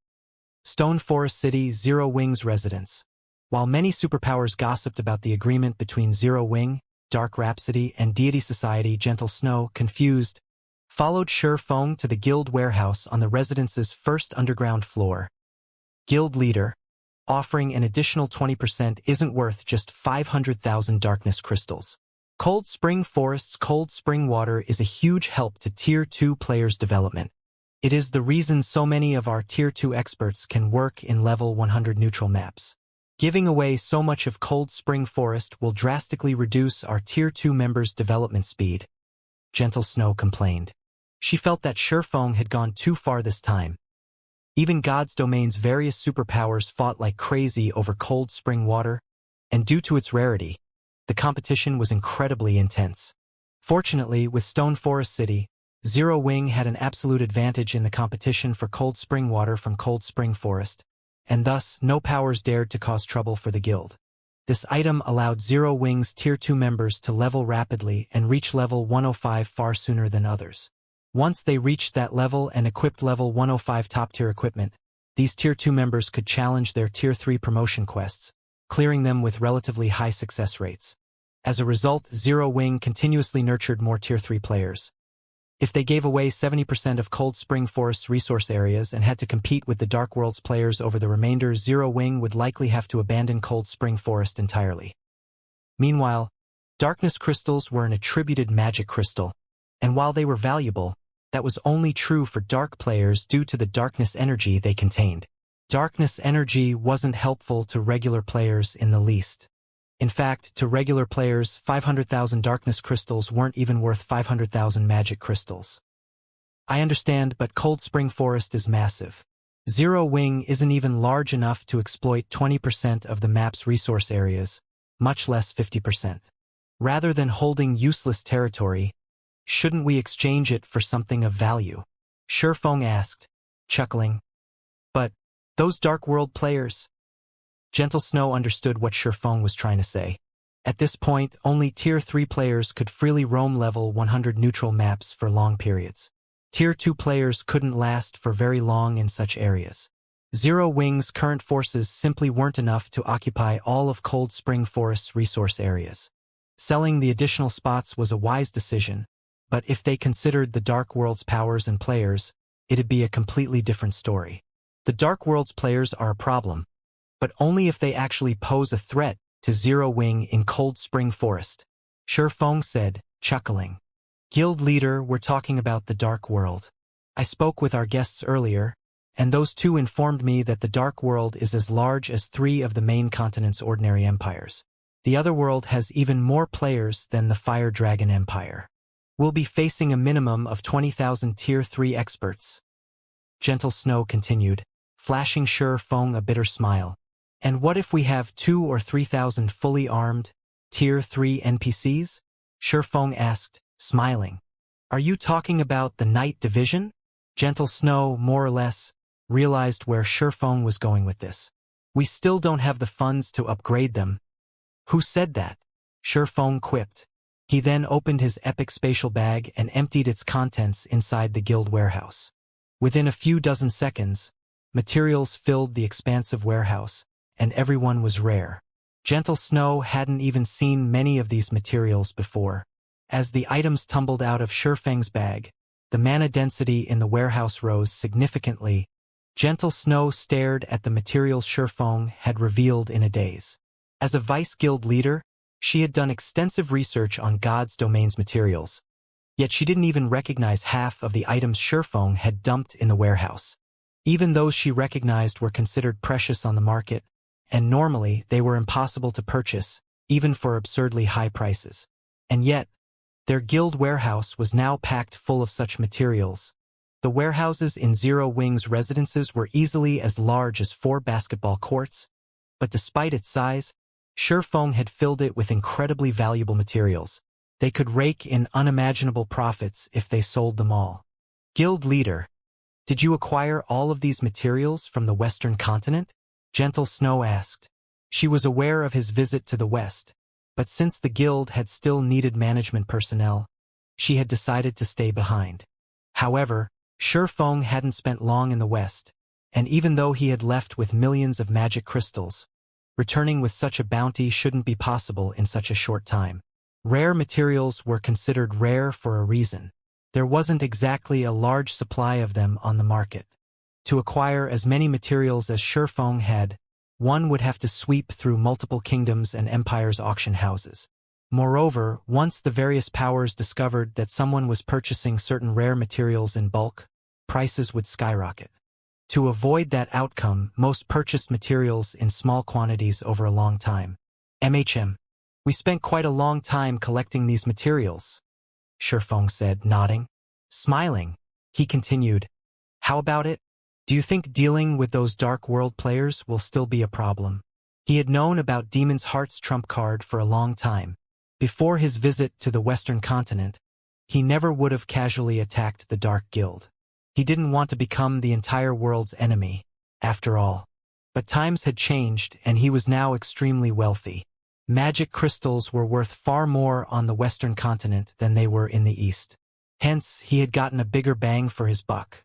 Stone Forest City, Zero Wing's residence. While many superpowers gossiped about the agreement between Zero Wing, Dark Rhapsody, and Deity Society, Gentle Snow, confused, followed Shi Feng to the guild warehouse on the residence's first underground floor. Guild leader, offering an additional 20% isn't worth just 500,000 darkness crystals. Cold Spring Forest's cold spring water is a huge help to Tier 2 players' development. It is the reason so many of our Tier 2 experts can work in level 100 neutral maps. Giving away so much of Cold Spring Forest will drastically reduce our Tier 2 members' development speed, Gentle Snow complained. She felt that Shi Feng had gone too far this time. Even God's Domain's various superpowers fought like crazy over cold spring water, and due to its rarity, the competition was incredibly intense. Fortunately, with Stone Forest City, Zero Wing had an absolute advantage in the competition for cold spring water from Cold Spring Forest, and thus no powers dared to cause trouble for the guild. This item allowed Zero Wing's Tier 2 members to level rapidly and reach level 105 far sooner than others. Once they reached that level and equipped level 105 top-tier equipment, these Tier 2 members could challenge their Tier 3 promotion quests, clearing them with relatively high success rates. As a result, Zero Wing continuously nurtured more Tier 3 players. If they gave away 70% of Cold Spring Forest's resource areas and had to compete with the Dark World's players over the remainder, Zero Wing would likely have to abandon Cold Spring Forest entirely. Meanwhile, darkness crystals were an attributed magic crystal, and while they were valuable, that was only true for dark players due to the darkness energy they contained. Darkness energy wasn't helpful to regular players in the least. In fact, to regular players, 500,000 darkness crystals weren't even worth 500,000 magic crystals. I understand, but Cold Spring Forest is massive. Zero Wing isn't even large enough to exploit 20% of the map's resource areas, much less 50%. Rather than holding useless territory, shouldn't we exchange it for something of value? Shi Feng asked, chuckling. But those Dark World players... Gentle Snow understood what Shi Feng was trying to say. At this point, only Tier 3 players could freely roam level 100 neutral maps for long periods. Tier 2 players couldn't last for very long in such areas. Zero Wing's current forces simply weren't enough to occupy all of Cold Spring Forest's resource areas. Selling the additional spots was a wise decision, but if they considered the Dark World's powers and players, it'd be a completely different story. The Dark World's players are a problem, but only if they actually pose a threat to Zero Wing in Cold Spring Forest, Shi Feng said, chuckling. Guild leader, we're talking about the Dark World. I spoke with our guests earlier, and those two informed me that the Dark World is as large as 3 of the main continent's ordinary empires. The other world has even more players than the Fire Dragon Empire. We'll be facing a minimum of 20,000 Tier 3 experts. Gentle Snow continued, flashing Shi Feng a bitter smile. And what if we have 2,000 or 3,000 fully armed, Tier 3 NPCs? Shi Feng asked, smiling. Are you talking about the Night Division? Gentle Snow, more or less, realized where Shi Feng was going with this. We still don't have the funds to upgrade them. Who said that? Shi Feng quipped. He then opened his epic spatial bag and emptied its contents inside the guild warehouse. Within a few dozen seconds, materials filled the expansive warehouse, and everyone was rare. Gentle Snow hadn't even seen many of these materials before. As the items tumbled out of Shi Feng's bag, the mana density in the warehouse rose significantly. Gentle Snow stared at the materials Shi Feng had revealed in a daze. As a vice guild leader, she had done extensive research on God's Domain's materials, yet she didn't even recognize half of the items Shi Feng had dumped in the warehouse. Even those she recognized were considered precious on the market, and normally they were impossible to purchase, even for absurdly high prices. And yet, their guild warehouse was now packed full of such materials. The warehouses in Zero Wing's residences were easily as large as 4 basketball courts, but despite its size, Shi Feng had filled it with incredibly valuable materials. They could rake in unimaginable profits if they sold them all. Guild leader, did you acquire all of these materials from the Western continent? Gentle Snow asked. She was aware of his visit to the West, But since the guild had still needed management personnel, she had decided to stay behind. However, Shifeng hadn't spent long in the West, and even though he had left with millions of magic crystals, returning with such a bounty shouldn't be possible in such a short time. Rare materials were considered rare for a reason. There wasn't exactly a large supply of them on the market. To acquire as many materials as Shifeng had, one would have to sweep through multiple kingdoms and empires' auction houses. Moreover, once the various powers discovered that someone was purchasing certain rare materials in bulk, prices would skyrocket. To avoid that outcome, most purchased materials in small quantities over a long time. We spent quite a long time collecting these materials, Shifeng said, nodding. Smiling, he continued, how about it? Do you think dealing with those Dark World players will still be a problem? He had known about Demon's Heart's trump card for a long time. Before his visit to the Western continent, he never would have casually attacked the Dark Guild. He didn't want to become the entire world's enemy, after all. But times had changed, and he was now extremely wealthy. Magic crystals were worth far more on the Western continent than they were in the East. Hence, he had gotten a bigger bang for his buck.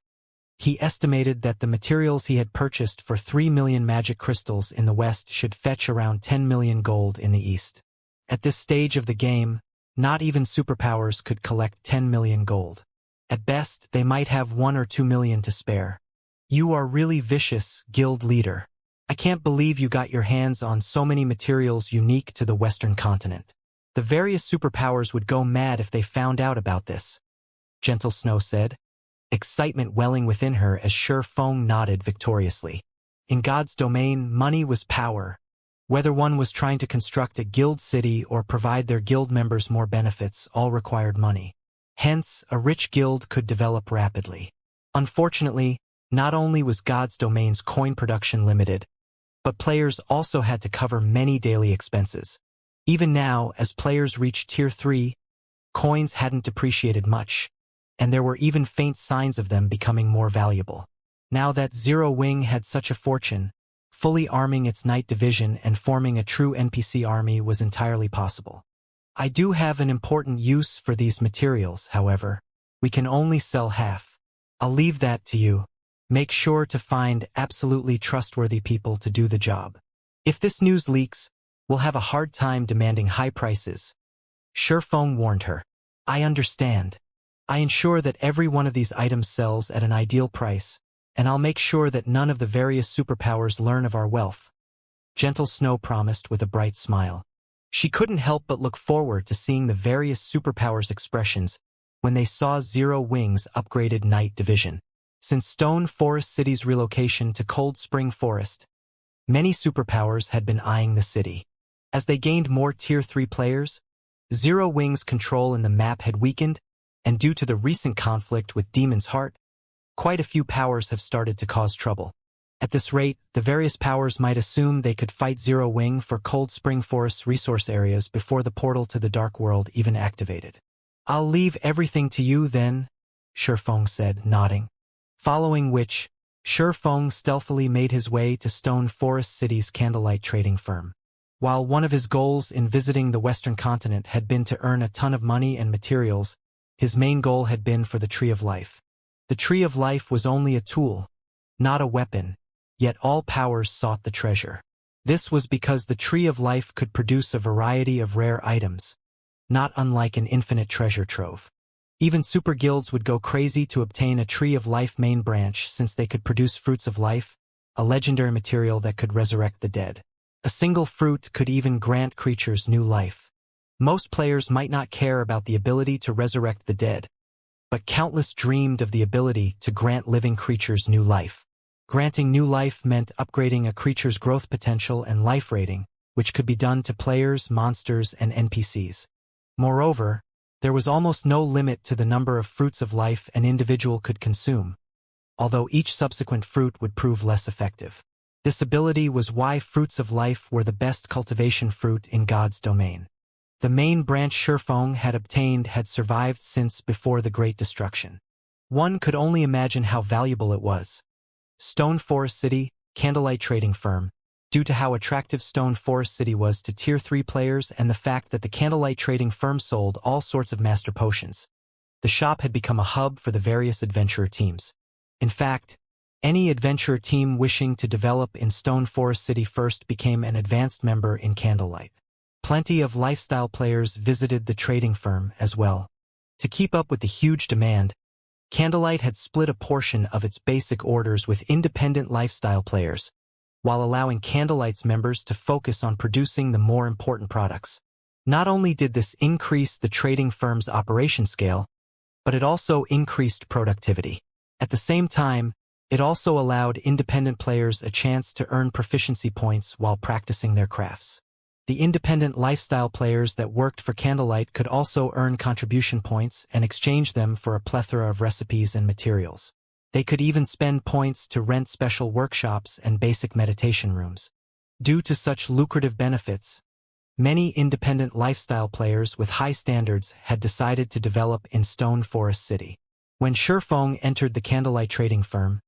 He estimated that the materials he had purchased for 3 million magic crystals in the West should fetch around 10 million gold in the East. At this stage of the game, not even superpowers could collect 10 million gold. At best, they might have 1 or 2 million to spare. You are really vicious, guild leader. I can't believe you got your hands on so many materials unique to the Western continent. The various superpowers would go mad if they found out about this, Gentle Snow said, excitement welling within her as Shifeng nodded victoriously. In God's domain, money was power. Whether one was trying to construct a guild city or provide their guild members more benefits, all required money. Hence, a rich guild could develop rapidly. Unfortunately, not only was God's domain's coin production limited, but players also had to cover many daily expenses. Even now, as players reached Tier 3, coins hadn't depreciated much, and there were even faint signs of them becoming more valuable. Now that Zero Wing had such a fortune, fully arming its night division and forming a true NPC army was entirely possible. I do have an important use for these materials, however. We can only sell half. I'll leave that to you. Make sure to find absolutely trustworthy people to do the job. If this news leaks, we'll have a hard time demanding high prices. Shifeng warned her. I understand. I ensure that every one of these items sells at an ideal price, and I'll make sure that none of the various superpowers learn of our wealth. Gentle Snow promised with a bright smile. She couldn't help but look forward to seeing the various superpowers' expressions when they saw Zero Wing's upgraded night division. Since Stone Forest City's relocation to Cold Spring Forest, many superpowers had been eyeing the city. As they gained more Tier 3 players, Zero Wing's control in the map had weakened, and due to the recent conflict with Demon's Heart, quite a few powers have started to cause trouble. At this rate, the various powers might assume they could fight Zero Wing for Cold Spring Forest's resource areas before the portal to the Dark World even activated. I'll leave everything to you then, Shifeng said, nodding. Following which, Shifeng stealthily made his way to Stone Forest City's candlelight trading firm. While one of his goals in visiting the Western continent had been to earn a ton of money and materials, his main goal had been for the Tree of Life. The Tree of Life was only a tool, not a weapon, yet all powers sought the treasure. This was because the Tree of Life could produce a variety of rare items, not unlike an infinite treasure trove. Even super guilds would go crazy to obtain a Tree of Life main branch since they could produce fruits of life, a legendary material that could resurrect the dead. A single fruit could even grant creatures new life. Most players might not care about the ability to resurrect the dead, but countless dreamed of the ability to grant living creatures new life. Granting new life meant upgrading a creature's growth potential and life rating, which could be done to players, monsters, and NPCs. Moreover, there was almost no limit to the number of fruits of life an individual could consume, although each subsequent fruit would prove less effective. This ability was why fruits of life were the best cultivation fruit in God's domain. The main branch Shifeng had obtained had survived since before the Great Destruction. One could only imagine how valuable it was. Stone Forest City, candlelight trading firm, due to how attractive Stone Forest City was to Tier 3 players and the fact that the candlelight trading firm sold all sorts of master potions. The shop had become a hub for the various adventurer teams. In fact, any adventurer team wishing to develop in Stone Forest City first became an advanced member in Candlelight. Plenty of lifestyle players visited the trading firm as well. To keep up with the huge demand, Candlelight had split a portion of its basic orders with independent lifestyle players, while allowing Candlelight's members to focus on producing the more important products. Not only did this increase the trading firm's operation scale, but it also increased productivity. At the same time, it also allowed independent players a chance to earn proficiency points while practicing their crafts. The independent lifestyle players that worked for Candlelight could also earn contribution points and exchange them for a plethora of recipes and materials. They could even spend points to rent special workshops and basic meditation rooms. Due to such lucrative benefits, many independent lifestyle players with high standards had decided to develop in Stone Forest City. When Shifeng entered the Candlelight trading firm,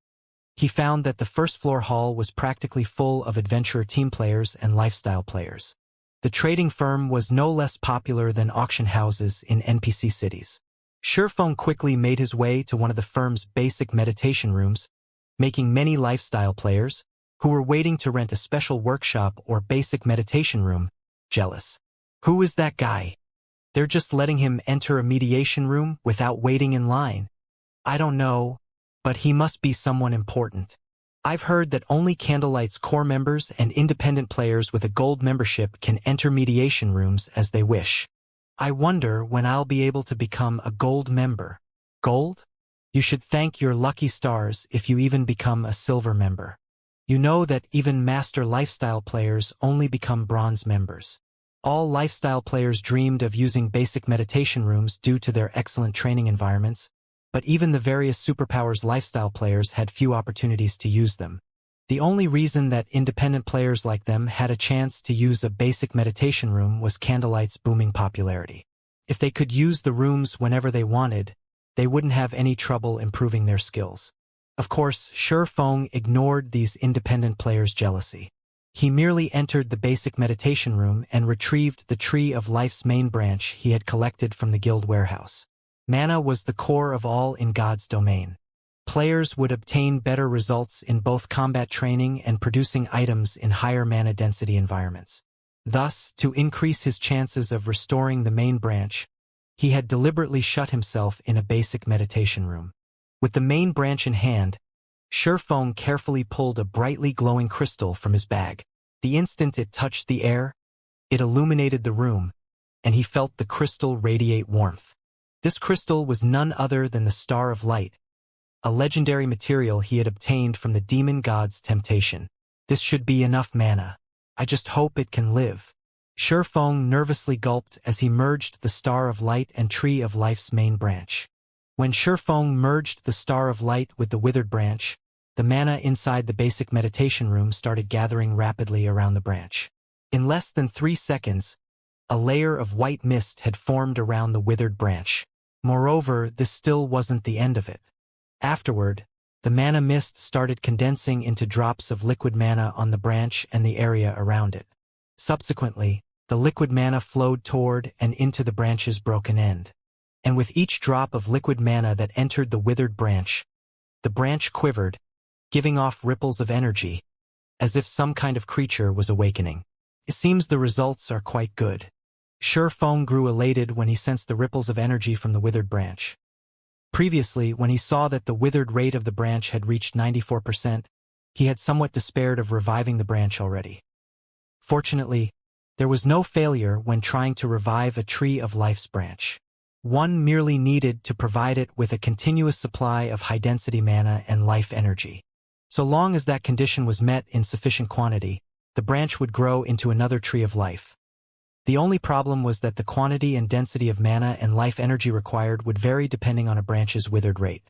he found that the first-floor hall was practically full of adventurer team players and lifestyle players. The trading firm was no less popular than auction houses in NPC cities. Shifeng quickly made his way to one of the firm's basic meditation rooms, making many lifestyle players, who were waiting to rent a special workshop or basic meditation room, jealous. Who is that guy? They're just letting him enter a mediation room without waiting in line. I don't know, but he must be someone important. I've heard that only Candlelight's core members and independent players with a gold membership can enter mediation rooms as they wish. I wonder when I'll be able to become a gold member. Gold? You should thank your lucky stars if you even become a silver member. You know that even master lifestyle players only become bronze members. All lifestyle players dreamed of using basic meditation rooms due to their excellent training environments, but even the various superpowers lifestyle players had few opportunities to use them. The only reason that independent players like them had a chance to use a basic meditation room was Candlelight's booming popularity. If they could use the rooms whenever they wanted, they wouldn't have any trouble improving their skills. Of course, Shifeng ignored these independent players' jealousy. He merely entered the basic meditation room and retrieved the Tree of Life's main branch he had collected from the guild warehouse. Mana was the core of all in God's domain. Players would obtain better results in both combat training and producing items in higher mana density environments. Thus, to increase his chances of restoring the main branch, he had deliberately shut himself in a basic meditation room. With the main branch in hand, Shifeng carefully pulled a brightly glowing crystal from his bag. The instant it touched the air, it illuminated the room, and he felt the crystal radiate warmth. This crystal was none other than the Star of Light, a legendary material he had obtained from the demon god's temptation. This should be enough mana. I just hope it can live. Shifeng nervously gulped as he merged the Star of Light and Tree of Life's main branch. When Shifeng merged the Star of Light with the withered branch, the mana inside the basic meditation room started gathering rapidly around the branch. In less than 3 seconds, a layer of white mist had formed around the withered branch. Moreover, this still wasn't the end of it. Afterward, the mana mist started condensing into drops of liquid mana on the branch and the area around it. Subsequently, the liquid mana flowed toward and into the branch's broken end. And with each drop of liquid mana that entered the withered branch, the branch quivered, giving off ripples of energy, as if some kind of creature was awakening. It seems the results are quite good. Shifeng grew elated when he sensed the ripples of energy from the withered branch. Previously, when he saw that the withered rate of the branch had reached 94%, he had somewhat despaired of reviving the branch already. Fortunately, there was no failure when trying to revive a Tree of Life's branch. One merely needed to provide it with a continuous supply of high-density mana and life energy. So long as that condition was met in sufficient quantity, the branch would grow into another Tree of Life. The only problem was that the quantity and density of mana and life energy required would vary depending on a branch's withered rate.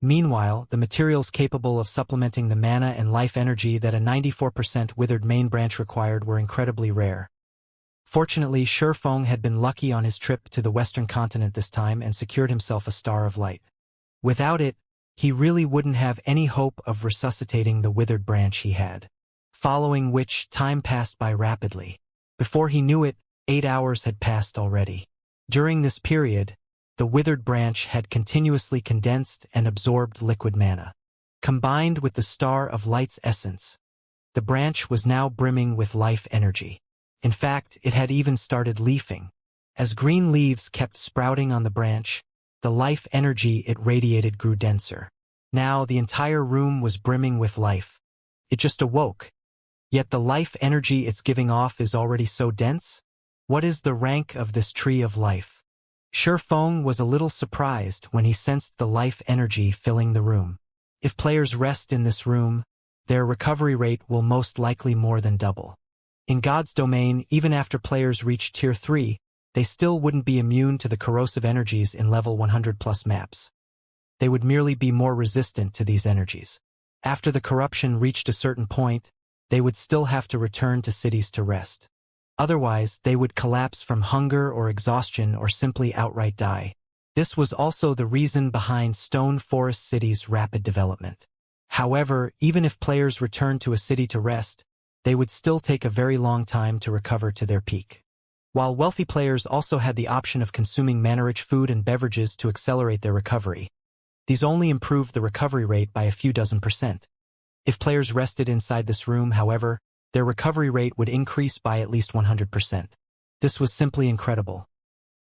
Meanwhile, the materials capable of supplementing the mana and life energy that a 94% withered main branch required were incredibly rare. Fortunately, Shifeng had been lucky on his trip to the western continent this time and secured himself a Star of Light. Without it, he really wouldn't have any hope of resuscitating the withered branch he had. following which time passed by rapidly. Before he knew it, 8 hours had passed already. During this period, the withered branch had continuously condensed and absorbed liquid mana. Combined with the Star of Light's essence, the branch was now brimming with life energy. In fact, it had even started leafing. As green leaves kept sprouting on the branch, the life energy it radiated grew denser. Now the entire room was brimming with life. It just awoke. Yet the life energy it's giving off is already so dense? What is the rank of this tree of life? Shifeng was a little surprised when he sensed the life energy filling the room. If players rest in this room, their recovery rate will most likely more than double. In God's domain, even after players reach Tier 3, they still wouldn't be immune to the corrosive energies in level 100+ maps. They would merely be more resistant to these energies. After the corruption reached a certain point, they would still have to return to cities to rest. Otherwise, they would collapse from hunger or exhaustion or simply outright die. This was also the reason behind Stone Forest City's rapid development. However, even if players returned to a city to rest, they would still take a very long time to recover to their peak. While wealthy players also had the option of consuming mana-rich food and beverages to accelerate their recovery, these only improved the recovery rate by a few dozen%. If players rested inside this room, however, their recovery rate would increase by at least 100%. This was simply incredible.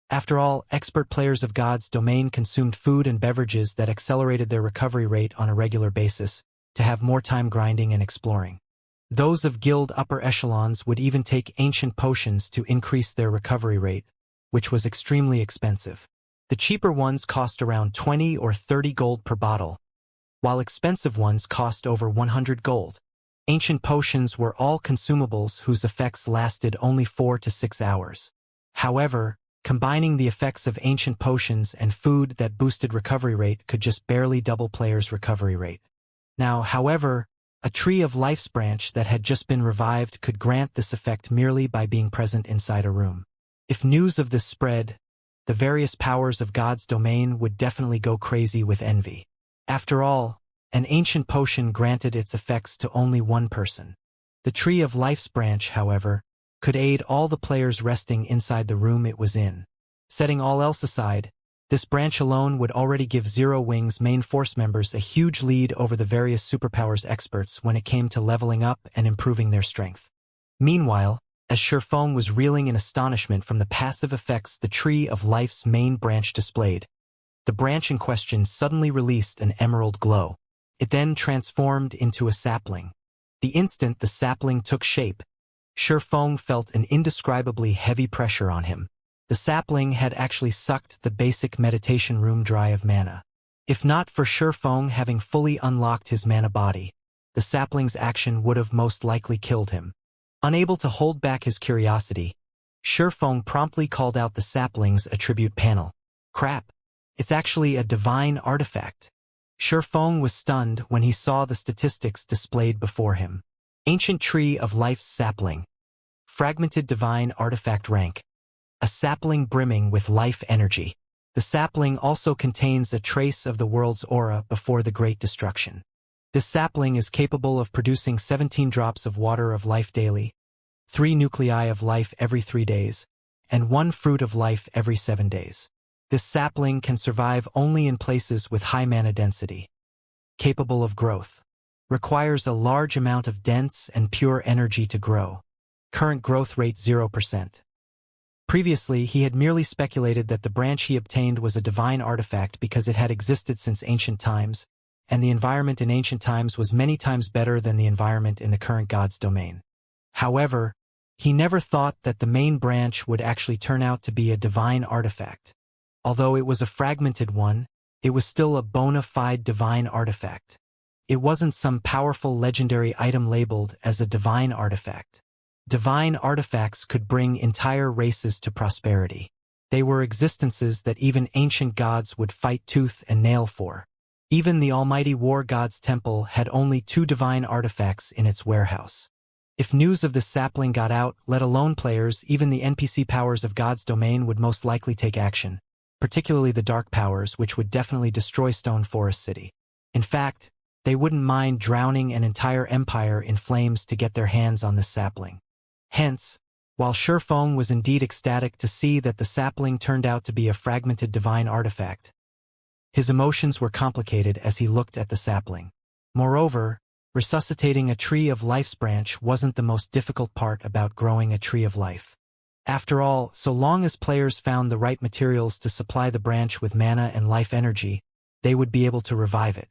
After all, expert players of God's domain consumed food and beverages that accelerated their recovery rate on a regular basis, to have more time grinding and exploring. Those of guild upper echelons would even take ancient potions to increase their recovery rate, which was extremely expensive. The cheaper ones cost around 20 or 30 gold per bottle, while expensive ones cost over 100 gold. Ancient potions were all consumables whose effects lasted only 4 to 6 hours. However, combining the effects of ancient potions and food that boosted recovery rate could just barely double players' recovery rate. Now, however, a tree of life's branch that had just been revived could grant this effect merely by being present inside a room. If news of this spread, the various powers of God's domain would definitely go crazy with envy. After all, an ancient potion granted its effects to only one person. The tree of life's branch, however, could aid all the players resting inside the room it was in. Setting all else aside, this branch alone would already give Zero Wing's main force members a huge lead over the various superpowers experts when it came to leveling up and improving their strength. Meanwhile, as Shifeng was reeling in astonishment from the passive effects the tree of life's main branch displayed, the branch in question suddenly released an emerald glow. It then transformed into a sapling. The instant the sapling took shape, Shifeng felt an indescribably heavy pressure on him. The sapling had actually sucked the basic meditation room dry of mana. If not for Shifeng having fully unlocked his mana body, the sapling's action would have most likely killed him. Unable to hold back his curiosity, Shifeng promptly called out the sapling's attribute panel. Crap! It's actually a divine artifact. Shifeng was stunned when he saw the statistics displayed before him. Ancient Tree of Life's Sapling. Fragmented Divine Artifact Rank. A sapling brimming with life energy. The sapling also contains a trace of the world's aura before the Great Destruction. This sapling is capable of producing 17 drops of water of life daily, 3 nuclei of life every 3 days, and 1 fruit of life every 7 days. This sapling can survive only in places with high mana density. Capable of growth. Requires a large amount of dense and pure energy to grow. Current growth rate 0%. Previously, he had merely speculated that the branch he obtained was a divine artifact because it had existed since ancient times, and the environment in ancient times was many times better than the environment in the current God's domain. However, he never thought that the main branch would actually turn out to be a divine artifact. Although it was a fragmented one, it was still a bona fide divine artifact. It wasn't some powerful legendary item labeled as a divine artifact. Divine artifacts could bring entire races to prosperity. They were existences that even ancient gods would fight tooth and nail for. Even the almighty war god's temple had only 2 divine artifacts in its warehouse. If news of this sapling got out, let alone players, even the NPC powers of God's domain would most likely take action, particularly the dark powers, which would definitely destroy Stone Forest City. In fact, they wouldn't mind drowning an entire empire in flames to get their hands on this sapling. Hence, while Shifeng was indeed ecstatic to see that the sapling turned out to be a fragmented divine artifact, his emotions were complicated as he looked at the sapling. Moreover, resuscitating a tree of life's branch wasn't the most difficult part about growing a tree of life. After all, so long as players found the right materials to supply the branch with mana and life energy, they would be able to revive it.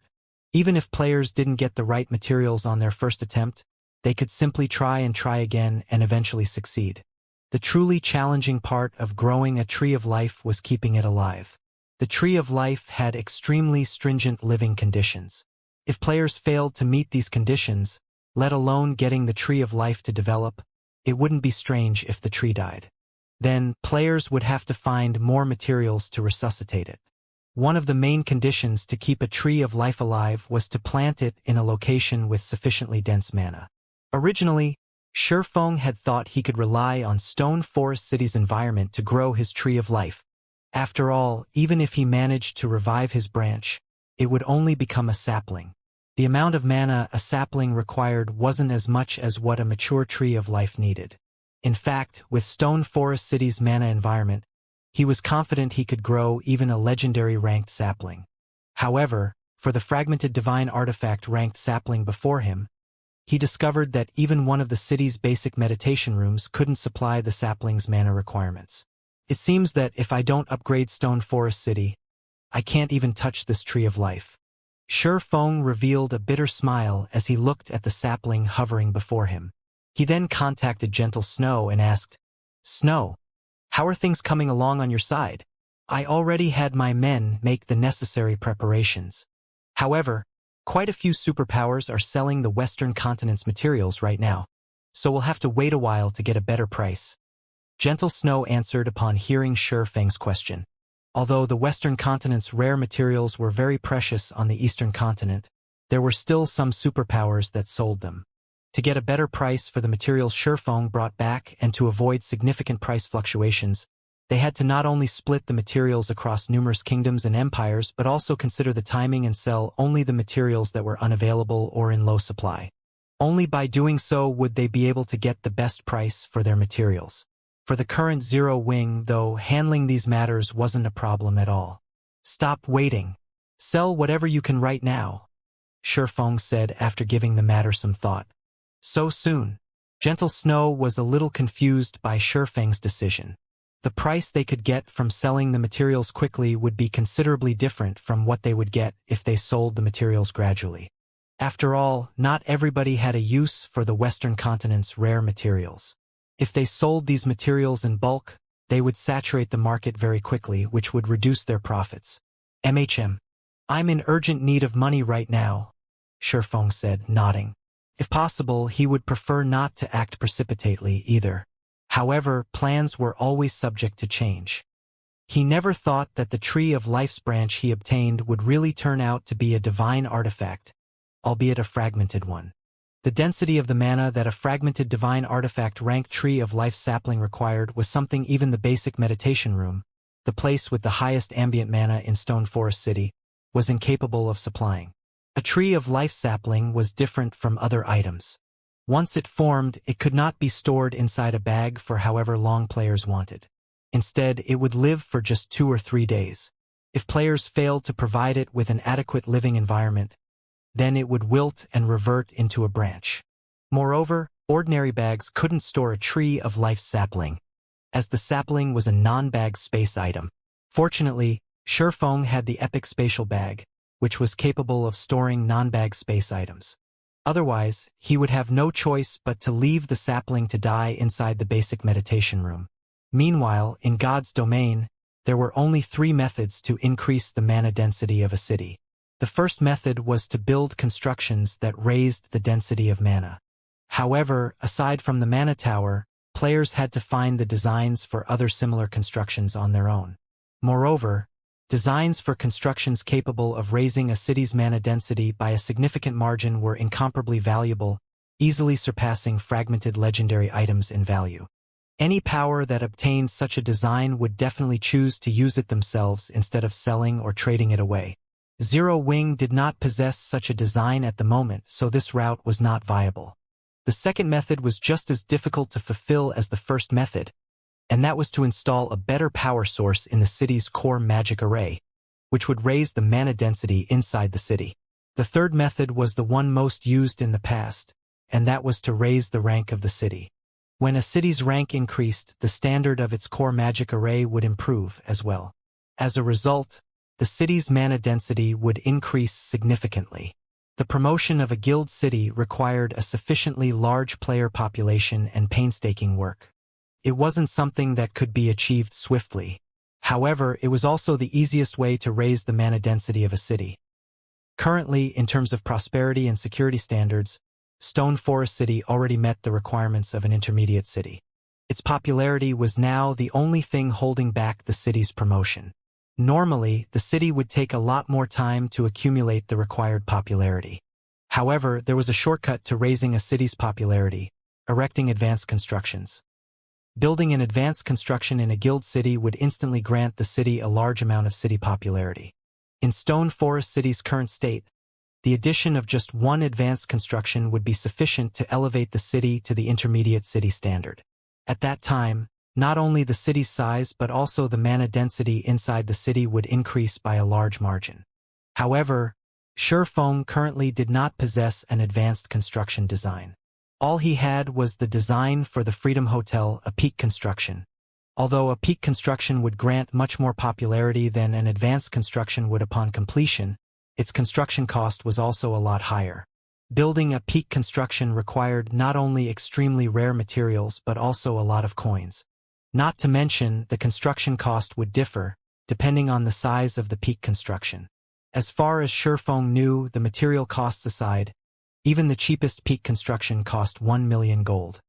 Even if players didn't get the right materials on their first attempt, they could simply try again and eventually succeed. The truly challenging part of growing a tree of life was keeping it alive. The tree of life had extremely stringent living conditions. If players failed to meet these conditions, let alone getting the tree of life to develop, it wouldn't be strange if the tree died. Then, players would have to find more materials to resuscitate it. One of the main conditions to keep a tree of life alive was to plant it in a location with sufficiently dense mana. Originally, Shifeng had thought he could rely on Stone Forest City's environment to grow his tree of life. After all, even if he managed to revive his branch, it would only become a sapling. The amount of mana a sapling required wasn't as much as what a mature tree of life needed. In fact, with Stone Forest City's mana environment, he was confident he could grow even a legendary ranked sapling. However, for the fragmented divine artifact ranked sapling before him, he discovered that even one of the city's basic meditation rooms couldn't supply the sapling's mana requirements. It seems that if I don't upgrade Stone Forest City, I can't even touch this tree of life. Shifeng revealed a bitter smile as he looked at the sapling hovering before him. He then contacted Gentle Snow and asked, "Snow, how are things coming along on your side? I already had my men make the necessary preparations. However, quite a few superpowers are selling the Western continent's materials right now, so we'll have to wait a while to get a better price." Gentle Snow answered upon hearing Shifeng's question. Although the Western continent's rare materials were very precious on the Eastern continent, there were still some superpowers that sold them. To get a better price for the materials Shifeng brought back and to avoid significant price fluctuations, they had to not only split the materials across numerous kingdoms and empires but also consider the timing and sell only the materials that were unavailable or in low supply. Only by doing so would they be able to get the best price for their materials. For the current Zero Wing, though, handling these matters wasn't a problem at all. "Stop waiting. Sell whatever you can right now," Shifeng said after giving the matter some thought. "So soon?" Gentle Snow was a little confused by Shifeng's decision. The price they could get from selling the materials quickly would be considerably different from what they would get if they sold the materials gradually. After all, not everybody had a use for the Western continent's rare materials. If they sold these materials in bulk, they would saturate the market very quickly, which would reduce their profits. I'm in urgent need of money right now," Shifeng said, nodding. If possible, he would prefer not to act precipitately either. However, plans were always subject to change. He never thought that the Tree of Life's branch he obtained would really turn out to be a divine artifact, albeit a fragmented one. The density of the mana that a fragmented divine artifact ranked Tree of Life sapling required was something even the basic meditation room, the place with the highest ambient mana in Stone Forest City, was incapable of supplying. A Tree of Life sapling was different from other items. Once it formed, it could not be stored inside a bag for however long players wanted. Instead, it would live for just 2 or 3 days. If players failed to provide it with an adequate living environment, then it would wilt and revert into a branch. Moreover, ordinary bags couldn't store a Tree of Life sapling, as the sapling was a non-bag space item. Fortunately, Shifeng had the epic spatial bag, which was capable of storing non-bag space items. Otherwise, he would have no choice but to leave the sapling to die inside the basic meditation room. Meanwhile, in God's domain, there were only 3 methods to increase the mana density of a city. The first method was to build constructions that raised the density of mana. However, aside from the mana tower, players had to find the designs for other similar constructions on their own. Moreover, designs for constructions capable of raising a city's mana density by a significant margin were incomparably valuable, easily surpassing fragmented legendary items in value. Any power that obtained such a design would definitely choose to use it themselves instead of selling or trading it away. Zero Wing did not possess such a design at the moment, so this route was not viable. The second method was just as difficult to fulfill as the first method, and that was to install a better power source in the city's core magic array, which would raise the mana density inside the city. The third method was the one most used in the past, and that was to raise the rank of the city. When a city's rank increased, the standard of its core magic array would improve as well. As a result, the city's mana density would increase significantly. The promotion of a guild city required a sufficiently large player population and painstaking work. It wasn't something that could be achieved swiftly. However, it was also the easiest way to raise the mana density of a city. Currently, in terms of prosperity and security standards, Stone Forest City already met the requirements of an intermediate city. Its popularity was now the only thing holding back the city's promotion. Normally, the city would take a lot more time to accumulate the required popularity. However, there was a shortcut to raising a city's popularity: erecting advanced constructions. Building an advanced construction in a guild city would instantly grant the city a large amount of city popularity. In Stone Forest City's current state, the addition of just one advanced construction would be sufficient to elevate the city to the intermediate city standard. At that time, not only the city's size but also the mana density inside the city would increase by a large margin. However, Shifeng currently did not possess an advanced construction design. All he had was the design for the Freedom Hotel, a peak construction. Although a peak construction would grant much more popularity than an advanced construction would upon completion, its construction cost was also a lot higher. Building a peak construction required not only extremely rare materials but also a lot of coins. Not to mention, the construction cost would differ, depending on the size of the peak construction. As far as Shifeng knew, the material costs aside, even the cheapest peak construction cost 1 million gold.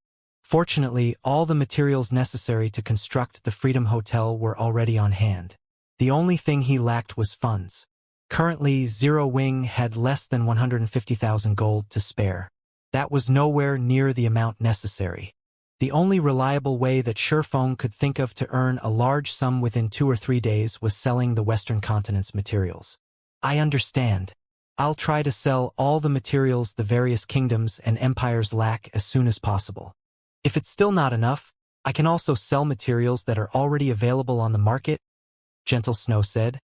Fortunately, all the materials necessary to construct the Freedom Hotel were already on hand. The only thing he lacked was funds. Currently, Zero Wing had less than 150,000 gold to spare. That was nowhere near the amount necessary. The only reliable way that Shifeng could think of to earn a large sum within 2 or 3 days was selling the Western continent's materials. I understand. I'll try to sell all the materials the various kingdoms and empires lack as soon as possible. If it's still not enough, I can also sell materials that are already available on the market, Gentle Snow said,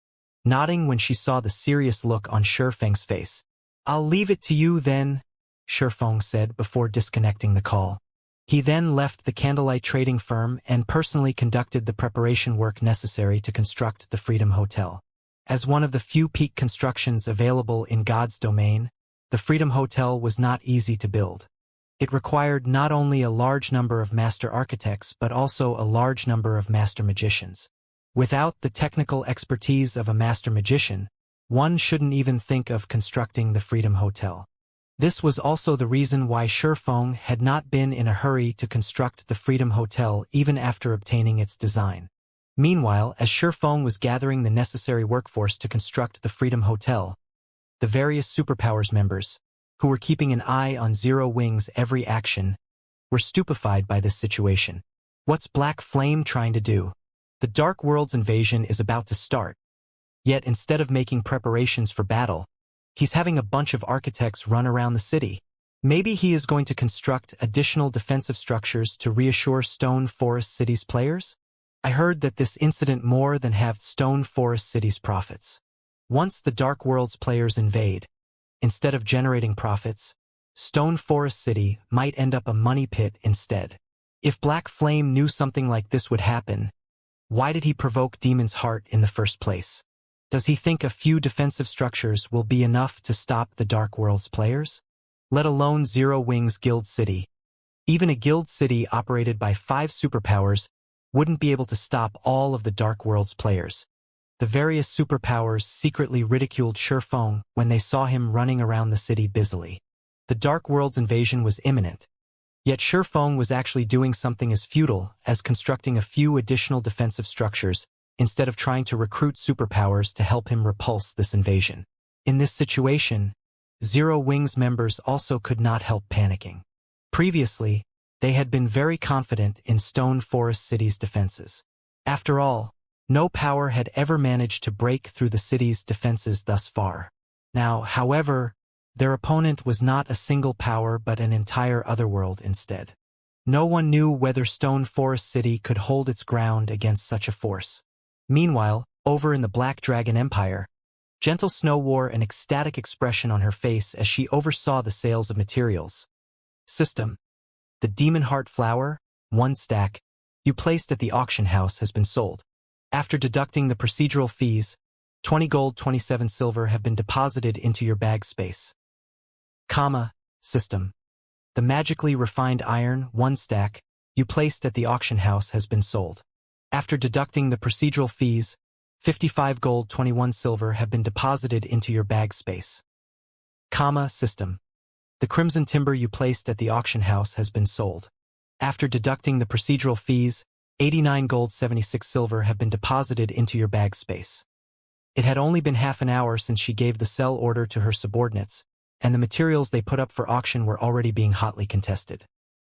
nodding when she saw the serious look on Shifeng's face. I'll leave it to you then, Shifeng said before disconnecting the call. He then left the candlelight trading firm and personally conducted the preparation work necessary to construct the Freedom Hotel. As one of the few peak constructions available in God's domain, the Freedom Hotel was not easy to build. It required not only a large number of master architects but also a large number of master magicians. Without the technical expertise of a master magician, one shouldn't even think of constructing the Freedom Hotel. This was also the reason why Shifeng had not been in a hurry to construct the Freedom Hotel even after obtaining its design. Meanwhile, as Shifeng was gathering the necessary workforce to construct the Freedom Hotel, the various superpowers members, who were keeping an eye on Zero Wing's every action, were stupefied by this situation. What's Black Flame trying to do? The Dark World's invasion is about to start. Yet instead of making preparations for battle, he's having a bunch of architects run around the city. Maybe he is going to construct additional defensive structures to reassure Stone Forest City's players? I heard that this incident more than halved Stone Forest City's profits. Once the Dark World's players invade, instead of generating profits, Stone Forest City might end up a money pit instead. If Black Flame knew something like this would happen, why did he provoke Demon's Heart in the first place? Does he think a few defensive structures will be enough to stop the Dark World's players? Let alone Zero Wing's guild city. Even a guild city operated by 5 superpowers wouldn't be able to stop all of the Dark World's players. The various superpowers secretly ridiculed Shifeng when they saw him running around the city busily. The Dark World's invasion was imminent. Yet Shifeng was actually doing something as futile as constructing a few additional defensive structures instead of trying to recruit superpowers to help him repulse this invasion. In this situation, Zero Wing's members also could not help panicking. Previously, they had been very confident in Stone Forest City's defenses. After all, No power had ever managed to break through the city's defenses thus far. Now, however, their opponent was not a single power but an entire otherworld instead. No one knew whether Stone Forest City could hold its ground against such a force. Meanwhile, over in the Black Dragon Empire, Gentle Snow wore an ecstatic expression on her face as she oversaw the sales of materials. System. The Demon Heart Flower, 1 stack, you placed at the auction house has been sold. After deducting the procedural fees, 20 gold 27 silver have been deposited into your bag space. System. The magically refined iron, 1 stack, you placed at the auction house has been sold. After deducting the procedural fees, 55 gold 21 silver have been deposited into your bag space. System. The crimson timber you placed at the auction house has been sold. After deducting the procedural fees, 89 gold 76 silver have been deposited into your bag space. It had only been half an hour since she gave the sell order to her subordinates, and the materials they put up for auction were already being hotly contested.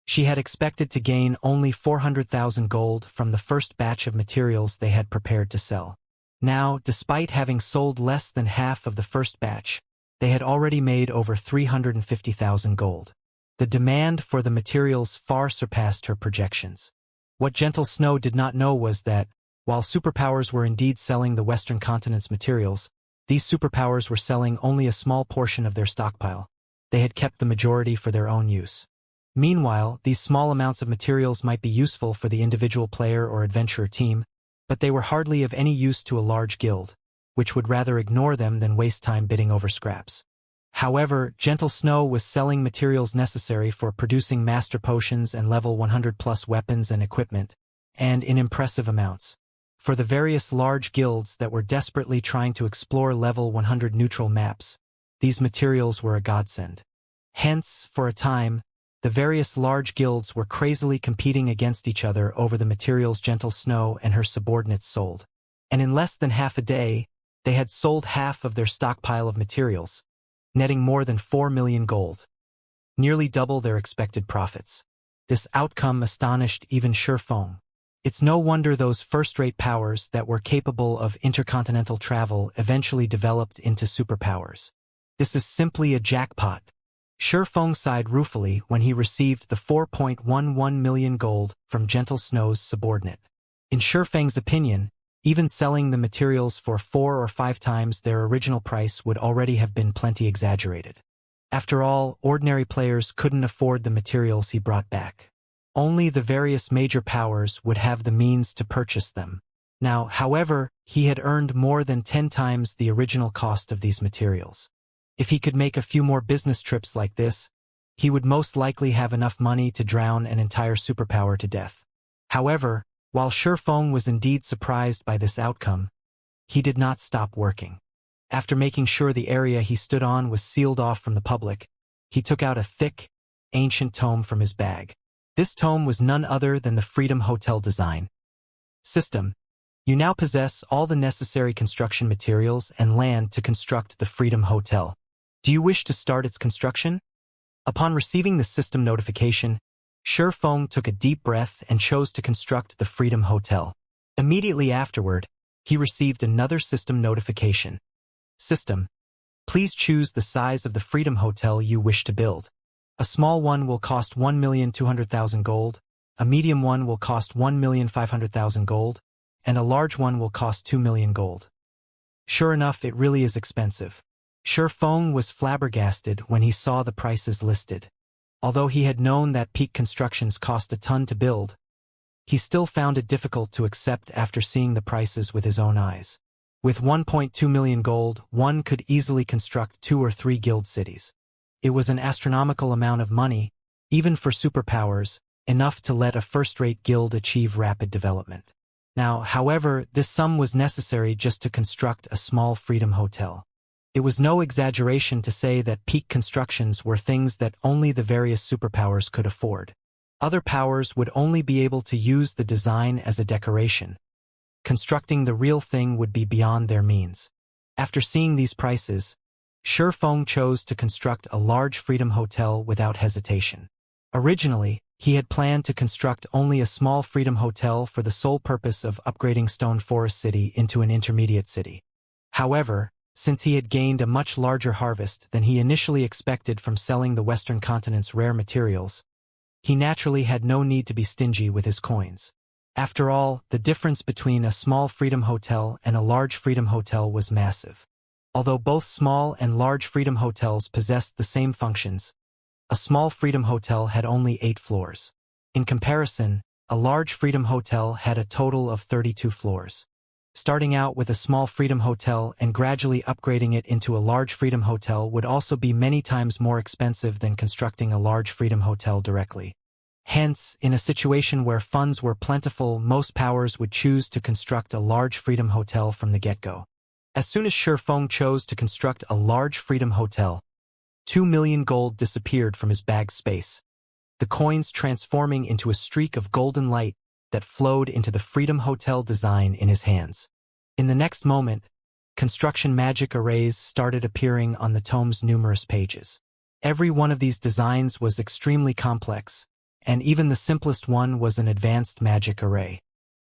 She had expected to gain only 400,000 gold from the first batch of materials they had prepared to sell. Now, despite having sold less than half of the first batch, they had already made over 350,000 gold. The demand for the materials far surpassed her projections. What Gentle Snow did not know was that, while superpowers were indeed selling the Western continent's materials, these superpowers were selling only a small portion of their stockpile. They had kept the majority for their own use. Meanwhile, these small amounts of materials might be useful for the individual player or adventurer team, but they were hardly of any use to a large guild, which would rather ignore them than waste time bidding over scraps. However, Gentle Snow was selling materials necessary for producing master potions and level 100+ weapons and equipment, and in impressive amounts. For the various large guilds that were desperately trying to explore level 100 neutral maps, these materials were a godsend. Hence, for a time, the various large guilds were crazily competing against each other over the materials Gentle Snow and her subordinates sold. And in less than half a day, they had sold half of their stockpile of materials, netting more than 4 million gold, nearly double their expected profits. This outcome astonished even Shifeng. It's no wonder those first-rate powers that were capable of intercontinental travel eventually developed into superpowers. This is simply a jackpot. Shifeng sighed ruefully when he received the 4.11 million gold from Gentle Snow's subordinate. In Shifeng's opinion, even selling the materials for 4 or 5 times their original price would already have been plenty exaggerated. After all, ordinary players couldn't afford the materials he brought back. Only the various major powers would have the means to purchase them. Now, however, he had earned more than 10 times the original cost of these materials. If he could make a few more business trips like this, he would most likely have enough money to drown an entire superpower to death. However, while Shifeng was indeed surprised by this outcome, he did not stop working. After making sure the area he stood on was sealed off from the public, he took out a thick, ancient tome from his bag. This tome was none other than the Freedom Hotel design. System. You now possess all the necessary construction materials and land to construct the Freedom Hotel. Do you wish to start its construction? Upon receiving the system notification, Shifeng took a deep breath and chose to construct the Freedom Hotel. Immediately afterward, he received another system notification. System. Please choose the size of the Freedom Hotel you wish to build. A small one will cost 1,200,000 gold, a medium one will cost 1,500,000 gold, and a large one will cost 2 million gold. Sure enough, it really is expensive. Shifeng was flabbergasted when he saw the prices listed. Although he had known that peak constructions cost a ton to build, he still found it difficult to accept after seeing the prices with his own eyes. With 1.2 million gold, one could easily construct 2 or 3 guild cities. It was an astronomical amount of money, even for superpowers, enough to let a first-rate guild achieve rapid development. Now, however, this sum was necessary just to construct a small Freedom Hotel. It was no exaggeration to say that peak constructions were things that only the various superpowers could afford. Other powers would only be able to use the design as a decoration. Constructing the real thing would be beyond their means. After seeing these prices, Shifeng chose to construct a large Freedom Hotel without hesitation. Originally, He had planned to construct only a small Freedom Hotel for the sole purpose of upgrading Stone Forest City into an intermediate city. However, since he had gained a much larger harvest than he initially expected from selling the Western continent's rare materials, he naturally had no need to be stingy with his coins. After all, the difference between a small Freedom Hotel and a large Freedom Hotel was massive. Although both small and large Freedom Hotels possessed the same functions, a small Freedom Hotel had only 8 floors. In comparison, a large Freedom Hotel had a total of 32 floors. Starting out with a small Freedom Hotel and gradually upgrading it into a large Freedom Hotel would also be many times more expensive than constructing a large Freedom Hotel directly. Hence, in a situation where funds were plentiful, most powers would choose to construct a large Freedom Hotel from the get-go. As soon as Shi Feng chose to construct a large Freedom Hotel, 2 million gold disappeared from his bag space, the coins transforming into a streak of golden light that flowed into the Freedom Hotel design in his hands. In the next moment, construction magic arrays started appearing on the tome's numerous pages. Every one of these designs was extremely complex, and even the simplest one was an advanced magic array.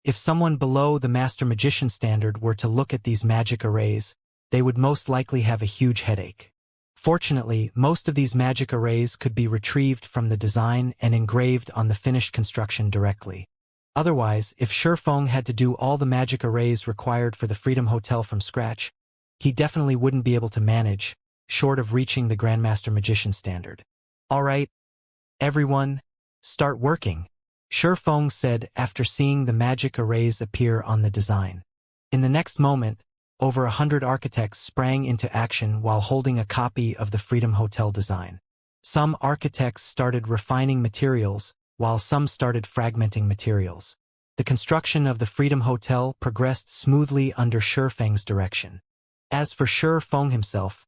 If someone below the Master Magician standard were to look at these magic arrays, they would most likely have a huge headache. Fortunately, most of these magic arrays could be retrieved from the design and engraved on the finished construction directly. Otherwise, if Shi Feng had to do all the magic arrays required for the Freedom Hotel from scratch, he definitely wouldn't be able to manage, short of reaching the Grandmaster Magician standard. "Alright, everyone, start working," Shi Feng said after seeing the magic arrays appear on the design. In the next moment, over 100 architects sprang into action while holding a copy of the Freedom Hotel design. Some architects started refining materials, while some started fragmenting materials. The construction of the Freedom Hotel progressed smoothly under Shi Feng's direction. As for Shi Feng himself,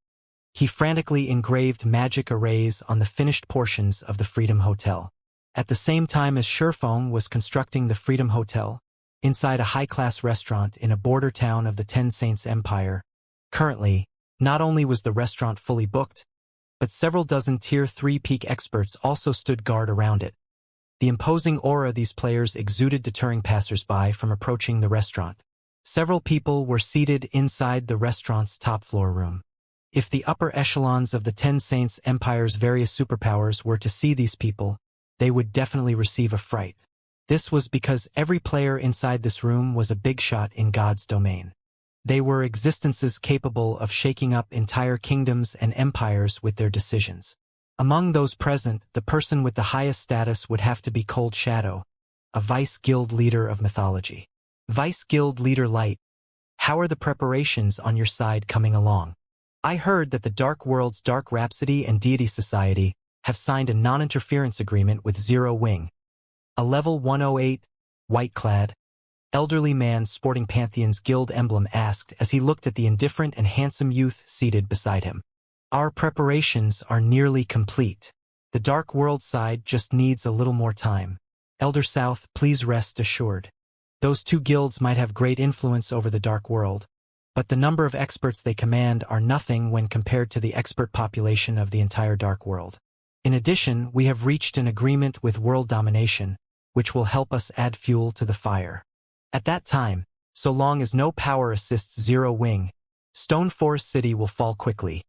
he frantically engraved magic arrays on the finished portions of the Freedom Hotel. At the same time as Shi Feng was constructing the Freedom Hotel, inside a high-class restaurant in a border town of the Ten Saints Empire. Currently, not only was the restaurant fully booked, but several dozen Tier 3 peak experts also stood guard around it. The imposing aura these players exuded deterring passers-by from approaching the restaurant. Several people were seated inside the restaurant's top-floor room. If the upper echelons of the Ten Saints Empire's various superpowers were to see these people, they would definitely receive a fright. This was because every player inside this room was a big shot in God's domain. They were existences capable of shaking up entire kingdoms and empires with their decisions. Among those present, the person with the highest status would have to be Cold Shadow, a Vice Guild leader of mythology. Vice Guild Leader Light, how are the preparations on your side coming along? I heard that the Dark World's Dark Rhapsody and Deity Society have signed a non-interference agreement with Zero Wing. A level 108, white-clad, elderly man sporting Pantheon's guild emblem asked as he looked at the indifferent and handsome youth seated beside him. Our preparations are nearly complete. The Dark World side just needs a little more time. Elder South, please rest assured. Those two guilds might have great influence over the Dark World, but the number of experts they command are nothing when compared to the expert population of the entire Dark World. In addition, we have reached an agreement with World Domination, which will help us add fuel to the fire. At that time, so long as no power assists Zero Wing, Stone Forest City will fall quickly.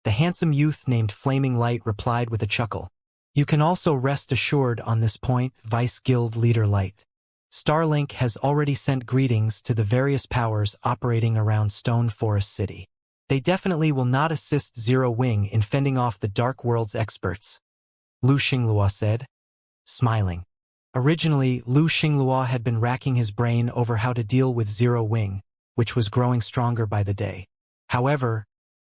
The handsome youth named Flaming Light replied with a chuckle. You can also rest assured on this point, Vice Guild Leader Light. Starlink has already sent greetings to the various powers operating around Stone Forest City. They definitely will not assist Zero Wing in fending off the Dark World's experts, Lu Xinglua said, smiling. Originally, Lu Xinglua had been racking his brain over how to deal with Zero Wing, which was growing stronger by the day. However,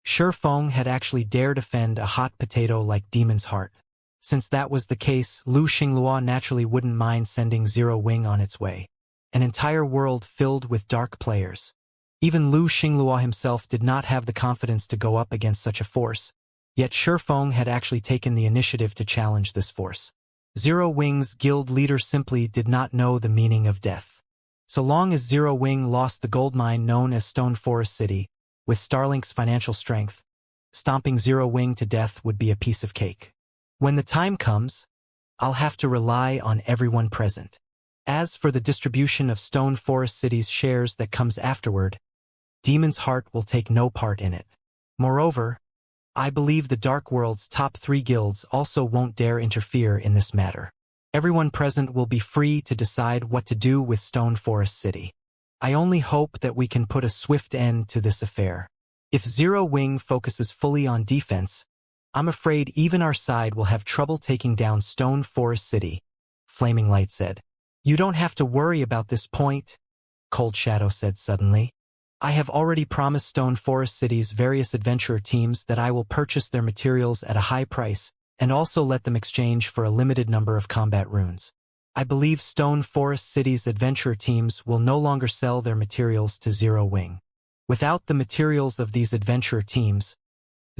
Shi Feng had actually dared offend a hot potato like Demon's Heart. Since that was the case, Lu Xinglua naturally wouldn't mind sending Zero Wing on its way. An entire world filled with dark players. Even Lu Xinglua himself did not have the confidence to go up against such a force, yet Shi Feng had actually taken the initiative to challenge this force. Zero Wing's guild leader simply did not know the meaning of death. So long as Zero Wing lost the gold mine known as Stone Forest City, with Starlink's financial strength, stomping Zero Wing to death would be a piece of cake. When the time comes, I'll have to rely on everyone present. As for the distribution of Stone Forest City's shares that comes afterward, Demon's Heart will take no part in it. Moreover, I believe the Dark World's top 3 guilds also won't dare interfere in this matter. Everyone present will be free to decide what to do with Stone Forest City. I only hope that we can put a swift end to this affair. If Zero Wing focuses fully on defense, I'm afraid even our side will have trouble taking down Stone Forest City, Flaming Light said. You don't have to worry about this point, Cold Shadow said suddenly. I have already promised Stone Forest City's various adventurer teams that I will purchase their materials at a high price and also let them exchange for a limited number of combat runes. I believe Stone Forest City's adventurer teams will no longer sell their materials to Zero Wing. Without the materials of these adventurer teams,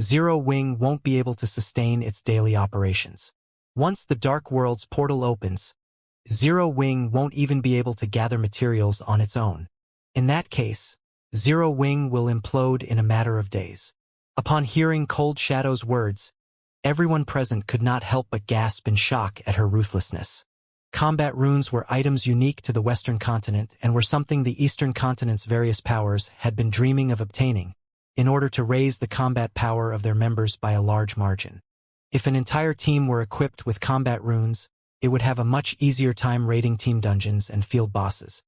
Zero Wing won't be able to sustain its daily operations. Once the Dark World's portal opens, Zero Wing won't even be able to gather materials on its own. In that case, Zero Wing will implode in a matter of days. Upon hearing Cold Shadow's words, everyone present could not help but gasp in shock at her ruthlessness. Combat runes were items unique to the Western continent and were something the Eastern continent's various powers had been dreaming of obtaining, in order to raise the combat power of their members by a large margin. If an entire team were equipped with combat runes, it would have a much easier time raiding team dungeons and field bosses.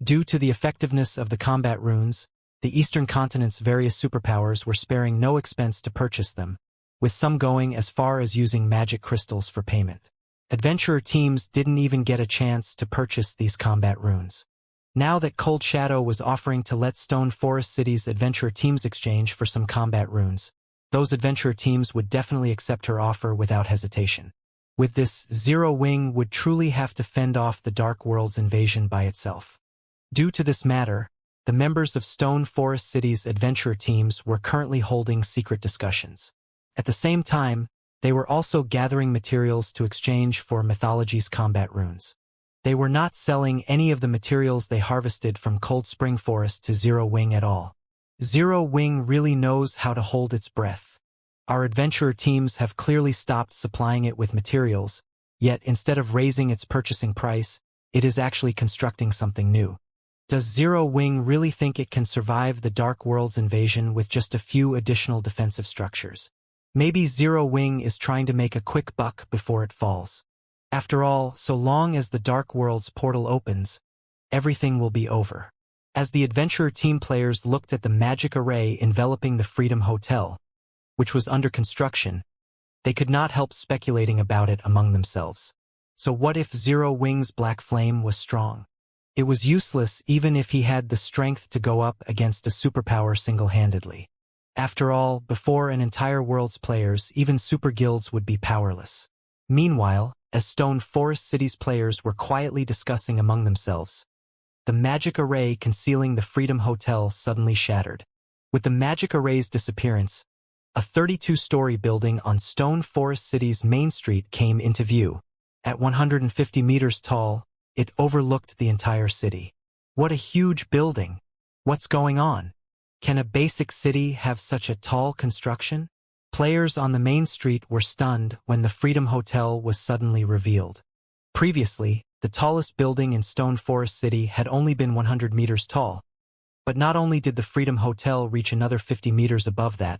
Due to the effectiveness of the combat runes, the Eastern continent's various superpowers were sparing no expense to purchase them, with some going as far as using magic crystals for payment. Adventurer teams didn't even get a chance to purchase these combat runes. Now that Cold Shadow was offering to let Stone Forest City's adventurer teams exchange for some combat runes, those adventurer teams would definitely accept her offer without hesitation. With this, Zero Wing would truly have to fend off the Dark World's invasion by itself. Due to this matter, the members of Stone Forest City's adventurer teams were currently holding secret discussions. At the same time, they were also gathering materials to exchange for Mythology's combat runes. They were not selling any of the materials they harvested from Cold Spring Forest to Zero Wing at all. Zero Wing really knows how to hold its breath. Our adventurer teams have clearly stopped supplying it with materials, yet instead of raising its purchasing price, it is actually constructing something new. Does Zero Wing really think it can survive the Dark World's invasion with just a few additional defensive structures? Maybe Zero Wing is trying to make a quick buck before it falls. After all, so long as the Dark World's portal opens, everything will be over. As the adventurer team players looked at the magic array enveloping the Freedom Hotel, which was under construction, they could not help speculating about it among themselves. So what if Zero Wing's black flame was strong? It was useless even if he had the strength to go up against a superpower single-handedly. After all, before an entire world's players, even super guilds would be powerless. Meanwhile, as Stone Forest City's players were quietly discussing among themselves, the magic array concealing the Freedom Hotel suddenly shattered. With the magic array's disappearance, a 32-story building on Stone Forest City's main street came into view. At 150 meters tall, it overlooked the entire city. What a huge building! What's going on? Can a basic city have such a tall construction? Players on the main street were stunned when the Freedom Hotel was suddenly revealed. Previously, the tallest building in Stone Forest City had only been 100 meters tall. But not only did the Freedom Hotel reach another 50 meters above that,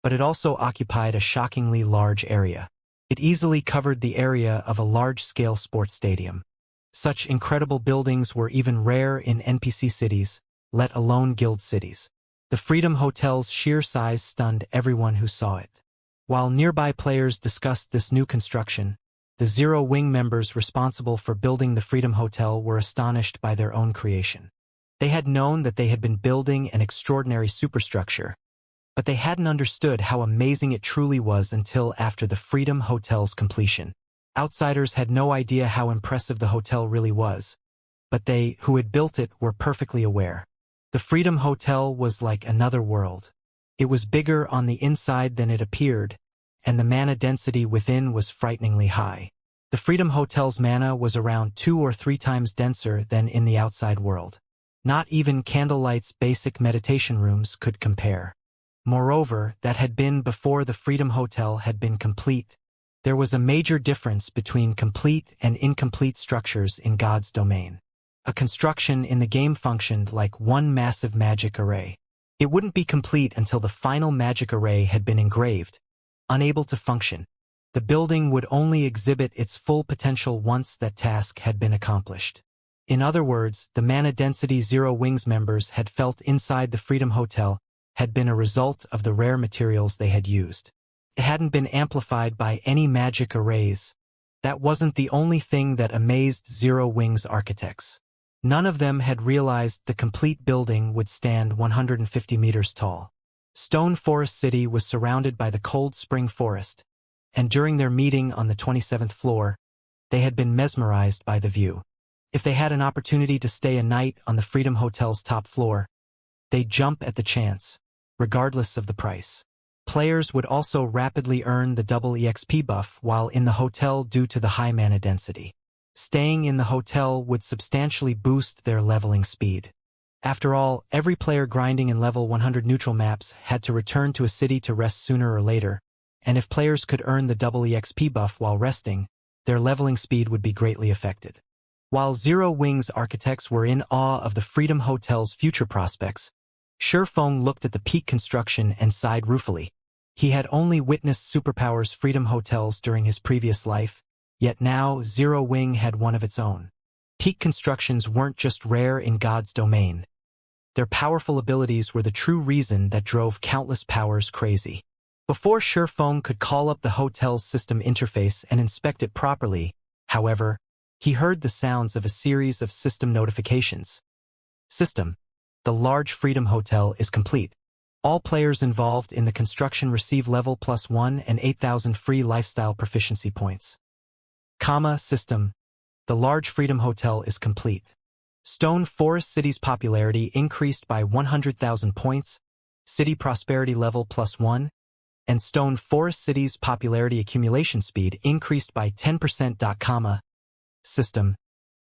but it also occupied a shockingly large area. It easily covered the area of a large-scale sports stadium. Such incredible buildings were even rare in NPC cities, let alone guild cities. The Freedom Hotel's sheer size stunned everyone who saw it. While nearby players discussed this new construction, the Zero Wing members responsible for building the Freedom Hotel were astonished by their own creation. They had known that they had been building an extraordinary superstructure, but they hadn't understood how amazing it truly was until after the Freedom Hotel's completion. Outsiders had no idea how impressive the hotel really was, but they, who had built it, were perfectly aware. The Freedom Hotel was like another world. It was bigger on the inside than it appeared, and the mana density within was frighteningly high. The Freedom Hotel's mana was around 2 or 3 times denser than in the outside world. Not even Candlelight's basic meditation rooms could compare. Moreover, that had been before the Freedom Hotel had been complete, There was a major difference between complete and incomplete structures in God's domain. A construction in the game functioned like one massive magic array. It wouldn't be complete until the final magic array had been engraved. Unable to function, the building would only exhibit its full potential once that task had been accomplished. In other words, the mana density Zero Wings members had felt inside the Freedom Hotel had been a result of the rare materials they had used. It hadn't been amplified by any magic arrays. That wasn't the only thing that amazed Zero Wings architects. None of them had realized the complete building would stand 150 meters tall. Stone Forest City was surrounded by the Cold Spring Forest, and during their meeting on the 27th floor, they had been mesmerized by the view. If they had an opportunity to stay a night on the Freedom Hotel's top floor, they'd jump at the chance, regardless of the price. Players would also rapidly earn the double EXP buff while in the hotel due to the high mana density. Staying in the hotel would substantially boost their leveling speed. After all, every player grinding in level 100 neutral maps had to return to a city to rest sooner or later, and if players could earn the double EXP buff while resting, their leveling speed would be greatly affected. While Zero Wings architects were in awe of the Freedom Hotel's future prospects, Shurfeng looked at the peak construction and sighed ruefully. He had only witnessed Superpower's Freedom Hotels during his previous life, yet now Zero Wing had one of its own. Peak constructions weren't just rare in God's domain. Their powerful abilities were the true reason that drove countless powers crazy. Before Shurfeng could call up the hotel's system interface and inspect it properly, however, he heard the sounds of a series of system notifications. System: the large Freedom Hotel is complete. All players involved in the construction receive level +1 and 8,000 free lifestyle proficiency points. System: the large Freedom Hotel is complete. Stone Forest City's popularity increased by 100,000 points, city prosperity level +1, and Stone Forest City's popularity accumulation speed increased by 10%. System: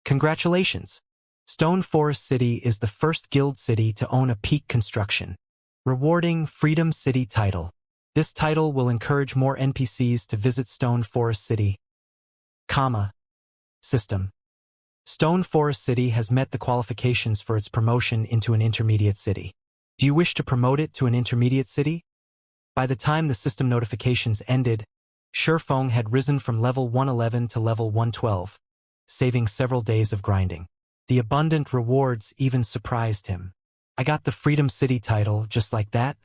congratulations! Stone Forest City is the first guild city to own a peak construction. Rewarding Freedom City title. This title will encourage more NPCs to visit Stone Forest City. System: Stone Forest City has met the qualifications for its promotion into an intermediate city. Do you wish to promote it to an intermediate city? By the time the system notifications ended, Shurfeng had risen from level 111 to level 112, saving several days of grinding. The abundant rewards even surprised him. I got the Freedom City title just like that?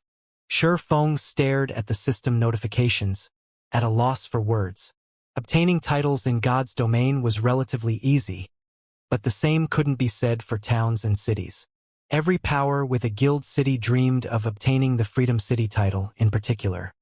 Shurfeng stared at the system notifications, at a loss for words. Obtaining titles in God's domain was relatively easy, but the same couldn't be said for towns and cities. Every power with a guild city dreamed of obtaining the Freedom City title in particular.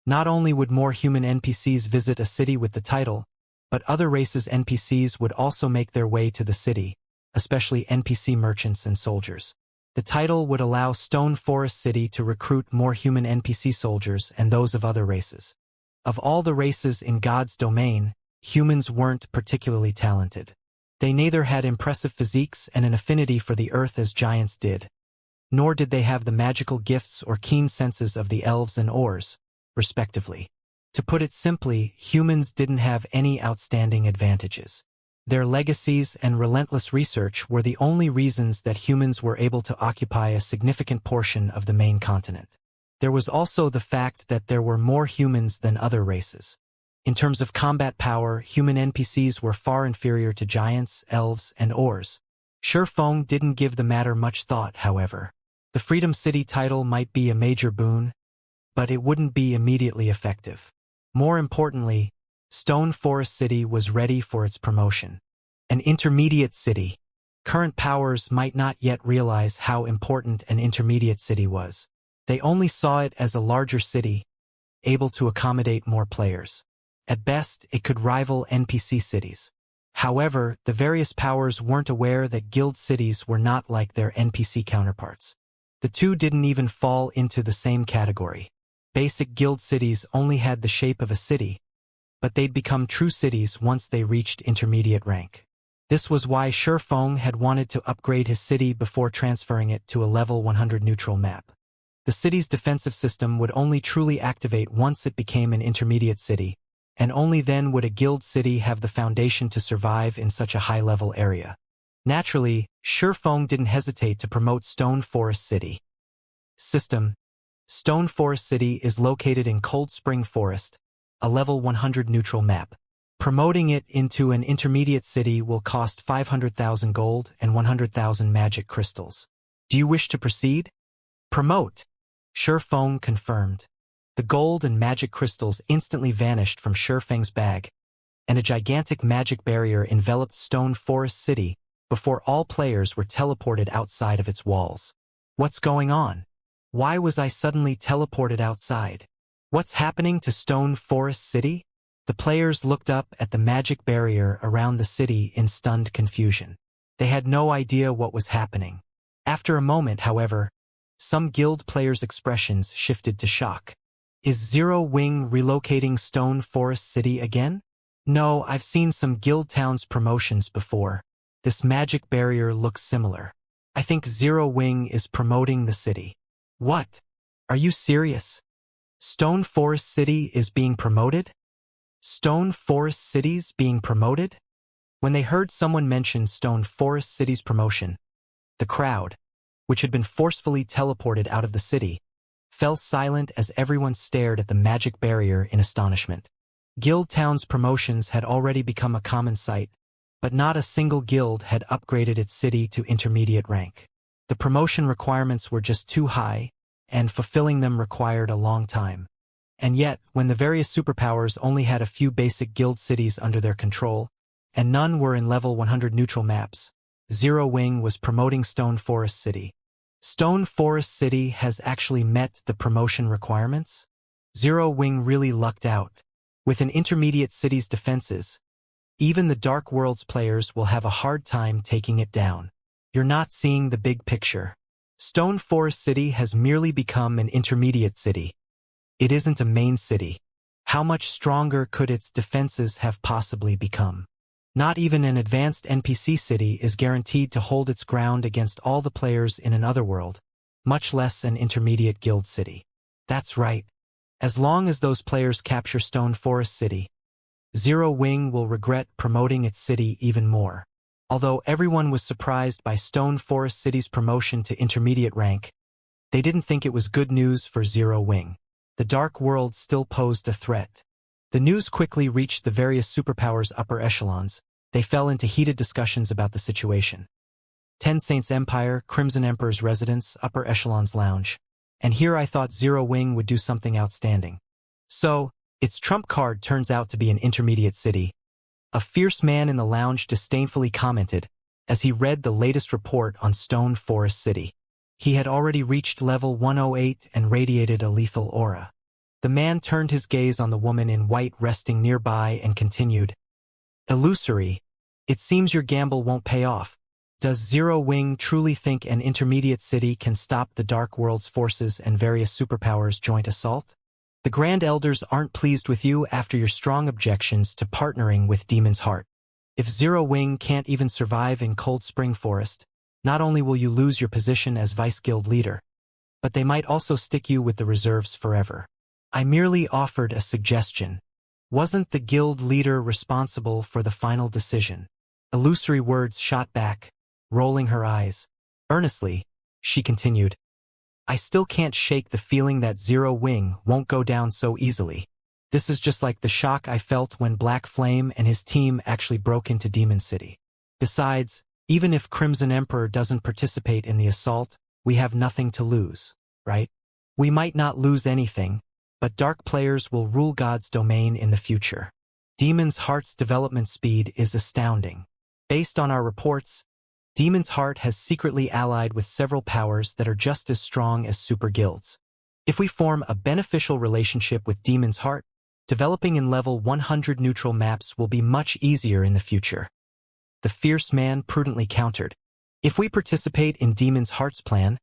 Not only would more human NPCs visit a city with the title, but other races' NPCs would also make their way to the city, especially NPC merchants and soldiers. The title would allow Stone Forest City to recruit more human NPC soldiers and those of other races. Of all the races in God's domain, humans weren't particularly talented. They neither had impressive physiques and an affinity for the earth as giants did, nor did they have the magical gifts or keen senses of the elves and Ors, respectively. To put it simply, humans didn't have any outstanding advantages. Their legacies and relentless research were the only reasons that humans were able to occupy a significant portion of the main continent. There was also the fact that there were more humans than other races. In terms of combat power, human NPCs were far inferior to giants, elves, and Ors. Shurfeng didn't give the matter much thought, however. The Freedom City title might be a major boon, but it wouldn't be immediately effective. More importantly, Stone Forest City was ready for its promotion. An intermediate city. Current powers might not yet realize how important an intermediate city was. They only saw it as a larger city, able to accommodate more players. At best, it could rival NPC cities. However, the various powers weren't aware that guild cities were not like their NPC counterparts. The two didn't even fall into the same category. Basic guild cities only had the shape of a city, but they'd become true cities once they reached intermediate rank. This was why Shurfeng had wanted to upgrade his city before transferring it to a level 100 neutral map. The city's defensive system would only truly activate once it became an intermediate city, and only then would a guild city have the foundation to survive in such a high-level area. Naturally, Shurfeng didn't hesitate to promote Stone Forest City. System: Stone Forest City is located in Cold Spring Forest, a level 100 neutral map. Promoting it into an intermediate city will cost 500,000 gold and 100,000 magic crystals. Do you wish to proceed? Promote! Shurfeng confirmed. The gold and magic crystals instantly vanished from Shurfeng's bag, and a gigantic magic barrier enveloped Stone Forest City before all players were teleported outside of its walls. What's going on? Why was I suddenly teleported outside? What's happening to Stone Forest City? The players looked up at the magic barrier around the city in stunned confusion. They had no idea what was happening. After a moment, however, some guild players' expressions shifted to shock. Is Zero Wing relocating Stone Forest City again? No, I've seen some guild towns promotions before. This magic barrier looks similar. I think Zero Wing is promoting the city. What? Are you serious? Stone Forest City is being promoted? Stone Forest City's being promoted? When they heard someone mention Stone Forest City's promotion, the crowd, which had been forcefully teleported out of the city, fell silent as everyone stared at the magic barrier in astonishment. Guild Town's promotions had already become a common sight, but not a single guild had upgraded its city to intermediate rank. The promotion requirements were just too high, and fulfilling them required a long time. And yet, when the various superpowers only had a few basic guild cities under their control, and none were in level 100 neutral maps, Zero Wing was promoting Stone Forest City. Stone Forest City has actually met the promotion requirements? Zero Wing really lucked out. With an intermediate city's defenses, even the Dark Worlds players will have a hard time taking it down. You're not seeing the big picture. Stone Forest City has merely become an intermediate city. It isn't a main city. How much stronger could its defenses have possibly become? Not even an advanced NPC city is guaranteed to hold its ground against all the players in an otherworld, much less an intermediate guild city. That's right. As long as those players capture Stone Forest City, Zero Wing will regret promoting its city even more. Although everyone was surprised by Stone Forest City's promotion to intermediate rank, they didn't think it was good news for Zero Wing. The Dark World still posed a threat. The news quickly reached the various superpowers' upper echelons. They fell into heated discussions about the situation. Ten Saints Empire, Crimson Emperor's residence, upper echelons lounge. And here I thought Zero Wing would do something outstanding. So, its trump card turns out to be an intermediate city. A fierce man in the lounge disdainfully commented as he read the latest report on Stone Forest City. He had already reached level 108 and radiated a lethal aura. The man turned his gaze on the woman in white resting nearby and continued, "Illusory. It seems your gamble won't pay off. Does Zero Wing truly think an intermediate city can stop the Dark World's forces and various superpowers' joint assault? The Grand Elders aren't pleased with you after your strong objections to partnering with Demon's Heart. If Zero Wing can't even survive in Cold Spring Forest, not only will you lose your position as Vice Guild leader, but they might also stick you with the reserves forever. I merely offered a suggestion. Wasn't the guild leader responsible for the final decision?" Illusory words shot back, rolling her eyes. Earnestly, she continued, "I still can't shake the feeling that Zero Wing won't go down so easily. This is just like the shock I felt when Black Flame and his team actually broke into Demon City. Besides, even if Crimson Emperor doesn't participate in the assault, we have nothing to lose, right? We might not lose anything, but Dark players will rule God's domain in the future. Demon's Heart's development speed is astounding. Based on our reports, Demon's Heart has secretly allied with several powers that are just as strong as super guilds. If we form a beneficial relationship with Demon's Heart, developing in level 100 neutral maps will be much easier in the future." The fierce man prudently countered, "If we participate in Demon's Heart's plan,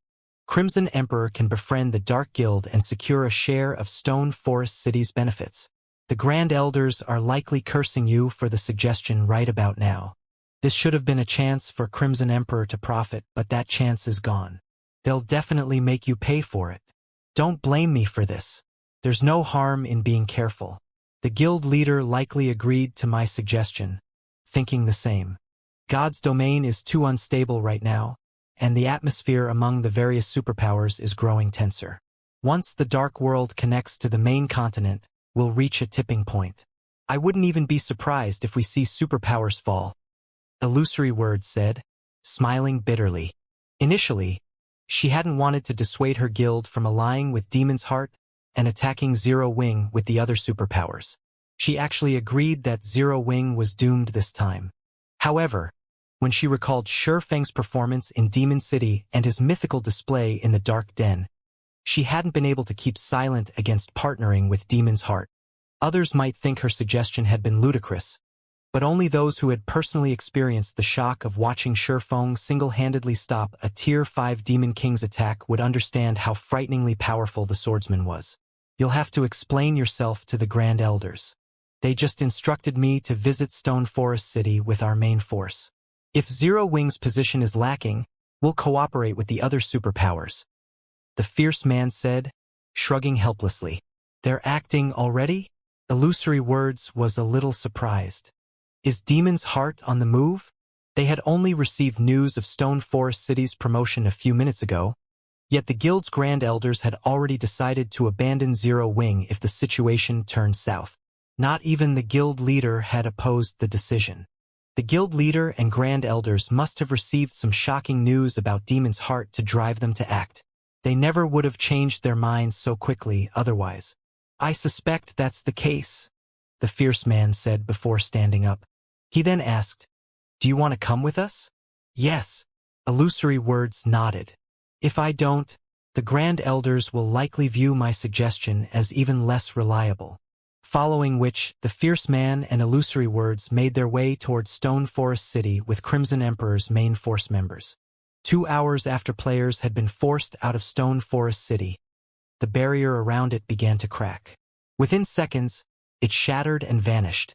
Crimson Emperor can befriend the Dark Guild and secure a share of Stone Forest City's benefits. The Grand Elders are likely cursing you for the suggestion right about now. This should have been a chance for Crimson Emperor to profit, but that chance is gone. They'll definitely make you pay for it. Don't blame me for this. There's no harm in being careful. The guild leader likely agreed to my suggestion, thinking the same. God's domain is too unstable right now, and the atmosphere among the various superpowers is growing tenser. Once the dark world connects to the main continent, we'll reach a tipping point. I wouldn't even be surprised if we see superpowers fall. Illusory Words said, smiling bitterly. Initially, she hadn't wanted to dissuade her guild from allying with Demon's Heart and attacking Zero Wing with the other superpowers. She actually agreed that Zero Wing was doomed this time. However, when she recalled Shurfeng's performance in Demon City and his mythical display in the Dark Den, she hadn't been able to keep silent against partnering with Demon's Heart. Others might think her suggestion had been ludicrous, but only those who had personally experienced the shock of watching Shurfeng single-handedly stop a Tier 5 Demon King's attack would understand how frighteningly powerful the swordsman was. You'll have to explain yourself to the Grand Elders. They just instructed me to visit Stone Forest City with our main force. If Zero Wing's position is lacking, we'll cooperate with the other superpowers. The fierce man said, shrugging helplessly. They're acting already? Illusory Words was a little surprised. Is Demon's Heart on the move? They had only received news of Stone Forest City's promotion a few minutes ago, yet the guild's Grand Elders had already decided to abandon Zero Wing if the situation turned south. Not even the guild leader had opposed the decision. The guild leader and Grand Elders must have received some shocking news about Demon's Heart to drive them to act. They never would have changed their minds so quickly otherwise. I suspect that's the case, the fierce man said before standing up. He then asked, do you want to come with us? Yes. Illusory Words nodded. If I don't, the Grand Elders will likely view my suggestion as even less reliable. Following which, the fierce man and Illusory Words made their way towards Stone Forest City with Crimson Emperor's main force members. 2 hours after players had been forced out of Stone Forest City, the barrier around it began to crack. Within seconds, it shattered and vanished,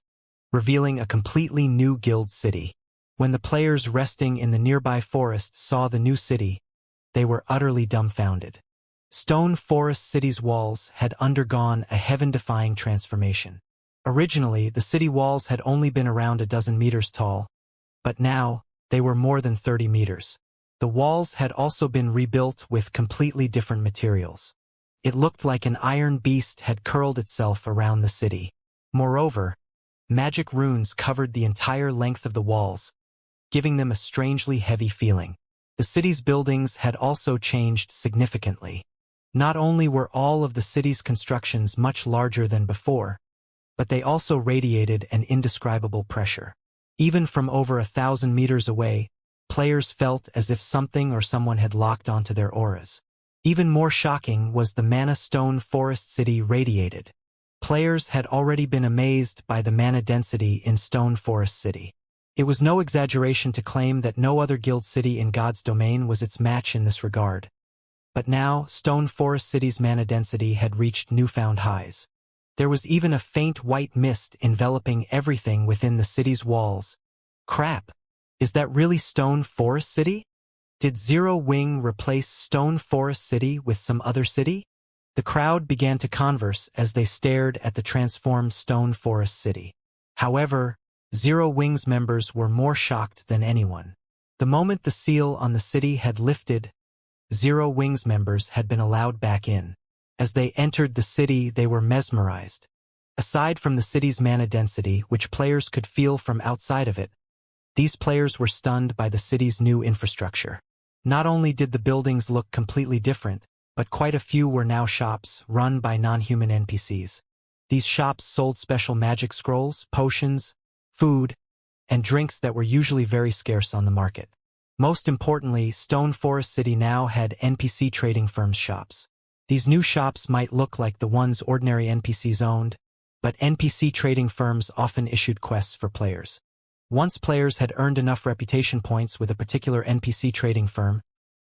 revealing a completely new guild city. When the players resting in the nearby forest saw the new city, they were utterly dumbfounded. Stone Forest City's walls had undergone a heaven-defying transformation. Originally, the city walls had only been around a dozen meters tall, but now they were more than 30 meters. The walls had also been rebuilt with completely different materials. It looked like an iron beast had curled itself around the city. Moreover, magic runes covered the entire length of the walls, giving them a strangely heavy feeling. The city's buildings had also changed significantly. Not only were all of the city's constructions much larger than before, but they also radiated an indescribable pressure. Even from over 1,000 meters away, players felt as if something or someone had locked onto their auras. Even more shocking was the mana Stone Forest City radiated. Players had already been amazed by the mana density in Stone Forest City. It was no exaggeration to claim that no other guild city in God's domain was its match in this regard. But now, Stone Forest City's mana density had reached newfound highs. There was even a faint white mist enveloping everything within the city's walls. Crap! Is that really Stone Forest City? Did Zero Wing replace Stone Forest City with some other city? The crowd began to converse as they stared at the transformed Stone Forest City. However, Zero Wing's members were more shocked than anyone. The moment the seal on the city had lifted, Zero Wing's members had been allowed back in. As they entered the city, they were mesmerized. Aside from the city's mana density, which players could feel from outside of it, these players were stunned by the city's new infrastructure. Not only did the buildings look completely different, but quite a few were now shops run by non-human NPCs. These shops sold special magic scrolls, potions, food, and drinks that were usually very scarce on the market. Most importantly, Stone Forest City now had NPC trading firms' shops. These new shops might look like the ones ordinary NPCs owned, but NPC trading firms often issued quests for players. Once players had earned enough reputation points with a particular NPC trading firm,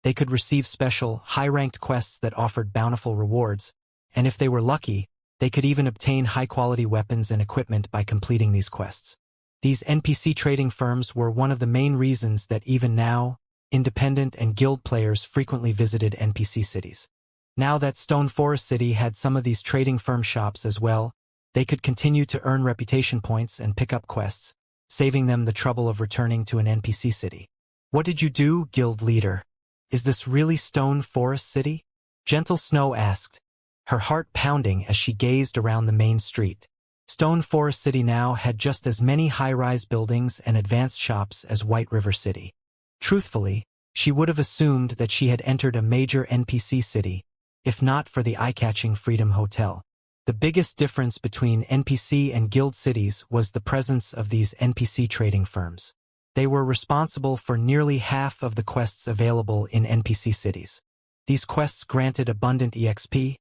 they could receive special, high-ranked quests that offered bountiful rewards, and if they were lucky, they could even obtain high-quality weapons and equipment by completing these quests. These NPC trading firms were one of the main reasons that even now, independent and guild players frequently visited NPC cities. Now that Stone Forest City had some of these trading firm shops as well, They could continue to earn reputation points and pick up quests, saving them the trouble of returning to an NPC city. "What did you do, guild leader? Is this really Stone Forest City?" Gentle Snow asked, her heart pounding as she gazed around the main street. Stone Forest City now had just as many high-rise buildings and advanced shops as White River City. Truthfully, she would have assumed that she had entered a major NPC city, if not for the eye-catching Freedom Hotel. The biggest difference between NPC and guild cities was the presence of these NPC trading firms. They were responsible for nearly half of the quests available in NPC cities. These quests granted abundant EXP,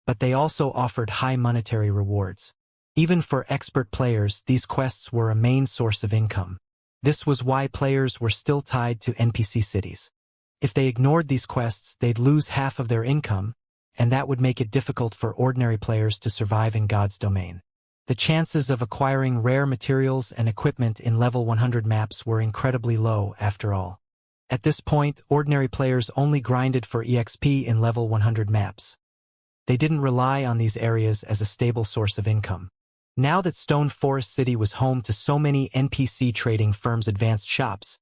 but they also offered high monetary rewards. Even for expert players, these quests were a main source of income. This was why players were still tied to NPC cities. If they ignored these quests, they'd lose half of their income, and that would make it difficult for ordinary players to survive in God's domain. The chances of acquiring rare materials and equipment in level 100 maps were incredibly low, after all. At this point, ordinary players only grinded for EXP in level 100 maps. They didn't rely on these areas as a stable source of income. Now that Stone Forest City was home to so many NPC trading firms' advanced shops,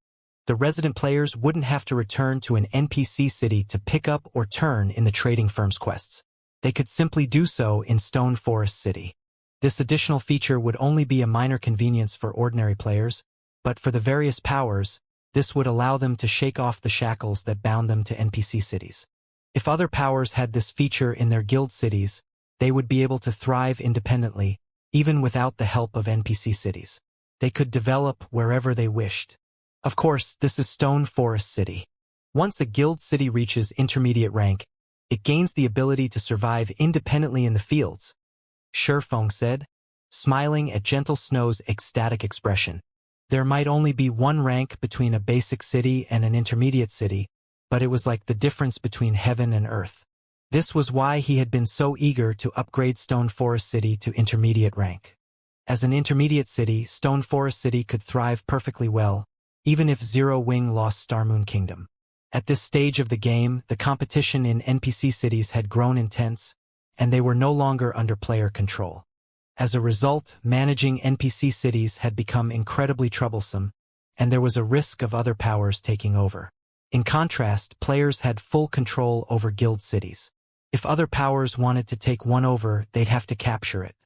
the resident players wouldn't have to return to an NPC city to pick up or turn in the trading firm's quests. They could simply do so in Stone Forest City. This additional feature would only be a minor convenience for ordinary players, but for the various powers, this would allow them to shake off the shackles that bound them to NPC cities. If other powers had this feature in their guild cities, they would be able to thrive independently, even without the help of NPC cities. They could develop wherever they wished. Of course, this is Stone Forest City. Once a guild city reaches intermediate rank, it gains the ability to survive independently in the fields, Shurfeng said, smiling at Gentle Snow's ecstatic expression. There might only be one rank between a basic city and an intermediate city, but it was like the difference between heaven and earth. This was why he had been so eager to upgrade Stone Forest City to intermediate rank. As an intermediate city, Stone Forest City could thrive perfectly well, even if Zero Wing lost Starmoon Kingdom. At this stage of the game, the competition in NPC cities had grown intense, and they were no longer under player control. As a result, managing NPC cities had become incredibly troublesome, and there was a risk of other powers taking over. In contrast, players had full control over guild cities. If other powers wanted to take one over, they'd have to capture it.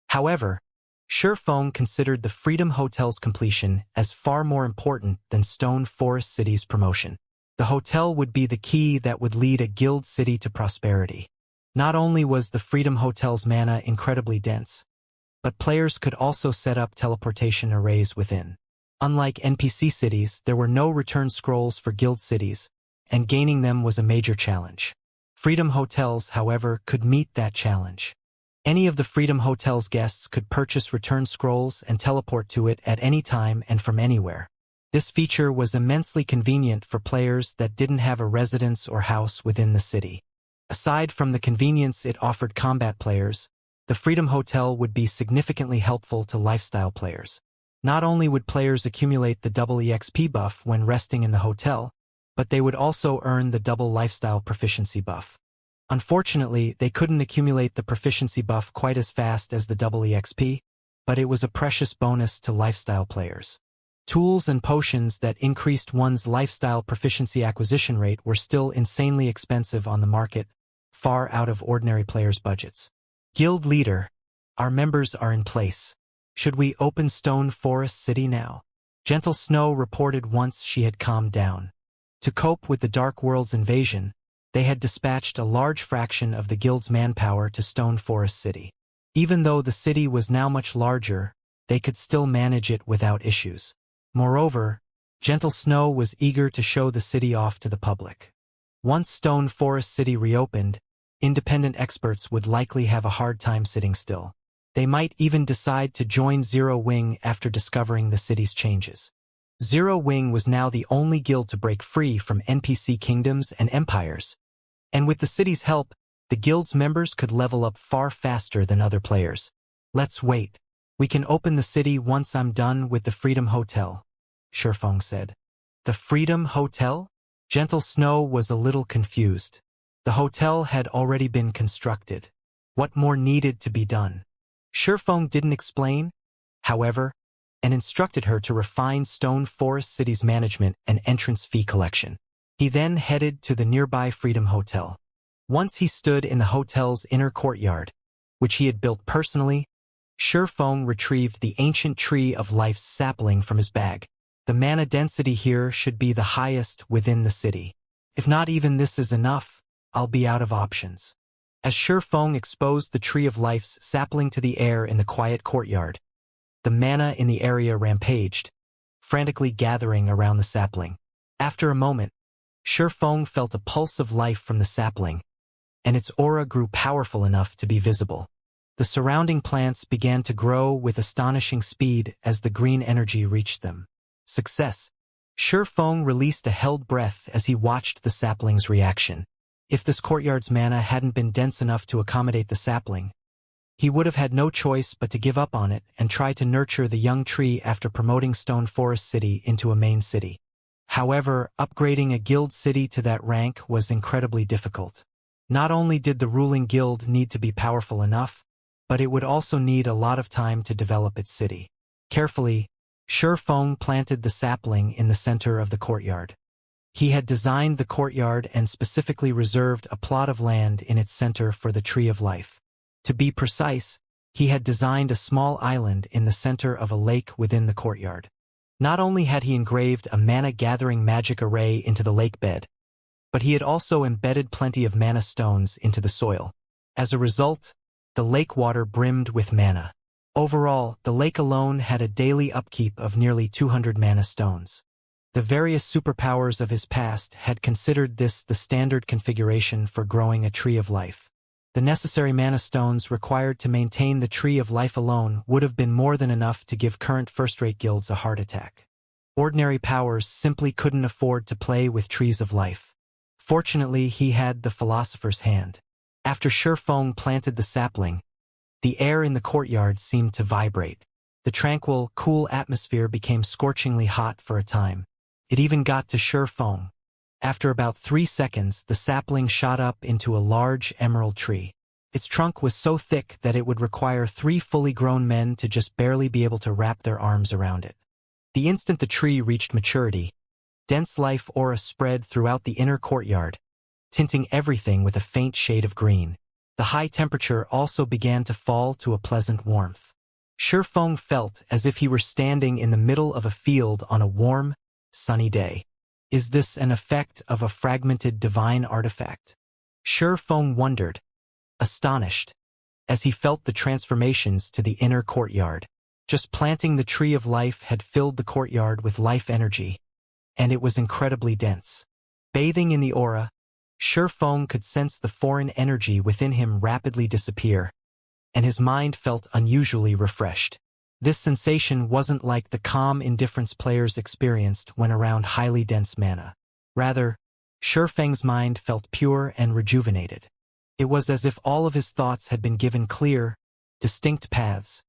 However, Shurfeng considered the Freedom Hotel's completion as far more important than Stone Forest City's promotion. The hotel would be the key that would lead a guild city to prosperity. Not only was the Freedom Hotel's mana incredibly dense, but players could also set up teleportation arrays within. Unlike NPC cities, there were no return scrolls for guild cities, and gaining them was a major challenge. Freedom Hotels, however, could meet that challenge. Any of the Freedom Hotel's guests could purchase return scrolls and teleport to it at any time and from anywhere. This feature was immensely convenient for players that didn't have a residence or house within the city. Aside from the convenience it offered combat players, the Freedom Hotel would be significantly helpful to lifestyle players. Not only would players accumulate the double EXP buff when resting in the hotel, but they would also earn the double lifestyle proficiency buff. Unfortunately, they couldn't accumulate the proficiency buff quite as fast as the double EXP, but it was a precious bonus to lifestyle players. Tools and potions that increased one's lifestyle proficiency acquisition rate were still insanely expensive on the market, far out of ordinary players' budgets. Guild leader, our members are in place. Should we open Stone Forest City now? Gentle Snow reported once she had calmed down. To cope with the Dark World's invasion, they had dispatched a large fraction of the guild's manpower to Stone Forest City. Even though the city was now much larger, they could still manage it without issues. Moreover, Gentle Snow was eager to show the city off to the public. Once Stone Forest City reopened, independent experts would likely have a hard time sitting still. They might even decide to join Zero Wing after discovering the city's changes. Zero Wing was now the only guild to break free from NPC kingdoms and empires. And with the city's help, the guild's members could level up far faster than other players. Let's wait. We can open the city once I'm done with the Freedom Hotel, Shurfeng said. The Freedom Hotel? Gentle Snow was a little confused. The hotel had already been constructed. What more needed to be done? Shifeng didn't explain, however, and instructed her to refine Stone Forest City's management and entrance fee collection. He then headed to the nearby Freedom Hotel. Once he stood in the hotel's inner courtyard, which he had built personally, Shifeng retrieved the ancient Tree of Life's sapling from his bag. The mana density here should be the highest within the city. If not even this is enough, I'll be out of options. As Shifeng exposed the Tree of Life's sapling to the air in the quiet courtyard, the mana in the area rampaged, frantically gathering around the sapling. After a moment, Shifeng felt a pulse of life from the sapling, and its aura grew powerful enough to be visible. The surrounding plants began to grow with astonishing speed as the green energy reached them. Success! Shifeng released a held breath as he watched the sapling's reaction. If this courtyard's mana hadn't been dense enough to accommodate the sapling, he would have had no choice but to give up on it and try to nurture the young tree after promoting Stone Forest City into a main city. However, upgrading a guild city to that rank was incredibly difficult. Not only did the ruling guild need to be powerful enough, but it would also need a lot of time to develop its city. Carefully, Shifeng planted the sapling in the center of the courtyard. He had designed the courtyard and specifically reserved a plot of land in its center for the Tree of Life. To be precise, he had designed a small island in the center of a lake within the courtyard. Not only had he engraved a mana-gathering magic array into the lake bed, but he had also embedded plenty of mana stones into the soil. As a result, the lake water brimmed with mana. Overall, the lake alone had a daily upkeep of nearly 200 mana stones. The various superpowers of his past had considered this the standard configuration for growing a Tree of Life. The necessary mana stones required to maintain the Tree of Life alone would have been more than enough to give current first-rate guilds a heart attack. Ordinary powers simply couldn't afford to play with Trees of Life. Fortunately, he had the Philosopher's Hand. After Shifeng planted the sapling, the air in the courtyard seemed to vibrate. The tranquil, cool atmosphere became scorchingly hot for a time. It even got to Shifeng. After about 3 seconds, the sapling shot up into a large emerald tree. Its trunk was so thick that it would require 3 fully grown men to just barely be able to wrap their arms around it. The instant the tree reached maturity, dense life aura spread throughout the inner courtyard, tinting everything with a faint shade of green. The high temperature also began to fall to a pleasant warmth. Shifeng felt as if he were standing in the middle of a field on a warm, sunny day. Is this an effect of a fragmented divine artifact? Shifeng wondered, astonished, as he felt the transformations to the inner courtyard. Just planting the Tree of Life had filled the courtyard with life energy, and it was incredibly dense. Bathing in the aura, Shifeng could sense the foreign energy within him rapidly disappear, and his mind felt unusually refreshed. This sensation wasn't like the calm indifference players experienced when around highly dense mana. Rather, Shifeng's mind felt pure and rejuvenated. It was as if all of his thoughts had been given clear, distinct paths,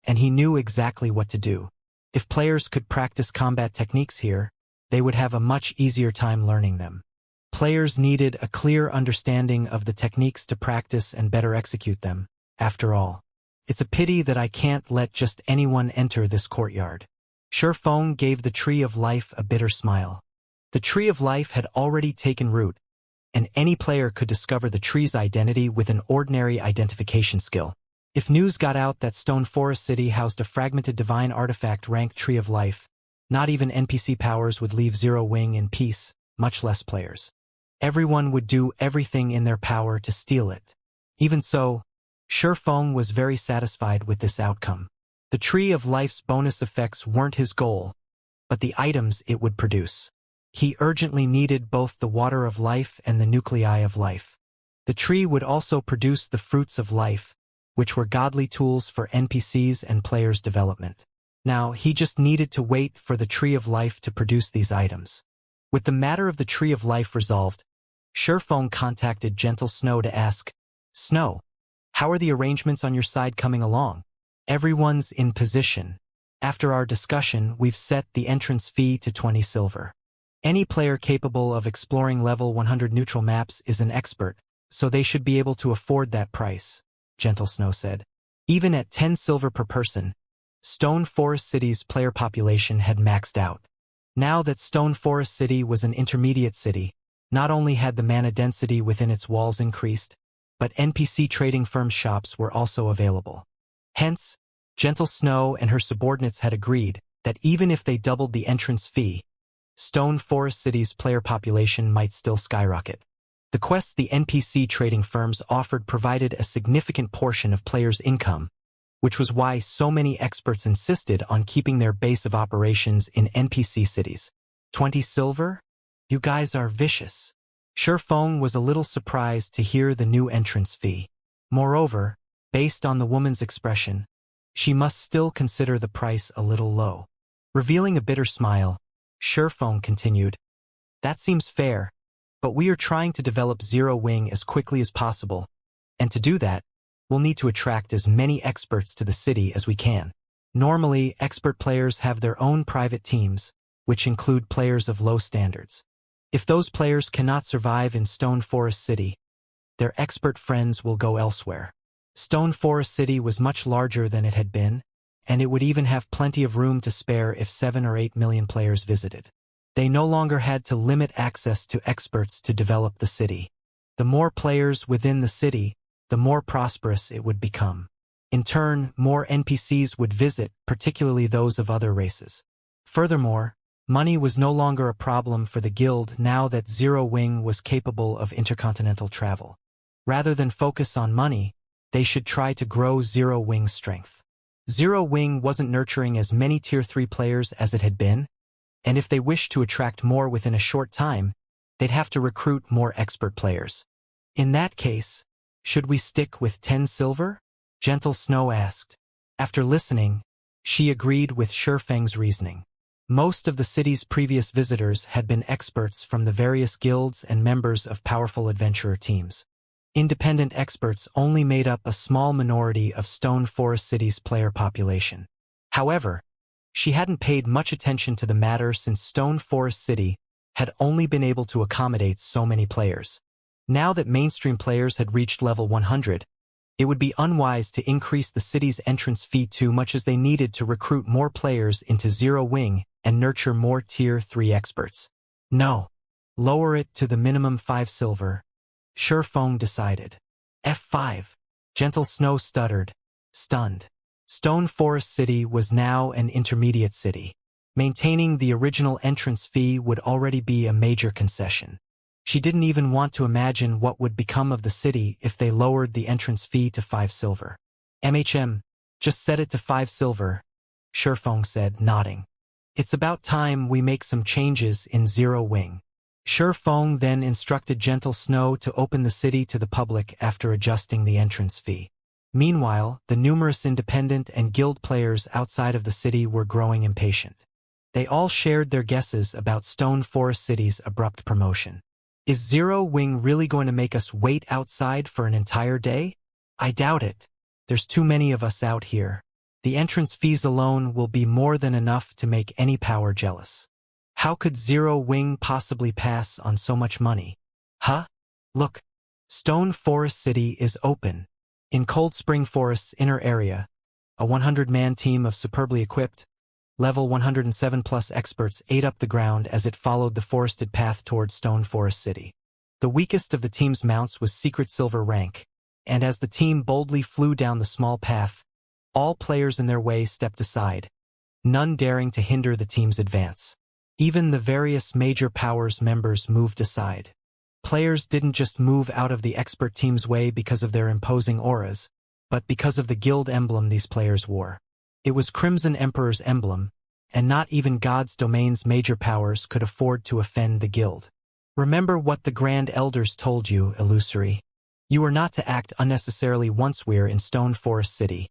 and he knew exactly what to do. If players could practice combat techniques here, they would have a much easier time learning them. Players needed a clear understanding of the techniques to practice and better execute them, after all. It's a pity that I can't let just anyone enter this courtyard. Shifeng gave the Tree of Life a bitter smile. The Tree of Life had already taken root, and any player could discover the tree's identity with an ordinary identification skill. If news got out that Stone Forest City housed a fragmented divine artifact ranked Tree of Life, not even NPC powers would leave Zero Wing in peace, much less players. Everyone would do everything in their power to steal it. Even so, Shifeng was very satisfied with this outcome. The Tree of Life's bonus effects weren't his goal, but the items it would produce. He urgently needed both the Water of Life and the Nuclei of Life. The tree would also produce the Fruits of Life, which were godly tools for NPCs and players' development. Now, he just needed to wait for the Tree of Life to produce these items. With the matter of the Tree of Life resolved, Shifeng contacted Gentle Snow to ask, "Snow, how are the arrangements on your side coming along?" "Everyone's in position. After our discussion, we've set the entrance fee to 20 silver. Any player capable of exploring level 100 neutral maps is an expert, so they should be able to afford that price," Gentle Snow said. Even at 10 silver per person, Stone Forest City's player population had maxed out. Now that Stone Forest City was an intermediate city, not only had the mana density within its walls increased, but NPC trading firm shops were also available. Hence, Gentle Snow and her subordinates had agreed that even if they doubled the entrance fee, Stone Forest City's player population might still skyrocket. The quests the NPC trading firms offered provided a significant portion of players' income, which was why so many experts insisted on keeping their base of operations in NPC cities. 20 silver? You guys are vicious. Shurfeng was a little surprised to hear the new entrance fee. Moreover, based on the woman's expression, she must still consider the price a little low. Revealing a bitter smile, Shurfeng continued, "That seems fair, but we are trying to develop Zero Wing as quickly as possible, and to do that, we'll need to attract as many experts to the city as we can. Normally, expert players have their own private teams, which include players of low standards. If those players cannot survive in Stone Forest City, their expert friends will go elsewhere." Stone Forest City was much larger than it had been, and it would even have plenty of room to spare if 7 or 8 million players visited. They no longer had to limit access to experts to develop the city. The more players within the city, the more prosperous it would become. In turn, more NPCs would visit, particularly those of other races. Furthermore, money was no longer a problem for the guild now that Zero Wing was capable of intercontinental travel. Rather than focus on money, they should try to grow Zero Wing's strength. Zero Wing wasn't nurturing as many Tier 3 players as it had been, and if they wished to attract more within a short time, they'd have to recruit more expert players. In that case, should we stick with 10 silver? Gentle Snow asked. After listening, she agreed with Shurfeng's reasoning. Most of the city's previous visitors had been experts from the various guilds and members of powerful adventurer teams. Independent experts only made up a small minority of Stone Forest City's player population. However, she hadn't paid much attention to the matter since Stone Forest City had only been able to accommodate so many players. Now that mainstream players had reached level 100, it would be unwise to increase the city's entrance fee too much as they needed to recruit more players into Zero Wing and nurture more Tier 3 experts. No, lower it to the minimum 5 silver. Shurfeng decided. F5. Gentle Snow stuttered, stunned. Stone Forest City was now an intermediate city. Maintaining the original entrance fee would already be a major concession. She didn't even want to imagine what would become of the city if they lowered the entrance fee to 5 silver. Just set it to 5 silver, Shurfeng said, nodding. It's about time we make some changes in Zero Wing. Shurfeng then instructed Gentle Snow to open the city to the public after adjusting the entrance fee. Meanwhile, the numerous independent and guild players outside of the city were growing impatient. They all shared their guesses about Stone Forest City's abrupt promotion. Is Zero Wing really going to make us wait outside for an entire day? I doubt it. There's too many of us out here. The entrance fees alone will be more than enough to make any power jealous. How could Zero Wing possibly pass on so much money? Huh? Look, Stone Forest City is open. In Cold Spring Forest's inner area, a 100-man team of superbly equipped, level 107+ experts ate up the ground as it followed the forested path toward Stone Forest City. The weakest of the team's mounts was Secret Silver rank, and as the team boldly flew down the small path, all players in their way stepped aside, none daring to hinder the team's advance. Even the various major powers members moved aside. Players didn't just move out of the expert team's way because of their imposing auras, but because of the guild emblem these players wore. It was Crimson Emperor's emblem, and not even God's Domain's major powers could afford to offend the guild. Remember what the Grand Elders told you, Illusory. You are not to act unnecessarily once we're in Stone Forest City.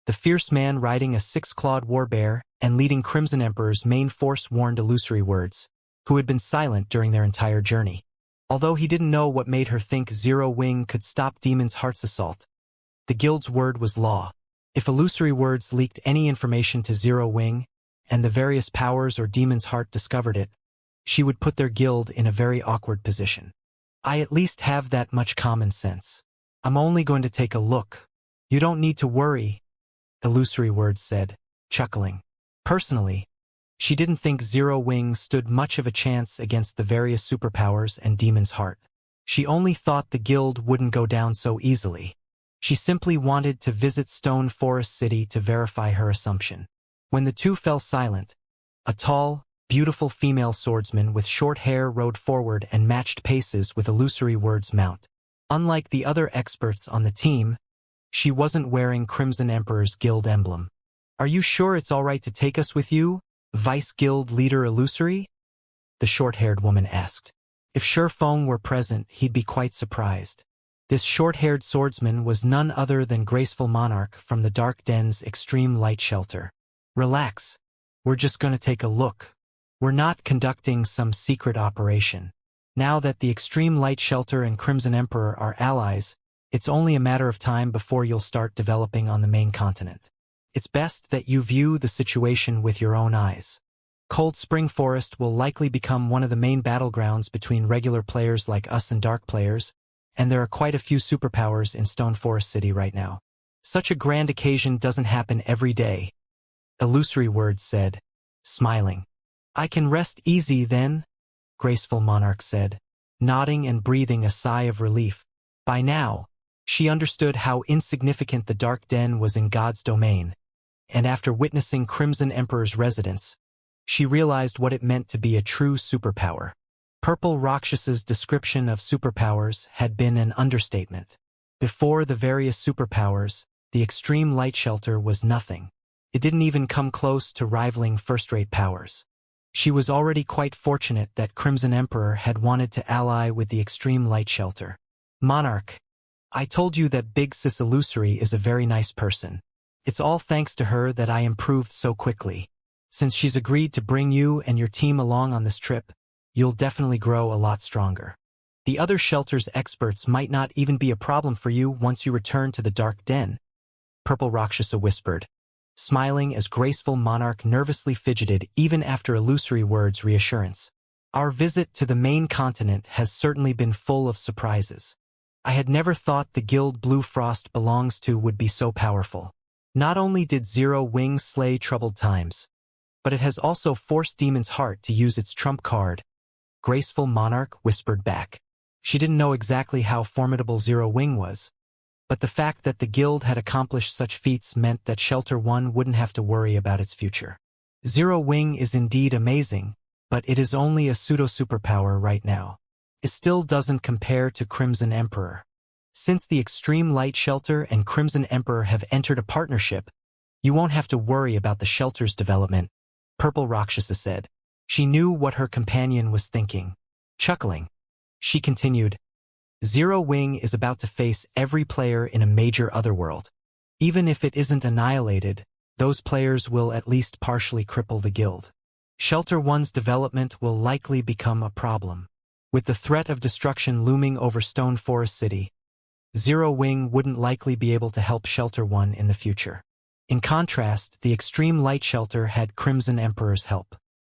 The fierce man riding a 6-clawed warbear and leading Crimson Emperor's main force warned Illusory words, who had been silent during their entire journey. Although he didn't know what made her think Zero Wing could stop Demon's Heart's assault, the guild's word was law. If Illusory words leaked any information to Zero Wing, and the various powers or Demon's Heart discovered it, she would put their guild in a very awkward position. I at least have that much common sense. I'm only going to take a look, You don't need to worry, Illusory Words said, chuckling. Personally, she didn't think Zero Wing stood much of a chance against the various superpowers and Demon's Heart. She only thought the guild wouldn't go down so easily. She simply wanted to visit Stone Forest City to verify her assumption. When the two fell silent, a tall, beautiful female swordsman with short hair rode forward and matched paces with Illusory Words' mount. Unlike the other experts on the team, she wasn't wearing Crimson Emperor's guild emblem. Are you sure it's all right to take us with you, Vice Guild Leader Illusory? The short-haired woman asked. If Shurfeng were present, he'd be quite surprised. This short-haired swordsman was none other than Graceful Monarch from the Dark Den's Extreme Light Shelter. Relax. We're just going to take a look. We're not conducting some secret operation. Now that the Extreme Light Shelter and Crimson Emperor are allies, it's only a matter of time before you'll start developing on the main continent. It's best that you view the situation with your own eyes. Cold Spring Forest will likely become one of the main battlegrounds between regular players like us and dark players, and there are quite a few superpowers in Stone Forest City right now. Such a grand occasion doesn't happen every day, Illusory Words said, smiling. I can rest easy then, Graceful Monarch said, nodding and breathing a sigh of relief. By now, she understood how insignificant the Dark Den was in God's domain, and after witnessing Crimson Emperor's residence, she realized what it meant to be a true superpower. Purple Rakshas's description of superpowers had been an understatement. Before the various superpowers, the Extreme Light Shelter was nothing. It didn't even come close to rivaling first-rate powers. She was already quite fortunate that Crimson Emperor had wanted to ally with the Extreme Light Shelter. Monarch, I told you that Big Sis Illusory is a very nice person. It's all thanks to her that I improved so quickly. Since she's agreed to bring you and your team along on this trip, you'll definitely grow a lot stronger. The other shelter's experts might not even be a problem for you once you return to the Dark Den, Purple Rakshasa whispered, smiling as Graceful Monarch nervously fidgeted even after Illusory Words' reassurance. Our visit to the main continent has certainly been full of surprises. I had never thought the guild Blue Frost belongs to would be so powerful. Not only did Zero Wing slay troubled times, but it has also forced Demon's Heart to use its trump card, Graceful Monarch whispered back. She didn't know exactly how formidable Zero Wing was, but the fact that the guild had accomplished such feats meant that Shelter 1 wouldn't have to worry about its future. Zero Wing is indeed amazing, but it is only a pseudo-superpower right now. It still doesn't compare to Crimson Emperor. Since the Extreme Light Shelter and Crimson Emperor have entered a partnership, you won't have to worry about the shelter's development, Purple Rakshasa said. She knew what her companion was thinking. Chuckling, she continued, Zero Wing is about to face every player in a major otherworld. Even if it isn't annihilated, those players will at least partially cripple the guild. Shelter 1's development will likely become a problem. With the threat of destruction looming over Stone Forest City, Zero Wing wouldn't likely be able to help Shelter 1 in the future. In contrast, the Extreme Light Shelter had Crimson Emperor's help.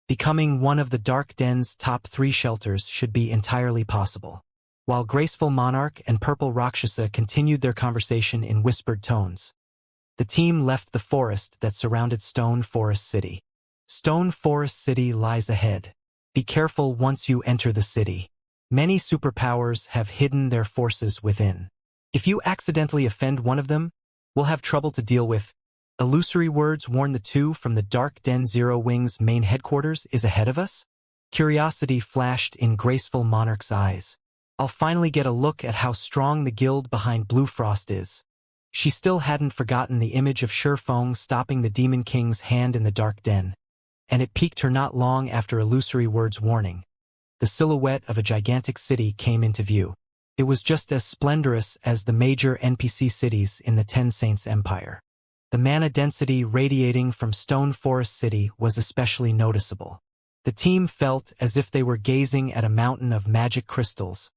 Becoming one of the Dark Den's top 3 shelters should be entirely possible. While Graceful Monarch and Purple Rakshasa continued their conversation in whispered tones, the team left the forest that surrounded Stone Forest City. Stone Forest City lies ahead. Be careful once you enter the city. Many superpowers have hidden their forces within. If you accidentally offend one of them, we'll have trouble to deal with. Illusory Words warn the two from the Dark Den. Zero Wing's main headquarters is ahead of us? Curiosity flashed in Graceful Monarch's eyes. I'll finally get a look at how strong the guild behind Blue Frost is. She still hadn't forgotten the image of Shurfeng stopping the Demon King's hand in the Dark Den, and it piqued her not long after Illusory Words' warning. The silhouette of a gigantic city came into view. It was just as splendorous as the major NPC cities in the Ten Saints Empire. The mana density radiating from Stone Forest City was especially noticeable. The team felt as if they were gazing at a mountain of magic crystals,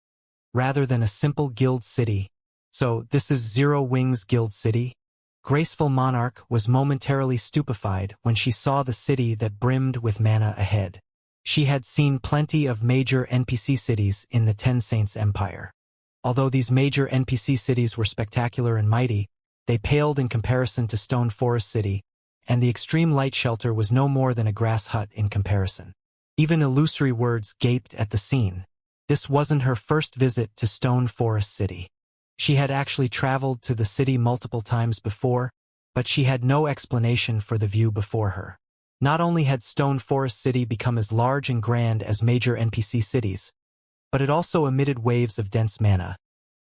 rather than a simple guild city. So, this is Zero Wing's guild city? Graceful Monarch was momentarily stupefied when she saw the city that brimmed with mana ahead. She had seen plenty of major NPC cities in the Ten Saints Empire. Although these major NPC cities were spectacular and mighty, They paled in comparison to Stone Forest City, and the extreme light shelter was no more than a grass hut in comparison. Even Illusory Words gaped at the scene. This wasn't her first visit to Stone Forest City. She had actually traveled to the city multiple times before, but she had no explanation for the view before her. Not only had Stone Forest City become as large and grand as major NPC cities, but it also emitted waves of dense mana,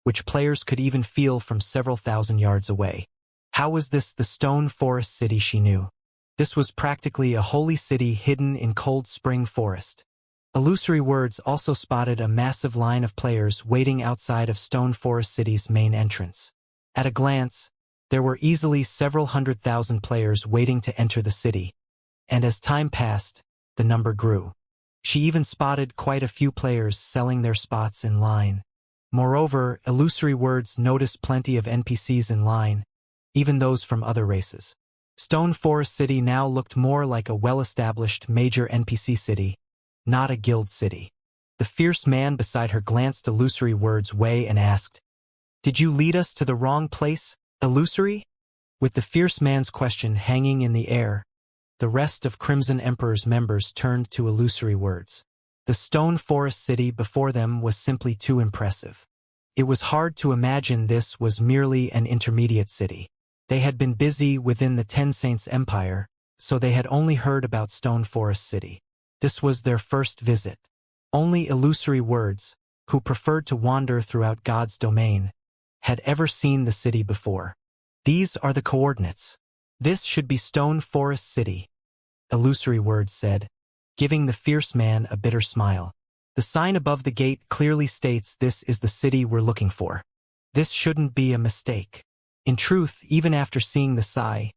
which players could even feel from several thousand yards away. How was this the Stone Forest City she knew? This was practically a holy city hidden in Cold Spring Forest. Illusory Words also spotted a massive line of players waiting outside of Stone Forest City's main entrance. At a glance, there were easily several 100,000 players waiting to enter the city, and as time passed, the number grew. She even spotted quite a few players selling their spots in line. Moreover, Illusory Words noticed plenty of NPCs in line, even those from other races. Stone Forest City now looked more like a well-established major NPC city, not a guild city. The fierce man beside her glanced Illusory Words' way and asked, "Did you lead us to the wrong place, Illusory?" With the fierce man's question hanging in the air, the rest of Crimson Emperor's members turned to Illusory Words. The Stone Forest City before them was simply too impressive. It was hard to imagine this was merely an intermediate city. They had been busy within the Ten Saints Empire, so they had only heard about Stone Forest City. This was their first visit. Only Illusory Words, who preferred to wander throughout God's domain, had ever seen the city before. "These are the coordinates. This should be Stone Forest City," Illusory Words said, giving the fierce man a bitter smile. "The sign above the gate clearly states this is the city we're looking for. This shouldn't be a mistake." In truth, even after seeing the sign,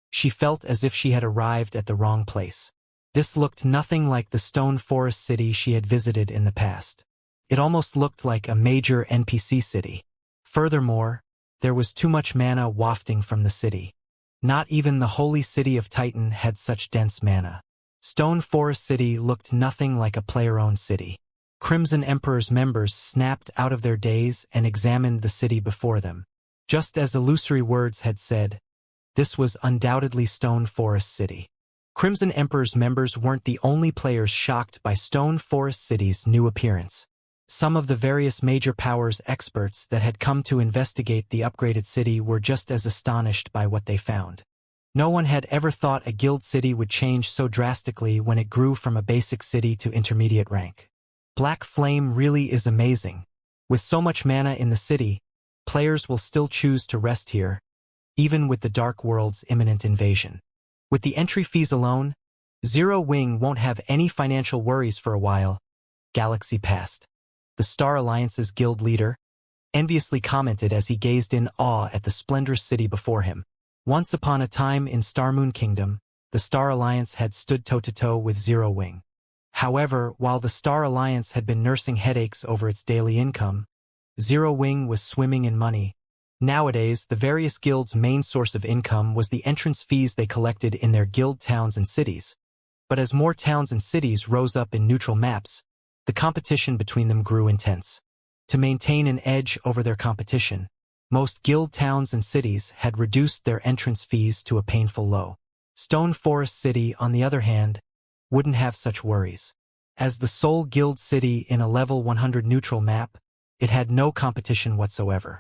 she felt as if she had arrived at the wrong place. This looked nothing like the Stone Forest City she had visited in the past. It almost looked like a major NPC city. Furthermore, there was too much mana wafting from the city. Not even the holy city of Titan had such dense mana. Stone Forest City looked nothing like a player-owned city. Crimson Emperor's members snapped out of their daze and examined the city before them. Just as Illusory Words had said, this was undoubtedly Stone Forest City. Crimson Emperor's members weren't the only players shocked by Stone Forest City's new appearance. Some of the various major powers experts that had come to investigate the upgraded city were just as astonished by what they found. No one had ever thought a guild city would change so drastically when it grew from a basic city to intermediate rank. Black Flame really is amazing. With so much mana in the city, players will still choose to rest here, even with the Dark World's imminent invasion. With the entry fees alone, Zero Wing won't have any financial worries for a while. Galaxy passed. The Star Alliance's guild leader enviously commented as he gazed in awe at the splendorous city before him. Once upon a time in Starmoon Kingdom, the Star Alliance had stood toe-to-toe with Zero Wing. However, while the Star Alliance had been nursing headaches over its daily income, Zero Wing was swimming in money. Nowadays, the various guilds' main source of income was the entrance fees they collected in their guild towns and cities. But as more towns and cities rose up in neutral maps, the competition between them grew intense. To maintain an edge over their competition, most guild towns and cities had reduced their entrance fees to a painful low. Stone Forest City, on the other hand, wouldn't have such worries. As the sole guild city in a level 100 neutral map, it had no competition whatsoever.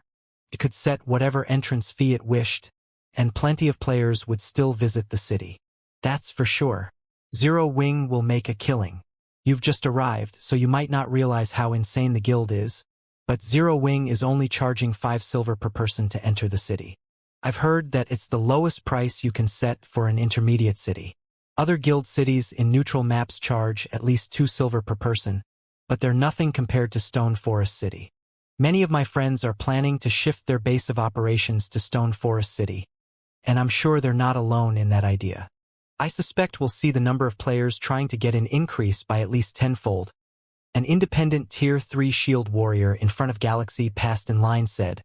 It could set whatever entrance fee it wished, and plenty of players would still visit the city. That's for sure. Zero Wing will make a killing. You've just arrived, so you might not realize how insane the guild is, but Zero Wing is only charging 5 silver per person to enter the city. I've heard that it's the lowest price you can set for an intermediate city. Other guild cities in neutral maps charge at least 2 silver per person, but they're nothing compared to Stone Forest City. Many of my friends are planning to shift their base of operations to Stone Forest City, and I'm sure they're not alone in that idea. I suspect we'll see the number of players trying to get an increase by at least tenfold. An independent Tier 3 shield warrior in front of Galaxy passed in line said,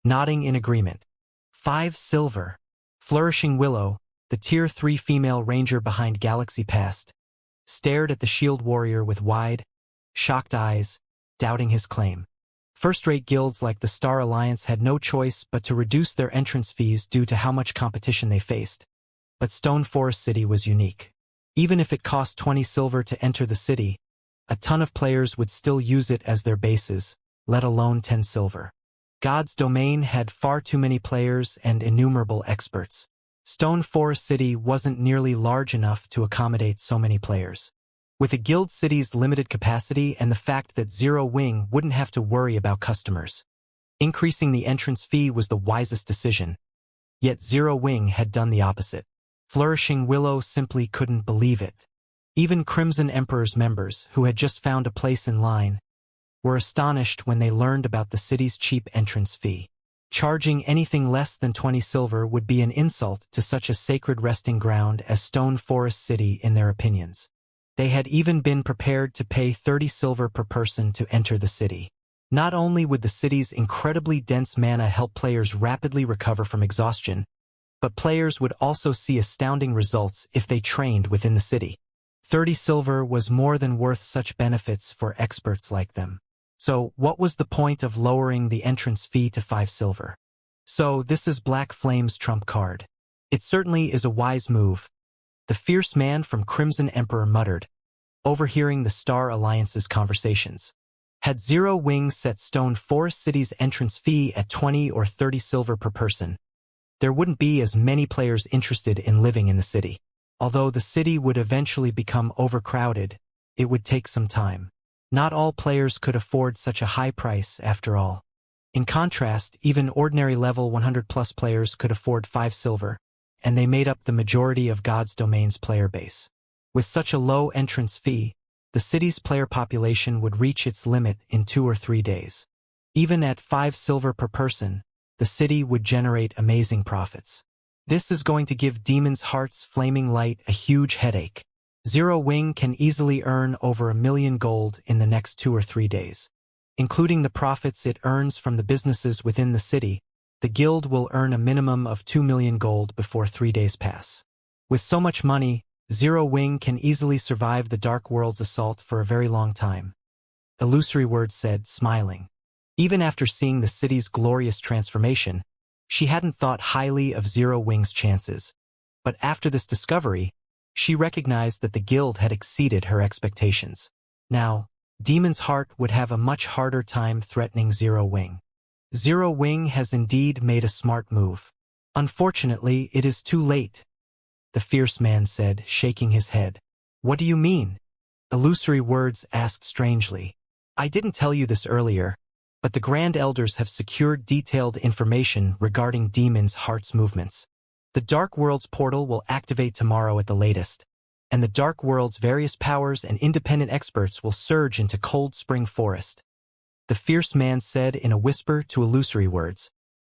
nodding in agreement. 5 silver. Flourishing Willow, the Tier 3 female ranger behind Galaxy passed, stared at the shield warrior with wide, shocked eyes, doubting his claim. First-rate guilds like the Star Alliance had no choice but to reduce their entrance fees due to how much competition they faced. But Stone Forest City was unique. Even if it cost 20 silver to enter the city, a ton of players would still use it as their bases, let alone 10 silver. God's Domain had far too many players and innumerable experts. Stone Forest City wasn't nearly large enough to accommodate so many players. With a guild city's limited capacity and the fact that Zero Wing wouldn't have to worry about customers, increasing the entrance fee was the wisest decision. Yet Zero Wing had done the opposite. Flourishing Willow simply couldn't believe it. Even Crimson Emperor's members, who had just found a place in line, were astonished when they learned about the city's cheap entrance fee. Charging anything less than 20 silver would be an insult to such a sacred resting ground as Stone Forest City in their opinions. They had even been prepared to pay 30 silver per person to enter the city. Not only would the city's incredibly dense mana help players rapidly recover from exhaustion, but players would also see astounding results if they trained within the city. 30 silver was more than worth such benefits for experts like them. So, what was the point of lowering the entrance fee to 5 silver? So, this is Black Flame's trump card. It certainly is a wise move, the fierce man from Crimson Emperor muttered, overhearing the Star Alliance's conversations. Had Zero Wing set Stone Forest City's entrance fee at 20 or 30 silver per person, there wouldn't be as many players interested in living in the city. Although the city would eventually become overcrowded, it would take some time. Not all players could afford such a high price, after all. In contrast, even ordinary level 100-plus players could afford 5 silver, and they made up the majority of God's Domain's player base. With such a low entrance fee, the city's player population would reach its limit in 2 or 3 days. Even at 5 silver per person, the city would generate amazing profits. This is going to give Demon's Heart's Flaming Light a huge headache. Zero Wing can easily earn over 1 million gold in the next 2 or 3 days. Including the profits it earns from the businesses within the city, the guild will earn a minimum of 2 million gold before 3 days pass. With so much money, Zero Wing can easily survive the Dark World's assault for a very long time. Illusory Word said, smiling. Even after seeing the city's glorious transformation, she hadn't thought highly of Zero Wing's chances. But after this discovery, she recognized that the guild had exceeded her expectations. Now, Demon's Heart would have a much harder time threatening Zero Wing. Zero Wing has indeed made a smart move. Unfortunately, it is too late, the fierce man said, shaking his head. What do you mean? Illusory Words asked strangely. I didn't tell you this earlier, but the Grand Elders have secured detailed information regarding Demon's Heart's movements. The Dark World's portal will activate tomorrow at the latest, and the Dark World's various powers and independent experts will surge into Cold Spring Forest. The fierce man said in a whisper to Illusory Words.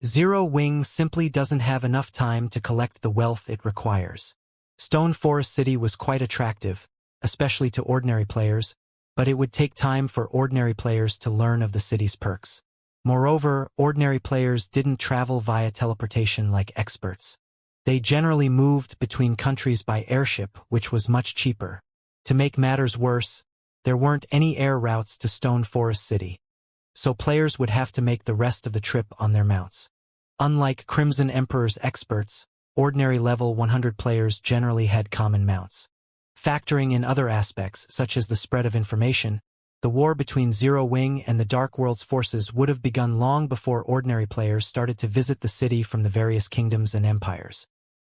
Zero Wing simply doesn't have enough time to collect the wealth it requires. Stone Forest City was quite attractive, especially to ordinary players, but it would take time for ordinary players to learn of the city's perks. Moreover, ordinary players didn't travel via teleportation like experts. They generally moved between countries by airship, which was much cheaper. To make matters worse, there weren't any air routes to Stone Forest City, so players would have to make the rest of the trip on their mounts. Unlike Crimson Emperor's experts, ordinary level 100 players generally had common mounts. Factoring in other aspects, such as the spread of information, the war between Zero Wing and the Dark World's forces would have begun long before ordinary players started to visit the city from the various kingdoms and empires.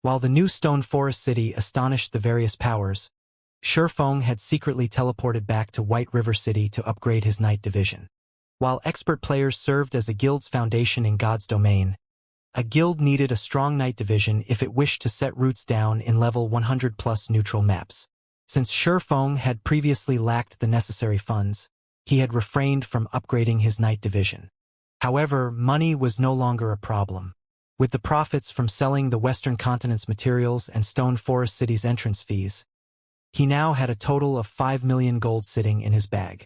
While the new Stone Forest City astonished the various powers, Shurfeng had secretly teleported back to White River City to upgrade his Knight Division. While expert players served as a guild's foundation in God's Domain, a guild needed a strong Knight Division if it wished to set roots down in level 100+ neutral maps. Since Shurfeng had previously lacked the necessary funds, he had refrained from upgrading his Knight Division. However, money was no longer a problem. With the profits from selling the Western Continent's materials and Stone Forest City's entrance fees, he now had a total of 5 million gold sitting in his bag.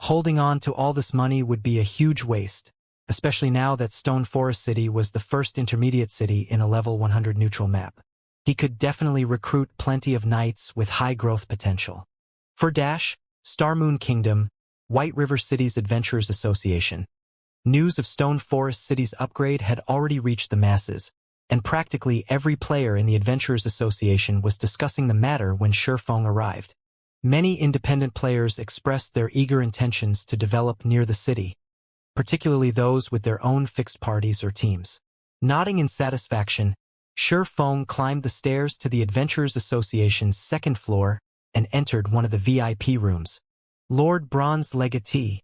Holding on to all this money would be a huge waste, especially now that Stone Forest City was the first intermediate city in a level 100 neutral map. He could definitely recruit plenty of knights with high growth potential. For Dash, Starmoon Kingdom, White River City's Adventurers Association, News of Stone Forest City's upgrade had already reached the masses, and practically every player in the Adventurers Association was discussing the matter when Shifeng arrived. Many independent players expressed their eager intentions to develop near the city, particularly those with their own fixed parties or teams. Nodding in satisfaction, Shifeng climbed the stairs to the Adventurers Association's second floor and entered one of the VIP rooms. Lord Bronze Legatee,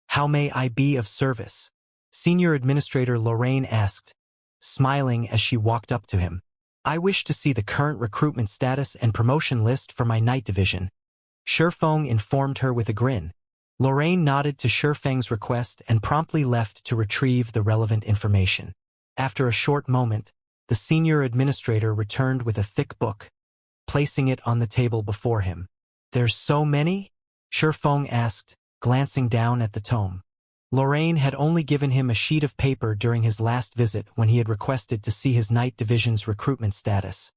how may I be of service? Senior Administrator Lorraine asked, smiling as she walked up to him. I wish to see the current recruitment status and promotion list for my night division. Shifeng informed her with a grin. Lorraine nodded to Shifeng's request and promptly left to retrieve the relevant information. After a short moment, the senior administrator returned with a thick book, placing it on the table before him. There's so many? Shifeng asked, glancing down at the tome. Lorraine had only given him a sheet of paper during his last visit when he had requested to see his night division's recruitment status.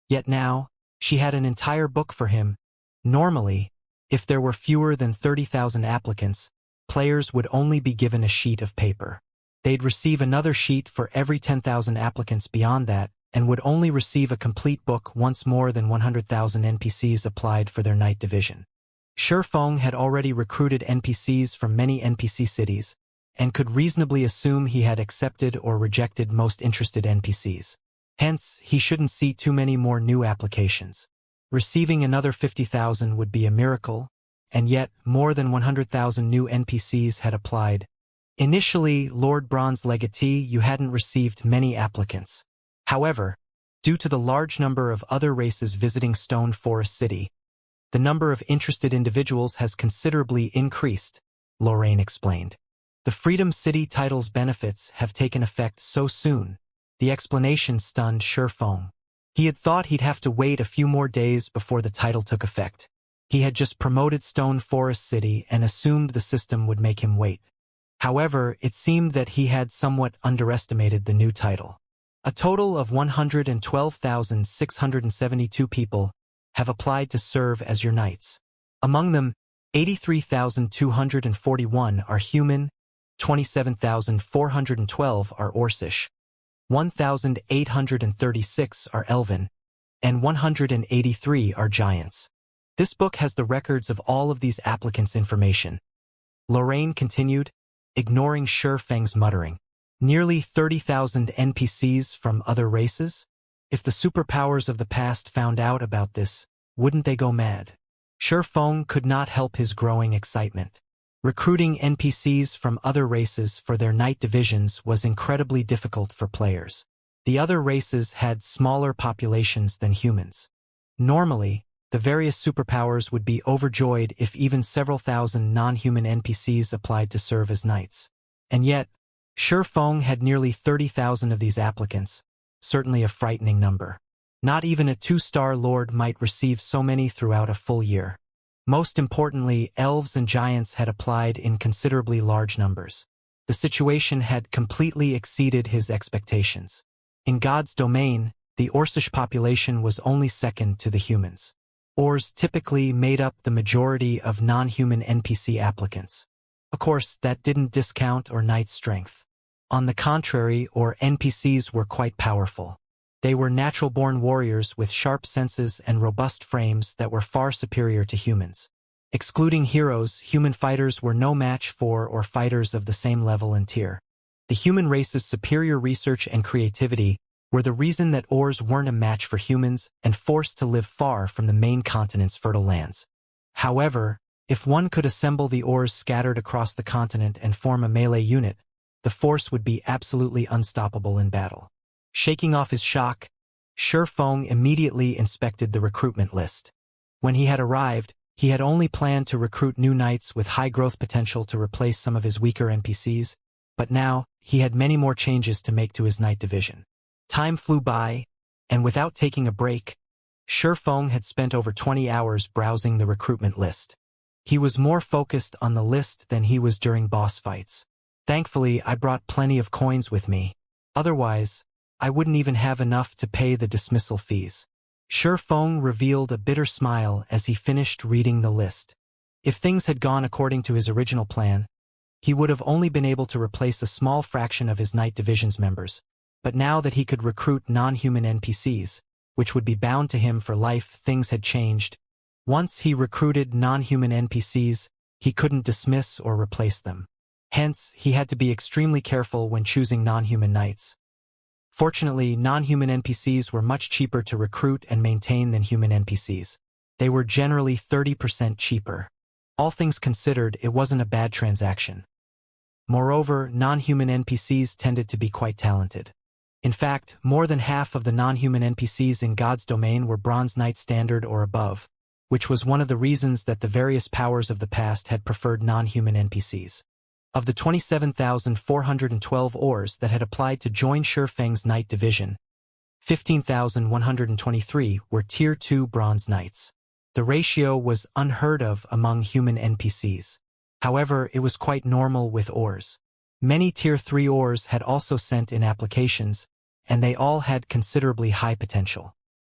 Yet now, she had an entire book for him. Normally, if there were fewer than 30,000 applicants, players would only be given a sheet of paper. They'd receive another sheet for every 10,000 applicants beyond that, and would only receive a complete book once more than 100,000 NPCs applied for their night division. Shifeng had already recruited NPCs from many NPC cities, and could reasonably assume he had accepted or rejected most interested NPCs. Hence, he shouldn't see too many more new applications. Receiving another 50,000 would be a miracle, and yet more than 100,000 new NPCs had applied. Initially, Lord Bronze Legatee, you hadn't received many applicants. However, due to the large number of other races visiting Stone Forest City, the number of interested individuals has considerably increased, Lorraine explained. The Freedom City title's benefits have taken effect so soon. The explanation stunned Shifeng. He had thought he'd have to wait a few more days before the title took effect. He had just promoted Stone Forest City and assumed the system would make him wait. However, it seemed that he had somewhat underestimated the new title. A total of 112,672 people have applied to serve as your knights. Among them, 83,241 are human, 27,412 are Orcish, 1,836 are elven, and 183 are giants. This book has the records of all of these applicants' information. Lorraine continued, ignoring Shifeng's muttering. Nearly 30,000 NPCs from other races? If the superpowers of the past found out about this, wouldn't they go mad? Shifeng could not help his growing excitement. Recruiting NPCs from other races for their night divisions was incredibly difficult for players. The other races had smaller populations than humans. Normally, the various superpowers would be overjoyed if even several thousand non-human NPCs applied to serve as knights. And yet, Shifeng had nearly 30,000 of these applicants, certainly a frightening number. Not even a 2-star lord might receive so many throughout a full year. Most importantly, elves and giants had applied in considerably large numbers. The situation had completely exceeded his expectations. In God's domain, the Orcish population was only second to the humans. Ors typically made up the majority of non-human NPC applicants. Of course, that didn't discount or knight strength. On the contrary, Or NPCs were quite powerful. They were natural-born warriors with sharp senses and robust frames that were far superior to humans. Excluding heroes, human fighters were no match for or fighters of the same level and tier. The human race's superior research and creativity were the reason that Ors weren't a match for humans and forced to live far from the main continent's fertile lands. However, if one could assemble the Ors scattered across the continent and form a melee unit, the force would be absolutely unstoppable in battle. Shaking off his shock, Shifeng immediately inspected the recruitment list. When he had arrived, he had only planned to recruit new knights with high growth potential to replace some of his weaker NPCs, but now he had many more changes to make to his knight division. Time flew by, and without taking a break, Shifeng had spent over 20 hours browsing the recruitment list. He was more focused on the list than he was during boss fights. Thankfully, I brought plenty of coins with me. Otherwise, I wouldn't even have enough to pay the dismissal fees. Shifeng revealed a bitter smile as he finished reading the list. If things had gone according to his original plan, he would have only been able to replace a small fraction of his Night Division's members. But now that he could recruit non-human NPCs, which would be bound to him for life, things had changed. Once he recruited non-human NPCs, he couldn't dismiss or replace them. Hence, he had to be extremely careful when choosing non-human knights. Fortunately, non-human NPCs were much cheaper to recruit and maintain than human NPCs. They were generally 30% cheaper. All things considered, it wasn't a bad transaction. Moreover, non-human NPCs tended to be quite talented. In fact, more than half of the non-human NPCs in God's domain were Bronze Knight standard or above, which was one of the reasons that the various powers of the past had preferred non-human NPCs. Of the 27,412 ores that had applied to join Shifeng's Knight Division, 15,123 were Tier 2 Bronze Knights. The ratio was unheard of among human NPCs. However, it was quite normal with ores. Many Tier 3 ores had also sent in applications, and they all had considerably high potential.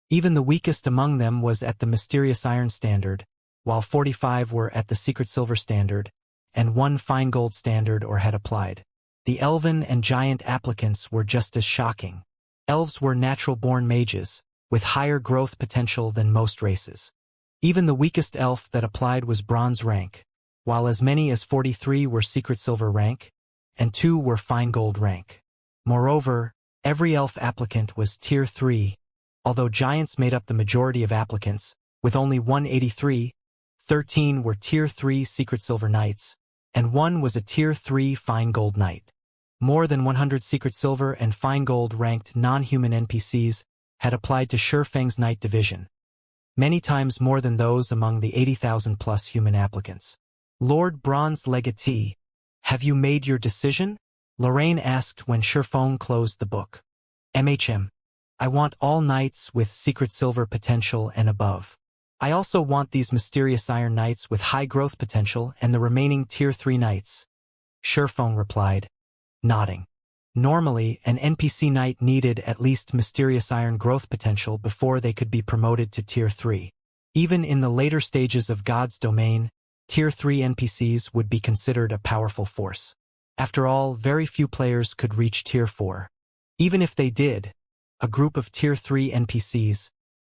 Even the weakest among them was at the Mysterious Iron standard, while 45 were at the Secret Silver standard, and 1 Fine Gold standard or had applied. The Elven and Giant applicants were just as shocking. Elves were natural-born mages, with higher growth potential than most races. Even the weakest elf that applied was Bronze rank, while as many as 43 were Secret Silver rank, and 2 were Fine Gold rank. Moreover, every elf applicant was Tier 3, although Giants made up the majority of applicants, with only 183, 13 were Tier 3 Secret Silver Knights, and 1 was a Tier 3 Fine Gold Knight. More than 100 Secret Silver and Fine Gold ranked non-human NPCs had applied to Shifeng's Knight Division, many times more than those among the 80,000-plus human applicants. Lord Bronze Legatee, have you made your decision? Lorraine asked when Shifeng closed the book. MHM. I want all knights with Secret Silver potential and above. I also want these Mysterious Iron Knights with high growth potential and the remaining Tier 3 Knights. Shifeng replied, nodding. Normally, an NPC knight needed at least Mysterious Iron growth potential before they could be promoted to Tier 3. Even in the later stages of God's domain, Tier 3 NPCs would be considered a powerful force. After all, very few players could reach Tier 4. Even if they did, a group of Tier 3 NPCs,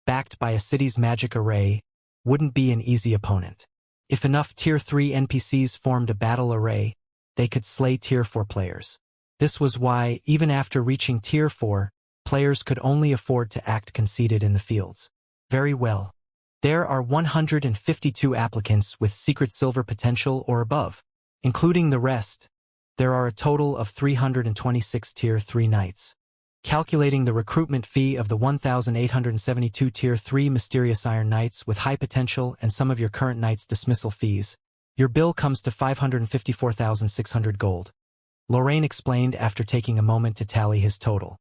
backed by a city's magic array, wouldn't be an easy opponent. If enough Tier 3 NPCs formed a battle array, they could slay Tier 4 players. This was why, even after reaching Tier 4, players could only afford to act conceited in the fields. Very well. There are 152 applicants with Secret Silver potential or above. Including the rest, there are a total of 326 Tier 3 Knights. Calculating the recruitment fee of the 1,872 Tier 3 Mysterious Iron Knights with high potential and some of your current Knights' dismissal fees, your bill comes to 554,600 gold. Lorraine explained after taking a moment to tally his total.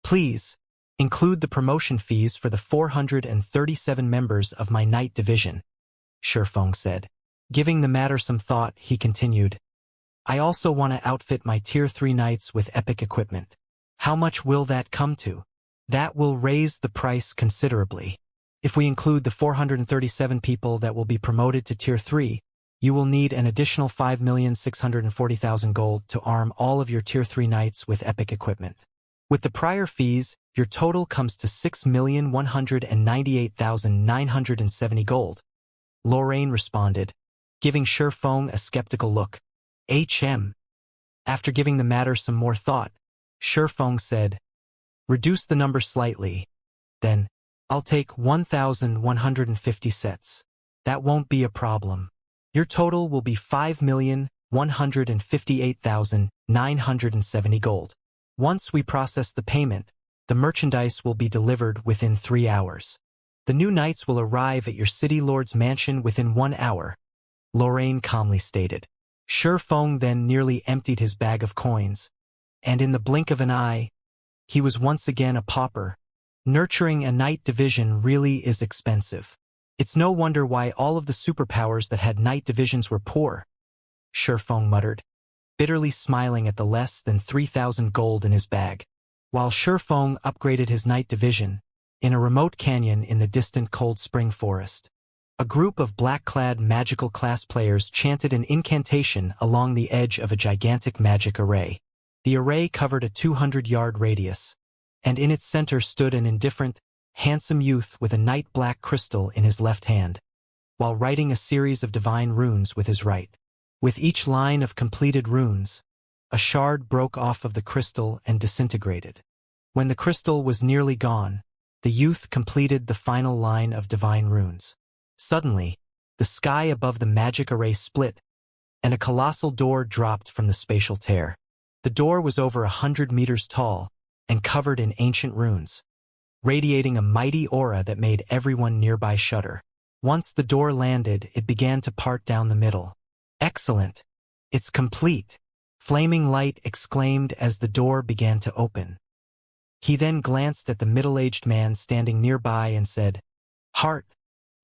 Please, include the promotion fees for the 437 members of my Knight Division, Shifeng said. Giving the matter some thought, he continued. I also want to outfit my Tier 3 Knights with epic equipment. How much will that come to? That will raise the price considerably. If we include the 437 people that will be promoted to Tier 3, you will need an additional 5,640,000 gold to arm all of your Tier 3 Knights with epic equipment. With the prior fees, your total comes to 6,198,970 gold. Lorraine responded, giving Shifeng a skeptical look. After giving the matter some more thought, Shifeng said, reduce the number slightly. Then, I'll take 1,150 sets. That won't be a problem. Your total will be 5,158,970 gold. Once we process the payment, the merchandise will be delivered within 3 hours. The new knights will arrive at your city lord's mansion within 1 hour, Lorraine calmly stated. Shifeng then nearly emptied his bag of coins, and in the blink of an eye, he was once again a pauper. Nurturing a Knight Division really is expensive. It's no wonder why all of the superpowers that had Knight Divisions were poor, Shifeng muttered, bitterly smiling at the less than 3,000 gold in his bag. While Shifeng upgraded his Knight Division, in a remote canyon in the distant Cold Spring Forest, A group of black-clad magical class players chanted an incantation along the edge of a gigantic magic array. The array covered a 200-yard radius, and in its center stood an indifferent, handsome youth with a night-black crystal in his left hand, while writing a series of divine runes with his right. With each line of completed runes, a shard broke off of the crystal and disintegrated. When the crystal was nearly gone, the youth completed the final line of divine runes. Suddenly, the sky above the magic array split, and a colossal door dropped from the spatial tear. The door was over 100 meters tall and covered in ancient runes, radiating a mighty aura that made everyone nearby shudder. Once the door landed, it began to part down the middle. "Excellent! It's complete!" Flaming Light exclaimed as the door began to open. He then glanced at the middle-aged man standing nearby and said, "Heart,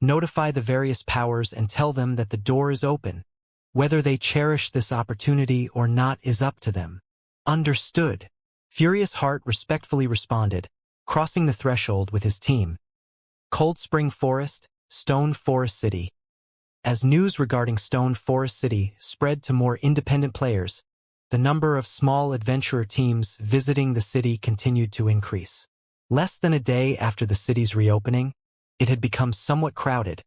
notify the various powers and tell them that the door is open. Whether they cherish this opportunity or not is up to them." "Understood." Furious Heart respectfully responded, crossing the threshold with his team. Cold Spring Forest, Stone Forest City. As news regarding Stone Forest City spread to more independent players, the number of small adventurer teams visiting the city continued to increase. Less than a day after the city's reopening, it had become somewhat crowded,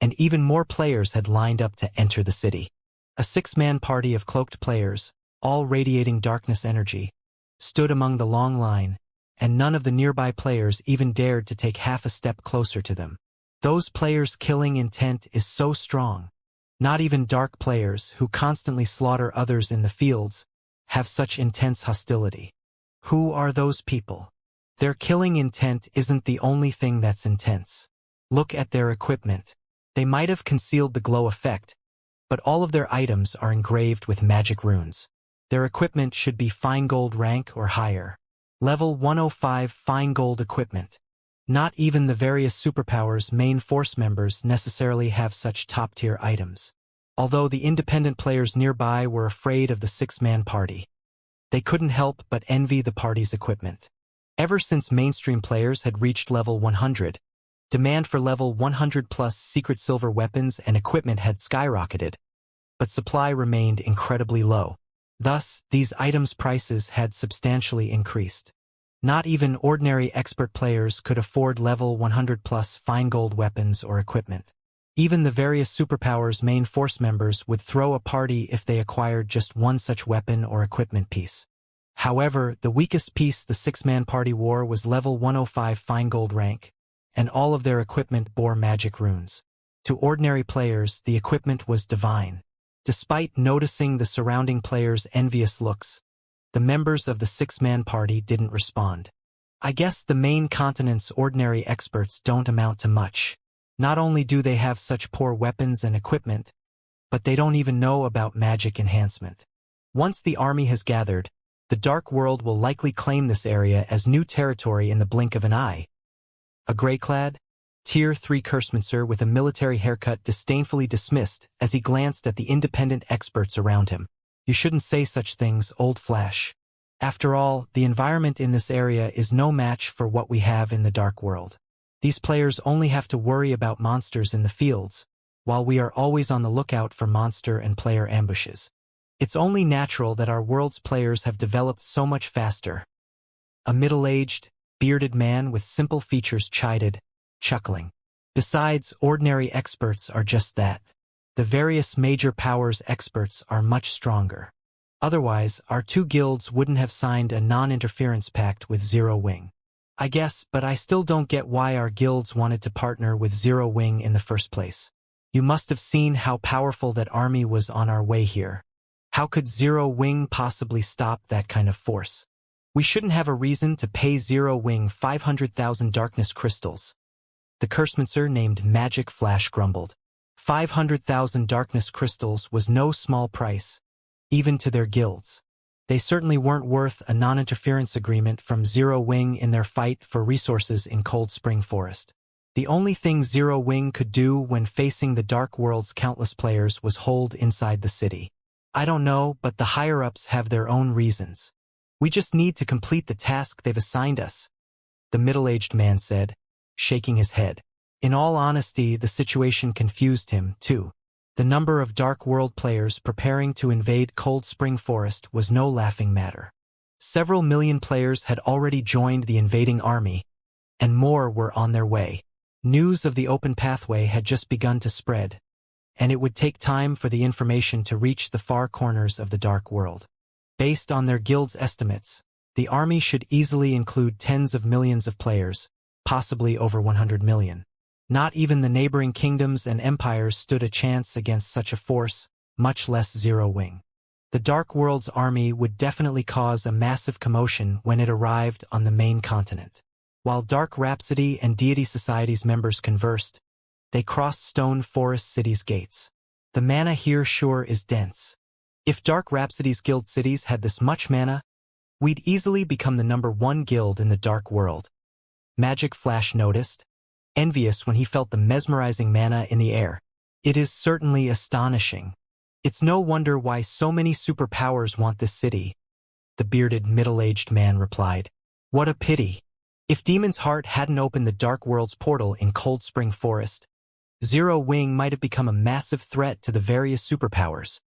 and even more players had lined up to enter the city. A 6-man party of cloaked players, all radiating darkness energy, stood among the long line, and none of the nearby players even dared to take half a step closer to them. Those players' killing intent is so strong. Not even dark players, who constantly slaughter others in the fields, have such intense hostility. Who are those people? Their killing intent isn't the only thing that's intense. Look at their equipment. They might have concealed the glow effect, but all of their items are engraved with magic runes. Their equipment should be fine gold rank or higher. Level 105 fine gold equipment. Not even the various superpowers' main force members necessarily have such top-tier items. Although the independent players nearby were afraid of the 6-man party, they couldn't help but envy the party's equipment. Ever since mainstream players had reached level 100, demand for level 100-plus secret silver weapons and equipment had skyrocketed, but supply remained incredibly low. Thus, these items' prices had substantially increased. Not even ordinary expert players could afford level 100-plus fine gold weapons or equipment. Even the various superpowers' main force members would throw a party if they acquired just one such weapon or equipment piece. However, the weakest piece the 6-man party wore was level 105 fine gold rank, and all of their equipment bore magic runes. To ordinary players, the equipment was divine. Despite noticing the surrounding players' envious looks, the members of the 6-man party didn't respond. I guess the main continent's ordinary experts don't amount to much. Not only do they have such poor weapons and equipment, but they don't even know about magic enhancement. Once the army has gathered, the Dark World will likely claim this area as new territory in the blink of an eye. A gray-clad, Tier 3 Cursemancer with a military haircut disdainfully dismissed as he glanced at the independent experts around him. "You shouldn't say such things, Old Flash. After all, the environment in this area is no match for what we have in the Dark World. These players only have to worry about monsters in the fields, while we are always on the lookout for monster and player ambushes. It's only natural that our world's players have developed so much faster." A middle-aged, bearded man with simple features chided, chuckling. "Besides, ordinary experts are just that. The various major powers experts are much stronger. Otherwise, our two guilds wouldn't have signed a non-interference pact with Zero Wing. I guess, but I still don't get why our guilds wanted to partner with Zero Wing in the first place. You must have seen how powerful that army was on our way here. How could Zero Wing possibly stop that kind of force? We shouldn't have a reason to pay Zero Wing 500,000 darkness crystals." The Cursemancer named Magic Flash grumbled. 500,000 darkness crystals was no small price, even to their guilds. They certainly weren't worth a non-interference agreement from Zero Wing in their fight for resources in Cold Spring Forest. The only thing Zero Wing could do when facing the Dark World's countless players was hold inside the city. "I don't know, but the higher-ups have their own reasons. We just need to complete the task they've assigned us," the middle-aged man said, shaking his head. In all honesty, the situation confused him, too. The number of Dark World players preparing to invade Cold Spring Forest was no laughing matter. Several million players had already joined the invading army, and more were on their way. News of the open pathway had just begun to spread, and it would take time for the information to reach the far corners of the Dark World. Based on their guild's estimates, the army should easily include tens of millions of players, possibly over 100 million. Not even the neighboring kingdoms and empires stood a chance against such a force, much less Zero Wing. The Dark World's army would definitely cause a massive commotion when it arrived on the main continent. While Dark Rhapsody and Deity Society's members conversed, they crossed Stone Forest City's gates. The mana here sure is dense. If Dark Rhapsody's guild cities had this much mana, we'd easily become the #1 guild in the Dark World. Magic Flash noticed, envious when he felt the mesmerizing mana in the air. It is certainly astonishing. It's no wonder why so many superpowers want this city, the bearded middle-aged man replied. What a pity. If Demon's Heart hadn't opened the Dark World's portal in Cold Spring Forest, Zero Wing might have become a massive threat to the various superpowers,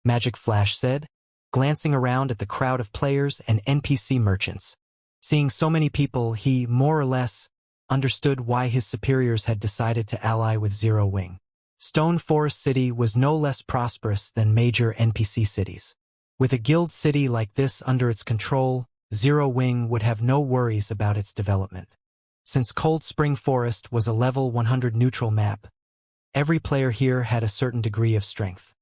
Magic Flash said, glancing around at the crowd of players and NPC merchants. Seeing so many people, he, more or less, understood why his superiors had decided to ally with Zero Wing. Stone Forest City was no less prosperous than major NPC cities. With a guild city like this under its control, Zero Wing would have no worries about its development. Since Cold Spring Forest was a level 100 neutral map, every player here had a certain degree of strength.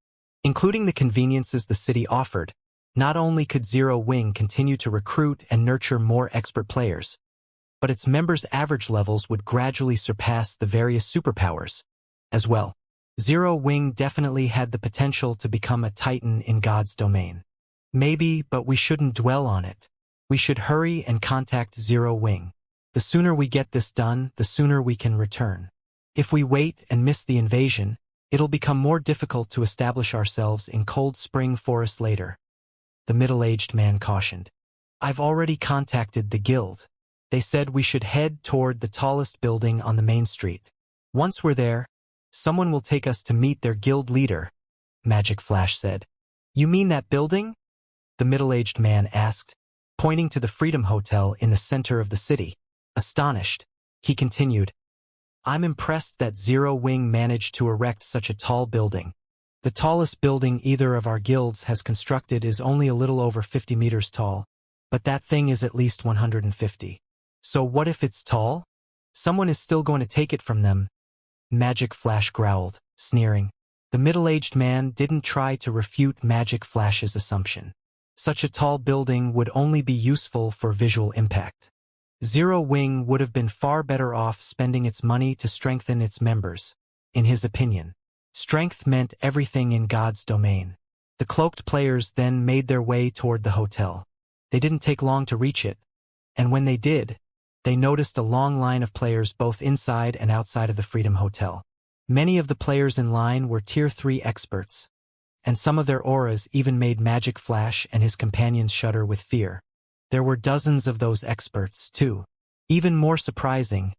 Including the conveniences the city offered, not only could Zero Wing continue to recruit and nurture more expert players, but its members' average levels would gradually surpass the various superpowers as well. Zero Wing definitely had the potential to become a titan in God's domain. Maybe, but we shouldn't dwell on it. We should hurry and contact Zero Wing. The sooner we get this done, the sooner we can return. If we wait and miss the invasion, it'll become more difficult to establish ourselves in Cold Spring Forest later, the middle-aged man cautioned. I've already contacted the guild. They said we should head toward the tallest building on the main street. Once we're there, someone will take us to meet their guild leader, Magic Flash said. You mean that building? The middle-aged man asked, pointing to the Freedom Hotel in the center of the city. Astonished, he continued, I'm impressed that Zero Wing managed to erect such a tall building. The tallest building either of our guilds has constructed is only a little over 50 meters tall, but that thing is at least 150. So what if it's tall? Someone is still going to take it from them, Magic Flash growled, sneering. The middle-aged man didn't try to refute Magic Flash's assumption. Such a tall building would only be useful for visual impact. Zero Wing would have been far better off spending its money to strengthen its members. In his opinion, strength meant everything in God's domain. The cloaked players then made their way toward the hotel. They didn't take long to reach it, and when they did, they noticed a long line of players both inside and outside of the Freedom Hotel. Many of the players in line were Tier 3 experts, and some of their auras even made Magic Flash and his companions shudder with fear. There were dozens of those experts, too. Even more surprising,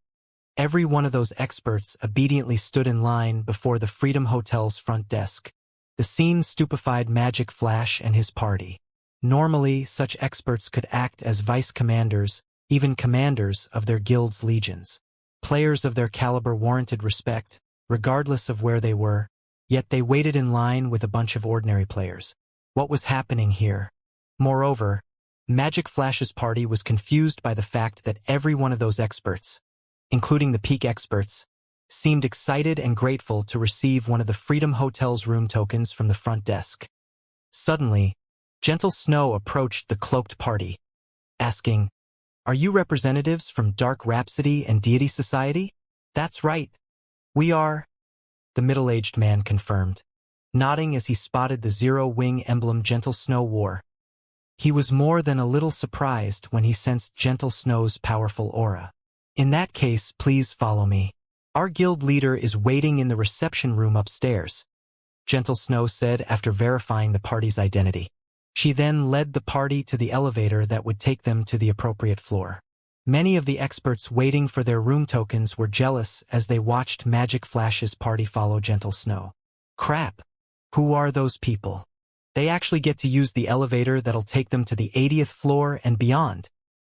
every one of those experts obediently stood in line before the Freedom Hotel's front desk. The scene stupefied Magic Flash and his party. Normally, such experts could act as vice-commanders, even commanders of their guild's legions. Players of their caliber warranted respect, regardless of where they were, yet they waited in line with a bunch of ordinary players. What was happening here? Moreover, Magic Flash's party was confused by the fact that every one of those experts, including the peak experts, seemed excited and grateful to receive one of the Freedom Hotel's room tokens from the front desk. Suddenly, Gentle Snow approached the cloaked party, asking, Are you representatives from Dark Rhapsody and Deity Society? That's right. We are, the middle-aged man confirmed, nodding as he spotted the Zero Wing emblem Gentle Snow wore. He was more than a little surprised when he sensed Gentle Snow's powerful aura. In that case, please follow me. Our guild leader is waiting in the reception room upstairs, Gentle Snow said after verifying the party's identity. She then led the party to the elevator that would take them to the appropriate floor. Many of the experts waiting for their room tokens were jealous as they watched Magic Flash's party follow Gentle Snow. Crap! Who are those people? They actually get to use the elevator that'll take them to the 80th floor and beyond.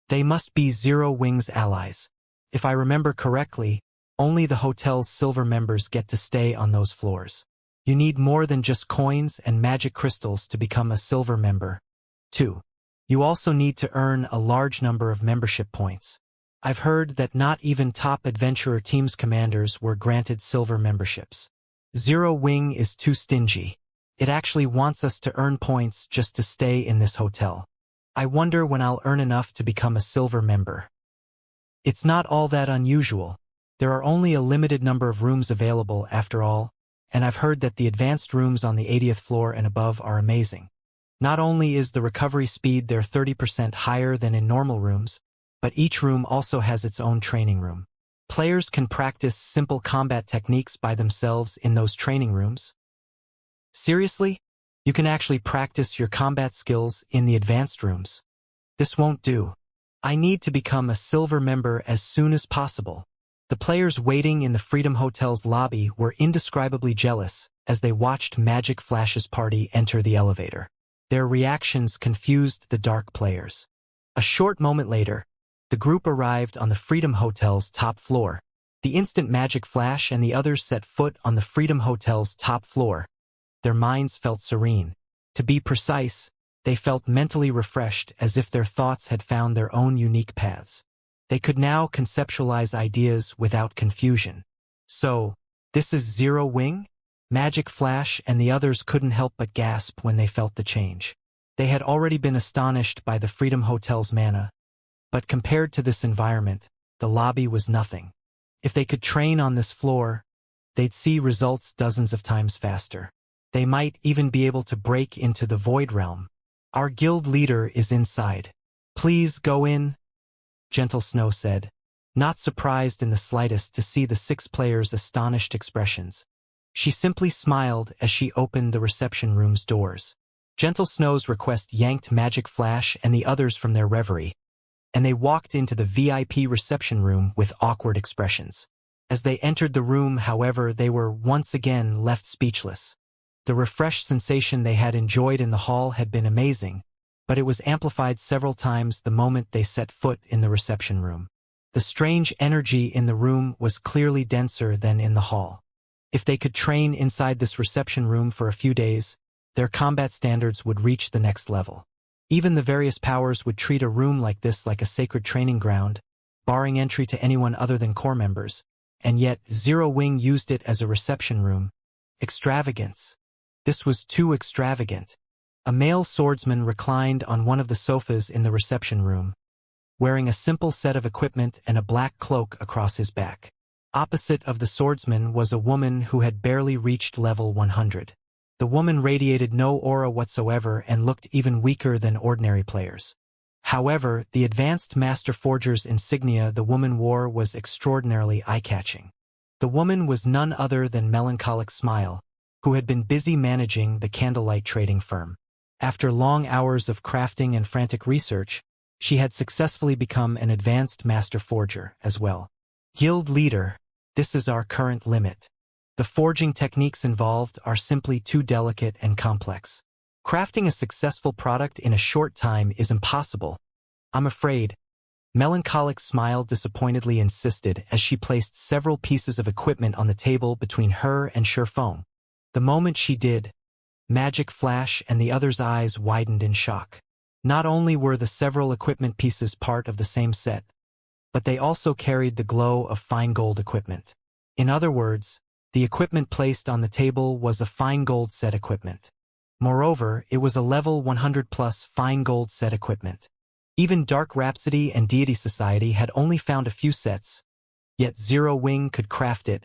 They must be Zero Wing's allies. If I remember correctly, only the hotel's silver members get to stay on those floors. You need more than just coins and magic crystals to become a silver member. 2. You also need to earn a large number of membership points. I've heard that not even top adventurer teams commanders were granted silver memberships. Zero Wing is too stingy. It actually wants us to earn points just to stay in this hotel. I wonder when I'll earn enough to become a silver member. It's not all that unusual. There are only a limited number of rooms available after all, and I've heard that the advanced rooms on the 80th floor and above are amazing. Not only is the recovery speed there 30% higher than in normal rooms, but each room also has its own training room. Players can practice simple combat techniques by themselves in those training rooms. Seriously? You can actually practice your combat skills in the advanced rooms. This won't do. I need to become a silver member as soon as possible. The players waiting in the Freedom Hotel's lobby were indescribably jealous as they watched Magic Flash's party enter the elevator. Their reactions confused the dark players. A short moment later, the group arrived on the Freedom Hotel's top floor. The instant Magic Flash and the others set foot on the Freedom Hotel's top floor, their minds felt serene. To be precise, they felt mentally refreshed as if their thoughts had found their own unique paths. They could now conceptualize ideas without confusion. So, this is Zero Wing? Magic Flash and the others couldn't help but gasp when they felt the change. They had already been astonished by the Freedom Hotel's mana, but compared to this environment, the lobby was nothing. If they could train on this floor, they'd see results dozens of times faster. They might even be able to break into the Void Realm. Our guild leader is inside. Please go in, Gentle Snow said, not surprised in the slightest to see the 6 players' astonished expressions. She simply smiled as she opened the reception room's doors. Gentle Snow's request yanked Magic Flash and the others from their reverie, and they walked into the VIP reception room with awkward expressions. As they entered the room, however, they were once again left speechless. The refreshed sensation they had enjoyed in the hall had been amazing, but it was amplified several times the moment they set foot in the reception room. The strange energy in the room was clearly denser than in the hall. If they could train inside this reception room for a few days, their combat standards would reach the next level. Even the various powers would treat a room like this like a sacred training ground, barring entry to anyone other than core members, and yet Zero Wing used it as a reception room. Extravagance. This was too extravagant. A male swordsman reclined on one of the sofas in the reception room, wearing a simple set of equipment and a black cloak across his back. Opposite of the swordsman was a woman who had barely reached level 100. The woman radiated no aura whatsoever and looked even weaker than ordinary players. However, the advanced Master Forger's insignia the woman wore was extraordinarily eye-catching. The woman was none other than Melancholic Smile, who had been busy managing the candlelight trading firm. After long hours of crafting and frantic research, she had successfully become an advanced Master Forger as well. Guild leader, this is our current limit. The forging techniques involved are simply too delicate and complex. Crafting a successful product in a short time is impossible. I'm afraid. Melancholic Smile disappointedly insisted as she placed several pieces of equipment on the table between her and Sherfong. The moment she did, Magic Flash and the others' eyes widened in shock. Not only were the several equipment pieces part of the same set, but they also carried the glow of fine gold equipment. In other words, the equipment placed on the table was a fine gold set equipment. Moreover, it was a level 100 plus fine gold set equipment. Even Dark Rhapsody and Deity Society had only found a few sets, yet Zero Wing could craft it,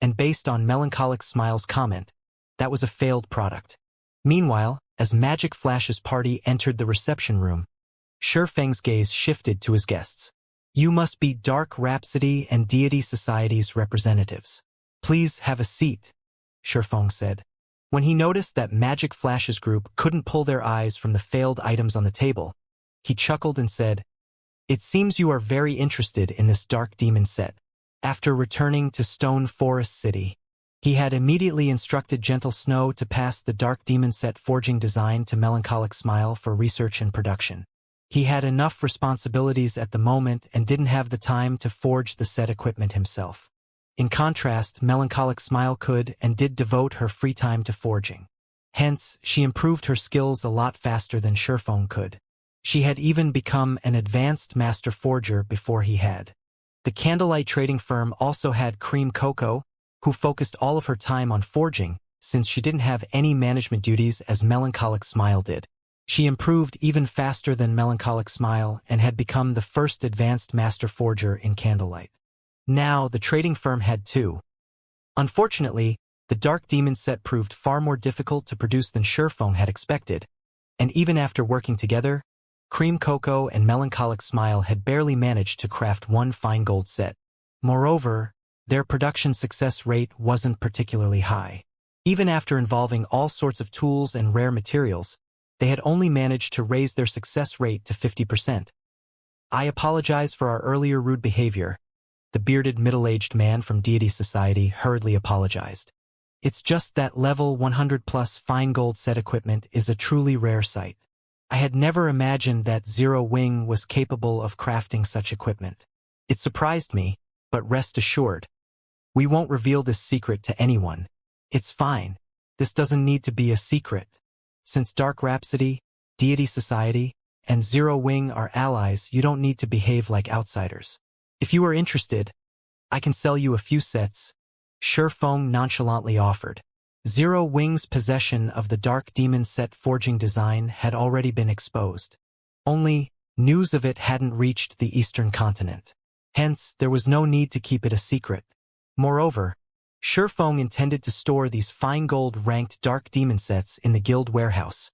and based on Melancholic Smile's comment, that was a failed product. Meanwhile, as Magic Flash's party entered the reception room, Sherfeng's gaze shifted to his guests. You must be Dark Rhapsody and Deity Society's representatives. Please have a seat, Sherfeng said. When he noticed that Magic Flash's group couldn't pull their eyes from the failed items on the table, he chuckled and said, It seems you are very interested in this dark demon set. After returning to Stone Forest City, he had immediately instructed Gentle Snow to pass the dark demon set forging design to Melancholic Smile for research and production. He had enough responsibilities at the moment and didn't have the time to forge the set equipment himself. In contrast, Melancholic Smile could and did devote her free time to forging. Hence, she improved her skills a lot faster than Sherfong could. She had even become an advanced master forger before he had. The Candlelight trading firm also had Cream Cocoa, who focused all of her time on forging, since she didn't have any management duties as Melancholic Smile did. She improved even faster than Melancholic Smile and had become the first advanced master forger in Candlelight. Now, the trading firm had two. Unfortunately, the Dark Demon set proved far more difficult to produce than Sherfong had expected, and even after working together, Cream Cocoa and Melancholic Smile had barely managed to craft one fine gold set. Moreover, their production success rate wasn't particularly high. Even after involving all sorts of tools and rare materials, they had only managed to raise their success rate to 50%. I apologize for our earlier rude behavior. The bearded middle-aged man from Deity Society hurriedly apologized. It's just that level 100 plus fine gold set equipment is a truly rare sight. I had never imagined that Zero Wing was capable of crafting such equipment. It surprised me, but rest assured, we won't reveal this secret to anyone. It's fine. This doesn't need to be a secret. Since Dark Rhapsody, Deity Society, and Zero Wing are allies, you don't need to behave like outsiders. If you are interested, I can sell you a few sets, Sherfong nonchalantly offered. Zero Wing's possession of the Dark Demon set forging design had already been exposed. Only, news of it hadn't reached the Eastern continent. Hence, there was no need to keep it a secret. Moreover, Sherfong intended to store these fine gold-ranked Dark Demon sets in the guild warehouse,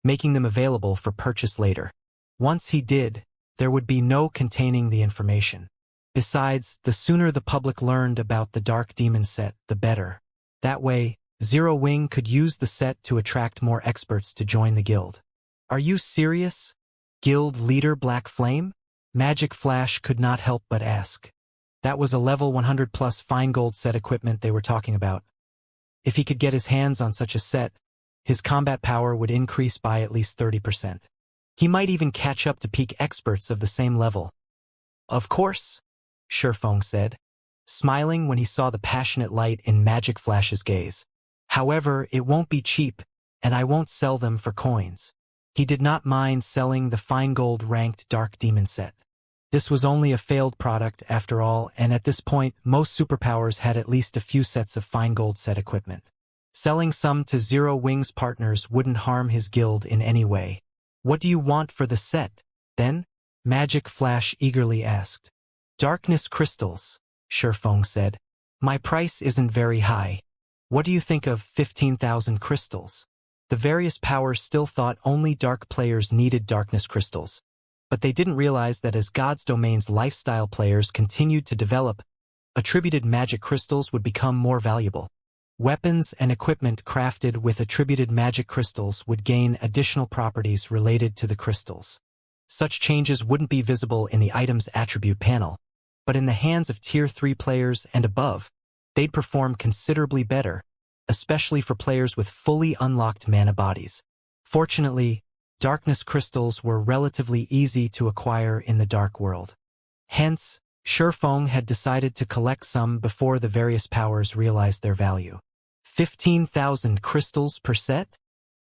making them available for purchase later. Once he did, there would be no containing the information. Besides, the sooner the public learned about the Dark Demon set, the better. That way, Zero Wing could use the set to attract more experts to join the guild. Are you serious? Guild leader Black Flame? Magic Flash could not help but ask. That was a level 100 plus fine gold set equipment they were talking about. If he could get his hands on such a set, his combat power would increase by at least 30%. He might even catch up to peak experts of the same level. Of course, Sherfong said, smiling when he saw the passionate light in Magic Flash's gaze. However, it won't be cheap, and I won't sell them for coins. He did not mind selling the fine gold-ranked Dark Demon set. This was only a failed product after all, and at this point, most superpowers had at least a few sets of fine gold set equipment. Selling some to Zero Wing's partners wouldn't harm his guild in any way. What do you want for the set, then? Magic Flash eagerly asked. Darkness crystals, Sherfong said. My price isn't very high. What do you think of 15,000 crystals? The various powers still thought only dark players needed darkness crystals, but they didn't realize that as God's Domain's lifestyle players continued to develop, attributed magic crystals would become more valuable. Weapons and equipment crafted with attributed magic crystals would gain additional properties related to the crystals. Such changes wouldn't be visible in the item's attribute panel, but in the hands of Tier 3 players and above, they'd perform considerably better, especially for players with fully unlocked mana bodies. Fortunately, darkness crystals were relatively easy to acquire in the dark world. Hence, Sherfong had decided to collect some before the various powers realized their value. 15,000 crystals per set?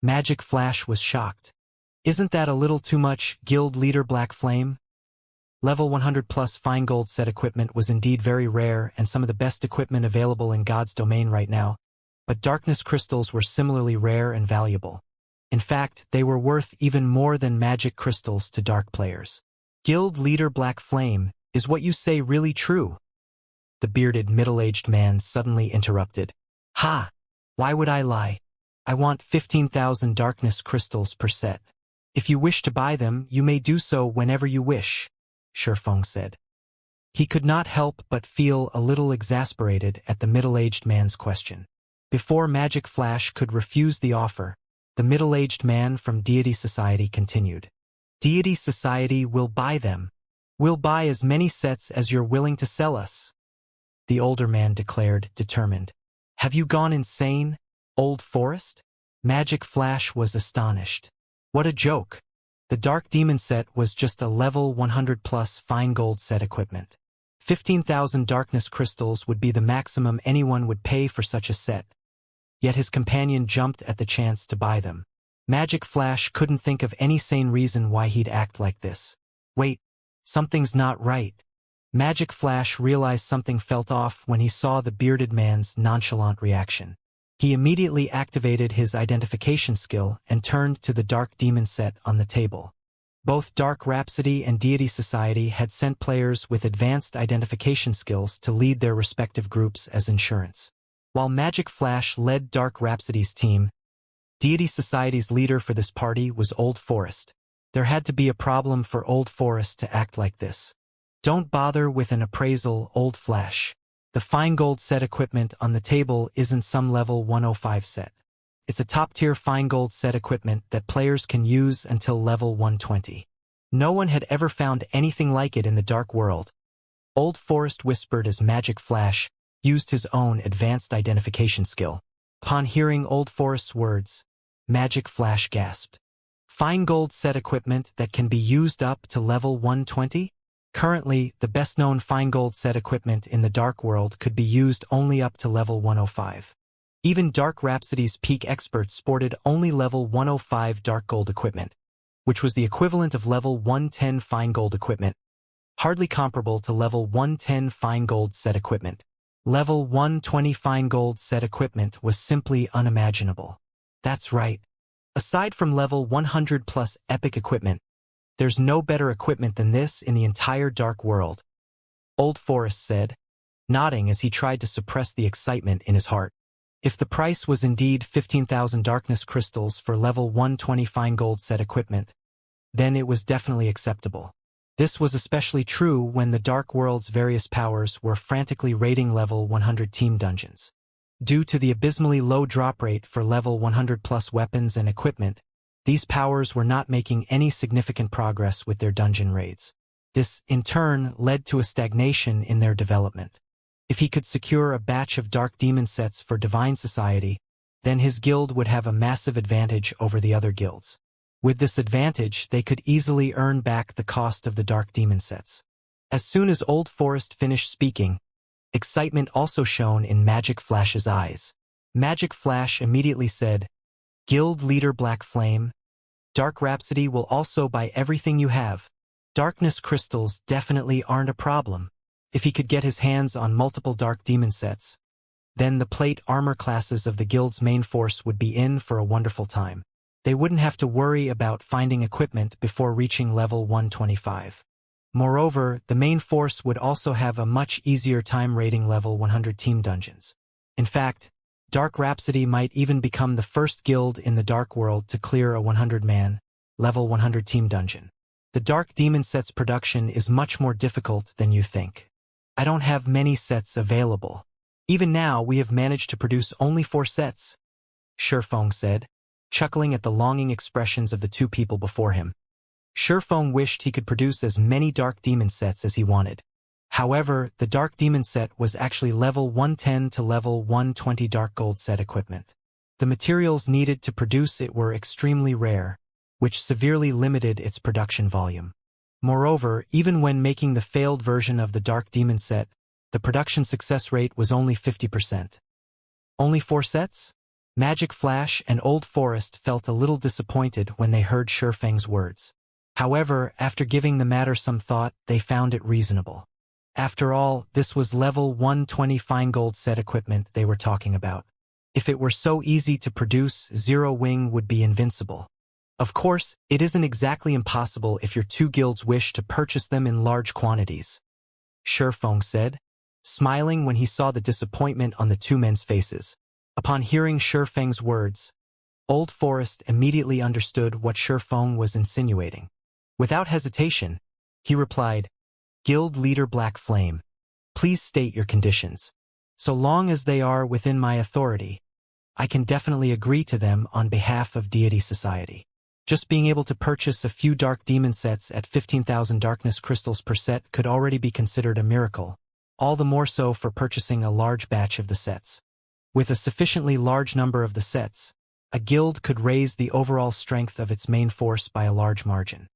Magic Flash was shocked. Isn't that a little too much, Guild Leader Black Flame? Level 100 plus fine gold set equipment was indeed very rare and some of the best equipment available in God's Domain right now, but darkness crystals were similarly rare and valuable. In fact, they were worth even more than magic crystals to dark players. Guild Leader Black Flame, is what you say really true? The bearded middle-aged man suddenly interrupted. Ha! Why would I lie? I want 15,000 darkness crystals per set. If you wish to buy them, you may do so whenever you wish, Sherfong said. He could not help but feel a little exasperated at the middle-aged man's question. Before Magic Flash could refuse the offer, the middle-aged man from Deity Society continued. Deity Society will buy them. We'll buy as many sets as you're willing to sell us, the older man declared, determined. Have you gone insane, Old Forest? Magic Flash was astonished. What a joke. The Dark Demon set was just a level 100 plus fine gold set equipment. 15,000 darkness crystals would be the maximum anyone would pay for such a set. Yet his companion jumped at the chance to buy them. Magic Flash couldn't think of any sane reason why he'd act like this. Wait, something's not right. Magic Flash realized something felt off when he saw the bearded man's nonchalant reaction. He immediately activated his identification skill and turned to the Dark Demon set on the table. Both Dark Rhapsody and Deity Society had sent players with advanced identification skills to lead their respective groups as insurance. While Magic Flash led Dark Rhapsody's team, Deity Society's leader for this party was Old Forest. There had to be a problem for Old Forest to act like this. Don't bother with an appraisal, Old Flash. The fine gold set equipment on the table isn't some level 105 set. It's a top-tier fine gold set equipment that players can use until level 120. No one had ever found anything like it in the dark world. Old Forest whispered as Magic Flash used his own advanced identification skill. Upon hearing Old Forest's words, Magic Flash gasped. Fine gold set equipment that can be used up to level 120? Currently, the best-known fine gold set equipment in the dark world could be used only up to level 105. Even Dark Rhapsody's peak experts sported only level 105 dark gold equipment, which was the equivalent of level 110 fine gold equipment, hardly comparable to level 110 fine gold set equipment. Level 120 fine gold set equipment was simply unimaginable. That's right. Aside from level 100 plus epic equipment, there's no better equipment than this in the entire dark world, Old Forest said, nodding as he tried to suppress the excitement in his heart. If the price was indeed 15,000 darkness crystals for level 120 fine gold set equipment, then it was definitely acceptable. This was especially true when the dark world's various powers were frantically raiding level 100 team dungeons. Due to the abysmally low drop rate for level 100 plus weapons and equipment, these powers were not making any significant progress with their dungeon raids. This, in turn, led to a stagnation in their development. If he could secure a batch of Dark Demon sets for Divine Society, then his guild would have a massive advantage over the other guilds. With this advantage, they could easily earn back the cost of the Dark Demon sets. As soon as Old Forest finished speaking, excitement also shone in Magic Flash's eyes. Magic Flash immediately said, Guild Leader Black Flame, Dark Rhapsody will also buy everything you have. Darkness crystals definitely aren't a problem. If he could get his hands on multiple Dark Demon sets, then the plate armor classes of the guild's main force would be in for a wonderful time. They wouldn't have to worry about finding equipment before reaching level 125. Moreover, the main force would also have a much easier time raiding level 100 team dungeons. In fact, Dark Rhapsody might even become the first guild in the dark world to clear a 100-man, level 100 team dungeon. The Dark Demon set's production is much more difficult than you think. I don't have many sets available. Even now, we have managed to produce only 4 sets, Shifeng said, chuckling at the longing expressions of the two people before him. Shifeng wished he could produce as many Dark Demon sets as he wanted. However, the Dark Demon set was actually level 110 to level 120 Dark Gold set equipment. The materials needed to produce it were extremely rare, which severely limited its production volume. Moreover, even when making the failed version of the Dark Demon set, the production success rate was only 50%. Only 4 sets? Magic Flash and Old Forest felt a little disappointed when they heard Shifeng's words. However, after giving the matter some thought, they found it reasonable. After all, this was level 120 fine gold set equipment they were talking about. If it were so easy to produce, Zero Wing would be invincible. Of course, it isn't exactly impossible if your two guilds wish to purchase them in large quantities, Shifeng said, smiling when he saw the disappointment on the two men's faces. Upon hearing Shifeng's words, Old Forest immediately understood what Shifeng was insinuating. Without hesitation, he replied, Guild Leader Black Flame, please state your conditions. So long as they are within my authority, I can definitely agree to them on behalf of Deity Society. Just being able to purchase a few dark demon sets at 15,000 darkness crystals per set could already be considered a miracle, all the more so for purchasing a large batch of the sets. With a sufficiently large number of the sets, a guild could raise the overall strength of its main force by a large margin.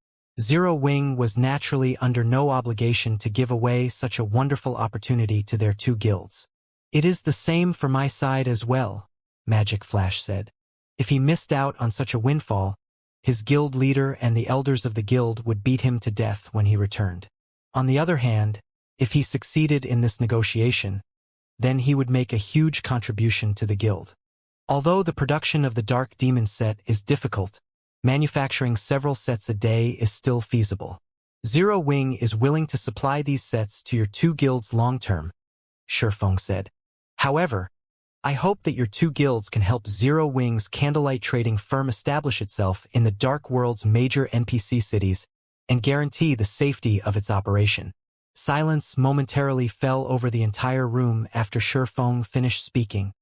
Zero Wing was naturally under no obligation to give away such a wonderful opportunity to their two guilds. "It is the same for my side as well," Magic Flash said. If he missed out on such a windfall, his guild leader and the elders of the guild would beat him to death when he returned. On the other hand, if he succeeded in this negotiation, then he would make a huge contribution to the guild. Although the production of the Dark Demon set is difficult, manufacturing several sets a day is still feasible. Zero Wing is willing to supply these sets to your two guilds long-term, Shifeng said. However, I hope that your two guilds can help Zero Wing's candlelight trading firm establish itself in the Dark World's major NPC cities and guarantee the safety of its operation. Silence momentarily fell over the entire room after Shifeng finished speaking,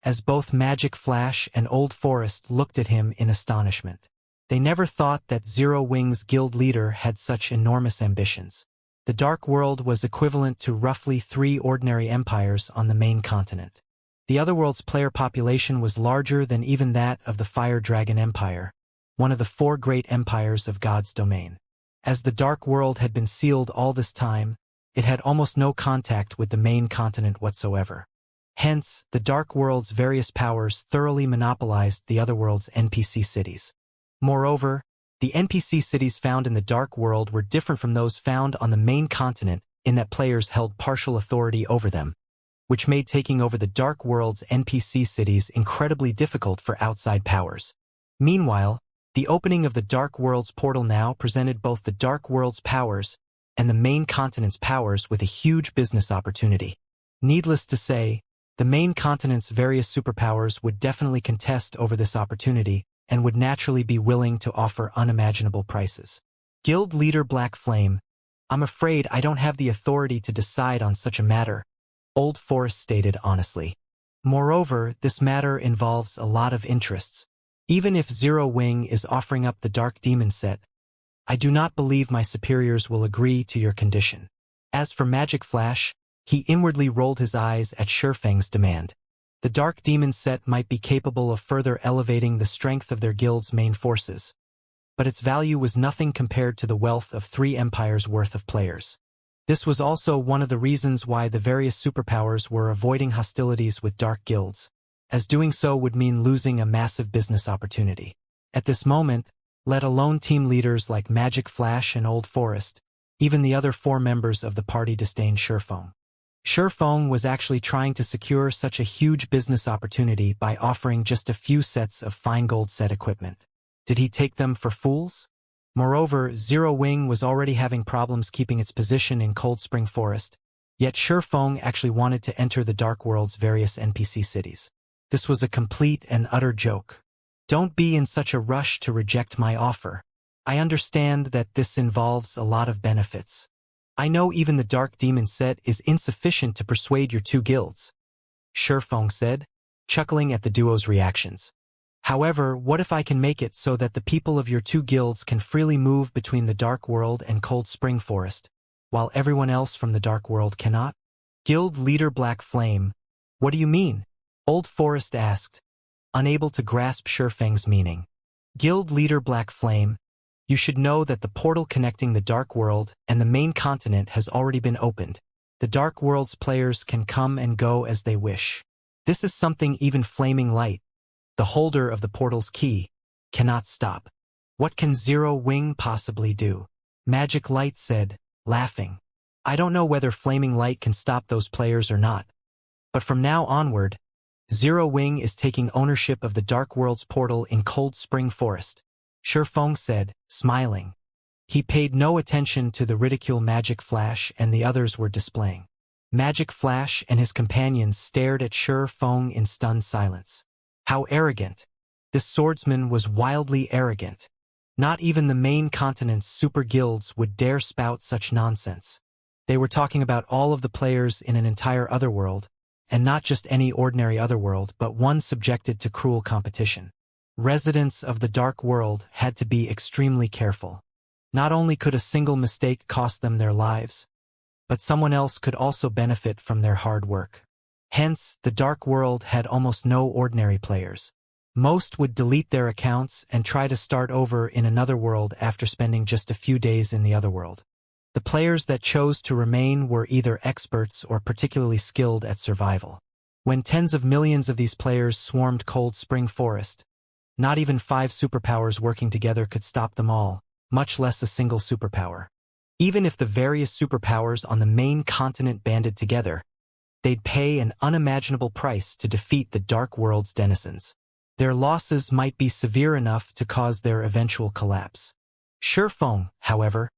as both Magic Flash and Old Forest looked at him in astonishment. They never thought that Zero Wing's guild leader had such enormous ambitions. The Dark World was equivalent to roughly 3 ordinary empires on the main continent. The Otherworld's player population was larger than even that of the Fire Dragon Empire, one of the 4 great empires of God's domain. As the Dark World had been sealed all this time, it had almost no contact with the main continent whatsoever. Hence, the Dark World's various powers thoroughly monopolized the Otherworld's NPC cities. Moreover, the NPC cities found in the Dark World were different from those found on the main continent in that players held partial authority over them, which made taking over the Dark World's NPC cities incredibly difficult for outside powers. Meanwhile, the opening of the Dark World's portal now presented both the Dark World's powers and the main continent's powers with a huge business opportunity. Needless to say, the main continent's various superpowers would definitely contest over this opportunity and would naturally be willing to offer unimaginable prices. Guild leader Black Flame, "I'm afraid I don't have the authority to decide on such a matter," Old Forest stated honestly. Moreover, this matter involves a lot of interests. Even if Zero Wing is offering up the Dark Demon set, I do not believe my superiors will agree to your condition. As for Magic Flash, he inwardly rolled his eyes at Shifeng's demand. The Dark Demon set might be capable of further elevating the strength of their guild's main forces, but its value was nothing compared to the wealth of 3 empires' worth of players. This was also one of the reasons why the various superpowers were avoiding hostilities with dark guilds, as doing so would mean losing a massive business opportunity. At this moment, let alone team leaders like Magic Flash and Old Forest, even the other 4 members of the party disdained Shifeng. Shifeng was actually trying to secure such a huge business opportunity by offering just a few sets of fine gold set equipment. Did he take them for fools? Moreover, Zero Wing was already having problems keeping its position in Cold Spring Forest, yet Shifeng actually wanted to enter the Dark World's various NPC cities. This was a complete and utter joke. Don't be in such a rush to reject my offer. I understand that this involves a lot of benefits. I know even the Dark Demon set is insufficient to persuade your 2 guilds, Shifeng said, chuckling at the duo's reactions. However, what if I can make it so that the people of your 2 guilds can freely move between the Dark World and Cold Spring Forest, while everyone else from the Dark World cannot? Guild leader Black Flame, what do you mean? Old Forest asked, unable to grasp Shifeng's meaning. Guild leader Black Flame, you should know that the portal connecting the Dark World and the main continent has already been opened. The Dark World's players can come and go as they wish. This is something even Flaming Light, the holder of the portal's key, cannot stop. What can Zero Wing possibly do? Magic Light said, laughing. I don't know whether Flaming Light can stop those players or not, but from now onward, Zero Wing is taking ownership of the Dark World's portal in Cold Spring Forest, Shifeng said, smiling. He paid no attention to the ridicule Magic Flash and the others were displaying. Magic Flash and his companions stared at Shifeng in stunned silence. How arrogant! This swordsman was wildly arrogant. Not even the main continent's super guilds would dare spout such nonsense. They were talking about all of the players in an entire otherworld, and not just any ordinary otherworld, but one subjected to cruel competition. Residents of the Dark World had to be extremely careful. Not only could a single mistake cost them their lives, but someone else could also benefit from their hard work. Hence, the Dark World had almost no ordinary players. Most would delete their accounts and try to start over in another world after spending just a few days in the other world. The players that chose to remain were either experts or particularly skilled at survival. When tens of millions of these players swarmed Cold Spring Forest, not even 5 superpowers working together could stop them all, much less a single superpower. Even if the various superpowers on the main continent banded together, they'd pay an unimaginable price to defeat the Dark World's denizens. Their losses might be severe enough to cause their eventual collapse. Shifeng, however,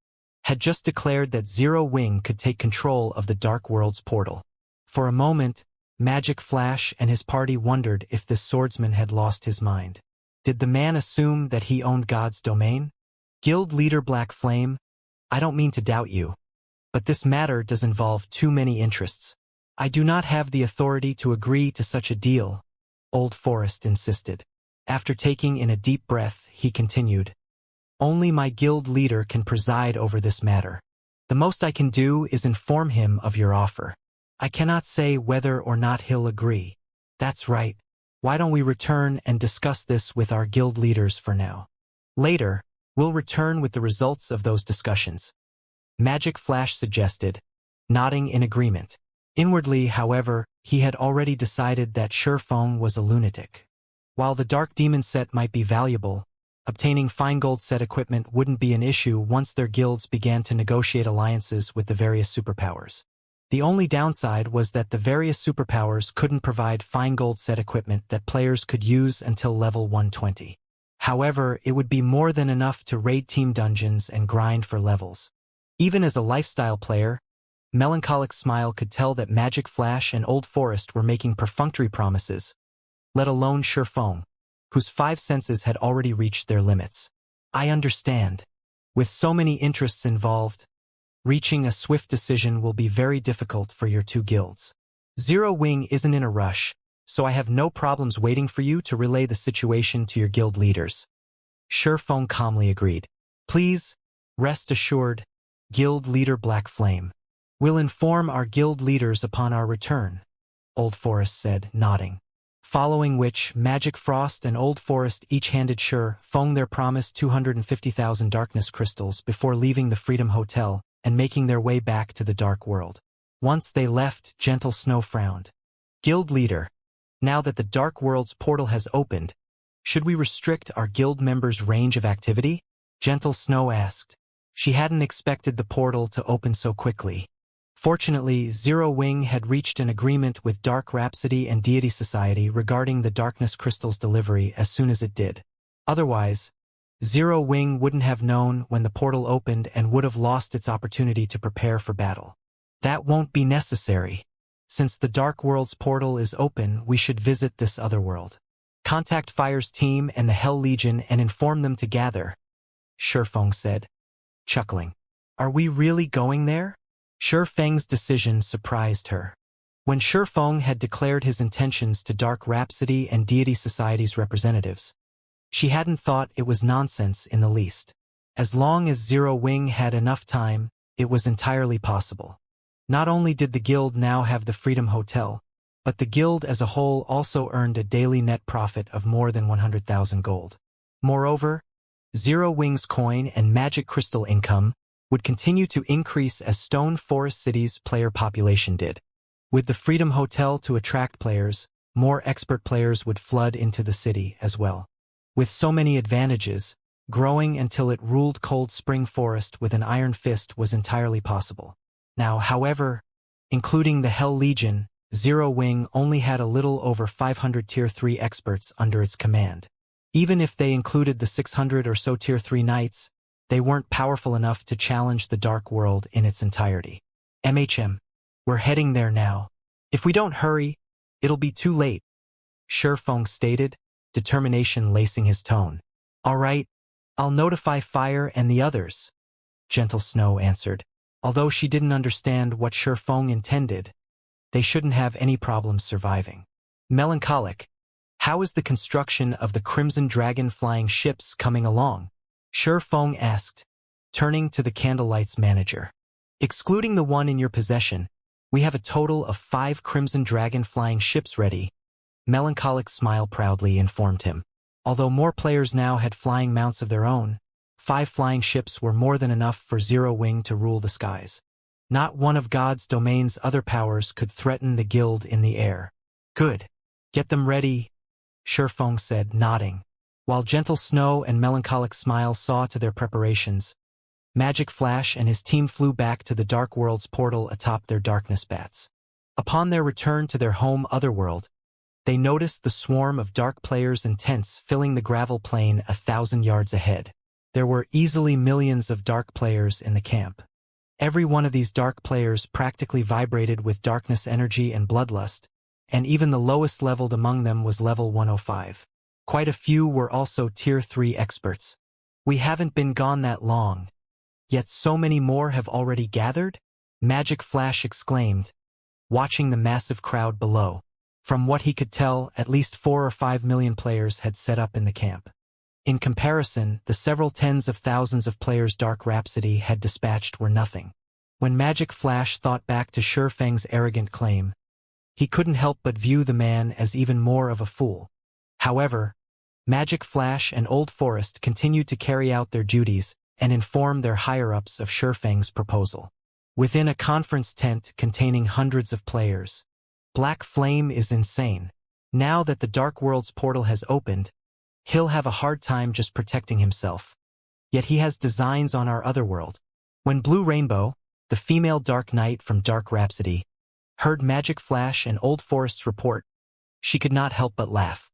had just declared that Zero Wing could take control of the Dark World's portal. For a moment, Magic Flash and his party wondered if this swordsman had lost his mind. Did the man assume that he owned God's domain? Guild leader Black Flame, I don't mean to doubt you, but this matter does involve too many interests. I do not have the authority to agree to such a deal, Old Forest insisted. After taking in a deep breath, he continued, Only my guild leader can preside over this matter. The most I can do is inform him of your offer. I cannot say whether or not he'll agree. That's right. Why don't we return and discuss this with our guild leaders for now? Later, we'll return with the results of those discussions. Magic Flash suggested, nodding in agreement. Inwardly, however, he had already decided that Shifeng was a lunatic. While the Dark Demon set might be valuable, obtaining fine gold set equipment wouldn't be an issue once their guilds began to negotiate alliances with the various superpowers. The only downside was that the various superpowers couldn't provide fine gold set equipment that players could use until level 120. However, it would be more than enough to raid team dungeons and grind for levels. Even as a lifestyle player, Melancholic Smile could tell that Magic Flash and Old Forest were making perfunctory promises, let alone Shifeng, whose 5 senses had already reached their limits. I understand. With so many interests involved, reaching a swift decision will be very difficult for your 2 guilds. Zero Wing isn't in a rush, so I have no problems waiting for you to relay the situation to your guild leaders. Shifeng calmly agreed. Please, rest assured, Guild Leader Black Flame. We'll inform our guild leaders upon our return, Old Forest said, nodding. Following which, Magic Frost and Old Forest each handed Shifeng their promised 250,000 darkness crystals before leaving the Freedom Hotel and making their way back to the Dark World. Once they left, Gentle Snow frowned. Guild Leader, now that the Dark World's portal has opened, should we restrict our guild members' range of activity? Gentle Snow asked. She hadn't expected the portal to open so quickly. Fortunately, Zero Wing had reached an agreement with Dark Rhapsody and Deity Society regarding the Darkness Crystal's delivery as soon as it did. Otherwise, Zero Wing wouldn't have known when the portal opened and would have lost its opportunity to prepare for battle. That won't be necessary. Since the Dark World's portal is open, we should visit this other world. Contact Fire's team and the Hell Legion and inform them to gather, Shifeng said, chuckling. Are we really going there? Shifeng's decision surprised her. When Shifeng had declared his intentions to Dark Rhapsody and Deity Society's representatives, she hadn't thought it was nonsense in the least. As long as Zero Wing had enough time, it was entirely possible. Not only did the guild now have the Freedom Hotel, but the guild as a whole also earned a daily net profit of more than 100,000 gold. Moreover, Zero Wing's coin and magic crystal income would continue to increase as Stone Forest City's player population did. With the Freedom Hotel to attract players, more expert players would flood into the city as well. With so many advantages, growing until it ruled Cold Spring Forest with an iron fist was entirely possible. Now, however, including the Hell Legion, Zero Wing only had a little over 500 Tier 3 experts under its command. Even if they included the 600 or so Tier 3 knights, they weren't powerful enough to challenge the Dark World in its entirety. We're heading there now. If we don't hurry, it'll be too late, Shifeng stated, determination lacing his tone. All right, I'll notify Fire and the others, Gentle Snow answered. Although she didn't understand what Shifeng intended, they shouldn't have any problems surviving. Melancholic, How is the construction of the Crimson Dragon flying ships coming along? Shi Feng asked, turning to the Candlelight's manager. Excluding the one in your possession, we have a total of 5 Crimson Dragon flying ships ready, Melancholic Smile proudly informed him. Although more players now had flying mounts of their own, 5 flying ships were more than enough for Zero Wing to rule the skies. Not one of God's domain's other powers could threaten the guild in the air. Good. Get them ready, Shi Feng said, nodding. While Gentle Snow and Melancholic Smile saw to their preparations, Magic Flash and his team flew back to the Dark World's portal atop their darkness bats. Upon their return to their home Otherworld, they noticed the swarm of dark players and tents filling the gravel plain 1,000 yards ahead. There were easily millions of dark players in the camp. Every one of these dark players practically vibrated with darkness energy and bloodlust, and even the lowest leveled among them was level 105. Quite a few were also Tier 3 experts. We haven't been gone that long, yet so many more have already gathered? Magic Flash exclaimed, watching the massive crowd below. From what he could tell, at least 4 or 5 million players had set up in the camp. In comparison, the several tens of thousands of players Dark Rhapsody had dispatched were nothing. When Magic Flash thought back to Shi Feng's arrogant claim, he couldn't help but view the man as even more of a fool. However, Magic Flash and Old Forest continued to carry out their duties and inform their higher-ups of Shi Feng's proposal. Within a conference tent containing hundreds of players, Black Flame is insane. Now that the Dark World's portal has opened, he'll have a hard time just protecting himself. Yet he has designs on our Otherworld. When Blue Rainbow, the female Dark Knight from Dark Rhapsody, heard Magic Flash and Old Forest's report, she could not help but laugh.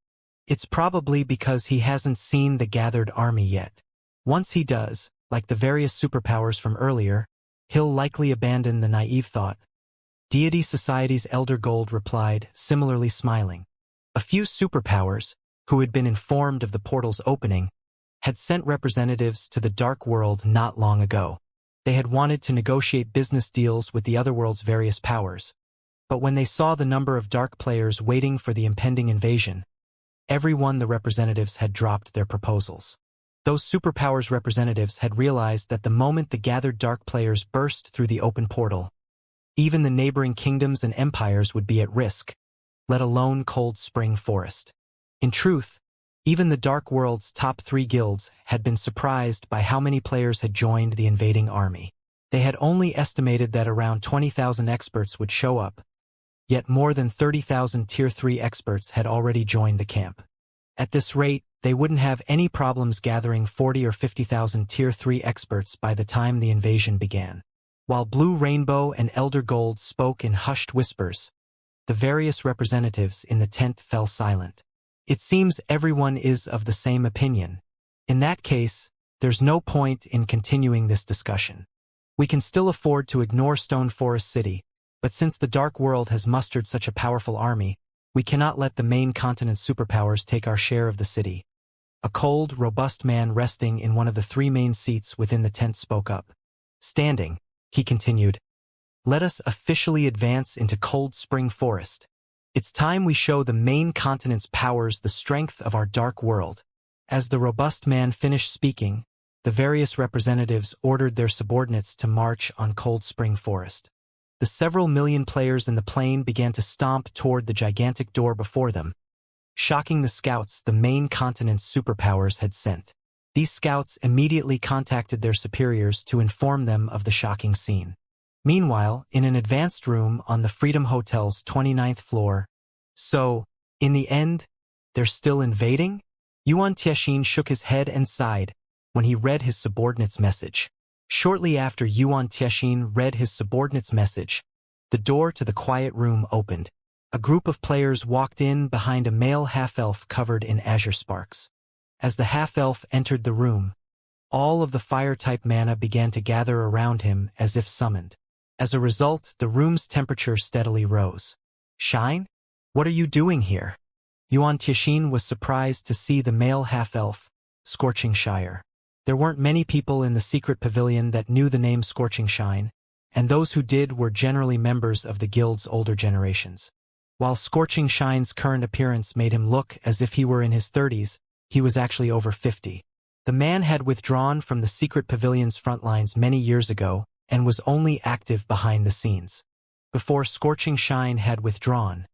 It's probably because he hasn't seen the gathered army yet. Once he does, like the various superpowers from earlier, he'll likely abandon the naive thought. Deity Society's Elder Gold replied, similarly smiling. A few superpowers, who had been informed of the portal's opening, had sent representatives to the Dark World not long ago. They had wanted to negotiate business deals with the Otherworld's various powers. But when they saw the number of dark players waiting for the impending invasion, every one the representatives had dropped their proposals. Those superpowers representatives had realized that the moment the gathered dark players burst through the open portal, even the neighboring kingdoms and empires would be at risk, let alone Cold Spring Forest. In truth, even the Dark World's top 3 guilds had been surprised by how many players had joined the invading army. They had only estimated that around 20,000 experts would show up, yet more than 30,000 Tier 3 experts had already joined the camp. At this rate, they wouldn't have any problems gathering 40 or 50,000 Tier 3 experts by the time the invasion began. While Blue Rainbow and Elder Gold spoke in hushed whispers, the various representatives in the tent fell silent. It seems everyone is of the same opinion. In that case, there's no point in continuing this discussion. We can still afford to ignore Stone Forest City, but since the Dark World has mustered such a powerful army, we cannot let the main continent's superpowers take our share of the city. A cold, robust man resting in one of the 3 main seats within the tent spoke up. Standing, he continued, let us officially advance into Cold Spring Forest. It's time we show the main continent's powers the strength of our Dark World. As the robust man finished speaking, the various representatives ordered their subordinates to march on Cold Spring Forest. The several million players in the plain began to stomp toward the gigantic door before them, shocking the scouts the main continent's superpowers had sent. These scouts immediately contacted their superiors to inform them of the shocking scene. Meanwhile, in an advanced room on the Freedom Hotel's 29th floor, so, in the end, they're still invading? Yuan Tiexin shook his head and sighed when he read his subordinate's message. Shortly after Yuan Tiexin read his subordinate's message, the door to the quiet room opened. A group of players walked in behind a male half-elf covered in azure sparks. As the half-elf entered the room, all of the fire-type mana began to gather around him as if summoned. As a result, the room's temperature steadily rose. Shine? What are you doing here? Yuan Tiexin was surprised to see the male half-elf, Scorching Shire. There weren't many people in the secret pavilion that knew the name Scorching Shine, and those who did were generally members of the guild's older generations. While Scorching Shine's current appearance made him look as if he were in his 30s, he was actually over 50. The man had withdrawn from the secret pavilion's front lines many years ago and was only active behind the scenes. Before Scorching Shine had withdrawn,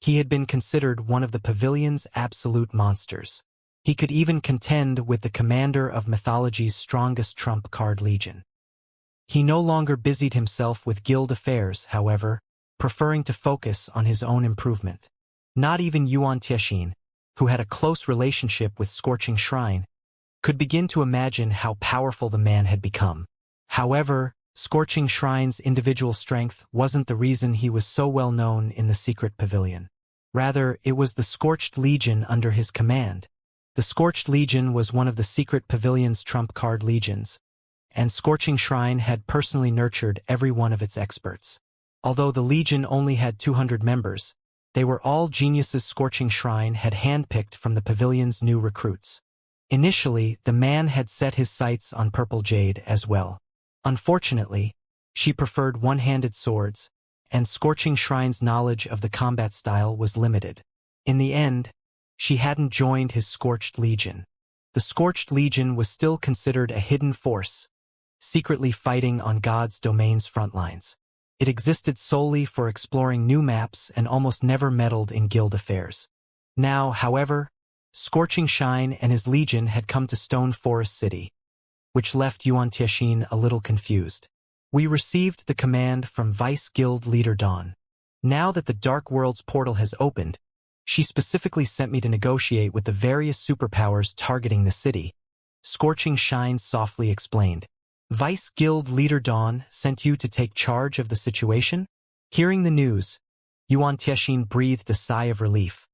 he had been considered one of the pavilion's absolute monsters. He could even contend with the commander of mythology's strongest trump card legion. He no longer busied himself with guild affairs, however, preferring to focus on his own improvement. Not even Yuan Tiexin, who had a close relationship with Scorching Shrine, could begin to imagine how powerful the man had become. However, Scorching Shrine's individual strength wasn't the reason he was so well known in the secret pavilion. Rather, it was the Scorched Legion under his command. The Scorched Legion was one of the secret pavilion's trump card legions, and Scorching Shrine had personally nurtured every one of its experts. Although the legion only had 200 members, they were all geniuses Scorching Shrine had handpicked from the pavilion's new recruits. Initially, the man had set his sights on Purple Jade as well. Unfortunately, she preferred one-handed swords, and Scorching Shrine's knowledge of the combat style was limited. In the end, she hadn't joined his Scorched Legion. The Scorched Legion was still considered a hidden force, secretly fighting on God's domain's front lines. It existed solely for exploring new maps and almost never meddled in guild affairs. Now, however, Scorching Shine and his legion had come to Stone Forest City, which left Yuan Tiexin a little confused. We received the command from Vice Guild Leader Dawn. Now that the Dark World's portal has opened, she specifically sent me to negotiate with the various superpowers targeting the city, Scorching Shine softly explained. Vice Guild Leader Dawn sent you to take charge of the situation? Hearing the news, Yuan Tiexin breathed a sigh of relief.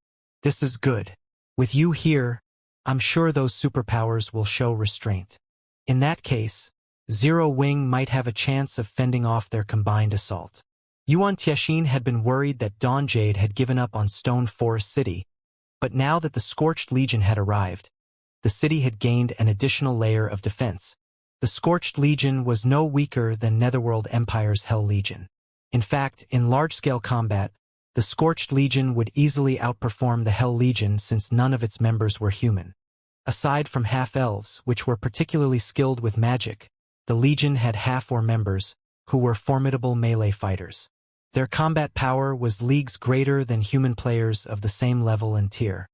This is good. With you here, I'm sure those superpowers will show restraint. In that case, Zero Wing might have a chance of fending off their combined assault. Yuan Tiexin had been worried that Dawn Jade had given up on Stone Forest City, but now that the Scorched Legion had arrived, the city had gained an additional layer of defense. The Scorched Legion was no weaker than Netherworld Empire's Hell Legion. In fact, in large-scale combat, the Scorched Legion would easily outperform the Hell Legion since none of its members were human. Aside from half-elves, which were particularly skilled with magic, the Legion had half-orc members, who were formidable melee fighters. Their combat power was leagues greater than human players of the same level and tier.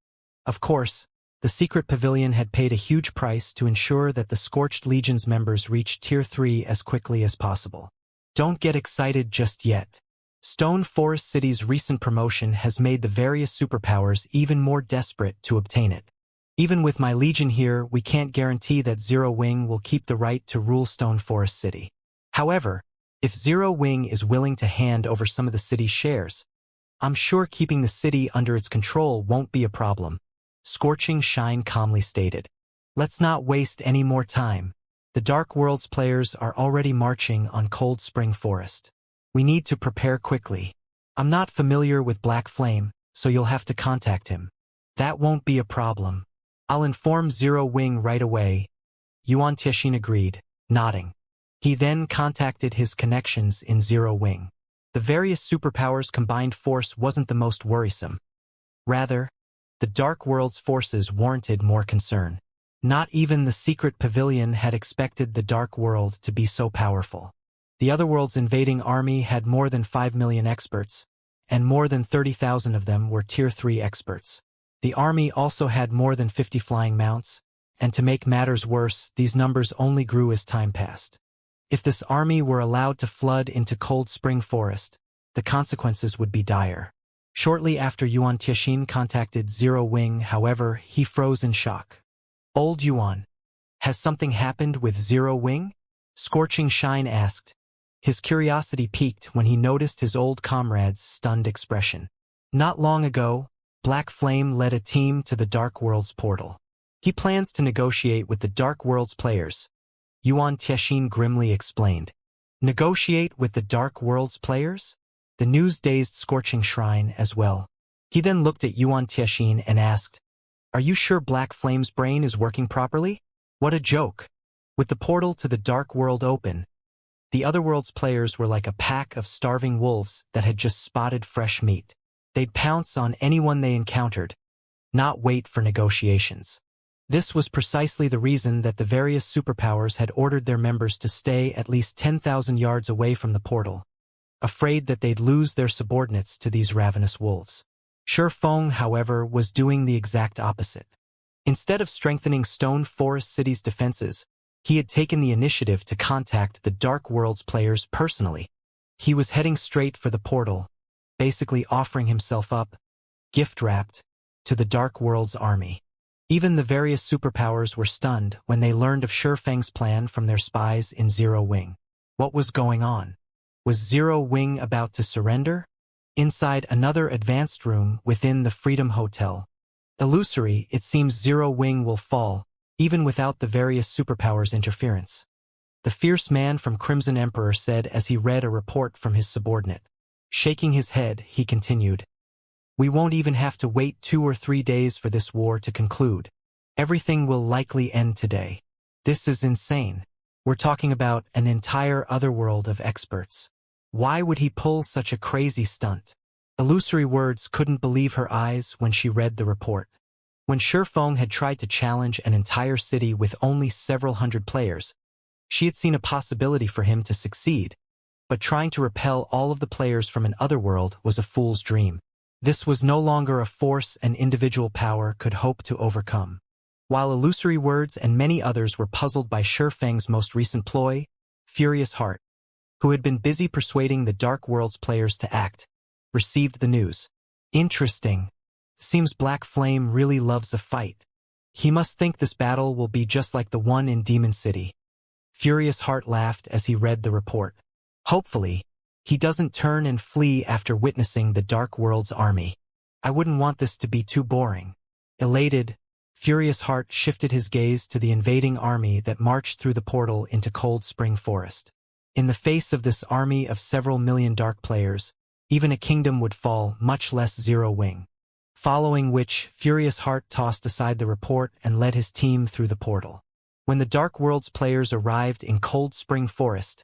Of course, the secret pavilion had paid a huge price to ensure that the Scorched Legion's members reached Tier 3 as quickly as possible. Don't get excited just yet. Stone Forest City's recent promotion has made the various superpowers even more desperate to obtain it. Even with my legion here, we can't guarantee that Zero Wing will keep the right to rule Stone Forest City. However, if Zero Wing is willing to hand over some of the city's shares, I'm sure keeping the city under its control won't be a problem, Scorching Shine calmly stated. Let's not waste any more time. The Dark World's players are already marching on Cold Spring Forest. We need to prepare quickly. I'm not familiar with Black Flame, so you'll have to contact him. That won't be a problem. I'll inform Zero Wing right away. Yuan Tiexin agreed, nodding. He then contacted his connections in Zero Wing. The various superpowers' combined force wasn't the most worrisome. Rather, the Dark World's forces warranted more concern. Not even the secret pavilion had expected the Dark World to be so powerful. The Otherworld's invading army had more than 5 million experts, and more than 30,000 of them were Tier 3 experts. The army also had more than 50 flying mounts, and to make matters worse, these numbers only grew as time passed. If this army were allowed to flood into Cold Spring Forest, the consequences would be dire. Shortly after Yuan Tiexin contacted Zero Wing, however, he froze in shock. Old Yuan, has something happened with Zero Wing? Scorching Shine asked. His curiosity piqued when he noticed his old comrade's stunned expression. Not long ago, Black Flame led a team to the Dark World's portal. He plans to negotiate with the Dark World's players, Yuan Tiexin grimly explained. Negotiate with the Dark World's players? The news dazed Scorching Shrine as well. He then looked at Yuan Tiexin and asked, Are you sure Black Flame's brain is working properly? What a joke. With the portal to the Dark World open, the Otherworld's players were like a pack of starving wolves that had just spotted fresh meat. They'd pounce on anyone they encountered, not wait for negotiations. This was precisely the reason that the various superpowers had ordered their members to stay at least 10,000 yards away from the portal, afraid that they'd lose their subordinates to these ravenous wolves. Shi Feng, however, was doing the exact opposite. Instead of strengthening Stone Forest City's defenses, he had taken the initiative to contact the Dark Worlds players personally. He was heading straight for the portal, basically offering himself up, gift-wrapped, to the Dark Worlds army. Even the various superpowers were stunned when they learned of Shi Feng's plan from their spies in Zero Wing. What was going on? Was Zero Wing about to surrender? Inside another advanced room within the Freedom Hotel. Illusory, it seems Zero Wing will fall, even without the various superpowers' interference. The fierce man from Crimson Emperor said as he read a report from his subordinate. Shaking his head, he continued, "We won't even have to wait 2 or 3 days for this war to conclude. Everything will likely end today. This is insane. We're talking about an entire otherworld of experts. Why would he pull such a crazy stunt?" Illusory Words couldn't believe her eyes when she read the report. When Shi Feng had tried to challenge an entire city with only several hundred players, she had seen a possibility for him to succeed, but trying to repel all of the players from an otherworld was a fool's dream. This was no longer a force an individual power could hope to overcome. While Illusory Words and many others were puzzled by Shi Feng's most recent ploy, Furious Heart, who had been busy persuading the Dark Worlds players to act, received the news. Interesting. Seems Black Flame really loves a fight. He must think this battle will be just like the one in Demon City. Furious Heart laughed as he read the report. Hopefully, he doesn't turn and flee after witnessing the Dark World's army. I wouldn't want this to be too boring. Elated, Furious Heart shifted his gaze to the invading army that marched through the portal into Cold Spring Forest. In the face of this army of several million dark players, even a kingdom would fall, much less Zero Wing. Following which, Furious Heart tossed aside the report and led his team through the portal. When the Dark Worlds players arrived in Cold Spring Forest,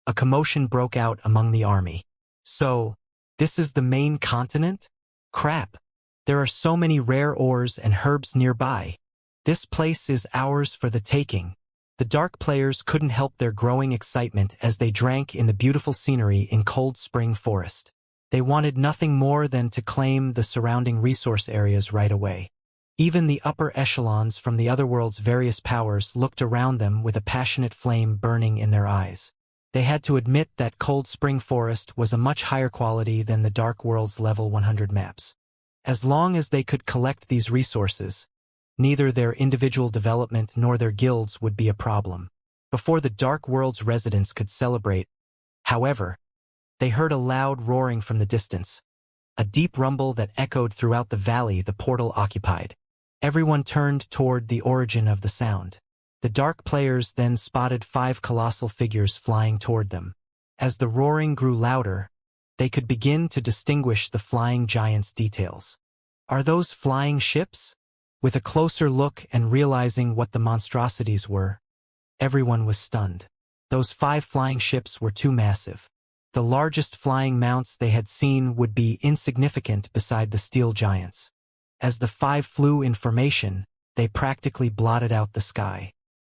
a commotion broke out among the army. So, this is the main continent? Crap. There are so many rare ores and herbs nearby. This place is ours for the taking. The dark players couldn't help their growing excitement as they drank in the beautiful scenery in Cold Spring Forest. They wanted nothing more than to claim the surrounding resource areas right away. Even the upper echelons from the otherworld's various powers looked around them with a passionate flame burning in their eyes. They had to admit that Cold Spring Forest was a much higher quality than the Dark World's level 100 maps. As long as they could collect these resources, neither their individual development nor their guilds would be a problem. Before the Dark World's residents could celebrate, however, they heard a loud roaring from the distance, a deep rumble that echoed throughout the valley the portal occupied. Everyone turned toward the origin of the sound. The dark players then spotted 5 colossal figures flying toward them. As the roaring grew louder, they could begin to distinguish the flying giants' details. Are those flying ships? With a closer look and realizing what the monstrosities were, everyone was stunned. Those 5 flying ships were too massive. The largest flying mounts they had seen would be insignificant beside the steel giants. As the 5 flew in formation, they practically blotted out the sky.